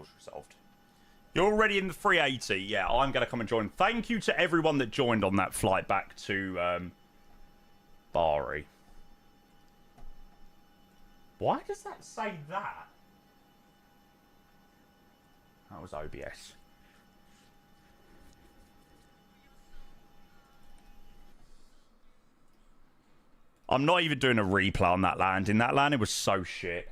Doors resolved. You're already in the 380. Yeah, I'm going to come and join. Thank you to everyone that joined on that flight back to Bari. Why does that say that? That was OBS. I'm not even doing a replay on that landing. That landing was so shit.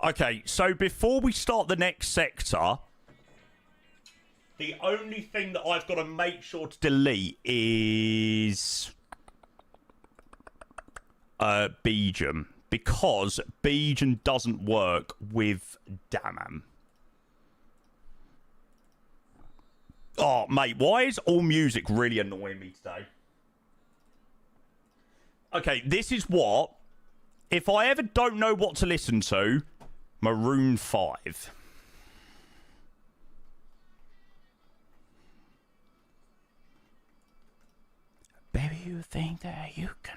Okay, so before we start the next sector, the only thing that I've got to make sure to delete is Beijing, because Beijing doesn't work with Dammam. Oh, mate, why is all music really annoying me today? Okay, this is what, if I ever don't know what to listen to, Maroon 5. Baby, you think that you can...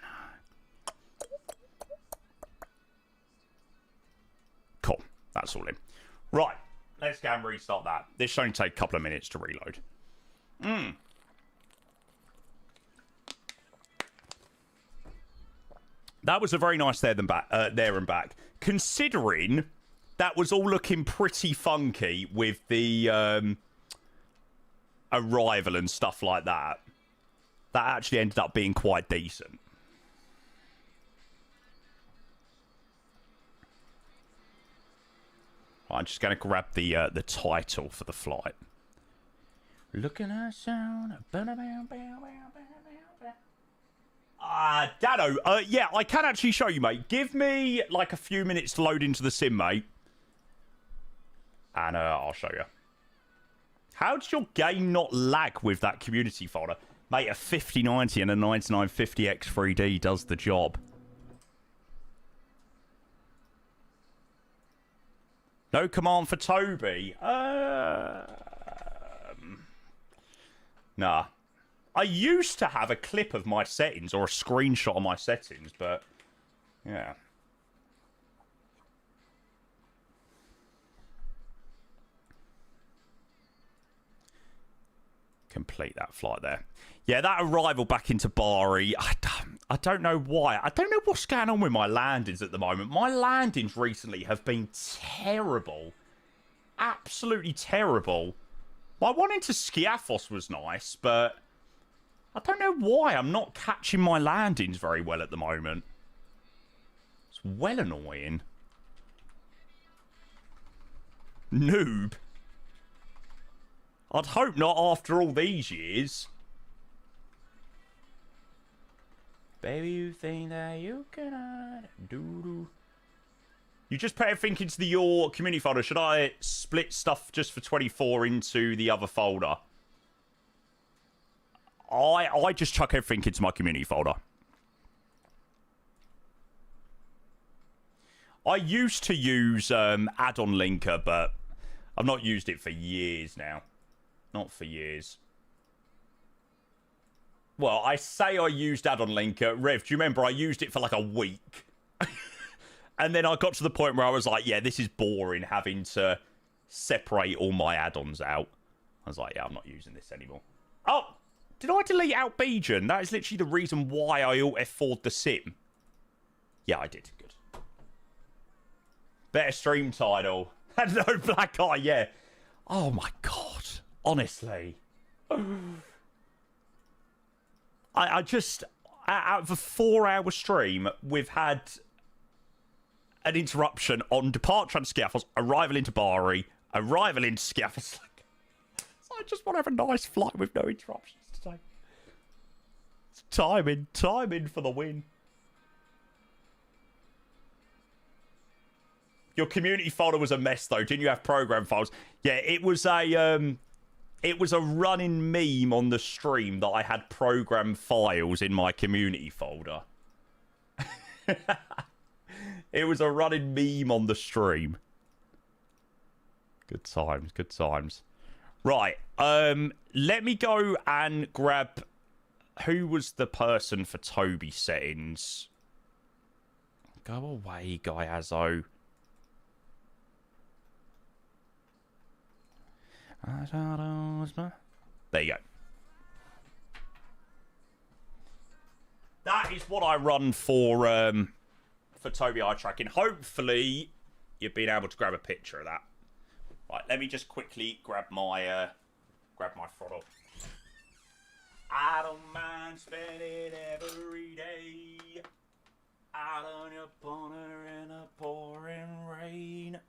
Cool. That's all in. Right. Let's go and restart that. This should only take a couple of minutes to reload. That was a very nice there and back. Considering that was all looking pretty funky with the arrival and stuff like that. That actually ended up being quite decent. I'm just going to grab the title for the flight. Looking at sound. Dado, yeah, I can actually show you, mate. Give me like a few minutes to load into the sim, mate. And I'll show you. How did your game not lag with that community folder? Mate, a 5090 and a 9950 X3D does the job. No command for Toby. Nah. I used to have a clip of my settings or a screenshot of my settings, but yeah. Complete that flight there. Yeah, that arrival back into Bari, I don't know why. I don't know what's going on with my landings at the moment. My landings recently have been terrible. Absolutely terrible. My one into Skiathos was nice, but I don't know why I'm not catching my landings very well at the moment. It's well annoying. Noob. I'd hope not after all these years. Baby, you think that you cannot do. You just put everything into your community folder. Should I split stuff just for 24 into the other folder? I just chuck everything into my community folder. I used to use add-on linker, but I've not used it for years now. Not for years. Well, I say I used add-on linker. Rev, do you remember I used it for like a week? And then I got to the point where I was like, yeah, this is boring having to separate all my add-ons out. I was like, yeah, I'm not using this anymore. Oh, did I delete out Beijing? That is literally the reason why I alt F4'd the sim. Yeah, I did. Good. Better stream title. No black eye, yeah. Oh my god. Honestly. I just... Out of a 4-hour stream, we've had an interruption on departure to Skiathos, arrival into Bari, arrival into Skiathos. So I just want to have a nice flight with no interruptions today. It's timing for the win. Your community folder was a mess, though. Didn't you have program files? Yeah, it was a running meme on the stream that I had program files in my community folder. It was a running meme on the stream. Good times, good times. Right, let me go and grab who was the person for Toby settings? Go away, Gaiazo. There you go. That is what I run for Toby eye tracking. Hopefully, you've been able to grab a picture of that. Right, let me just quickly grab my throttle. I don't mind spending every day out on your corner in the pouring rain.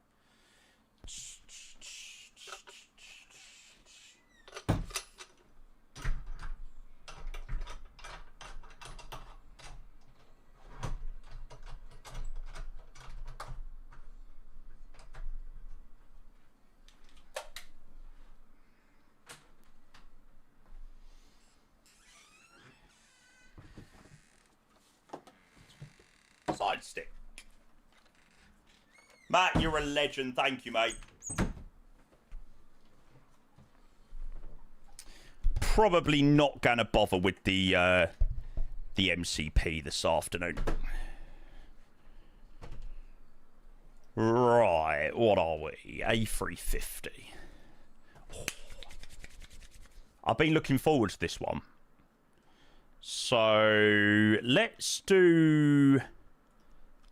Side stick. Matt, you're a legend. Thank you, mate. Probably not going to bother with the MCP this afternoon. Right, what are we? A350. Oh. I've been looking forward to this one. So let's do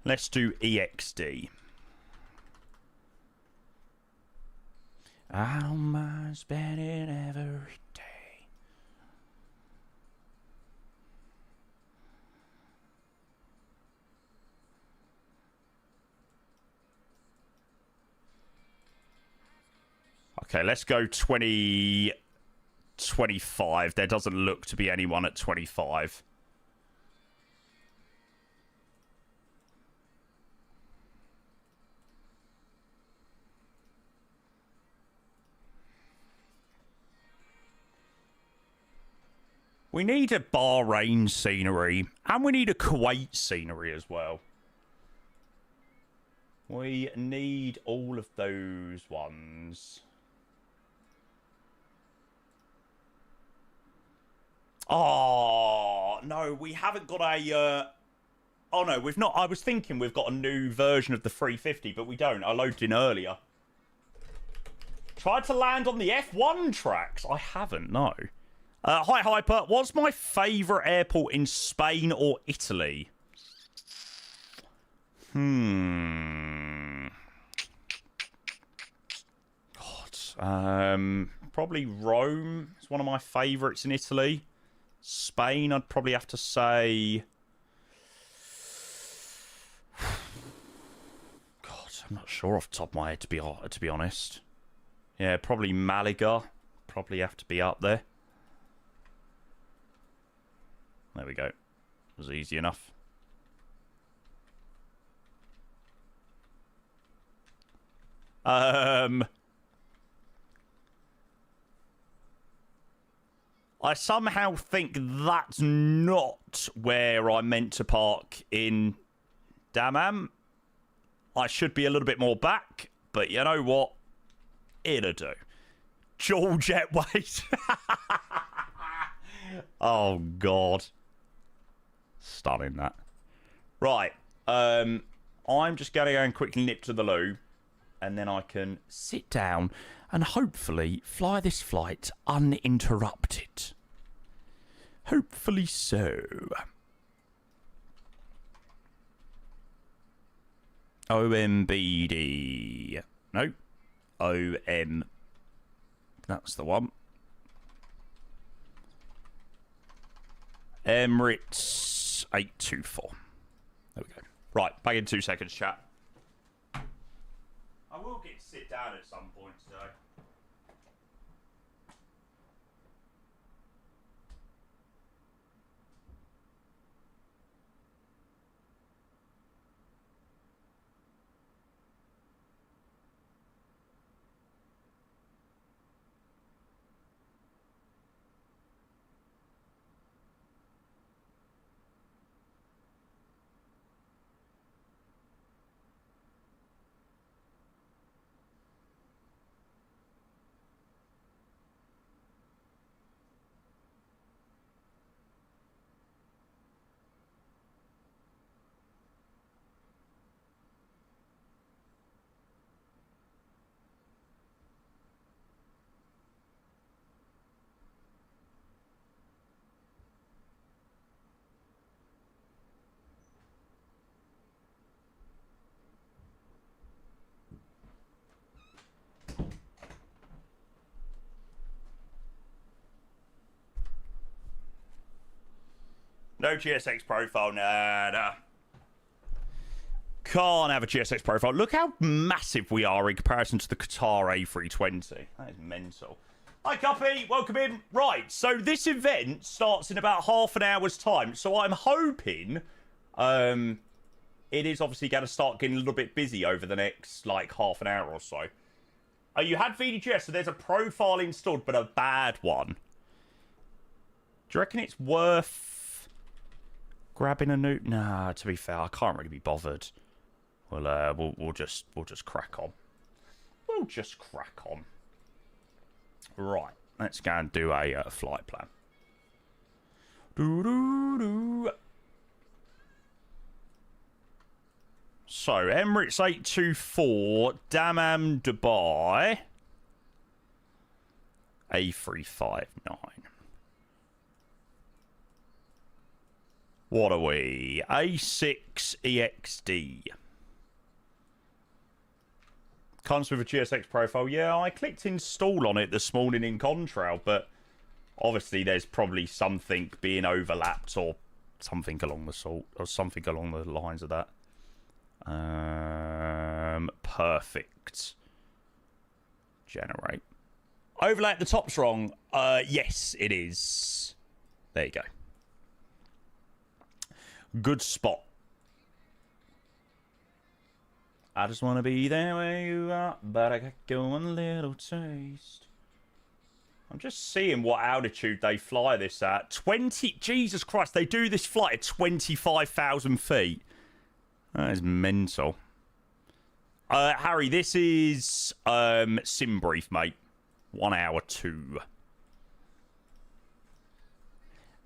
EXD. I don't mind spending every day. Okay, let's go 25. There doesn't look to be anyone at 25. We need a Bahrain scenery, and we need a Kuwait scenery as well. We need all of those ones. Oh, no, we haven't got a... Oh, no, we've not. I was thinking we've got a new version of the 350, but we don't. I loaded in earlier. Tried to land on the F1 tracks. I haven't, no. Hi, Hyper. What's my favourite airport in Spain or Italy? God. Probably Rome. It's one of my favourites in Italy. Spain, I'd probably have to say... God, I'm not sure off the top of my head, to be honest. Yeah, probably Malaga. Probably have to be up there. There we go. It was easy enough. I somehow think that's not where I meant to park in Dammam. I should be a little bit more back, but you know what? It'll do. Dual jet weight. Oh, God. Stunning, that. Right. I'm just going to go and quickly nip to the loo, and then I can sit down and hopefully fly this flight uninterrupted. Hopefully so. OMBD. No. OM. That's the one. Emirates 824. There we go. Right, back in 2 seconds, chat. I will get to sit down at some point today. No GSX profile, nah. Can't have a GSX profile. Look how massive we are in comparison to the Qatar A320. That is mental. Hi, Cuppy. Welcome in. Right, so this event starts in about half an hour's time. So I'm hoping it is obviously going to start getting a little bit busy over the next, like, half an hour or so. You had VDGS, so there's a profile installed, but a bad one. Do you reckon it's worth grabbing a new... Nah, to be fair, I can't really be bothered. We'll just crack on. We'll just crack on. Right, let's go and do a flight plan. So, Emirates 824, Dammam, Dubai, A359. What are we? A6 EXD. Comes with a GSX profile. Yeah, I clicked install on it this morning in Contrail, but obviously there's probably something being overlapped or something along the sort or something along the lines of that. Perfect. Generate. Overlay at the top's wrong. Yes, it is. There you go. Good spot. I just want to be there where you are, but I got one little taste. I'm just seeing what altitude they fly this at. 20... Jesus Christ, they do this flight at 25,000 feet. That is mental. Harry, this is sim brief, mate. 1 hour 2.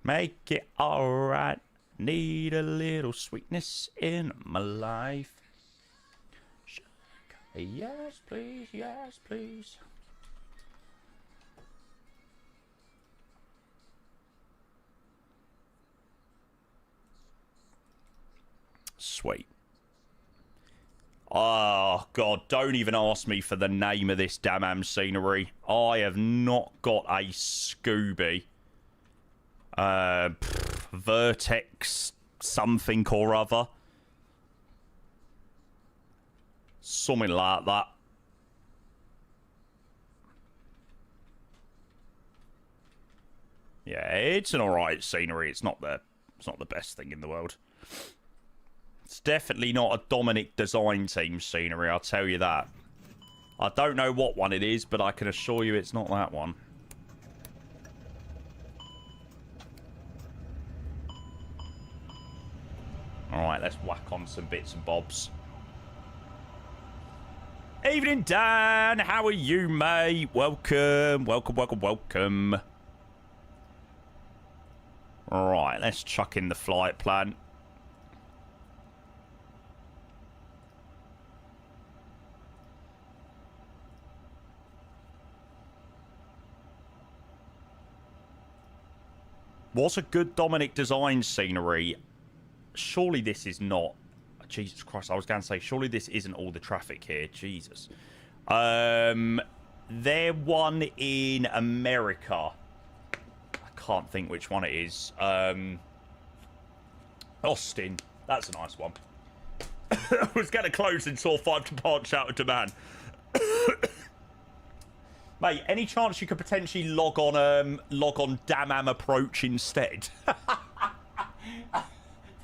Make it alright. Need a little sweetness in my life. Yes, please. Yes, please. Sweet. Oh, God. Don't even ask me for the name of this Dammam scenery. I have not got a Scooby. Vertex something or other. Something like that. Yeah, it's an alright scenery. It's not the best thing in the world. It's definitely not a Dominic design team scenery, I'll tell you that. I don't know what one it is, but I can assure you it's not that one. Alright, let's whack on some bits and bobs. Evening, Dan. How are you, mate? Welcome. Welcome. Alright, let's chuck in the flight plan. What's a good Dominic design scenery? Surely this is not... Jesus Christ, I was going to say, surely this isn't all the traffic here. Jesus. They're one in America. I can't think which one it is. Austin. That's a nice one. I was going to close and saw 5 departure out of demand. Mate, any chance you could potentially log on Dammam approach instead?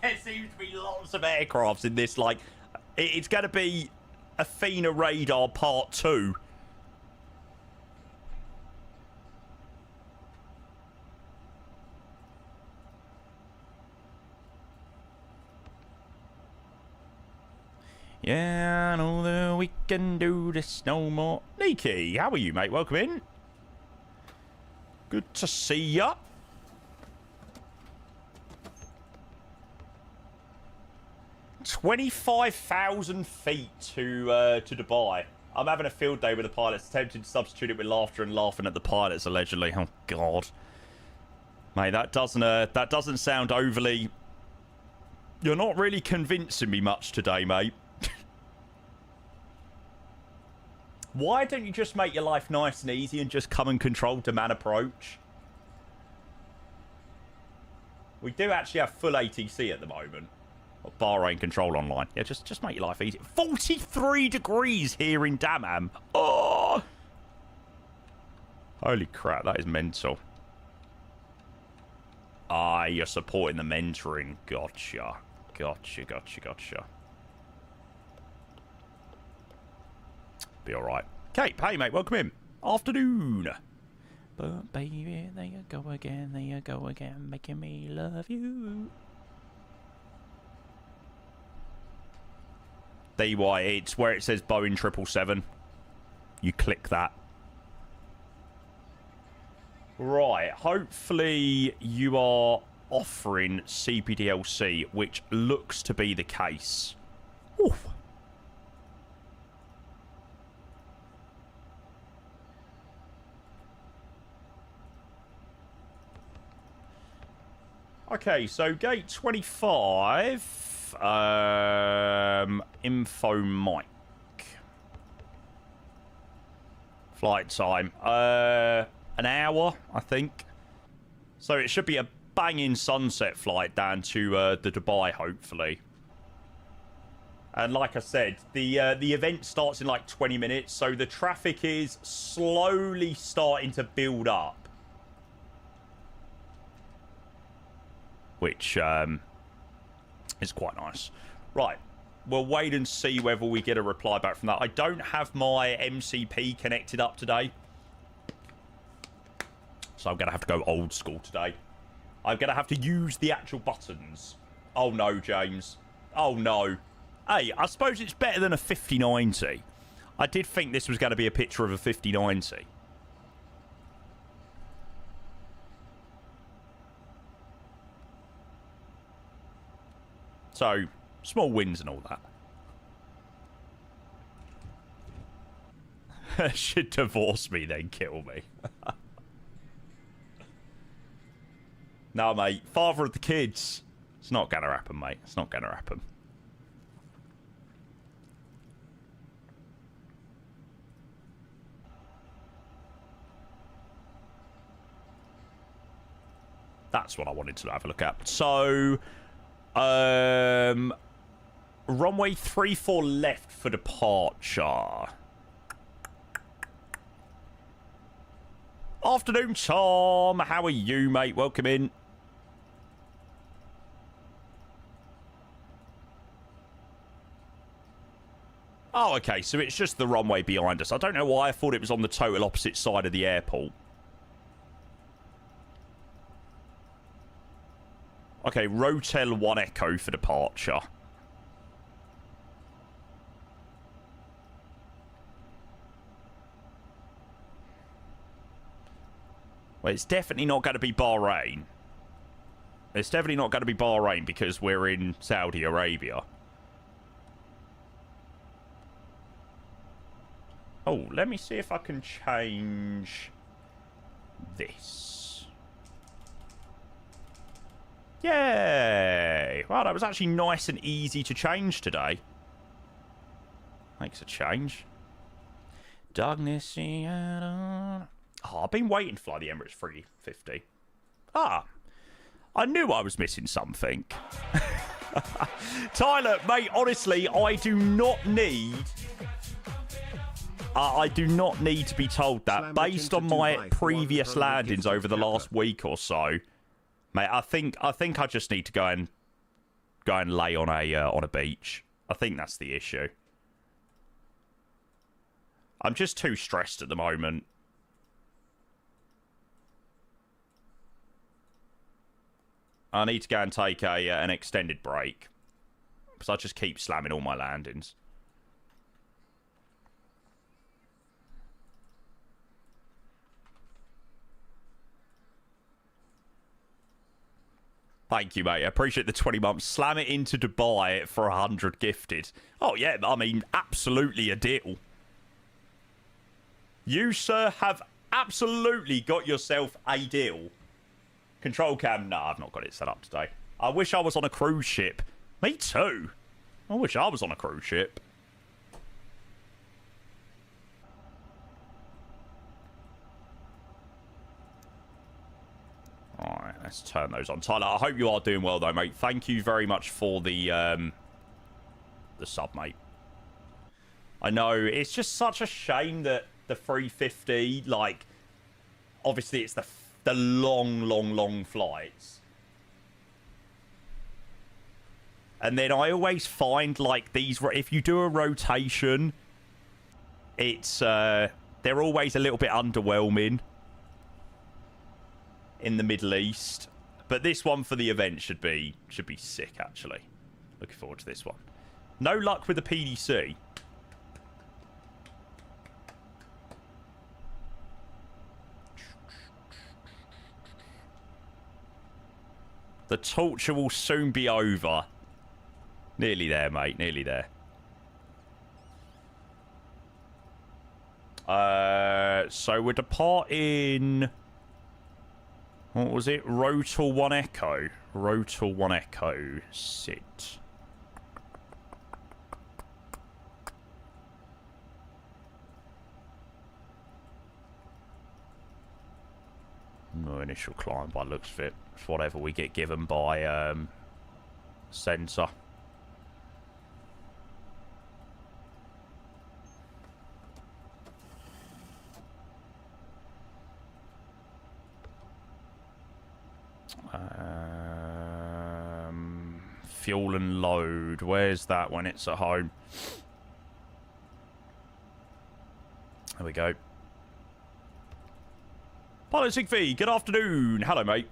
There seems to be lots of aircrafts in this, like, it's going to be Athena Radar Part 2. Yeah, I know that we can do this no more. Nikki, how are you, mate? Welcome in. Good to see ya. $25,000 feet to Dubai. I'm having a field day with the pilots, attempting to substitute it with laughter and laughing at the pilots, allegedly. Oh God, mate, that doesn't sound overly. You're not really convincing me much today, mate. Why don't you just make your life nice and easy and just come and control demand approach? We do actually have full ATC at the moment. Bahrain control online. Yeah, just make your life easy. 43 degrees here in Dammam. Oh! Holy crap, that is mental. Ah, you're supporting the mentoring. Gotcha. Gotcha. Be alright. Kate, hey mate, welcome in. Afternoon. But baby, there you go again, making me love you. DY, it's where it says Boeing 777. You click that. Right, hopefully you are offering CPDLC, which looks to be the case. Oof. Okay, so gate 25, info mic. Flight time, an hour, I think. So it should be a banging sunset flight down to the Dubai, hopefully. And like I said, the event starts in like 20 minutes, so the traffic is slowly starting to build up. Which is quite nice. Right, we'll wait and see whether we get a reply back from that. I don't have my MCP connected up today. So I'm going to have to go old school today. I'm going to have to use the actual buttons. Oh no, James. Oh no. Hey, I suppose it's better than a 5090. I did think this was going to be a picture of a 5090. So, small wins and all that. Should divorce me, then kill me. No, mate. Father of the kids. It's not going to happen, mate. It's not going to happen. That's what I wanted to have a look at. So... runway 34 left for departure. Afternoon, Tom. How are you, mate? Welcome in. Oh, okay. So it's just the runway behind us. I don't know why I thought it was on the total opposite side of the airport. Okay, Rotel 1 Echo for departure. Well, it's definitely not going to be Bahrain. It's definitely not going to be Bahrain because we're in Saudi Arabia. Oh, let me see if I can change this. Yay! Wow, that was actually nice and easy to change today. Makes a change. Darkness. Oh, I've been waiting to fly the Emirates 350. Ah, I knew I was missing something. Tyler, mate, honestly, I do not need to be told that. Based on my previous landings over the last week or so. Mate, I think I just need to go and lay on a beach. I think that's the issue. I'm just too stressed at the moment. I need to go and take an extended break because I just keep slamming all my landings. Thank you, mate. I appreciate the 20 months. Slam it into Dubai for 100 gifted. Oh, yeah. I mean, absolutely a deal. You, sir, have absolutely got yourself a deal. Control cam. No, I've not got it set up today. I wish I was on a cruise ship. Me too. I wish I was on a cruise ship. Alright, Let's turn those on. Tyler, I hope you are doing well, though, mate. Thank you very much for the sub, mate. I know, it's just such a shame that the 350, like, obviously it's the long flights. And then I always find, like, these, if you do a rotation, it's, they're always a little bit underwhelming in the Middle East. But this one for the event should be sick, actually. Looking forward to this one. No luck with the PDC. The torture will soon be over. Nearly there, mate. Nearly there. So we're departing... What was it? Rotor 1 Echo. Rotor 1 Echo. Sit. No initial climb by looks of it. It's whatever we get given by sensor. Fuel and load. Where's that when it's at home? There we go. Pilot V, good afternoon. Hello, mate.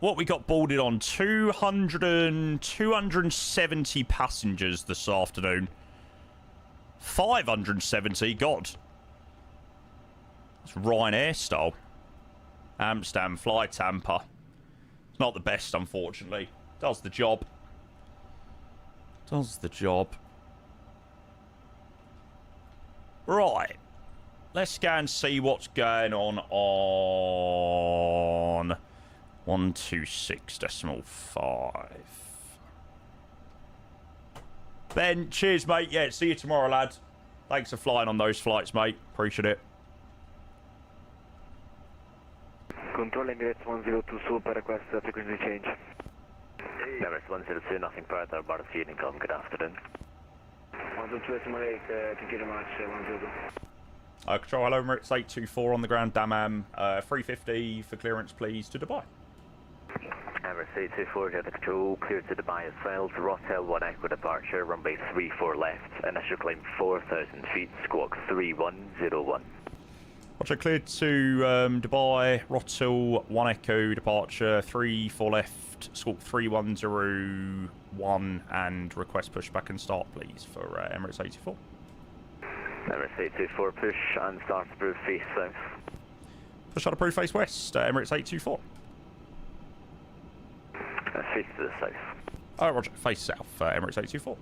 What we got boarded on? 270 passengers this afternoon. 570? God. That's Ryanair style. Amsterdam, fly Tampa. It's not the best, unfortunately. Does the job. Does the job. Right. Let's go and see what's going on 126.5. Ben, cheers, mate. Yeah, see you tomorrow, lad. Thanks for flying on those flights, mate. Appreciate it. Control Emirates 102 Super, request frequency change. Emirates 102, nothing further, Bari income, good afternoon. 122 simulate, thank you very much, 102. Control, hello, Emirates 824 on the ground, Dammam. 350 for clearance, please, to Dubai. Emirates 824, Jet Control, clear to Dubai as well. Rotel 1 Echo departure, runway 34 left, initial climb 4,000 feet, squawk 3101. Roger, cleared to Dubai, Rotel 1 Echo departure, 34 left, squawk 3101, and request pushback and start, please, for Emirates 824. Emirates 824, push and start approved face south. Push out approved face west, Emirates 824. Face to the south. Oh, Roger, face south, Emirates 824.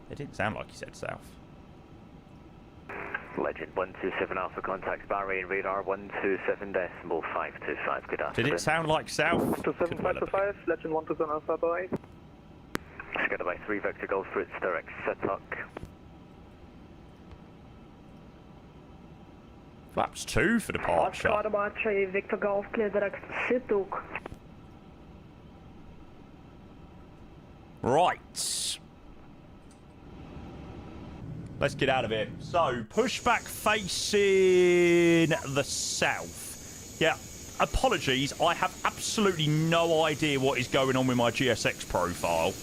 It didn't sound like you said south. Legend 127 Alpha contacts Bari and radar 127.525. Good afternoon. Did it sound like south? 127.525, Legend 127 Alpha Bari. Scored by 3 Vector Golf Fruits, direct Setuck. Flaps 2 for departure. Victor Golf, clear direct Setuck. Right. Let's get out of here. So, pushback facing the south. Yeah, apologies. I have absolutely no idea what is going on with my GSX profile.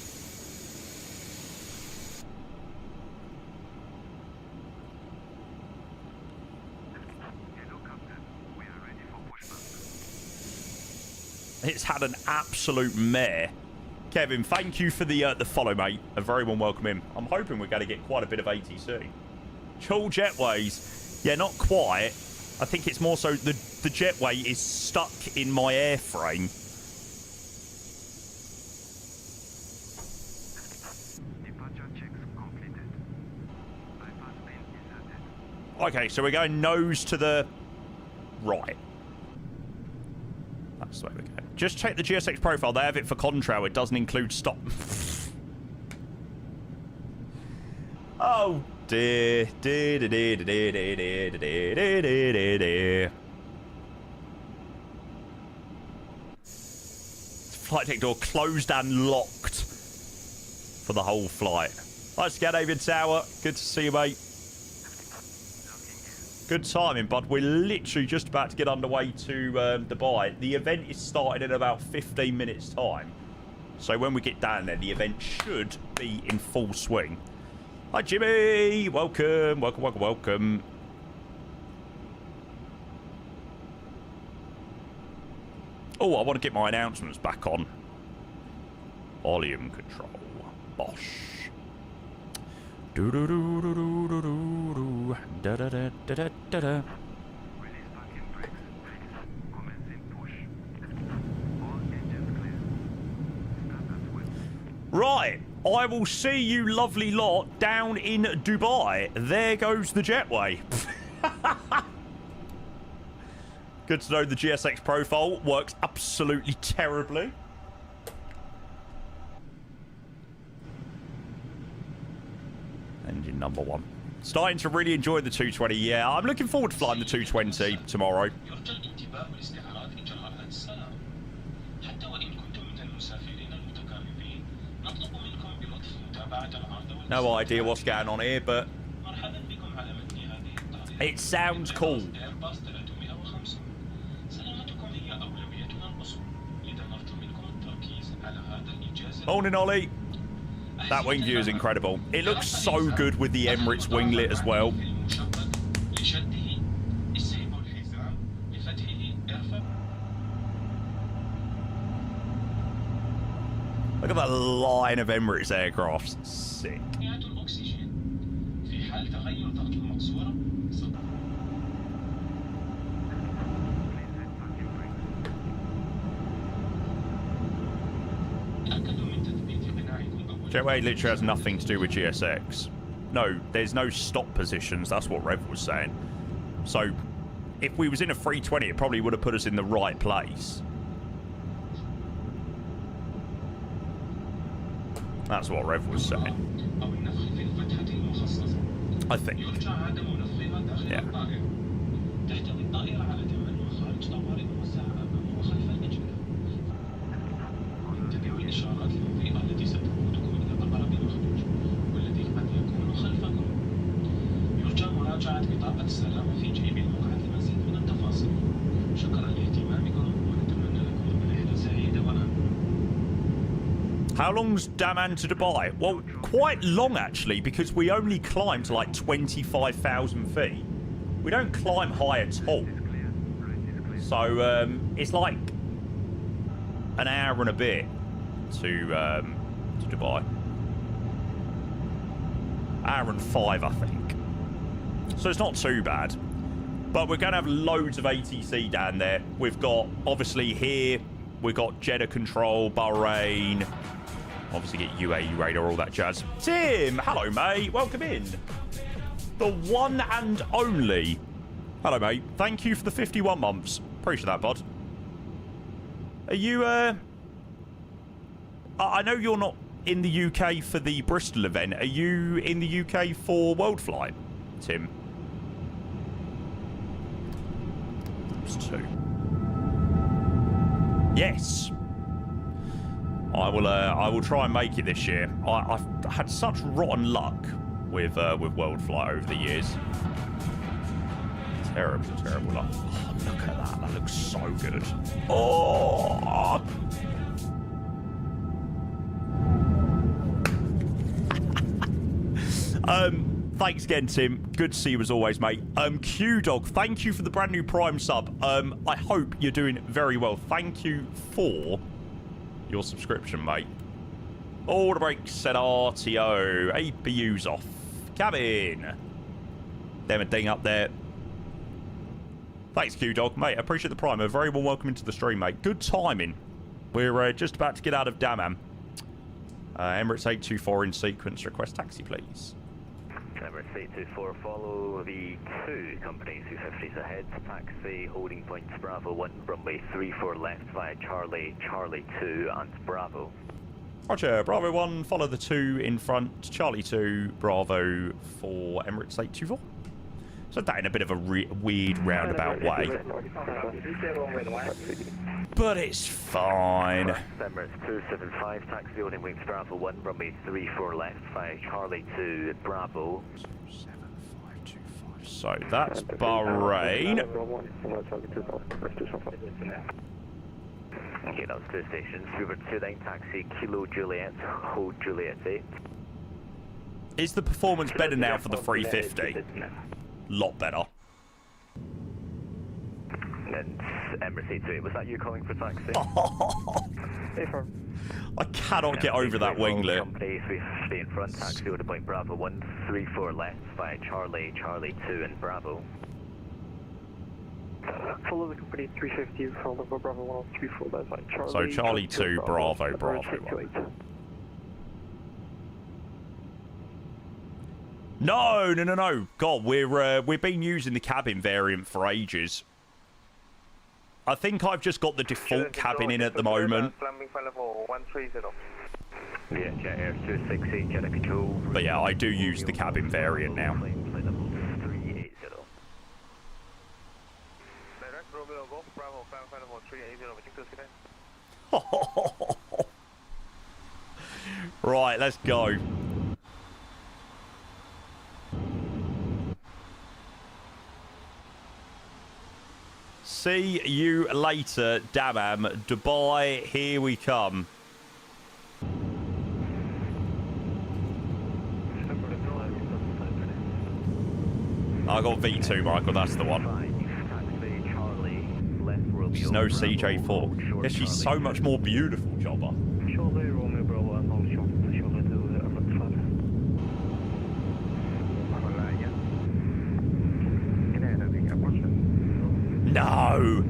It's had an absolute mare. Kevin, thank you for the follow, mate. A very warm welcome in. I'm hoping we're going to get quite a bit of ATC. Chill jetways. Yeah, not quite. I think it's more so the jetway is stuck in my airframe. Okay, so we're going nose to the right. That's the way we go. Just check the GSX profile. They have it for contrail. It doesn't include stop. Oh dear. flight deck door closed and locked for the whole flight. Hi, Scandinavian Tower. Good to see you, mate. Good timing, bud. We're literally just about to get underway to Dubai. The event is starting in about 15 minutes' time. So when we get down there, the event should be in full swing. Hi, Jimmy. Welcome, welcome, welcome, welcome. Oh, I want to get my announcements back on. Volume control. Bosh. Do do do do do do do da da da da da da da. Right, I will see you lovely lot down in Dubai. There goes the jetway. Good to know the GSX profile works absolutely terribly. Engine number 1. Starting to really enjoy the 220. Yeah, I'm looking forward to flying the 220 tomorrow. No idea what's going on here, but it sounds cool. Morning, Ollie. That wing view is incredible. It looks so good with the Emirates winglet as well. Look at that line of Emirates aircrafts. Sick. Jetway literally has nothing to do with GSX. No, there's no stop positions. That's what Rev was saying. So, if we was in a 320, it probably would have put us in the right place. That's what Rev was saying. I think. Yeah. How long's Daman to Dubai? Well, quite long actually, because we only climb to like 25,000 feet. We don't climb high at all. So it's like an hour and a bit to Dubai. Hour and 5, I think. So it's not too bad. But we're going to have loads of ATC down there. We've got, obviously here, we've got Jeddah Control, Bahrain. Obviously get UAE radar, all that jazz. Tim, hello, mate. Welcome in. The one and only. Hello, mate. Thank you for the 51 months. Appreciate that, bud. Are you, I know you're not in the UK for the Bristol event. Are you in the UK for World Flight, Tim? It's 2. Yes. I will try and make it this year. I've had such rotten luck with World Flight over the years. Terrible, terrible luck. Oh, look at that. That looks so good. Oh! Thanks again, Tim. Good to see you as always, mate. Q-Dog, thank you for the brand new Prime sub. I hope you're doing very well. Thank you for your subscription, mate. All the brakes set RTO. APU's off. Cabin. Damn a ding up there. Thanks, Q-Dog. Mate, I appreciate the Prime. A very warm welcome into the stream, mate. Good timing. We're just about to get out of Dammam. Emirates 824 in sequence. Request taxi, please. Emirates 824, follow the 2 company 250s ahead. Taxi, holding points Bravo 1, runway 34 left via Charlie, Charlie 2 and Bravo. Roger, Bravo 1, follow the 2 in front. Charlie 2, Bravo for Emirates 824. Said that in a bit of a weird roundabout way. But it's fine. Emirates 275, taxi holding wings Bravo 1, runway 34 left, via Charlie 2 Bravo. 7525. So that's Bahrain. Okay, that was 2 stations. Uber 29, taxi Kilo Juliet, hold Juliet 8. Is the performance better now for the 350? Lot better. And Emirates 828, was that you calling for taxi? I cannot get over that winglet. Company 350 in front, taxi order point Bravo 1, 34 left, via Charlie 2 and Bravo. Follow the company 350, follow the Bravo 134 left, via Charlie. So Charlie 2, Bravo 1. No. God, we've been using the cabin variant for ages. I think I've just got the default cabin in at the moment. Yeah, Jet Air 268, Jet Control. But yeah, I do use the cabin variant now. Right, let's go. See you later, Damam. Dubai, here we come. I got V2, Michael, that's the one. She's no CJ4. Yeah, she's so much more beautiful, Jobber. No!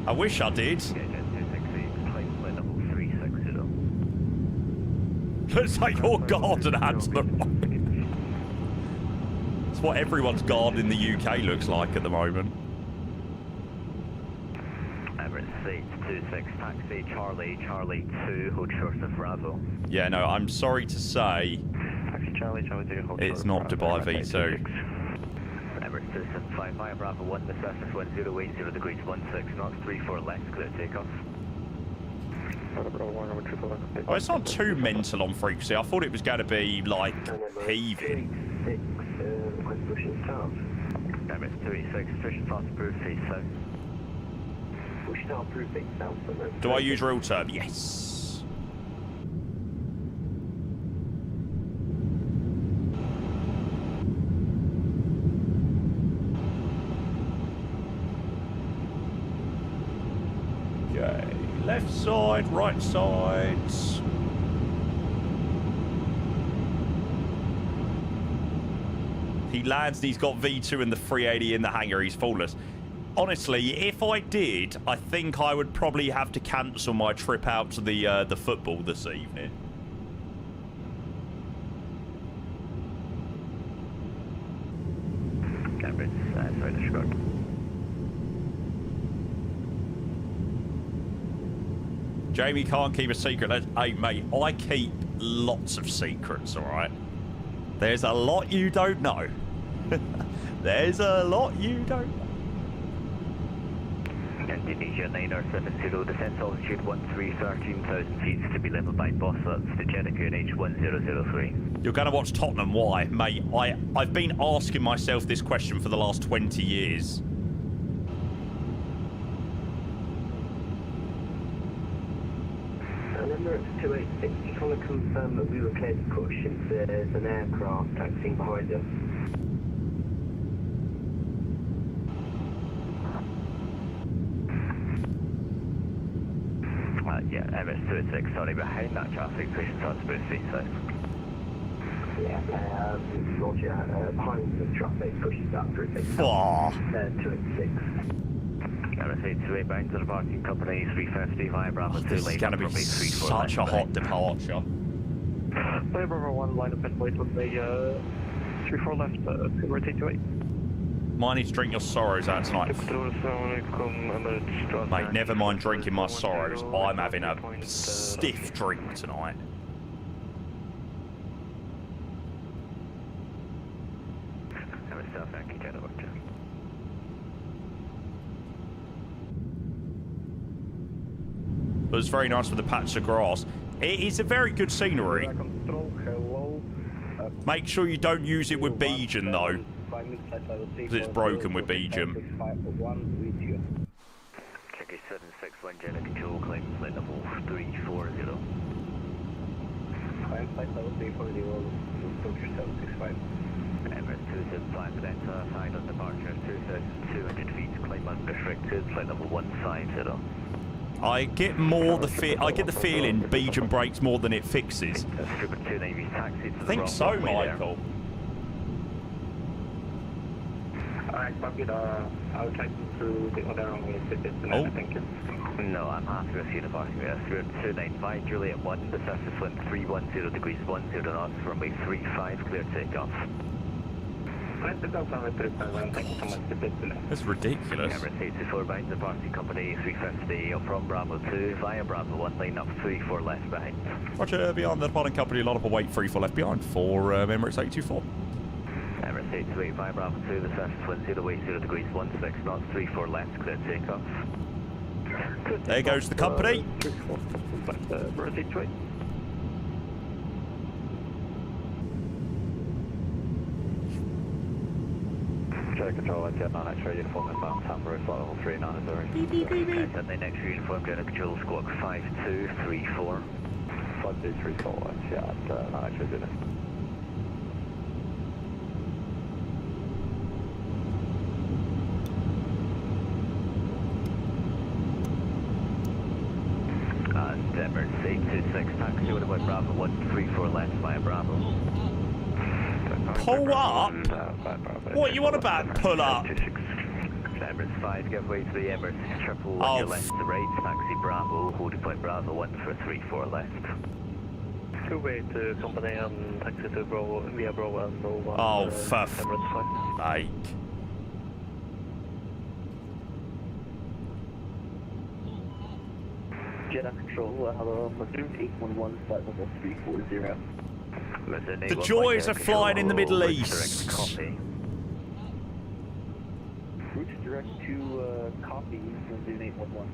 I wish I did. Looks like your garden had to the right. It's what everyone's garden in the UK looks like at the moment. Emirates 826, taxi Charlie 2, hold short of Bravo. Yeah, no, I'm sorry to say Taxi Charlie 2, hold it's not Dubai V2. Emirates 275, via Bravo 1, the surface 1080 degrees 16 knots, 34 left, clear takeoff. Oh, it's not too mental on frequency. I thought it was going to be, like, heaving. Emirates 286, push start approved, face south. Push start approved, face south. Do I use real term? Yes. Okay. Left side, right side. He lands and he's got V2 and the 380 in the hangar. He's flawless. Honestly, if I did, I think I would probably have to cancel my trip out to the football this evening. Sorry, disregard. Jamie can't keep a secret. Hey, mate, I keep lots of secrets, all right? There's a lot you don't know. There's a lot you don't know. Indonesia 9R70, descent altitude 13,000 feet to be leveled by boss. That's the Jeddah H1003. You're going to watch Tottenham. Why? Mate, I've been asking myself this question for the last 20 years. Emirates 286, just want to confirm that we were clear to push if there's an aircraft taxiing behind us. Yeah, Emirates 286, sorry, behind that traffic, push start approved, face south. Yeah, Roger, behind the traffic, push start approved, face south. 286. Emirates 828, bound to the parking company, 350, via Bravo 2, This is going to be such a hot departure. Via Bravo 1, line up and wait on the 34 left, Emirates 828. Might need to drink your sorrows out tonight. Mate, never mind drinking my sorrows. I'm having a stiff drink tonight. South Yankee Jet departure. It was very nice with the patch of grass. It is a very good scenery. Make sure you don't use it with Beijing though, because it's broken with Beijing. Checker 761 Jet control, climb flight level 340. Climb flight level 340, approach 765. Emirates 275 with enter side on departure 2,200 feet, climb unrestricted, flight level 150. I get the feeling Beijing breaks more than it fixes. I think so, Michael. Alright, Bucket, I'll try to the other runway if it's thank you. No, I'm happy with you departing with Spirit 295, Juliet 1, the surface wind 310 degrees 10 knots, runway 35, clear takeoff. That's ridiculous. Emirates 824 behind the party company 350 from Bravo 2 via Bravo 1, line up 34 left behind. Roger, beyond the departing company, line up await 34 left behind for Emirates 824. Emirates 828 via Bravo 2, the surface wind 0 way 0 degrees 16 knots, 34 left, clear takeoff. There goes the company. Emirates 828. Jet control, jet 9 X-ray uniform inbound, Tampa, flight level 390. Beep, beep, beep, beep. Send the next uniform, jet control, squawk 5234. 5234, jet 9 X-ray unit. And Emirates 826, taxi with about Bravo 134 left via Bravo. Pull up? What you want about pull up? Emirates 5, give way to the Emirates triple on your left to right, taxi Bravo, holding point Bravo 1 for 34 left. Two-way to company and taxi to Bravo, via Bravo and Bravo 1. Oh, for Emirates 5. sake. Jet control, hello, Platoon 811, flight level 340. The joys of flying in the Middle East. Route direct to copy, Platoon 811.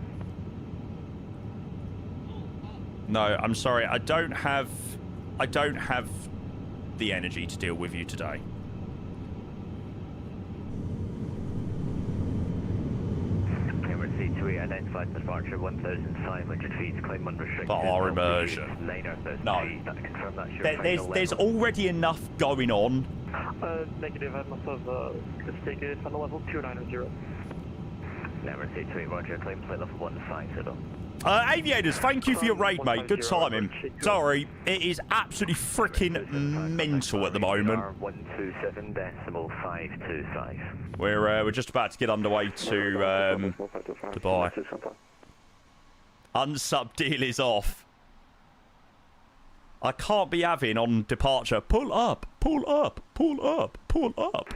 No, I'm sorry. I don't have the energy to deal with you today. C2 identified departure 1,500 feet, climb unrestricted. For our immersion. No. There's already enough going on. Negative, I must have mistaken final level 290. Never C2, roger, climb flight level 150. Aviators, thank you for your raid, mate. Good timing. Sorry, it is absolutely freaking mental at the moment. 127.525. We're just about to get underway to Dubai. Unsub deal is off. I can't be having on departure. Pull up, pull up, pull up, pull up.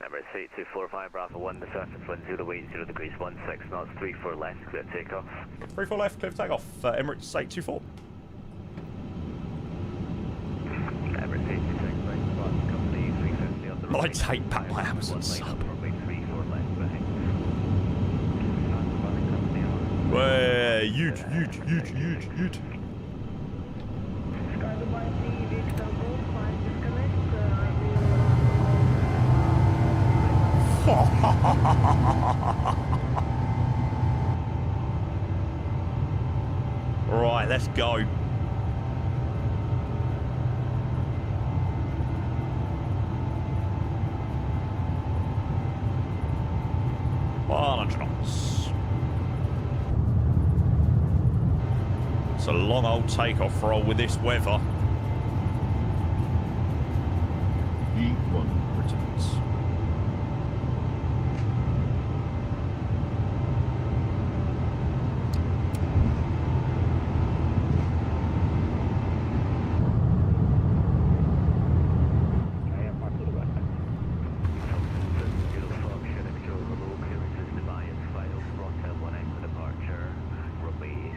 Number 8245 Bravo 1, the surface wind 0 weight 0 degrees 16 knots, 34 left, clear takeoff. 34 left, clear takeoff. Emirates 824. Emirates 826, right, company 350 on the I take back my Amazon sub. Way, huge. Right, let's go. It's a long old takeoff roll with this weather. E1 returns.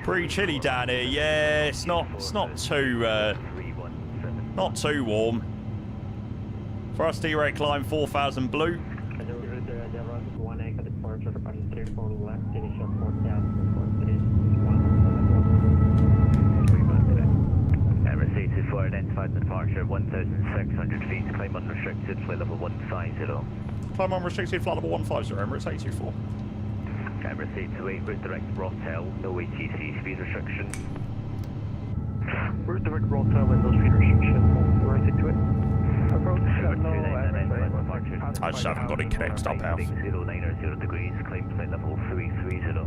Pretty chilly down here. Yeah, it's not too warm. First direct climb 4000 blue. Emirates 824 identified the departure 1,600 feet, climb unrestricted, flight level 150. Climb unrestricted, flight level 150, Emirates 824. Emirates 828, route direct Rotel, no ATC, speed restriction. Route direct Rotel, window speed restriction, right into it. Approach, I just haven't got it connected up here. 090 degrees, climb flight level 330.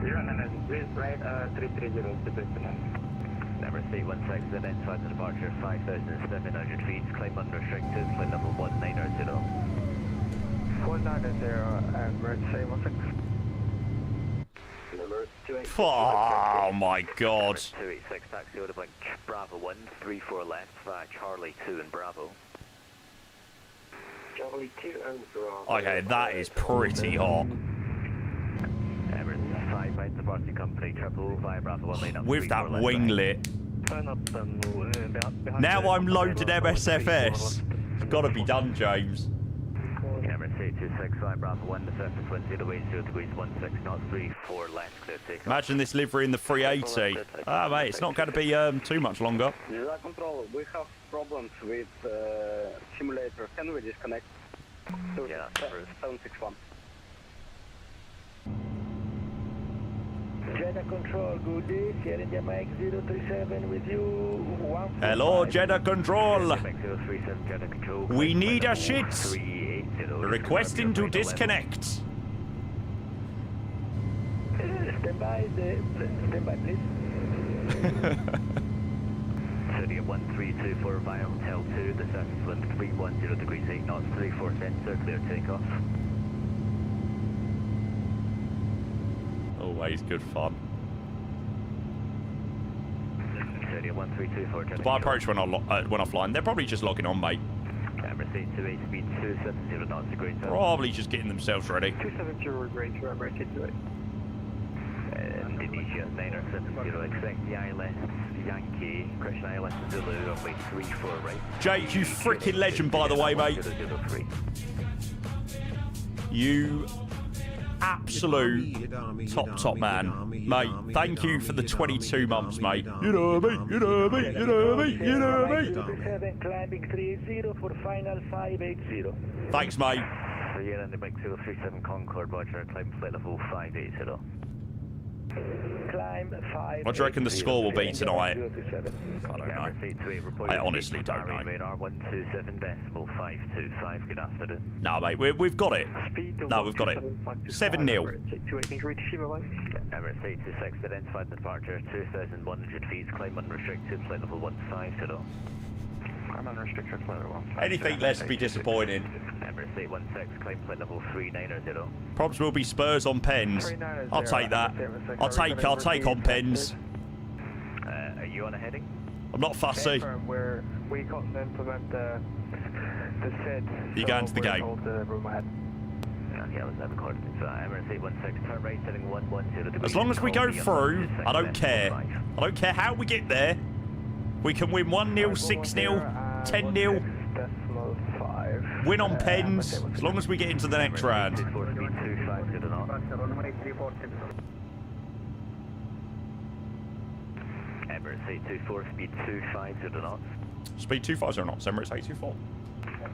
090, right, 330, Emirates 816 identified the departure 5,700 feet, climb unrestricted, flight level 190. 190, Emirates 816. Oh my god. 286, taxi out of blink, Bravo 1, 34 left, via Charlie 2 and Bravo. Charlie 2 and Bravo. Okay, that is pretty hot. Emirates 5, right, departing company, triple via Bravo 1 lane up. With that winglet. Turn up behind Now I'm loaded MSFS. It's got to be done, James. Emirates 826, via Bravo 1, the surface wind 080 degrees 16 knots, 34 left, clear take. Imagine this livery in the 380. Ah, mate, it's not going to be too much longer. Control, we have problems with simulator. Can we disconnect? Yeah, 761. Jeddah Control, good day. Sierra India Mike 037 with you. Hello, Jeddah Control. 037 Jeddah Control. We need a shit. 380. Requesting to disconnect. Stand by, please. 1324 via Hotel 2, the surface wind 310 degrees 8 knots, 34 sensor, clear takeoff. Always good fun. 1324 Jeddah By Control. approach when offline, they're probably just logging on, mate. Emirates 828, speed 270 knots, degree 7. Probably just getting themselves ready. 270 grade 2, Emirates 828. Indonesia 970, expect the ILS Yankee, Christian ILS Zulu, runway 34 right. Jake, you freaking legend, by the way, mate. 003. You absolute top man. Mate, thank you for the 22 months, mate. You know me, you know me, you know me, you know me. 7 climbing 30 for final 580. Thanks, mate. Sierra and the Mike 037 Concorde, Roger, climb flight level 580. Climb 5. What do you reckon the score will be tonight? I don't know. I honestly don't know. Radar 127.525. Good afternoon. No, mate, we've got it. No, we've got it. 7-0. Emirates 826 identified the departure 2,100 feet, climb unrestricted, flight level 150. I'm unrestricted flight level 150. Anything less be disappointing. Emirates 816, climb flight level 390. Probs will be Spurs on pens. I'll take that. I'll take on pens. Are you on a heading? I'm not fussy. Where we can't implement the SID. You going to the gate? Okay, let's have a coordinates. Emirates 816, turn right, heading 110 degrees. As long as we go through, I don't care. I don't care how we get there. We can win 1-0, 6-0, 10-0. Win on pens, as long as we get into the next round. Emirates 824, speed 250 knots. Speed 250 knots, Emirates 824.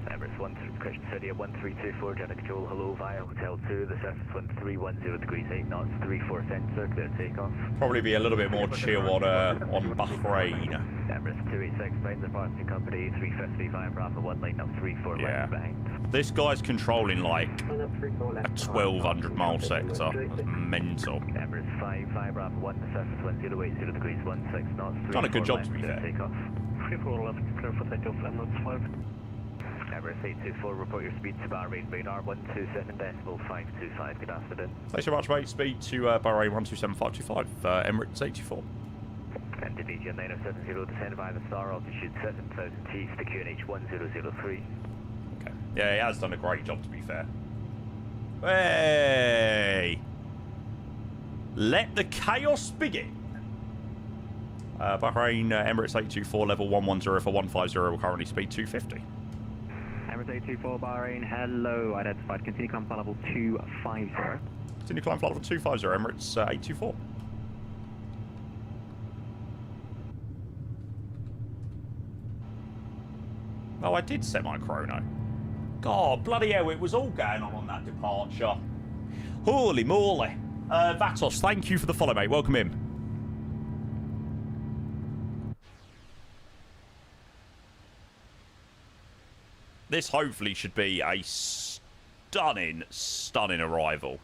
Emirates 1 Christian City at 1324, Jeddah Control, hello via Hotel 2, the surface wind 310 degrees 8 knots, 34 sensor, clear takeoff. Probably be a little bit more chill on Bahrain. Emirates 286, behind the departing company, 350 via Bravo 1, line up 34 left behind. This guy's controlling like a 1,200 mile sector. That's mental. Emirates 5 via Bravo 1, the surface wind 080 degrees 16 knots, 34 Done a good job left, to be clear fair. takeoff. 34 left, clear for takeoff, Emirates 5. Emirates 824, report your speed to Bahrain, radar 127.525, good afternoon. Thanks so much, mate. Speed to Bahrain 127.525, Emirates 84. Indonesia 9070, descend via the star, altitude 7,000 feet, to QNH 1003. Okay. Yeah, he has done a great job, to be fair. Hey! Let the chaos begin. Bahrain, Emirates 824, level 110 for 150, will currently speed 250. Emirates 824 Bahrain, hello, identified. Continue climb flight level 250. Continue climb flight level 250, Emirates 824. Oh, I did set my chrono. God, bloody hell, it was all going on that departure. Holy moly. Vatos, thank you for the follow, mate. Welcome in. This hopefully should be a stunning, stunning arrival.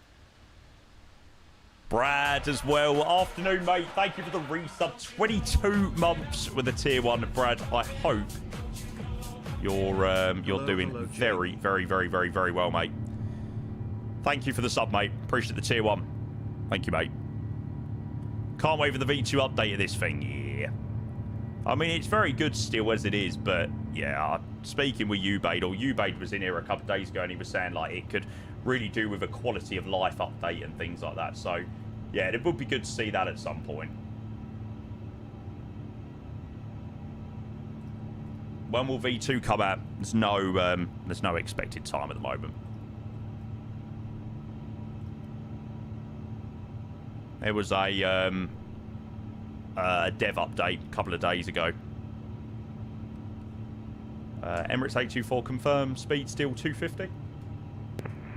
Brad as well. Afternoon, mate. Thank you for the resub. 22 months with a tier 1. Brad, I hope you're doing very, very, very, very, very well, mate. Thank you for the sub, mate. Appreciate the tier 1. Thank you, mate. Can't wait for the V2 update of this thing. Yeah. I mean, it's very good still as it is, but yeah, speaking with Ubaid, or Ubaid was in here a couple of days ago and he was saying like it could really do with a quality of life update and things like that. So yeah, it would be good to see that at some point. When will V2 come out? There's no expected time at the moment. There was a dev update a couple of days ago. Emirates 824 confirmed, speed still 250?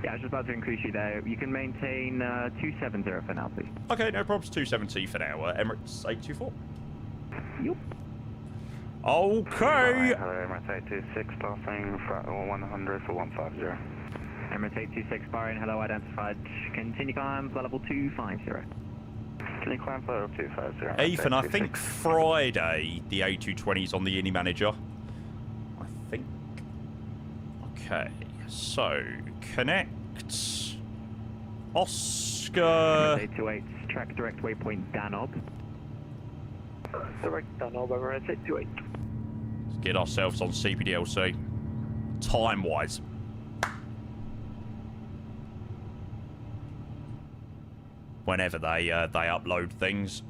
Yeah, I was just about to increase you there. You can maintain 270 for now, please. Okay, no problems. 270 for now. Emirates 824. Yup. Okay. Hello, Emirates 826, passing 100 for 150. Emirates 826, Bahrain, hello, identified. Continue climb, flight level 250. Continue climb, flight level 250. Ethan, I think Friday the A220's on the Innie Manager. I think. Okay, so connect. Oscar. Emirates 828, track direct waypoint Danob. Direct Danob, Emirates 828. Let's get ourselves on CPDLC. Time-wise. Whenever they upload things,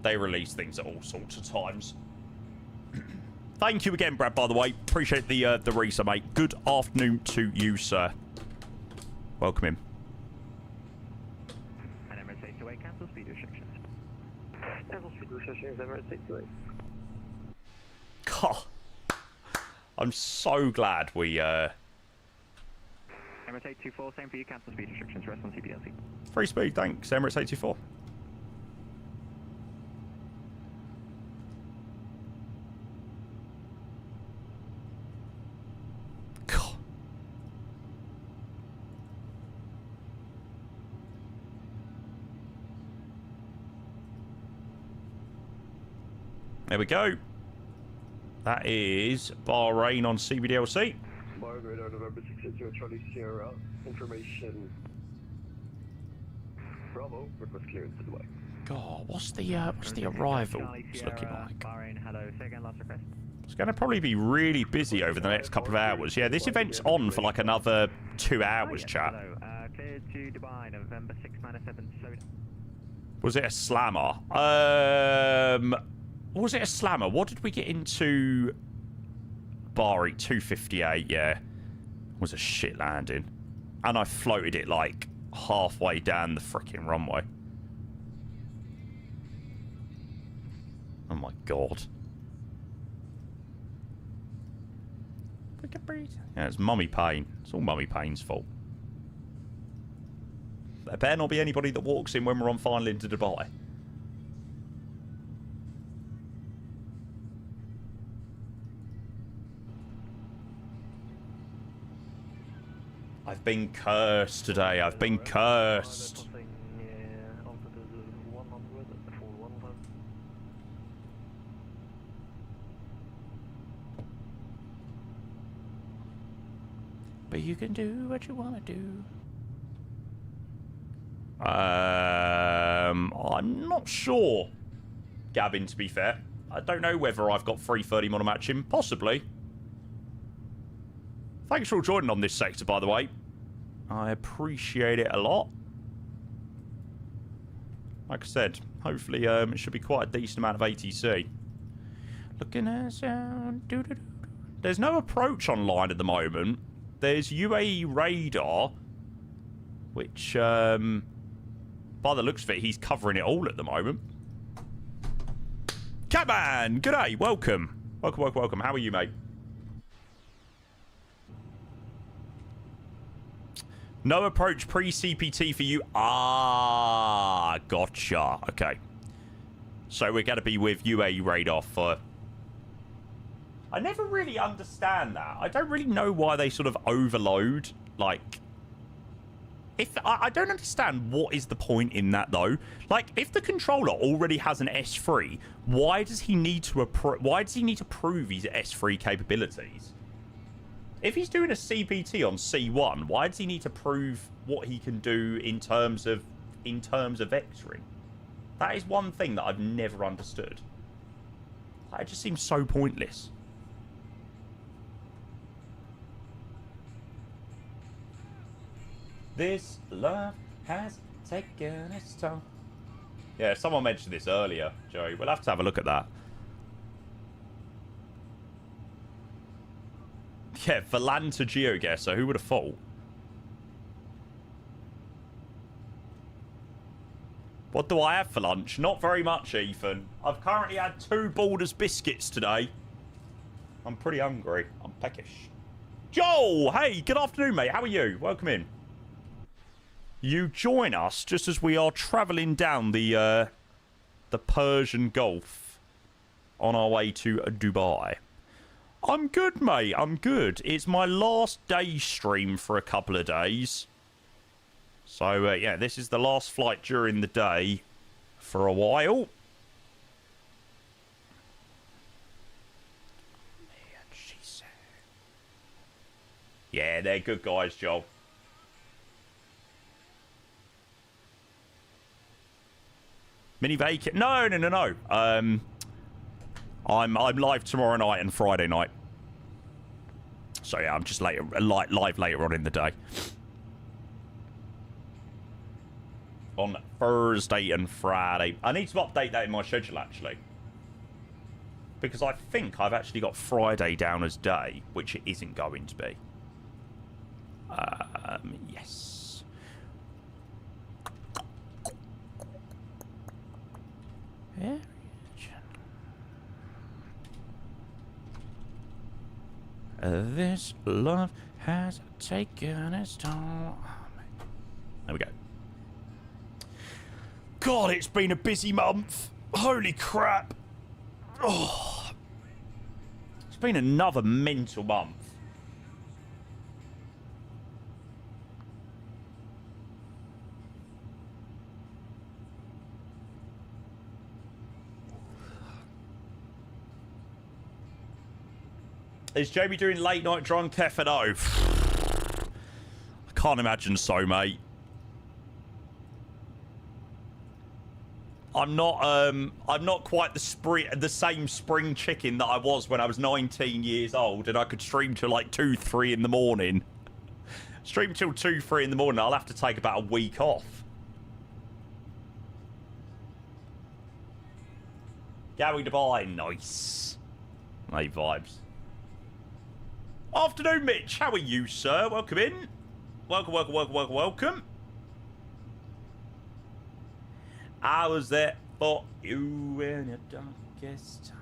they release things at all sorts of times. Thank you again, Brad, by the way. Appreciate the resub, mate. Good afternoon to you, sir. Welcome in. And Emirates 828, cancel speed restrictions. Cancel speed restrictions, Emirates 828. God. I'm so glad we... Emirates 824, same for you, cancel speed restrictions, rest on CPLC. Free speed, thanks, Emirates 824. God. There we go. That is Bahrain on CBDLC. Margaret, November 680, Charlie Sierra, information. Bravo, request clearance to Dubai. God, what's the arrival looking like? Bahrain, hello, say again, last request. It's going to probably be really busy over the next couple of hours. Yeah, this event's on for like another 2 hours, chat. Hello, cleared to Dubai, November 697, Soda. Was it a slammer? Was it a slammer? What did we get into? Bari 258, yeah. Was a shit landing. And I floated it like halfway down the freaking runway. Oh my god. Yeah, it's Mummy Payne. It's all Mummy Payne's fault. There better not be anybody that walks in when we're on final into Dubai. I've been cursed today. I've been cursed. But you can do what you want to do. I'm not sure, Gavin, to be fair. I don't know whether I've got 330 monomatching. Possibly. Thanks for all joining on this sector, by the way. I appreciate it a lot. Like I said, hopefully it should be quite a decent amount of ATC. Looking at sound. There's no approach online at the moment. There's UAE radar, which, by the looks of it, he's covering it all at the moment. Catman, g'day, welcome. Welcome. How are you, mate? No approach pre-CPT for you. Ah, gotcha. Okay. So we're going to be with UAE radar for... I never really understand that. I don't really know why they sort of overload, like... I don't understand what is the point in that, though. Like, if the controller already has an S3, why does he need to prove his S3 capabilities? If he's doing a CPT on C1, why does he need to prove what he can do in terms of vectoring? That is one thing that I've never understood. It just seems so pointless. This love has taken its toll. Yeah, someone mentioned this earlier, Joey. We'll have to have a look at that. Yeah, Valanta GeoGuessr. Who would have thought? What do I have for lunch? Not very much, Ethan. I've currently had 2 Borders biscuits today. I'm pretty hungry. I'm peckish. Joel! Hey, good afternoon, mate. How are you? Welcome in. You join us just as we are travelling down the Persian Gulf on our way to Dubai. I'm good, mate. I'm good. It's my last day stream for a couple of days. So, yeah, this is the last flight during the day for a while. Yeah, they're good guys, Joel. Mini vacant? No. I'm live tomorrow night and Friday night. So yeah, I'm just live later on in the day. On Thursday and Friday. I need to update that in my schedule, actually. Because I think I've actually got Friday down as day, which it isn't going to be. Yes. Yeah. This love has taken its toll. There we go. God, it's been a busy month. Holy crap. Oh. It's been another mental month. Is Jamie doing late night drunk F&O? I can't imagine so, mate. I'm not quite the same spring chicken that I was when I was 19 years old and I could stream till like 2, 3 in the morning. Stream till 2, 3 in the morning, I'll have to take about a week off. Going to buy, nice. Mate, vibes. Afternoon, Mitch. How are you, sir? Welcome in. Welcome. I was there for you in your darkest time.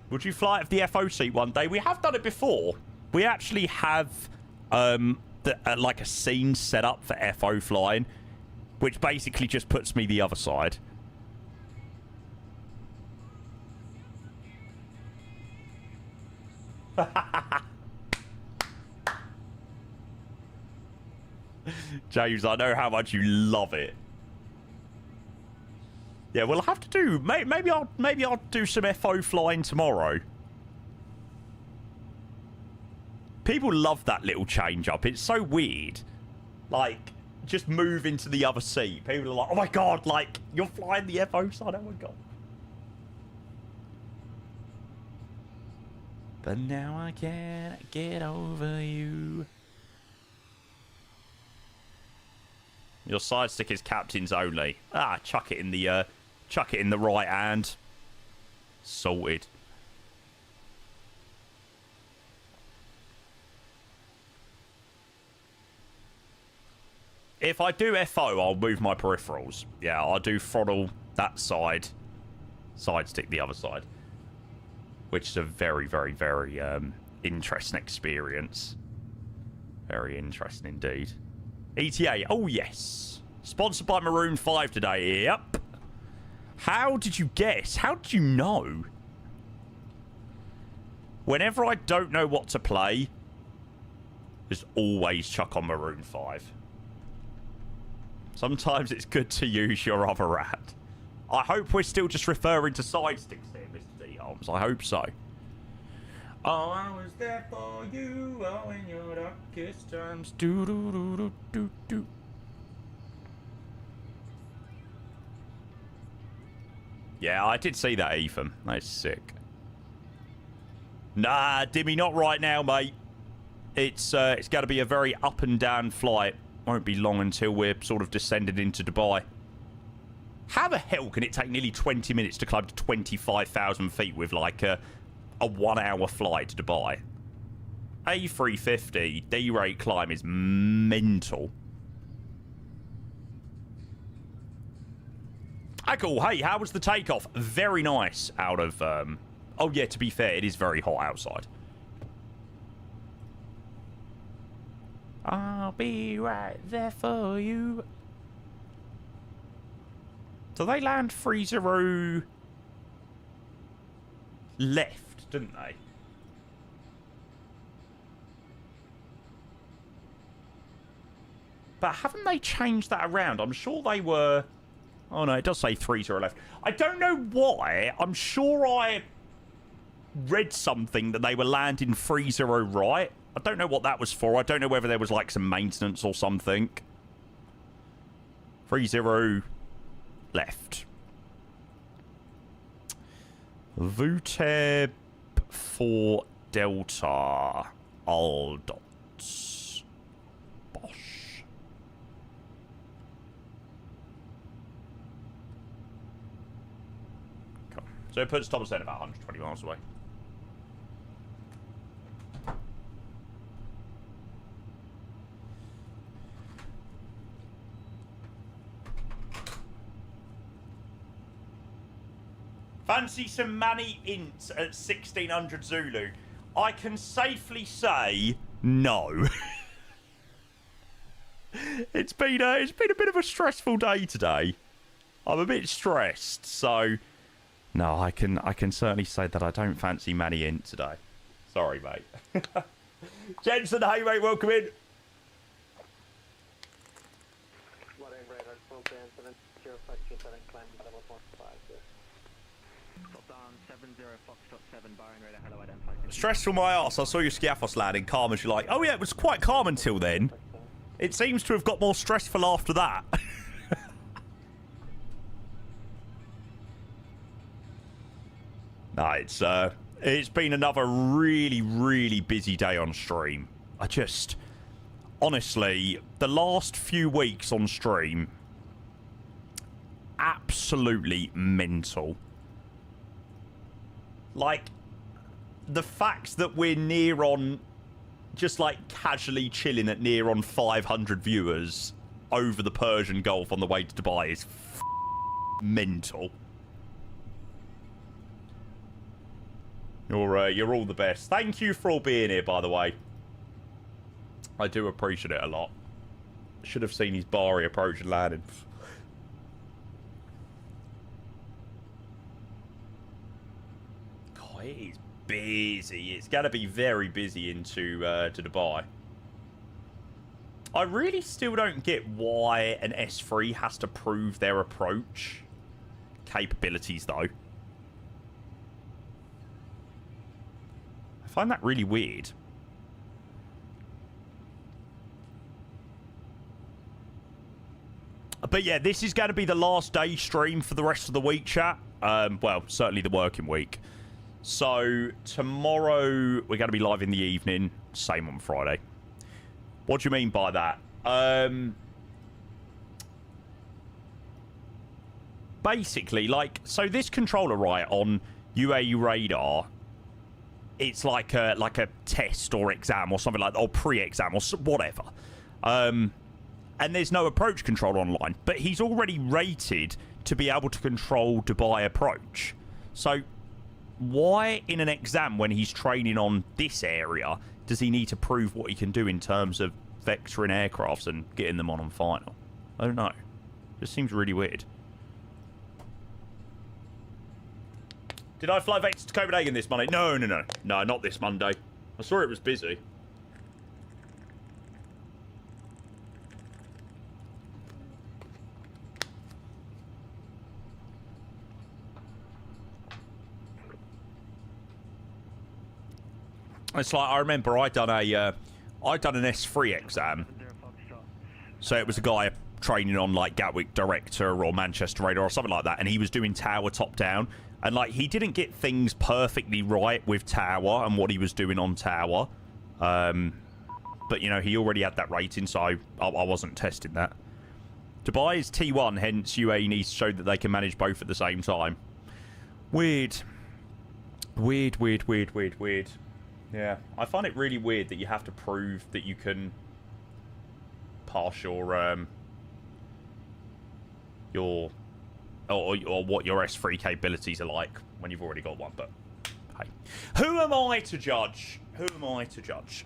Would you fly out of the FO seat one day? We have done it before. We actually have like a scene set up for FO flying, which basically just puts me the other side. James, I know how much you love it. Yeah, we'll have to do. Maybe I'll do some FO flying tomorrow. People love that little change up. It's so weird. Like, just move into the other seat. People are like, oh my god, like, you're flying the FO side. Oh my god. But now I can't get over you. Your side stick is captain's only. Ah, chuck it in the right hand. Sorted. If I do FO, I'll move my peripherals. Yeah, I'll do throttle that side, side stick the other side. Which is a very, very, very interesting experience. Very interesting indeed. ETA, oh yes. Sponsored by Maroon 5 today, yep. How did you guess? How did you know? Whenever I don't know what to play, just always chuck on Maroon 5. Sometimes it's good to use your other ad. I hope we're still just referring to side sticks here, Mr. D-Arms. I hope so. Oh, I was there for you, oh, in your darkest times. Do-do-do-do-do-do. Yeah, I did see that, Ethan. That's sick. Nah, Dimmy, not right now, mate. It's got to be a very up and down flight. Won't be long until we're sort of descended into Dubai. How the hell can it take nearly 20 minutes to climb to 25,000 feet with like a 1 hour flight to Dubai? A350 D-rate climb is mental. Cool. Hey, how was the takeoff? Very nice out of... Oh, yeah, to be fair, it is very hot outside. I'll be right there for you. So they land 30 left, didn't they? But haven't they changed that around? I'm sure they were... Oh, no, it does say 30 left. I don't know why. I'm sure I read something that they were landing 30 right. I don't know what that was for. I don't know whether there was, like, some maintenance or something. 30 left. VUTEB for Delta. All dots. Bosh. Cool. So it puts Thomas then about 120 miles away. Fancy some Manny Int at 1600 Zulu? I can safely say no. It's been a bit of a stressful day today. I'm a bit stressed, so no, I can certainly say that I don't fancy Manny Int today. Sorry, mate. Jensen, hey mate, welcome in. Stressful my arse. I saw your Skiathos landing calm as you like. Oh yeah, it was quite calm until then. It seems to have got more stressful after that. No, it's been another really, really busy day on stream. Honestly, the last few weeks on stream, absolutely mental. Like, the fact that we're near on, just like casually chilling at near on 500 viewers over the Persian Gulf on the way to Dubai is mental. You're all the best. Thank you for all being here, by the way. I do appreciate it a lot. Should have seen his Bari approach and landed. God, it is busy. It's going to be very busy into to Dubai. I really still don't get why an S3 has to prove their approach capabilities, though. I find that really weird. But yeah, this is going to be the last day stream for the rest of the week, chat. Well, certainly the working week. So tomorrow we're going to be live in the evening. Same on Friday. What do you mean by that? Basically, like, so this controller, right, on UAE radar, it's like a test or exam or something like that, or pre-exam or whatever. and there's no approach control online. But he's already rated to be able to control Dubai approach. So why in an exam when he's training on this area does he need to prove what he can do in terms of vectoring aircrafts and getting them on final? I don't know. Just seems really weird. Did I fly Vector to Copenhagen this Monday? No, not this Monday. I saw it was busy. It's like, I remember I done an S3 exam. So it was a guy training on like Gatwick Director or Manchester Radar or something like that, and he was doing tower top down, and like he didn't get things perfectly right with tower and what he was doing on tower, but you know, he already had that rating, so I wasn't testing that. Dubai is T1, hence UAE needs to show that they can manage both at the same time. Weird. Yeah, I find it really weird that you have to prove that you can pass your what your S3 capabilities are like when you've already got one. But hey, who am I to judge? Who am I to judge?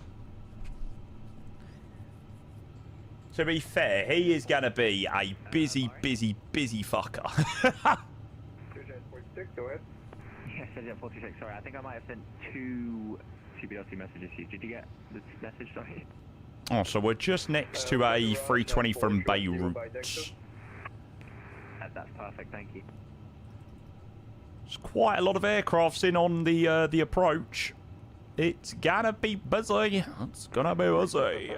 To be fair, he is gonna be a busy fucker. 46, go ahead. Yes, 46. Sorry, I think I might have sent 2 CBLC messages to you. Did you get the message? Sorry. Oh, so we're just next to a 320 from Beirut. That's perfect, thank you. There's quite a lot of aircrafts in on the approach. It's gonna be busy. It's gonna be busy.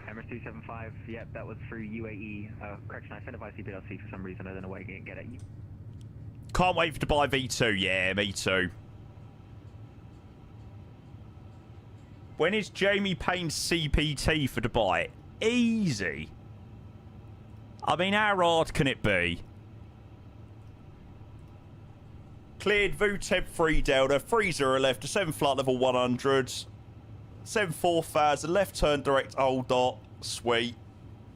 Emirates 275, yep, that was through UAE. Correction, I sent it by CBLC for some reason. I don't know why you didn't get it. Can't wait for Dubai V2. Yeah, me too. When is Jamie Payne's CPT for Dubai? Easy. I mean, how hard can it be? Cleared VTEB 3 Delta, 30 left to 7 flight level 100. 74000, left turn direct old dot. Sweet.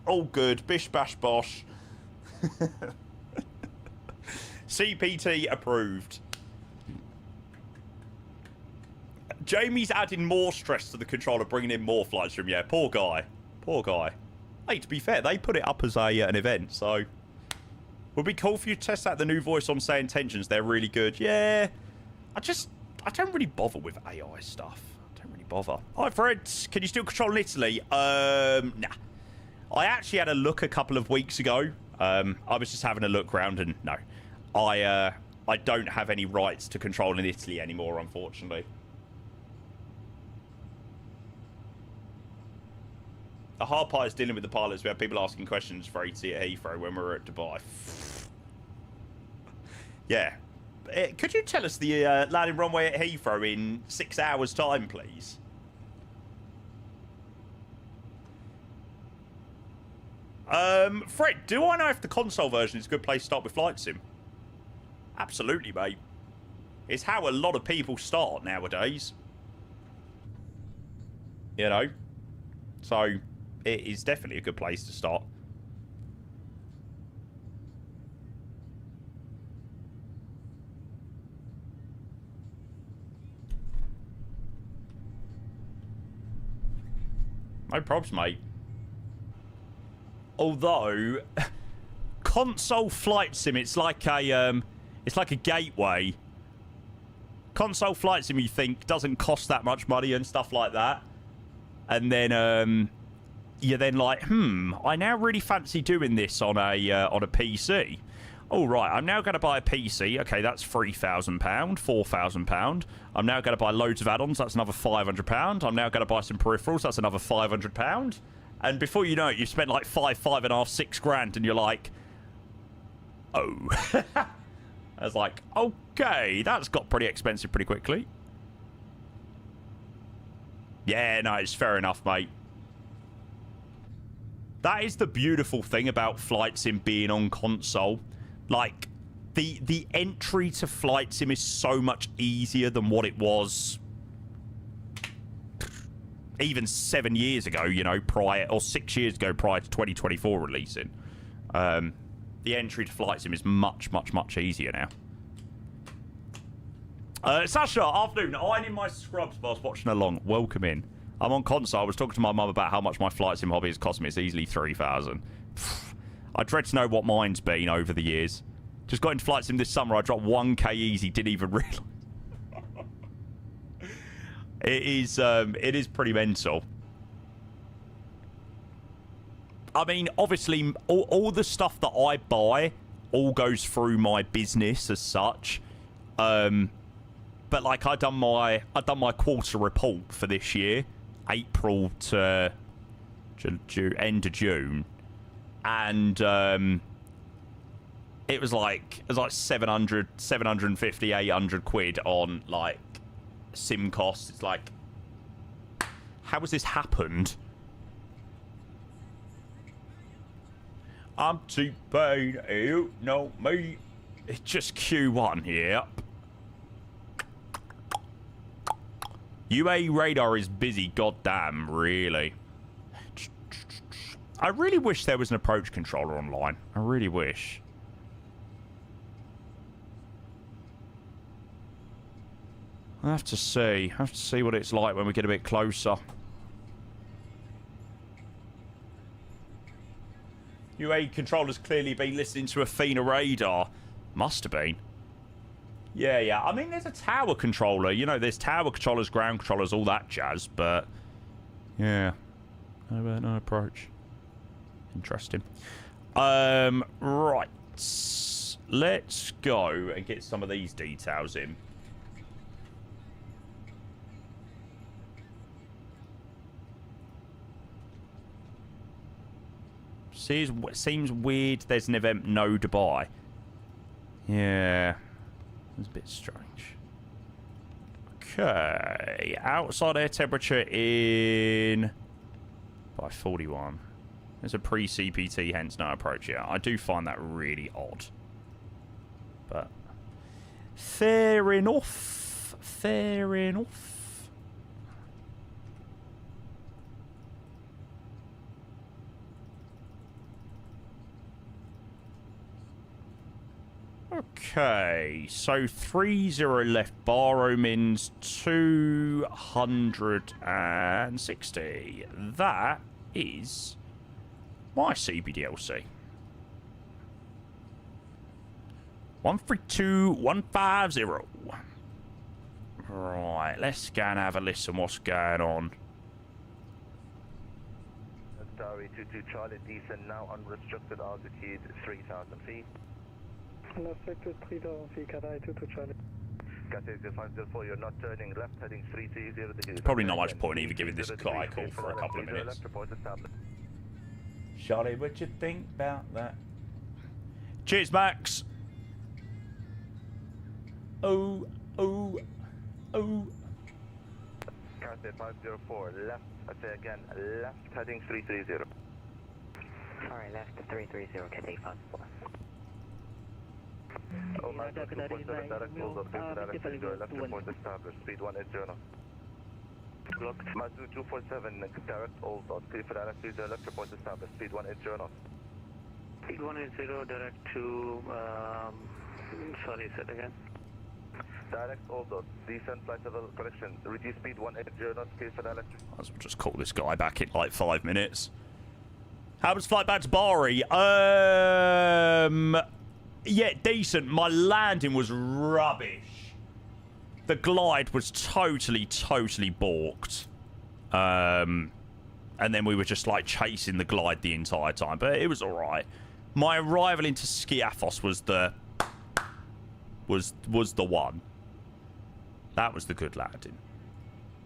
All good. Bish bash bosh. CPT approved. Jamie's adding more stress to the controller, bringing in more flights from, yeah, poor guy. Poor guy. Hey, to be fair, they put it up as an event, so... Would be cool if you test out the new voice on Say Intentions. They're really good. Yeah. I don't really bother with AI stuff. I don't really bother. Hi, Fred. Can you still control Italy? Nah. I actually had a look a couple of weeks ago. I was just having a look around, and no. I don't have any rights to control in Italy anymore, unfortunately. The hard part is dealing with the pilots. We had people asking questions for AT at Heathrow when we were at Dubai. Yeah. Could you tell us the landing runway at Heathrow in 6 hours' time, please? Fred, do I know if the console version is a good place to start with Flight Sim? Absolutely, mate. It's how a lot of people start nowadays. You know? So... it is definitely a good place to start. No probs, mate. Although, console flight sim, it's like a gateway. Console flight sim, you think, doesn't cost that much money and stuff like that. And then, you're then like, I now really fancy doing this on a PC. All right, I'm now going to buy a PC. Okay, that's £3,000, £4,000. I'm now going to buy loads of add-ons. That's another £500. I'm now going to buy some peripherals. That's another £500. And before you know it, you've spent like five and a half, £6,000, and you're like, oh. I was like, okay, that's got pretty expensive pretty quickly. Yeah, no, it's fair enough, mate. That is the beautiful thing about Flight Sim being on console. Like, the entry to Flight Sim is so much easier than what it was even 7 years ago, you know, prior, or 6 years ago prior to 2024 releasing. The entry to Flight Sim is much, much, much easier now. Sasha, afternoon. Ironing my scrubs whilst watching along. Welcome in. I'm on console. I was talking to my mum about how much my Flight Sim hobby has cost me. It's easily 3,000. I dread to know what mine's been over the years. Just got into Flight Sim this summer. I dropped 1k easy. Didn't even realise. It is pretty mental. I mean, obviously, all the stuff that I buy all goes through my business as such. But like, I done my quarter report for this year, April to end of June, and it was like 750, 800 quid on like sim costs. It's like, how has this happened? I'm T-Pain, you know me. It's just Q1, yep. UA radar is busy, goddamn, really. I really wish there was an approach controller online. I really wish. I have to see. I have to see what it's like when we get a bit closer. UA controller's clearly been listening to Athena radar. Must have been. Yeah. I mean, there's a tower controller. You know, there's tower controllers, ground controllers, all that jazz. But, yeah. No approach. Interesting. Right. Let's go and get some of these details in. Seems weird there's an event no Dubai. Yeah. It's a bit strange. Okay. Outside air temperature in... by 41. There's a pre-CPT, hence no approach. Yeah, I do find that really odd. But... fair enough. Fair enough. Okay, so 30 left. Barrowman's 260. That is my CBDLC. 132150. Right, let's go and have a listen what's going on. Bari 22 Charlie, descent now unrestricted altitude 3,000 feet. Affected 3,000 feet, Cathay 22 Charlie. Cathay 504, you're not turning left, heading 330. Probably not much point even giving this guy a call for a couple of minutes. Charlie, what you think about that? Cheers, Max. Oh. Cathay 504, left, I say again, left, heading 330. Sorry, left 330, Cathay 54. Oh, my God, direct hold up, direct left report established, speed 180 now. Block, Mazu 247, direct hold up, clear for direct left report established, speed 180 now. Speed 180, direct to, sorry, say it again. Direct hold up, descent flight level correction, reduce speed 180 knots, clear for direct. Might as well just call this guy back in like 5 minutes. How was flight back to Bari? Yeah, decent. My landing was rubbish. The glide was totally balked. And then we were just like chasing the glide the entire time, but it was alright. My arrival into Skiathos was the one. That was the good landing.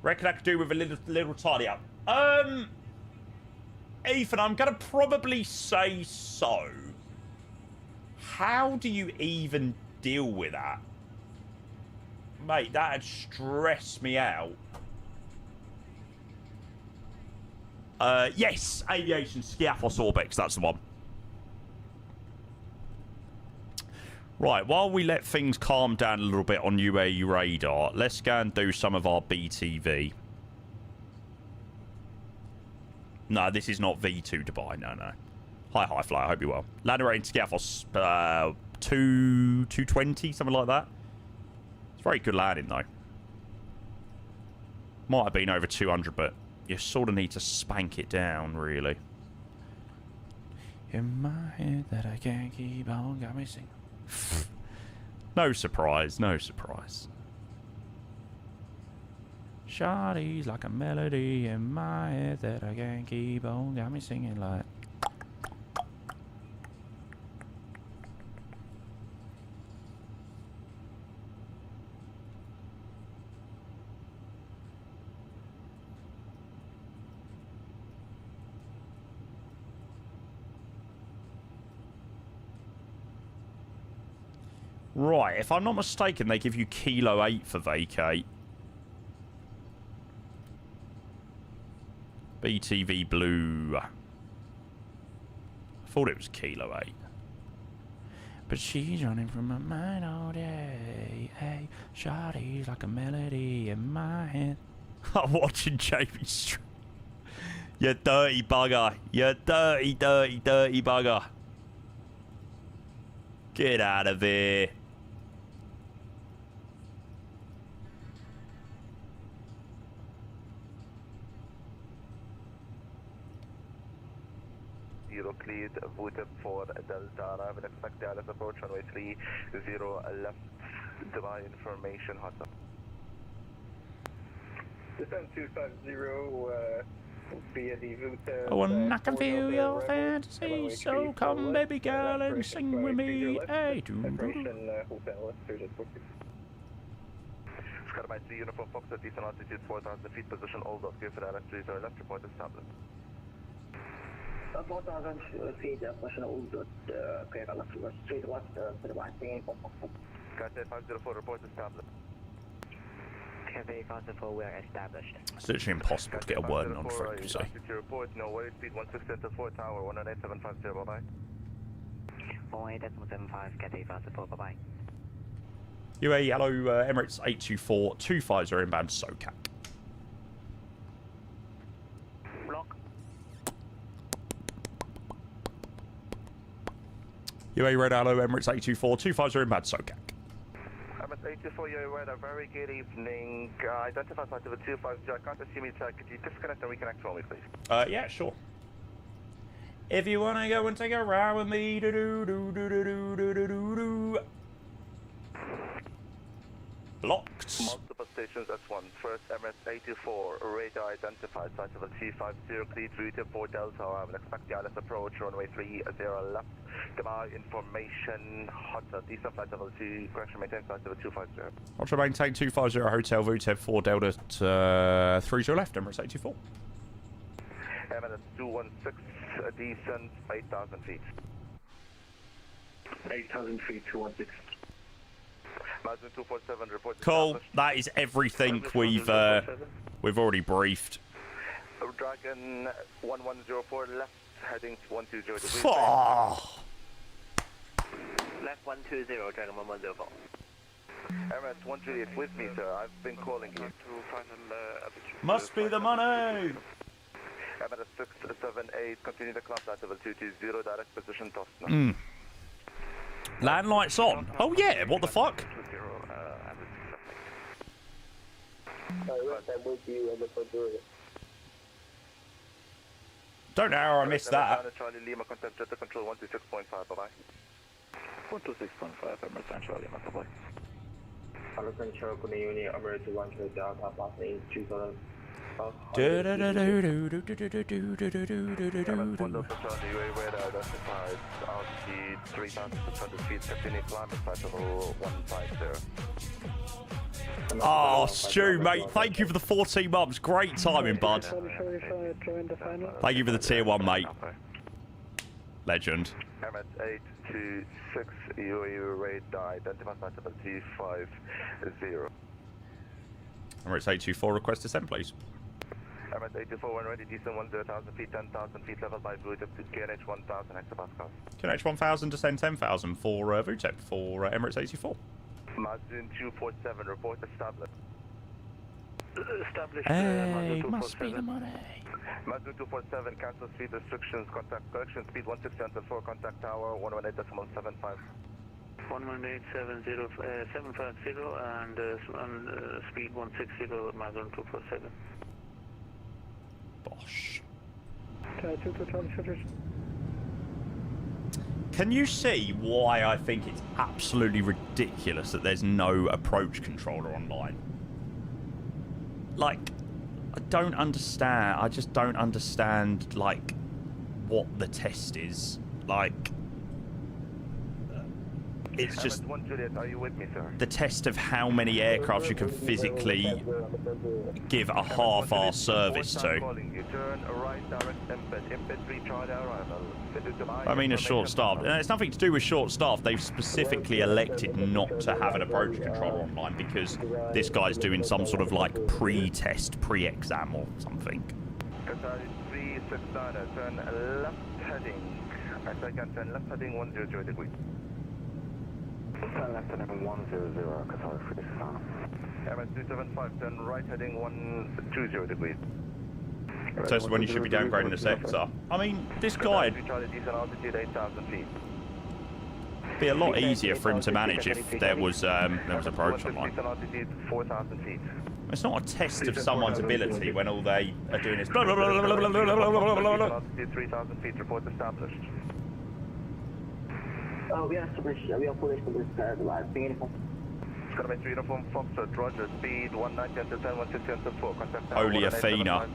Reckon I could do with a little tidy up. Ethan, I'm gonna probably say so. How do you even deal with that? Mate, that'd stress me out. Yes, aviation, Skiathos Orbix, that's the one. Right, while we let things calm down a little bit on UAE radar, let's go and do some of our BTV. No, this is not V2 Dubai. No, no. Hi, fly. I hope you're well. Landing rate in Skiathos, 220, something like that. It's very good landing, though. Might have been over 200, but you sort of need to spank it down, really. In my head that I can't keep on, got me singing. No surprise, no surprise. Shawty's like a melody in my head that I can't keep on, got me singing like. Right, if I'm not mistaken, they give you Kilo 8 for vacate. BTV Blue. I thought it was Kilo 8. But she's running from my mind all day. Hey, shawty's like a melody in my head. I'm watching Jamie stream. You dirty bugger. You dirty, dirty, dirty bugger. Get out of here. Cleared, Vutem 4 Delta, I will expect Dallas approach runway 30 left, Dubai information, hot up. Descent 250, via the Vutem. Oh, and I can feel your fantasy, so come baby girl and sing with me. Hey, Sky by 3 Uniform Fox at decent altitude, 4,000 feet, position all dot, give for Dallas 30 left, report established. 4,000 feet, position all dot, clear on the street west, to the right, singing for Fox. Sky 504, report established. Cafe 504, we're established. It's literally impossible to get a word in on frequency. Report, no worries, speed 16 to 4 tower, 18750, bye-bye. 18775, Cafe 504, bye-bye. UAE, hello, Emirates 824, 250 inbound SOCAC. Block. UAE Red, hello, Emirates 824, 250 inbound SOCAC. Emirates 824, UAE Red, a very good evening. Identify site of a 250, I can't assume it's could you disconnect and reconnect for me, please? Yeah, sure. If you want to go and take a ride with me, do-do-do-do-do-do-do-do-do. Blocked. Multiple stations S1. First Emirates 824, radar identified site of a 250, cleared route 4 Delta. I will expect the Dallas approach, runway 30 left. Dubai information, hotter, decent flight level 2, correction maintain site of a 250. Ultra maintain 250 Hotel VTEV 4 Delta 30 left, Emirates 824. Emirates 216, a decent 8,000 feet. 8,000 feet, 216. Mazin 247, report. Cool. That is everything we've already briefed. Dragon 1104 left, heading 120 degrees. Left 120, Dragon 1104. Emirates 138 with me, sir. I've been calling you. Must be the money. Emirates 678, continue the climb flight level 220, direct position Tosna. Land lights on. Oh yeah, what the fuck? Don't know how I missed that. Charlie Lima, contact jet control 126.5, bye-bye. 126.5, Emirates Charlie Lima, bye-bye. Hello, control, good evening, Emirates 1 Delta, passing 2000. Oh, Stu, mate, thank you for the 14 months. Great timing, bud. Thank you for the tier 1, mate. Legend. Emirates 826, UAE radar, identify site level 250. Emirates 824, request descent, please. Emirates 824, when ready, descend 10,000 feet, 10,000 feet level by route up to KNH 1000 hectopascals. KNH 1000, descend 10,000 for VTEP for Emirates 824. Mazin 247, report established. Establish Hey, must be the money. Mazda 247, cancel speed restrictions, contact correction, speed 160 until 4, contact tower 118.75. 118.750 and speed 160, Mazda 247. Bosh. 220 shutters. Can you see why I think it's absolutely ridiculous that there's no approach controller online? Like, I don't understand. I just don't understand, like, what the test is. Like, it's just are you with me, sir? the test of how many aircraft you can physically give a half-ass service to. I mean, a short-staffed. It's nothing to do with short-staffed. They've specifically elected not to have an approach controller online because this guy's doing some sort of, like, pre-test, pre-exam or something. Qatar 369, turn left heading. I can turn left heading 100 degrees. Turn left heading 100, Qatar 369. MS 275, turn right heading 120 degrees. So that's when you should be downgrading the sector. I mean, this guy would be a lot easier for him to manage if there was approach online. It's not a test of someone's ability when all they are doing is blah, blah, blah, blah, blah, blah, blah, blah, blah. 3,000 feet, report established. We are established. We are fully established. Skyline 3 uniform Foxtrot, Roger, speed 190 until 10, 160 until 4, contact tower. Holy Athena.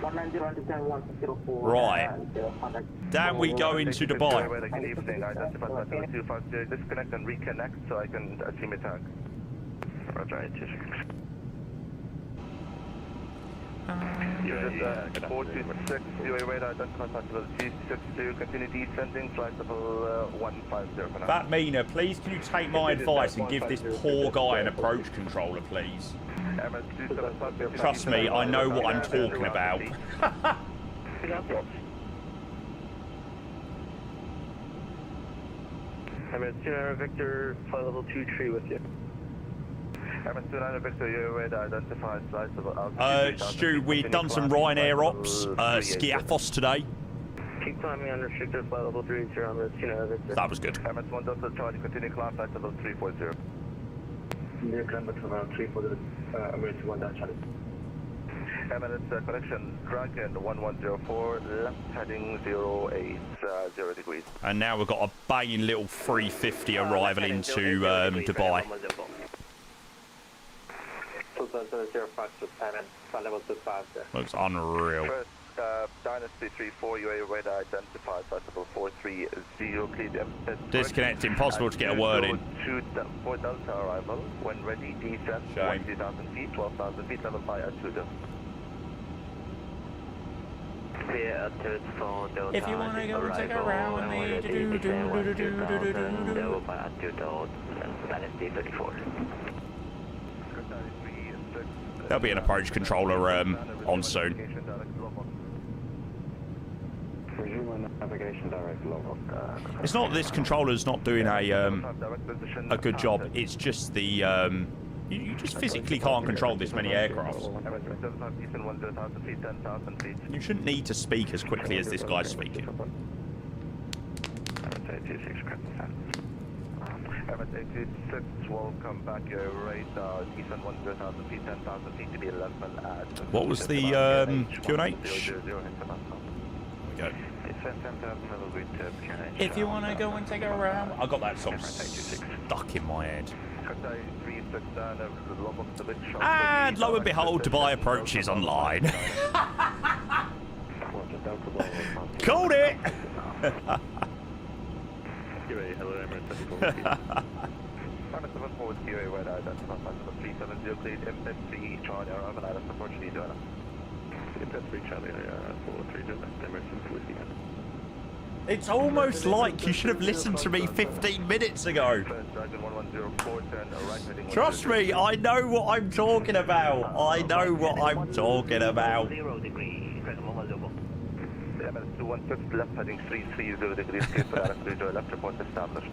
190 until 10, 104. Right. Down we go into Dubai. Good evening, identify 250, disconnect and reconnect so I can team attack. Roger, 266. Unit 426, UA radar, identify possibility 62, continue descending, flight level 150 for now. That Mina, please can you take my advice and give this poor guy an approach controller, please? Trust me, I know what I'm talking about. MS 29 Victor, flight level 23 with you. MS 29 Victor, UA radar, identify flight level Stu, we've done some Ryanair Ops, Skiathos today. Keep climbing unrestricted, flight level 30 on MS 29 Victor. That was good. MS 1 Delta Charlie, continue climb, flight level 340. Near climb to around 340, emergency 1 down Charlie. Emirates connection, Dragon 1104, left heading 080 degrees. And now we've got a banging little 350 arrival into Dubai. Looks unreal. First, Dynasty 34, UA radar identified, possible 430, clear. Disconnect, impossible to get a word in. 4 Delta arrival, when ready, descent, 20,000 feet, 12,000 feet, level by altitude. If you want to go and take a round with me, there'll be an approach controller on soon. It's not that this controller's not doing a good job. It's just the you just physically can't control this many aircraft. You shouldn't need to speak as quickly as this guy's speaking. Welcome back, your radar, descent 100,000 feet, 10,000 feet to be level at... What was the Q&H? Go. If you want to go and take a round, I got that song stuck in my head. And lo and behold, Dubai approaches online. Called it. It's almost like you should have listened to me 15 minutes ago. Trust me, I know what I'm talking about. I know what I'm talking about. 216 left heading 330 degrees, clear for left report established.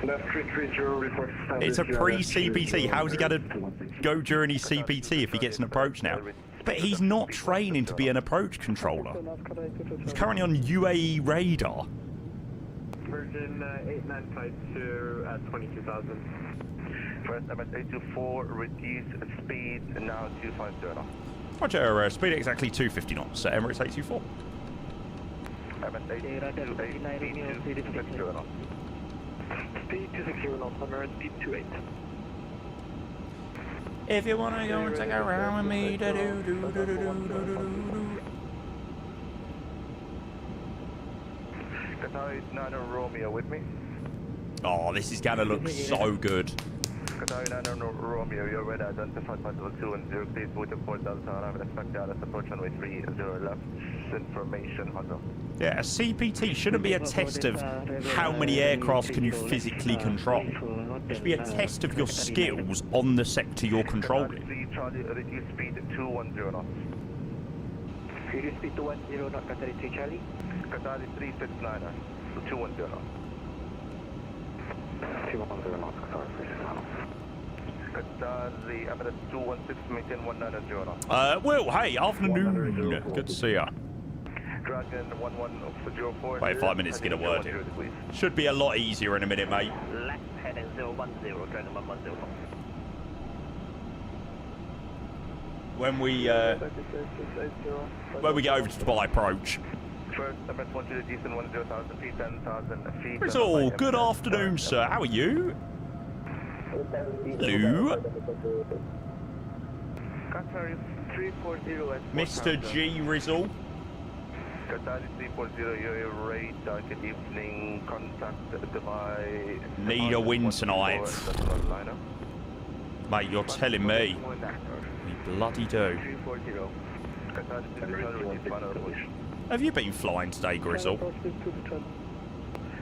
It's a pre-CPT. How's he going to go during his CPT if he gets an approach now? But he's not training to be an approach controller. He's currently on UAE radar. Virgin 8952 at 22,000. First, MS824, reduce speed now 250. Roger, speed exactly 250 knots at Emirates 824. Speed 260 knots, Emirates speed 28. If you want to go and take a round with me, Qatar 9 Romeo with me. Oh, this is going to look so good. Qatar 9 Romeo, you're ready, identified possible 210, please boot to Port Delta, I have an expected approach runway 30 left, information, Hunter. Yeah, a CPT shouldn't be a test of how many aircraft can you physically control. It should be a test of your skills on the sector you're controlling. Qatar Charlie, reduce speed 210 knots. Reduce speed to 10 knots, Qatar 3 Charlie. Qatar 369, 210 knots. 210 knots, Qatar 369. Qatar Emirates 216, maintain 190 knots. Will, hey, afternoon. Good to see ya. Dragon 1104. Wait 5 minutes to get a word in. Should be a lot easier in a minute, mate. Left heading 010, Dragon 110. When we get over to Dubai approach. First, Emirates 1 to the decent 10,000 feet, 10,000 feet. It's all good afternoon, sir. How are you? Lou? Qatar 340 at Mr. G. Rizzle? Qatar 340, your radar, good evening, contact Dubai. Need a win tonight. Mate, you're telling me. We bloody do. Have you been flying today, Grizzle?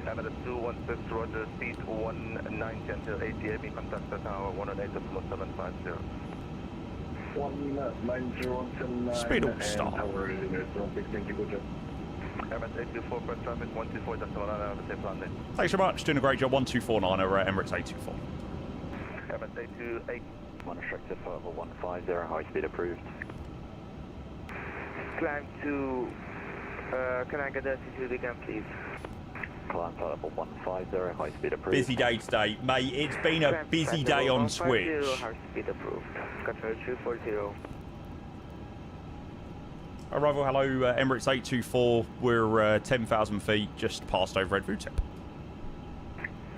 Emirates 216, Roger, speed 190 until 80 AM, contact the tower 118.750. 190 Speed all star. Emirates 824 for traffic 124, just one hour, have a safe landing. Thanks very much. Doing a great job. 1249 over Emirates 824. Emirates 828. One restricted for level 150, high speed approved. Climb to, can I get altitude again, please? Climb to level 150, high speed approved. Busy day today. Mate, it's been a busy day on Switch. High speed approved. Qatar 240. Arrival, hello, Emirates 824. We're 10,000 feet, just past over Red Tip.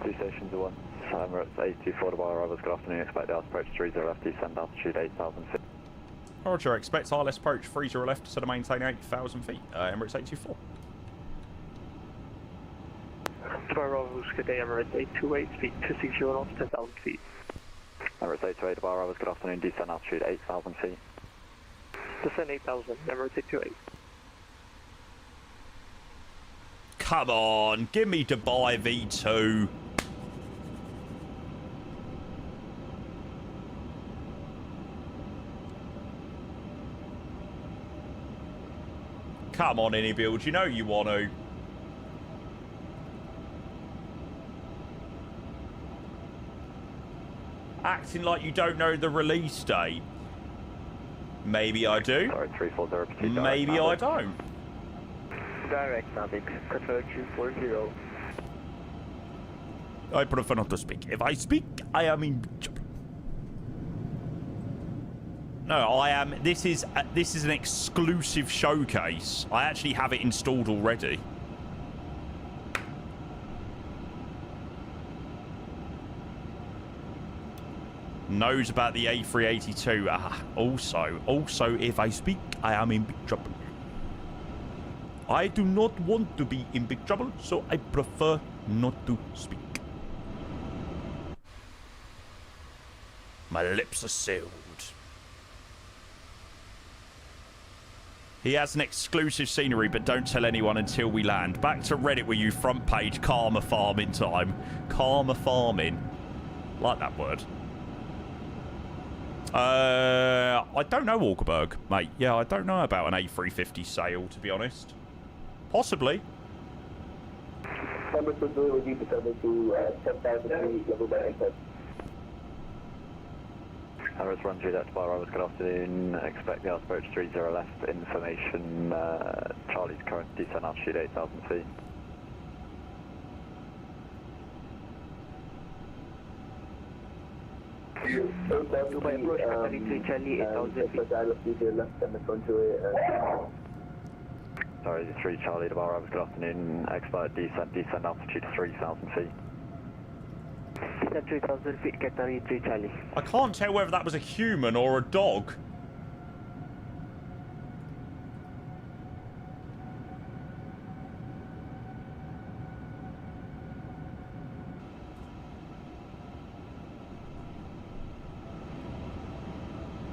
Two stations at once. Emirates 824 to Bari arrivals, good afternoon. Expect the approach 30 left, descend altitude 8,000 feet. Roger, expect ILS approach 30 left, so to maintain 8,000 feet. Emirates 824. Dubai arrivals, good day, Emirates 828, speed 260 knots, 10,000 feet. Emirates 828 to Bari arrivals, good afternoon. Descend altitude 8,000 feet. Descend 8,000, Emirates 828. Come on, give me Dubai V2. Come on, any build, you know you want to. Acting like you don't know the release date. Maybe I do. Sorry, 340. Maybe I don't. Direct Navic, Qatar 240. I prefer not to speak. If I speak, I am in trouble. No, I am. This is an exclusive showcase. I actually have it installed already. Knows about the A382. Also, if I speak, I am in big trouble. I do not want to be in big trouble, so I prefer not to speak. My lips are sealed. He has an exclusive scenery, but don't tell anyone until we land. Back to Reddit with you, front page, karma farming time. Karma farming. Like that word. I don't know, Walkerberg, mate. Yeah, I don't know about an A350 sale, to be honest. Possibly. Number 2 Julie, would you be coming to 10,000 feet, level by impact? Emirates 1 Juliet to Bari, good afternoon. Expect the approach 30 left. Information, Charlie's current descent altitude 8,000 feet. Dubai approach, Catherine 3 Charlie, 8,000 feet. Sorry, 3 Charlie to Bari, good afternoon. Expect descent altitude 3,000 feet. Descent 3,000 feet, Catherine 3 Charlie. I can't tell whether that was a human or a dog.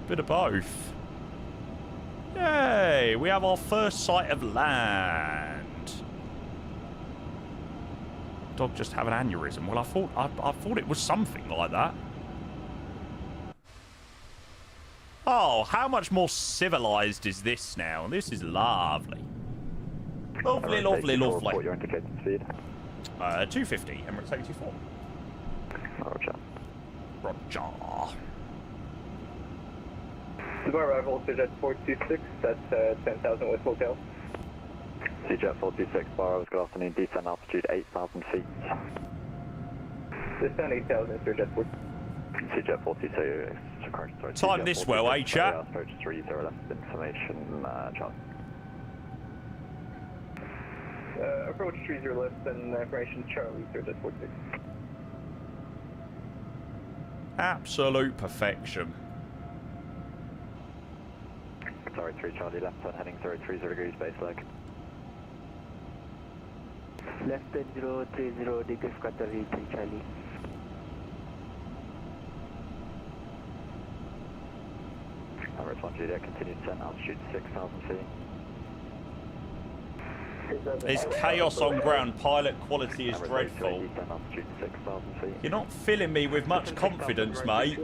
Bit of both. Yay! We have our first sight of land. Dog just have an aneurysm. Well, I thought it was something like that. Oh, how much more civilized is this now? This is lovely. Lovely, lovely, lovely. What your indicated speed? 250, Emirates 84. Roger. Roger. Dubai arrival, CJet 426, that's 10,000 West Hotel. CJet 426, Bari, good afternoon. Descent altitude 8,000 feet. Descent 8,000, CJet 4. CJet 426, Time this well, eh, chat? Approach 30 left. Information, Charlie. Approach 30 left and information Charlie, CJet 46. Absolute perfection. Sorry, 3 Charlie, left turn heading 030 degrees, base leg. Left turn 030 degrees, Catherine 3 Charlie. Emirates 1 Juliet, continue descent altitude 6,000 feet. There's chaos on ground. Pilot quality is dreadful. Descent altitude 6,000 feet. You're not filling me with much confidence, mate.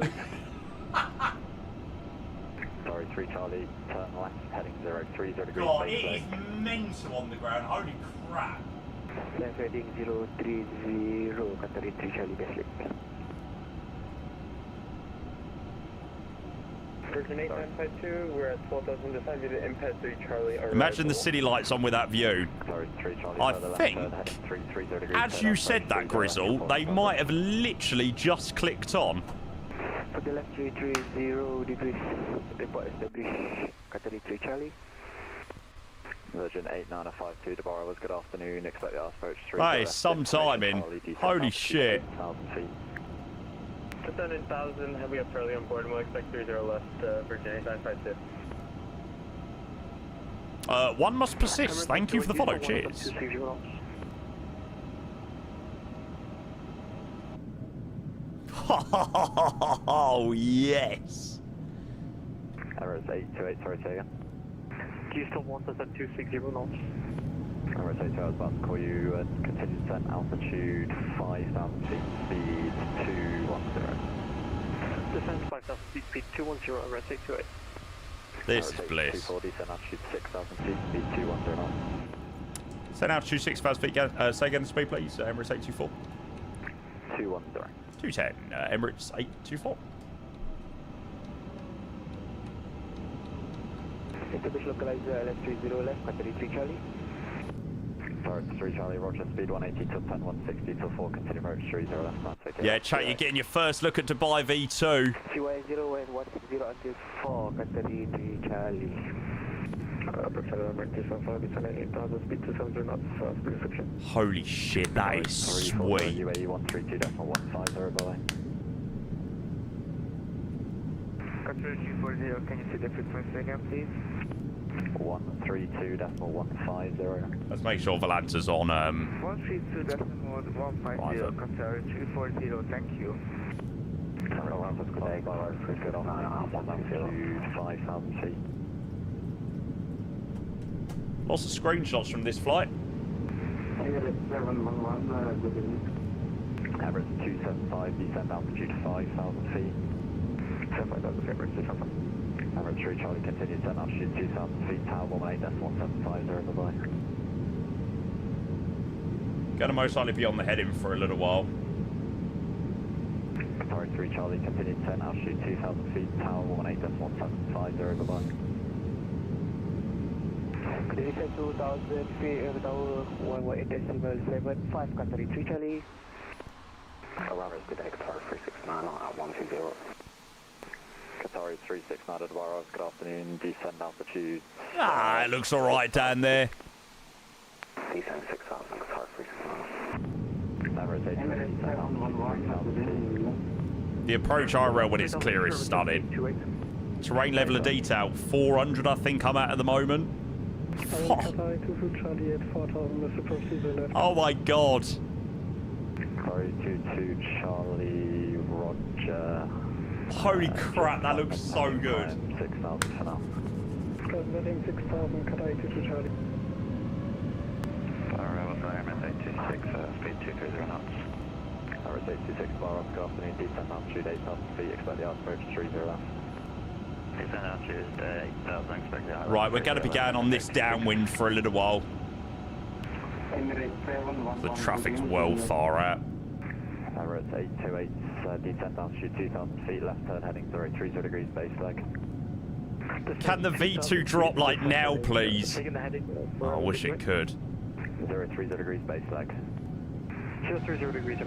Sorry, 3 Charlie, turn left, heading 030 degrees. God, it is mental on the ground. Holy crap. Left heading 030, Catherine 3 Charlie, base leg. Virgin 8952, we're at 12,000 descent via the Impact 3 Charlie. Imagine the city lights on with that view. Sorry, 3 Charlie, I further left, think, heading 330 degrees. as you said that, Grizzle, they might have literally just clicked on. For the left 330 degrees, report established, Catherine 3 Charlie. Virgin 8952 to Bari, good afternoon. Expect the approach 3. That is some timing. Holy shit. 8,000 feet. Descent 8,000, heavy up Charlie on board, and we'll expect 30 left, Virgin 8952. One must persist. Thank you for the follow. Cheers. Oh, yes. Errors 828, sorry, say again. Keystone 1 descent 260 knots. Errors 828, I was about to call you, continue descent altitude 5,000 feet, speed 210. Descent 5,000 feet, speed 210, Emirates 828. This is bliss. 240, descent altitude 6,000 feet, speed 210 knots. Send altitude 6,000 feet. Say again the speed, please. Emirates 824. 210. 210. Emirates 824. Establish localize left 30 left, Catherine 3 Charlie. Sorry, 3 Charlie, Roger, speed 180 till 10, 160 till 4, continue approach 30 left, man, take care. Yeah, chat, you're getting your first look at Dubai V2. CY0 and 160 until 4, Catherine 3 Charlie. Prefer emergency 5, descent 8,000, speed 270 knots, speed reception. Holy shit, that is sweet. UAE 132.150, by the way. Control G40, can you see the frequency again, please? 132.150. Let's make sure Valanta's on 132.150, control G40, thank you. Terminal Alpha's closed by our pretty good on altitude 5,000 feet. Lots of screenshots from this flight. Average 275, descent altitude 5,000 feet. 7,000 average 275. Average 3 Charlie, continue descent altitude 2,000 feet, tower 18.1750, bye-bye. Gonna most likely be on the heading for a little while. Sorry, 3 Charlie, continue to 10, altitude 2,000 feet, tower 18.1750, goodbye. Clear 2,000 feet, tower 11.75, Qatari 3 Charlie. Around good day, Qatar 369 at 120. Qatari 369 at Bari, good afternoon, descend altitude. Ah, it looks alright down there. Descend 6,000, Qatar 369. Emirates 828, descend altitude 2,000 The approach IRL when it's clear is stunning. Terrain level of detail, 400 I think I'm at the moment. Oh my god. Sorry, 22 Charlie, Roger. Holy crap, that looks so good. 6,000 for now. Transmitting 6,000, Qatari 22 Charlie. MS-826, speed 230 knots. MS-826, bar up, good afternoon, descend altitude 8,000 feet, expect the arc approach 30 left. Descend altitude 8,000, expect the arc. Right, we're going to be going on this downwind for a little while. The traffic's well far out. Emirates 828, descend altitude 2,000 feet, left turn heading 030 degrees base leg. Can the V2 drop like now, please? Oh, I wish it could. 030 degrees base leg. 030 degrees,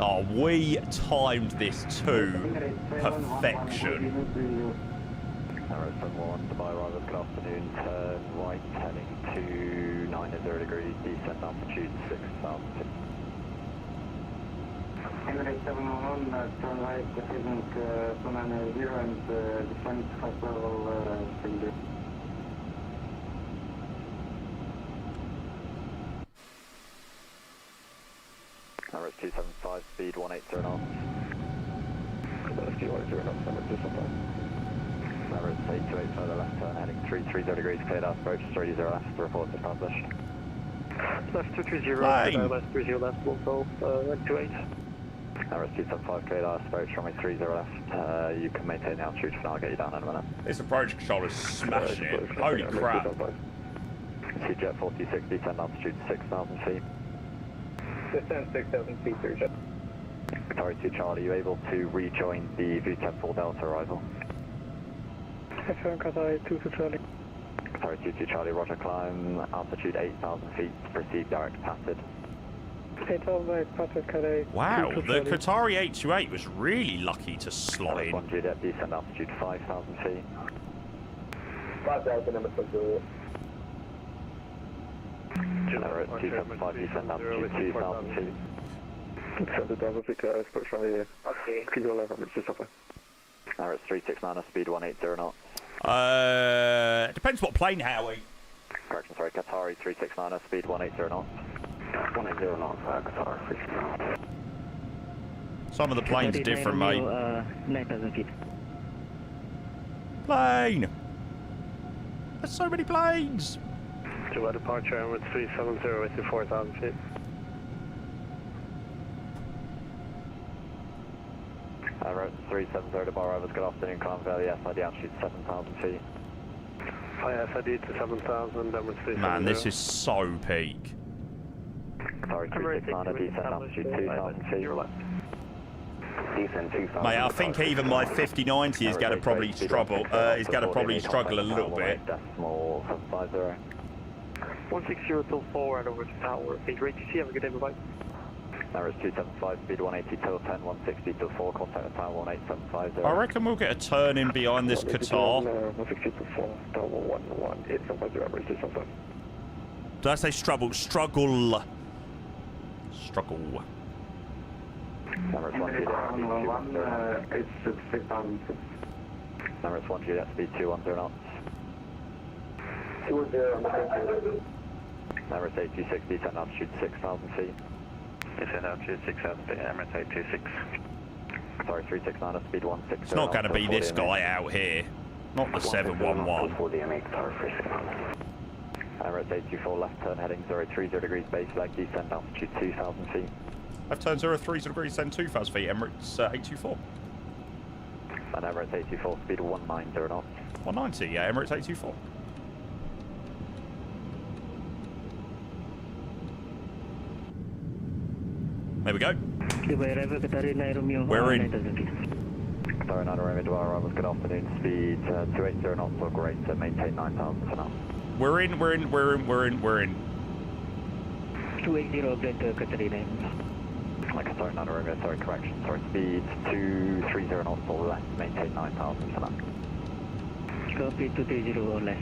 Oh, we timed this to perfection. Emirates 1, Dubai arrivals, good afternoon, turn right heading to 90 degrees, descend altitude 6,000 feet. Emirates 711, turn right, heading to 90 and descend 5 level, speed. Emirates 275, speed 180 knots. Speed 180 knots, Emirates 275. Emirates 828 further left turn heading 330 degrees, cleared out approach 30 left, report established. Left 230, left 30 left, will go 128. Emirates 275, cleared out approach runway 30 left. You can maintain the altitude for now, I'll get you down in a minute. This approach controller's smashing it. Holy crap. Jet 4060, descend altitude 6,000 feet. Descend 6,000 feet, sir, Jet. Qatari 2 Charlie, you able to rejoin the VTEP full Delta arrival? Affirm Qatari 2 Charlie. Qatari 2 Charlie, roger, climb altitude 8,000 feet, proceed direct passage. 8,000 right, passage, Qatari. Wow, the Qatari 828 was really lucky to slot in. 1 Juliet, descend altitude 5,000 feet. 5,000, number 20. Emirates 275, descend altitude 2,000 feet. Descend 2,000 feet, approach runway here. Okay. Keep your left, Emirates 275. Emirates 369, speed 180 knots. Depends what plane, Howie. Correction, sorry, Qatari 369, speed 180 knots. 180 knots, Qatar 369. Some of the planes are different, mate. 9,000 feet. Plane! There's so many planes! To departure, Emirates 370 to 4,000 feet. Emirates 370 to bar overs, good afternoon, Climb Valley, SID altitude 7,000 feet. SID to 7,000, Emirates 370. Man, this is so peak. Qatari 369, descend altitude 2,000 feet. Descend 2,000. Mate, I think even my 5090 is going to probably struggle. Struggle a little bit. Decimal 750. 160 till 4 and over to tower. Big rate to see, have a good day, bye-bye. Emirates 275, speed 180 till 10, 160 till 4, contact the tower 18750. I reckon we'll get a turn in behind this Qatar. 160 till 4, tower 11850, Emirates 275. Did I say struggle? Struggle. Emirates 1 Juliet, It's 6,000 feet. Emirates 1 Juliet, speed 210 knots. 210, Emirates 826, descend altitude 6,000 feet. Descend altitude 6,000 feet, Emirates 826. Sorry, 369, speed 160. It's not going to be this guy out here. Not the 711. Emirates 824, left turn heading 030 degrees base leg, descend altitude 2,000 feet. Left turn 030 degrees, then 2,000 feet. Emirates 824. And Emirates 824, speed 190 knots. 190, yeah, Emirates 824. There we go. We're in. Sorry, 9 Romeo to our arrivals. Good afternoon. Speed 280 knots or greater. Maintain 9,000 for now. We're in. 280 greater, Katarina. Like, sorry, 9 Romeo. Sorry, correction. Sorry, speed 230 knots or less. Maintain 9,000 for now. Copy 230 or less.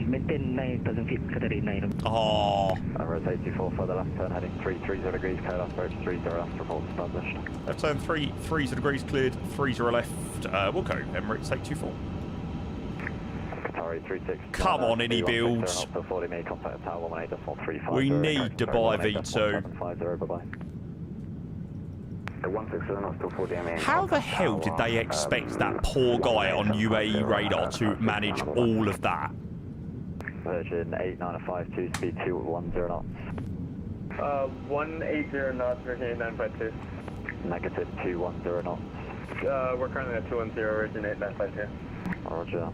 Maintain 9,000 feet, Katarina. Oh. Emirates 824 for the left turn heading 330 degrees, cleared approach 30 left, report established. Left turn 330 degrees cleared, 30 left. We'll go Emirates 824. Qatari 36. Come on, any builds. We need Dubai V2. Bye-bye. How the hell did they expect that poor guy on UAE radar to manage all of that? Virgin 8952, speed 210 knots. 180 knots, Virgin 8952. Negative 210 knots. We're currently at 210, Virgin 8952. Roger.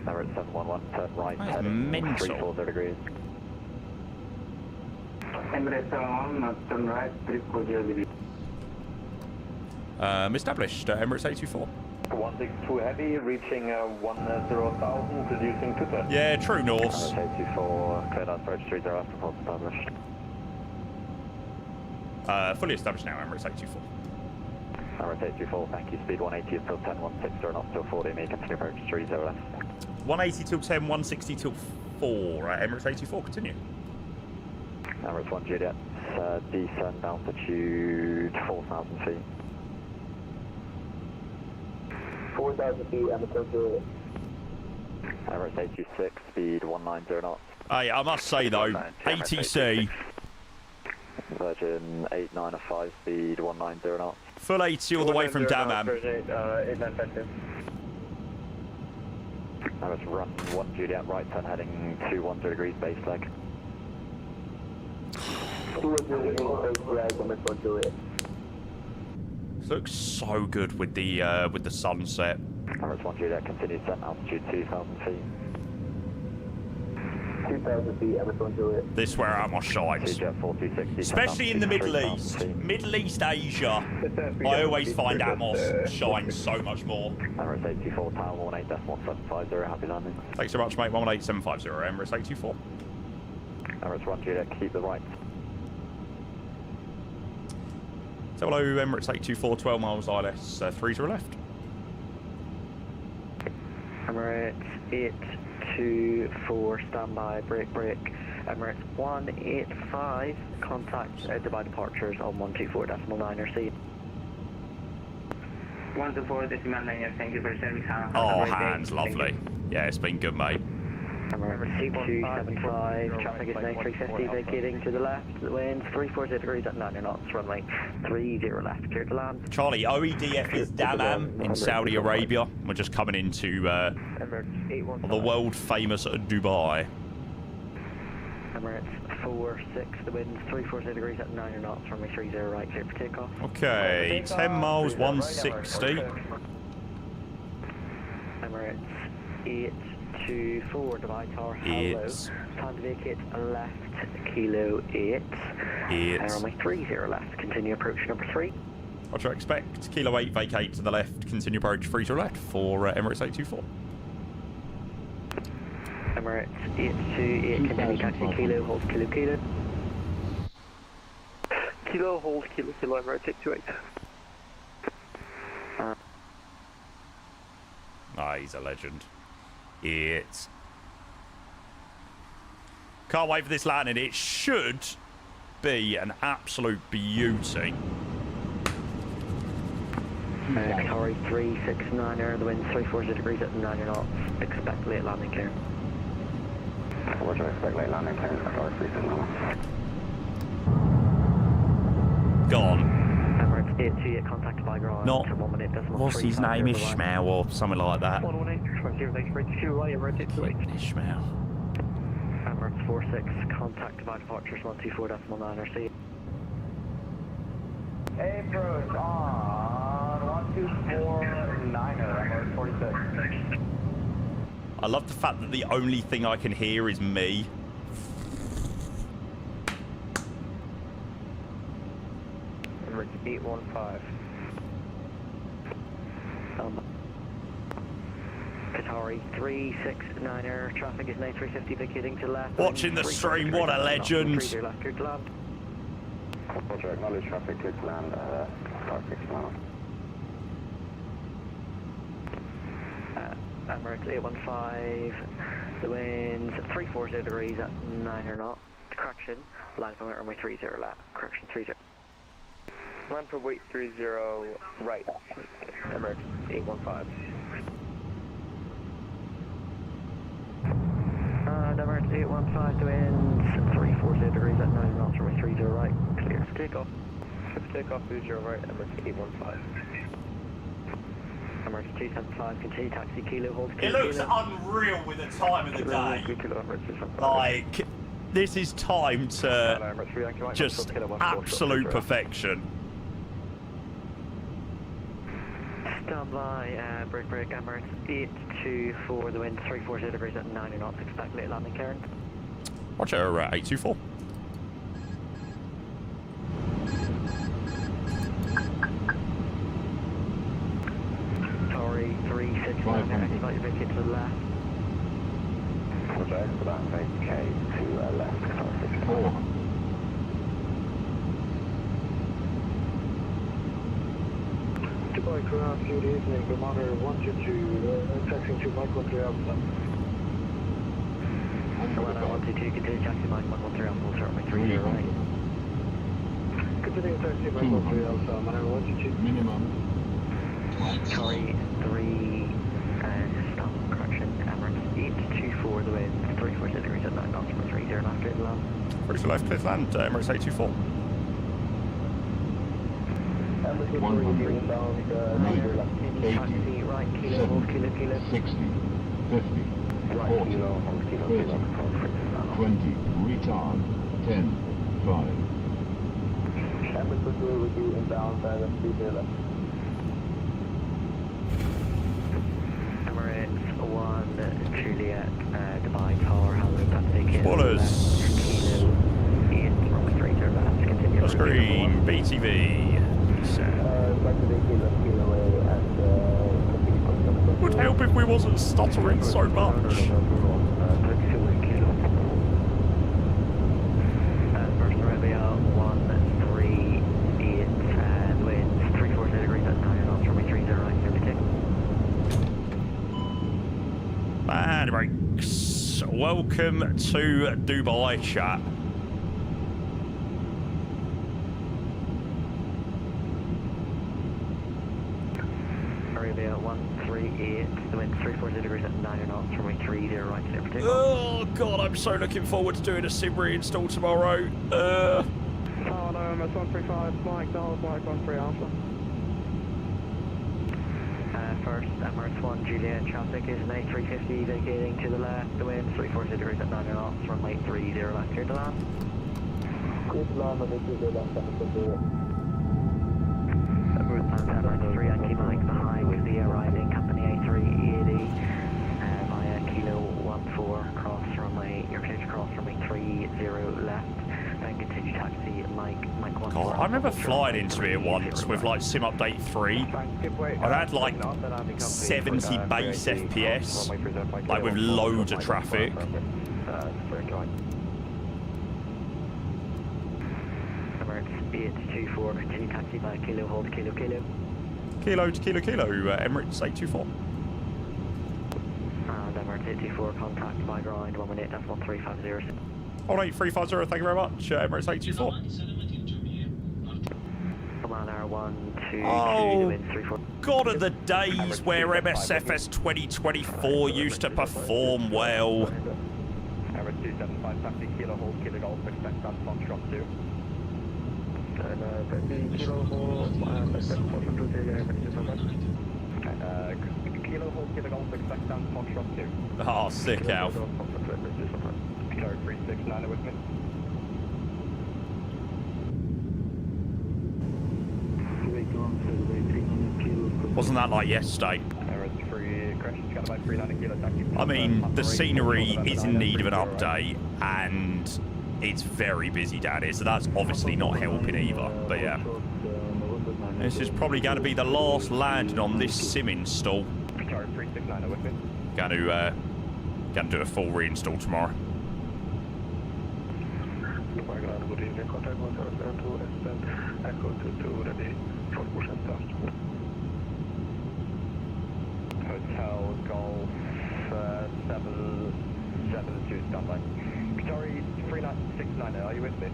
Emirates 711, turn right, That's heading mental. 340 degrees. Emirates 711, turn right, 340 degrees. Established, Emirates 824. 162 heavy, reaching 10,000, reducing to 30. Yeah, true north. Emirates 824, cleared approach 30 left, report established. Fully established now, Emirates 824. Emirates 824, thank you. Speed 180 until 10, 160 knots till 40, may continue approach 30 left. 180 till 10, 160 till 4. Emirates 824, continue. Emirates 1 Juliet, descend altitude 4,000 feet. 4,000 feet, Emirates Juliet. Emirates 826, speed 190 knots. Hey, I must say though, ATC, Virgin 895, speed 190 knots. full 80 all the way from Dammam. Emirates run 1 Juliet, right turn heading 210 degrees base leg. Looks so good with the sunset. Emirates 1 Juliet, continue descent altitude 2,000 feet. 2,000 feet, Emirates 1 Juliet. This where I'm on shines. Especially in the Middle East. Middle East Asia. I always find Atmos shines so much more. Emirates 824, tower 18.150, happy landing. Thanks so much, mate. 118.750, Emirates 824. Emirates 1 Juliet, keep the right. So hello, Emirates 824, 12 miles ILS, 30 left. Emirates 824, standby, brake. Emirates 185, contact Dubai departures on 124.9 or C. 124.9, thank you for service. Oh, hands, lovely. Yeah, it's been good, mate. Emirates 275, traffic is now 350, vacating to the left, the winds 340 degrees at 90 knots, runway 30 left, clear to land. Charlie, OEDF is Dammam in Saudi Arabia. We're just coming into the world famous Dubai. Emirates 46, the winds 340 degrees at 90 knots, runway 30 right, clear for takeoff. Okay, 10 miles, 160. Emirates 824, Dubai Tower, hello. Time to vacate left, kilo 8. Runway 30 left, continue approach number 3. Roger, expect kilo 8, vacate to the left, continue approach 30 left for Emirates 824. Emirates 828, continue taxi, kilo, hold kilo. Kilo, hold kilo, Emirates 828. Ah, he's a legend. It's... Can't wait for this landing. It should be an absolute beauty. Qatari 369er, the wind 340 degrees at 90 knots. Expect late landing clear. Roger, expect late landing clear, Qatari 369er. Gone. Emirates 828, contact by ground. Not... What's his name? Ishmael or something like that. 118, right, Emirates 828. Ishmael. Emirates 46, contact Dubai departures 124.9 or C. Approach on 124.9er, Emirates 46. I love the fact that the only thing I can hear is me. Emirates 815. Qatari 369er, traffic is now 350 vacating to left. Watching the stream, what a legend. Left, clear to land. Roger, acknowledge traffic, clear to land, start 6 miles. Emirates 815, the wind's 340 degrees at 9 knots. Correction, line from runway 30 left. Correction 30. Land for weight 30 right. Emirates 815. Emirates 815, the wind's 340 degrees at 9 knots, runway 30 right. Clear for takeoff. Takeoff 30 right, Emirates 815. Emirates 275, continue taxi, kilo, hold It kilo. looks unreal with the time of the day. Like, this is time to just absolute perfection. Stand by, break, Emirates 824, the wind 340 degrees at 9 knots, expect late landing, Karen. Roger, 824. Sorry, 369, expect your vacate to the left. Roger, expedite vacate to left, start 6 4. Dubai Crown, good evening, Commander 122, taxing to Michael 3 Alpha. Commander 122, continue taxi, Mike 113 Alpha, we'll start my 30 right. Continue taxi, Michael 3 Alpha, Commander 122. Minimum. Sorry, 3, stop, correction, Emirates 824, the wind 340 degrees at 9 knots, 30 left, clear to land. 30 left, clear to land, Emirates 824. 100, 90, 80, Taxi, right, kilo, 70, hold, kilo, 60, 50, 40, 30, 20, retard, 10, 5. Emirates with you inbound, speed left. Emirates 1, Juliet, Dubai Tower, hello, taxi, kilo, Spoilers. kilo, 8, runway 30 left, continue. Screen, BTV. Would help if we wasn't stuttering so much. First Arabia 138, and winds 340 degrees at 9 knots, runway 30 right, Bad brakes. Welcome to Dubai, chat. Arabia 138, the wind 340 degrees at 9 knots, runway 30 right, clear for takeoff. Oh god, I'm so looking forward to doing a sim reinstall tomorrow. Hello, MS135, Mike, Dallas, Mike 13 Alpha. First Emirates 1, Juliet, traffic is now 350, vacating to the left, the wind 340 degrees at 9 knots, runway 30 left, clear to land. Clear to land, runway 30 left, Emirates 3, Yankee Mike, behind with the arriving company A380, via kilo 14, cross runway, your clear to cross runway 30 left, then continue taxi, Mike 1. God, I remember flying into it once with like Sim Update 3. I had like 70 base FPS, like with loads of traffic. Emirates 824, continue taxi by kilo, hold kilo. Kilo to kilo, Emirates 824. And Emirates 824, contact by ground 118.1350. Oh, 8350, thank you very much, Emirates 824. Commander 122, Oh, wind 34. God of the days where MSFS 2024 used to perform well. Emirates 275, taxi, kilo, hold, kilo, golf, expect stand, Foxtrot 2. Kilo, hold, kilo, hold, kilo, golf, expect stand, Foxtrot 2. Oh, sick, Alf. Kilo 369 with me. Wasn't that like yesterday? I mean, the scenery is in need of an update, and it's very busy down here, so that's obviously not helping either, but yeah. This is probably going to be the last landing on this sim install. Sorry, 369 with me. Going to do a full reinstall tomorrow. Good evening, contact 1072 and Echo 22 ready for push and start. Hotel Golf 772 standby. Sorry, 3969, are you with me?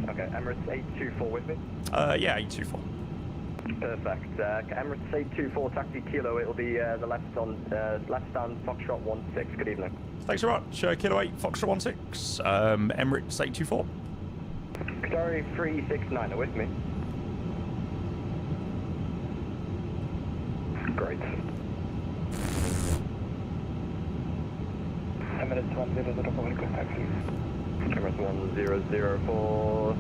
Okay, Emirates 824 with me? Yeah, 824. Perfect. Emirates 824 taxi kilo, it'll be the left on left stand Foxtrot 16. Good evening. Thanks very much. Kilo 8, Foxtrot 16, Emirates 824. Sorry, 369 are with me. Great. Emirates 1004 request taxi. Emirates 1004.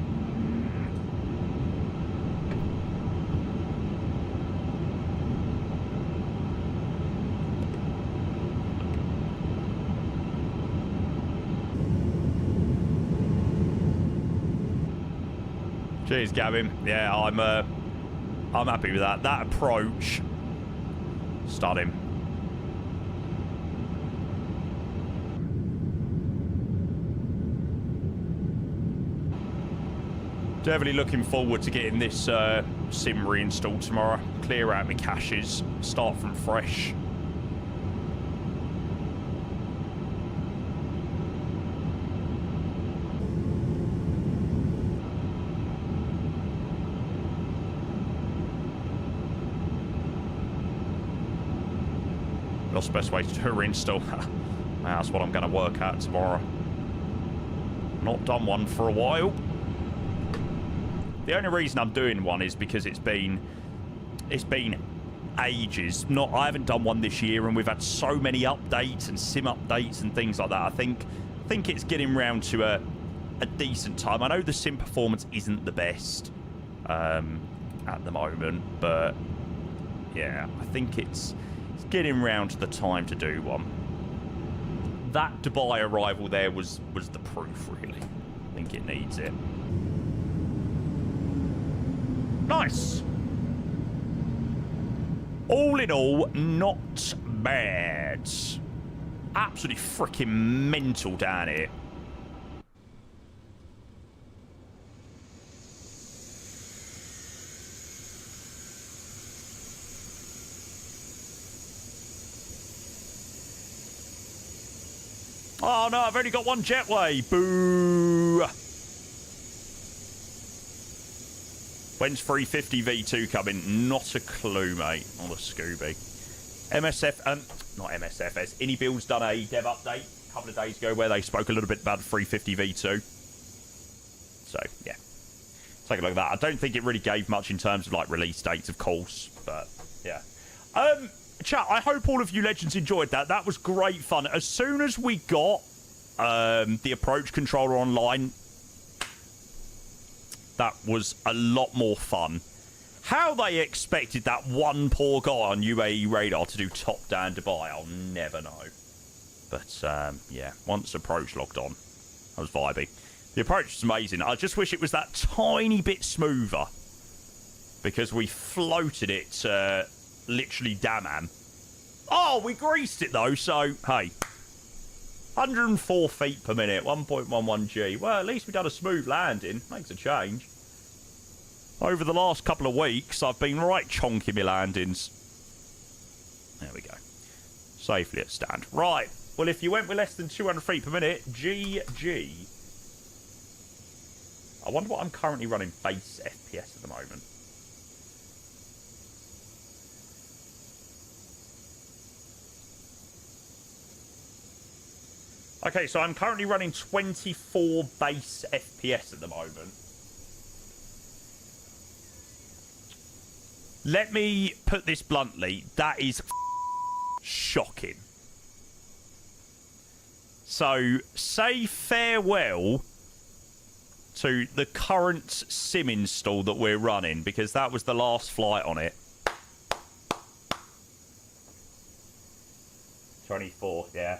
Cheers, Gavin. Yeah, I'm happy with that. That approach, start him. Definitely looking forward to getting this sim reinstalled tomorrow. Clear out my caches, start from fresh. What's the best way to do a reinstall? That's what I'm going to work out tomorrow. Not done one for a while. The only reason I'm doing one is because it's been ages. I haven't done one this year, and we've had so many updates and sim updates and things like that. I think it's getting round to a decent time. I know the sim performance isn't the best at the moment, but yeah, I think it's getting round to the time to do one. That Dubai arrival there was the proof, really. I think it needs it. Nice. All in all, not bad. Absolutely freaking mental down here. Oh no, I've only got one jetway. Boo. When's 350 V2 coming? Not a clue, mate. On the Scooby. MSF, not MSFS. Anybuild's done a dev update a couple of days ago where they spoke a little bit about the 350 V2. So, yeah. Take a look at that. I don't think it really gave much in terms of, like, release dates, of course. But, yeah. Chat, I hope all of you legends enjoyed that. That was great fun. As soon as we got the approach controller online, that was a lot more fun. How they expected that one poor guy on UAE radar to do top-down Dubai, I'll never know. But, yeah, once approach logged on, that was vibey. The approach is amazing. I just wish it was that tiny bit smoother, because we floated it literally Dammam. Oh, we greased it, though, so, hey. 104 feet per minute, 1.11 G. Well, at least we've done a smooth landing. Makes a change. Over the last couple of weeks, I've been right chonky my landings. There we go. Safely at stand. Right. Well, if you went with less than 200 feet per minute, GG. I wonder what I'm currently running base FPS at the moment. Okay, so I'm currently running 24 base FPS at the moment. Let me put this bluntly. That is shocking. So, say farewell to the current sim install that we're running, because that was the last flight on it. 24, yeah.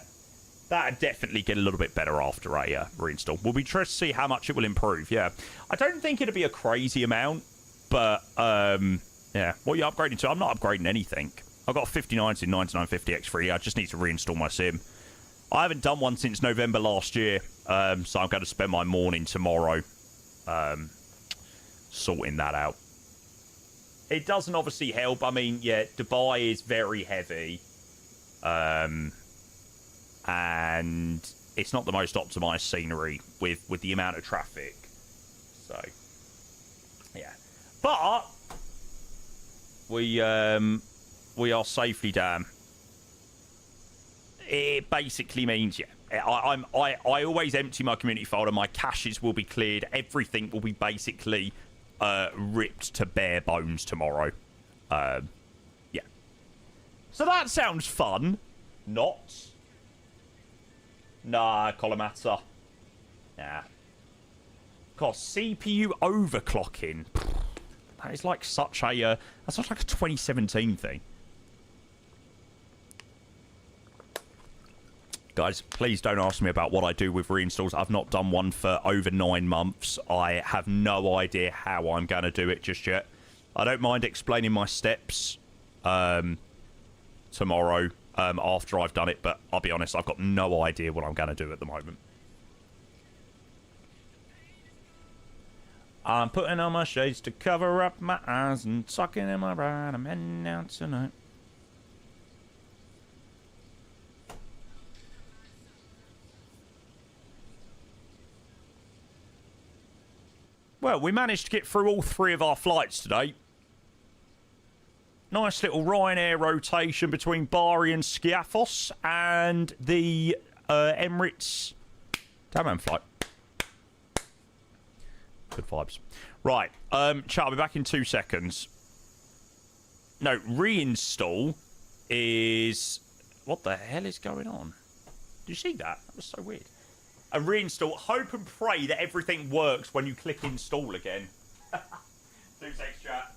that'd definitely get a little bit better after a reinstall. We'll be interested to see how much it will improve. Yeah, I don't think it'll be a crazy amount, but yeah. What are you upgrading to? I'm not upgrading anything. I've got a 59s in 9950 X3. I just need to reinstall my sim. I haven't done one since November last year, so I'm going to spend my morning tomorrow sorting that out. It doesn't obviously help. I mean, yeah, Dubai is very heavy, and it's not the most optimized scenery with the amount of traffic. So, yeah, but we are safely down. It basically means, yeah, I always empty my community folder. My caches will be cleared. Everything will be basically ripped to bare bones tomorrow. Yeah. So that sounds fun. Not. Nah, Colomata. Nah. God, CPU overclocking. That is like such a that's such like a 2017 thing. Guys, please don't ask me about what I do with reinstalls. I've not done one for over 9 months. I have no idea how I'm going to do it just yet. I don't mind explaining my steps tomorrow after I've done it, but I'll be honest, I've got no idea what I'm going to do at the moment. I'm putting on my shades to cover up my eyes and tucking in my ride. I'm heading out tonight. Well, we managed to get through all 3 of our flights today. Nice little Ryanair rotation between Bari and Skiathos and the Emirates Dammam flight. Good vibes. Right, chat, I'll be back in 2 seconds. No, reinstall is... What the hell is going on? Did you see that? That was so weird. A reinstall. Hope and pray that everything works when you click install again. 2 seconds, chat.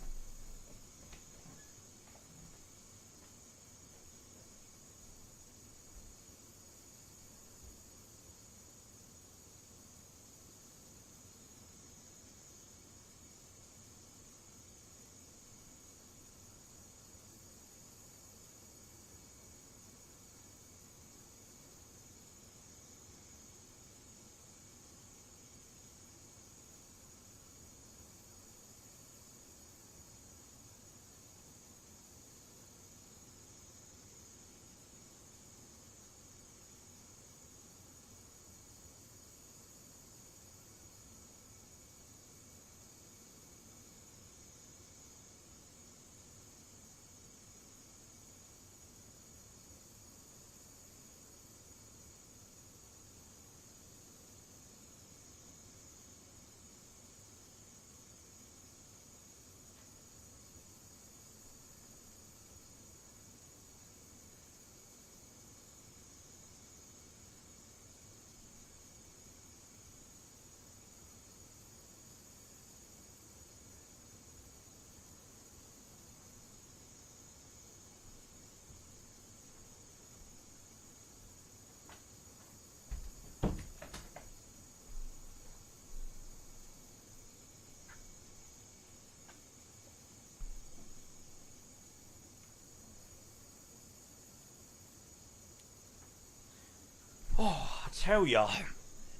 Oh, I tell ya,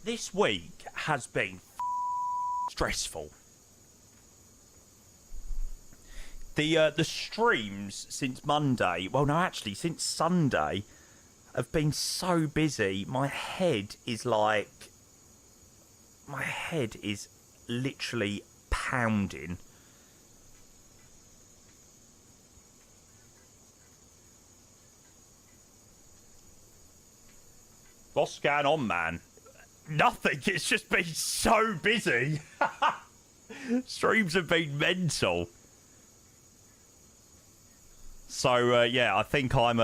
this week has been stressful. The streams since Monday, well, no, actually, since Sunday, have been so busy. My head is literally pounding. What's going on, man? Nothing. It's just been so busy. Streams have been mental. So yeah, I think I'm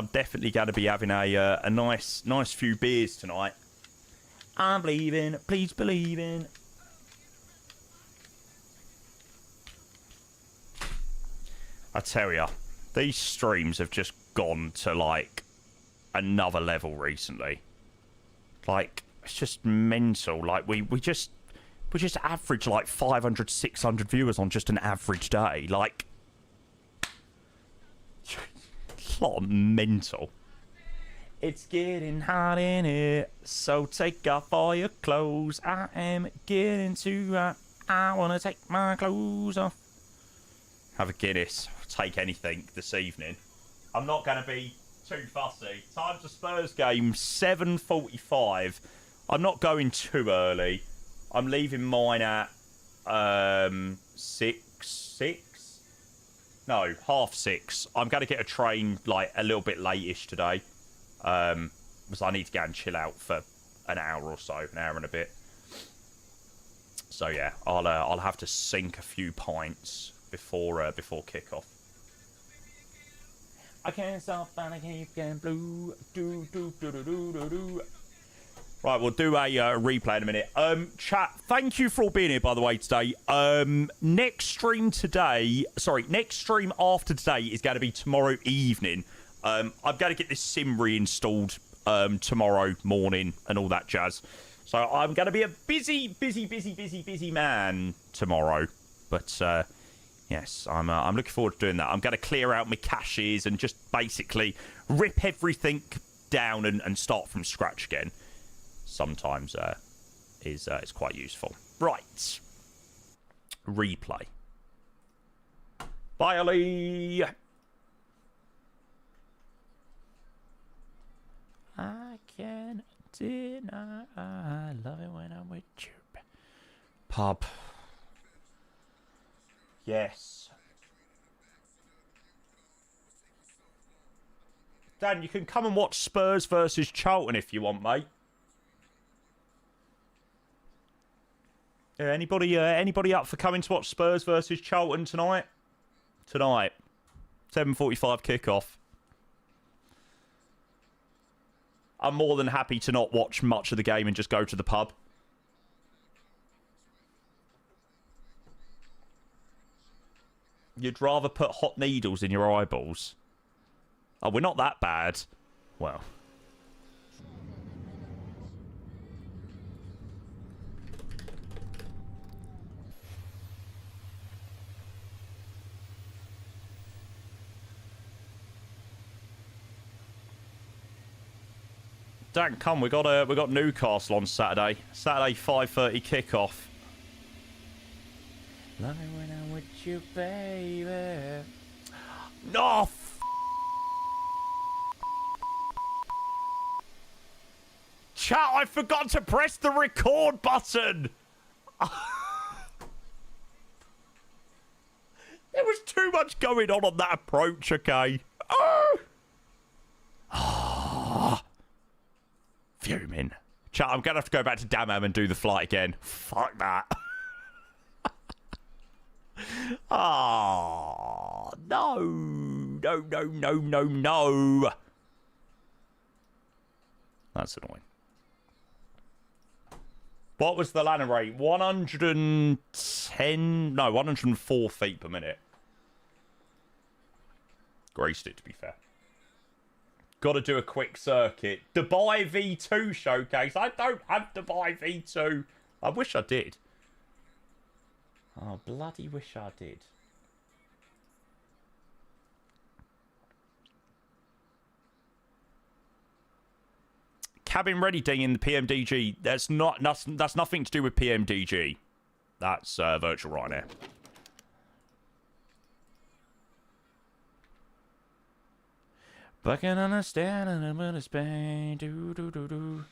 definitely going to be having a nice few beers tonight. I'm believing. Please believe in. I tell ya, these streams have just gone to like another level recently. Like, it's just mental. Like, we just average like 500, 600 viewers on just an average day. Like, it's not mental. It's getting hot in here, so take off all your clothes. I am getting too hot. I want to take my clothes off. Have a Guinness. Take anything this evening. I'm not going to be too fussy. Time to Spurs game, 7:45. I'm not going too early. I'm leaving mine at 6. No, 6:30. I'm going to get a train like a little bit late-ish today. Because I need to go and chill out for an hour or so, an hour and a bit. So yeah, I'll have to sink a few pints before kickoff. I can't stop and I keep getting blue. Do. Right, we'll do a replay in a minute. Chat, thank you for all being here, by the way, today. Next stream after today is going to be tomorrow evening. I've got to get this sim reinstalled tomorrow morning and all that jazz. So I'm going to be a busy man tomorrow. But yes, I'm looking forward to doing that. I'm going to clear out my caches and just basically rip everything down and start from scratch again. Sometimes is quite useful. Right. Replay. Bye, Ali. I can't deny I love it when I'm with you. Pub. Yes. Dan, you can come and watch Spurs versus Charlton if you want, mate. Yeah, anybody up for coming to watch Spurs versus Charlton tonight? Tonight. 7:45 kickoff. I'm more than happy to not watch much of the game and just go to the pub. You'd rather put hot needles in your eyeballs? Oh, we're not that bad. Well. Dan, come, we got Newcastle on Saturday. Saturday 5:30 kickoff. Love it when I'm with you, baby. No. Chat, I forgot to press the record button. There was too much going on that approach. Okay. Fuming. Chat, I'm going to have to go back to Dammam and do the flight again. Fuck that. Oh, no. No. That's annoying. What was the landing rate? 110... No, 104 feet per minute. Graced it, to be fair. Got to do a quick circuit. Dubai V2 showcase. I don't have Dubai V2. I wish I did. Oh, bloody wish I did. Cabin ready ding in the PMDG. That's nothing to do with PMDG. That's virtual Ryanair. But I can understand and I'm gonna spend do.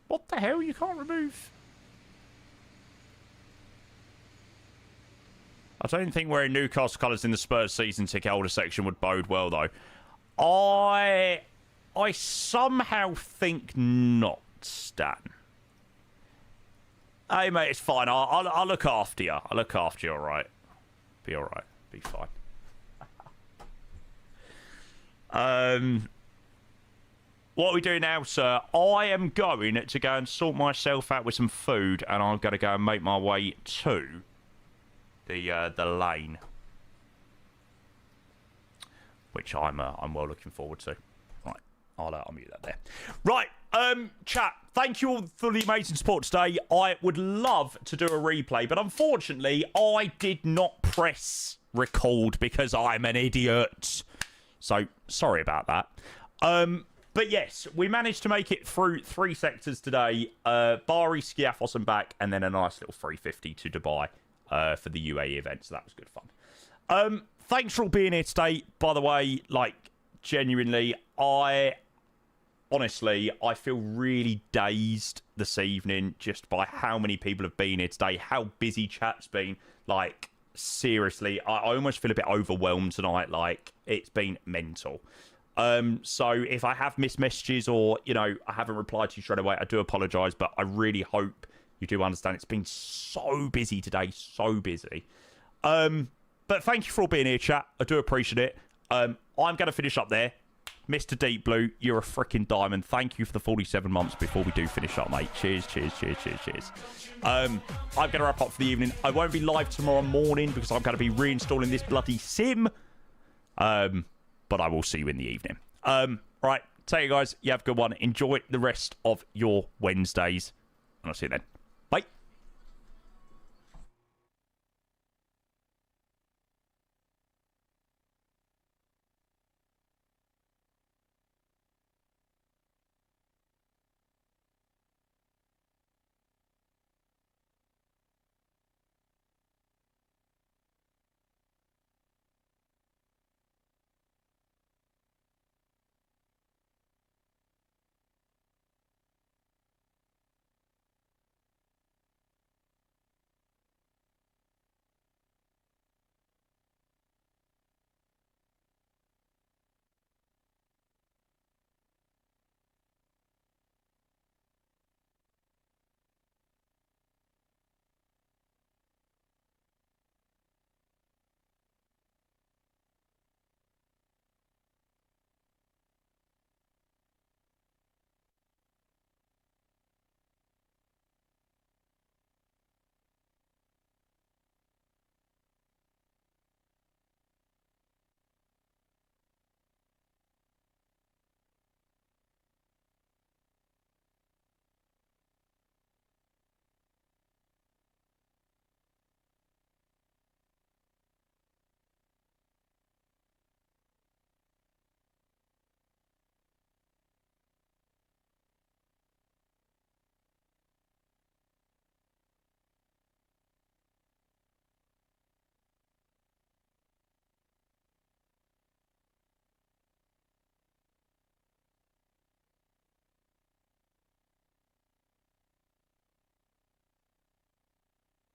What the hell? You can't remove. I don't think wearing Newcastle colours in the Spurs season ticket holder section would bode well, though. I somehow think not, Stan. Hey, mate, it's fine. I'll look after you. I'll look after you, all right? Be all right. Be fine. What are we doing now, sir? I am going to go and sort myself out with some food, and I'm going to go and make my way to the lane, which I'm well looking forward to. Right, I'll mute that there. Right, chat. Thank you all for the amazing support today. I would love to do a replay, but unfortunately, I did not press record because I'm an idiot. So sorry about that. But yes, we managed to make it through 3 sectors today. Bari, Skiathos and back, and then a nice little 350 to Dubai for the UAE event. So that was good fun. Thanks for all being here today. By the way, like, genuinely, honestly, I feel really dazed this evening just by how many people have been here today, how busy chat's been. Like, seriously, I almost feel a bit overwhelmed tonight. Like, it's been mental. So if I have missed messages or, you know, I haven't replied to you straight away, I do apologise, but I really hope you do understand. It's been so busy today, so busy. But thank you for all being here, chat. I do appreciate it. I'm going to finish up there. Mr. Deep Blue, you're a freaking diamond. Thank you for the 47 months before we do finish up, mate. Cheers, cheers, cheers, cheers, cheers. I'm going to wrap up for the evening. I won't be live tomorrow morning because I'm going to be reinstalling this bloody sim. But I will see you in the evening. Right, take you guys. You have a good one. Enjoy the rest of your Wednesdays. And I'll see you then.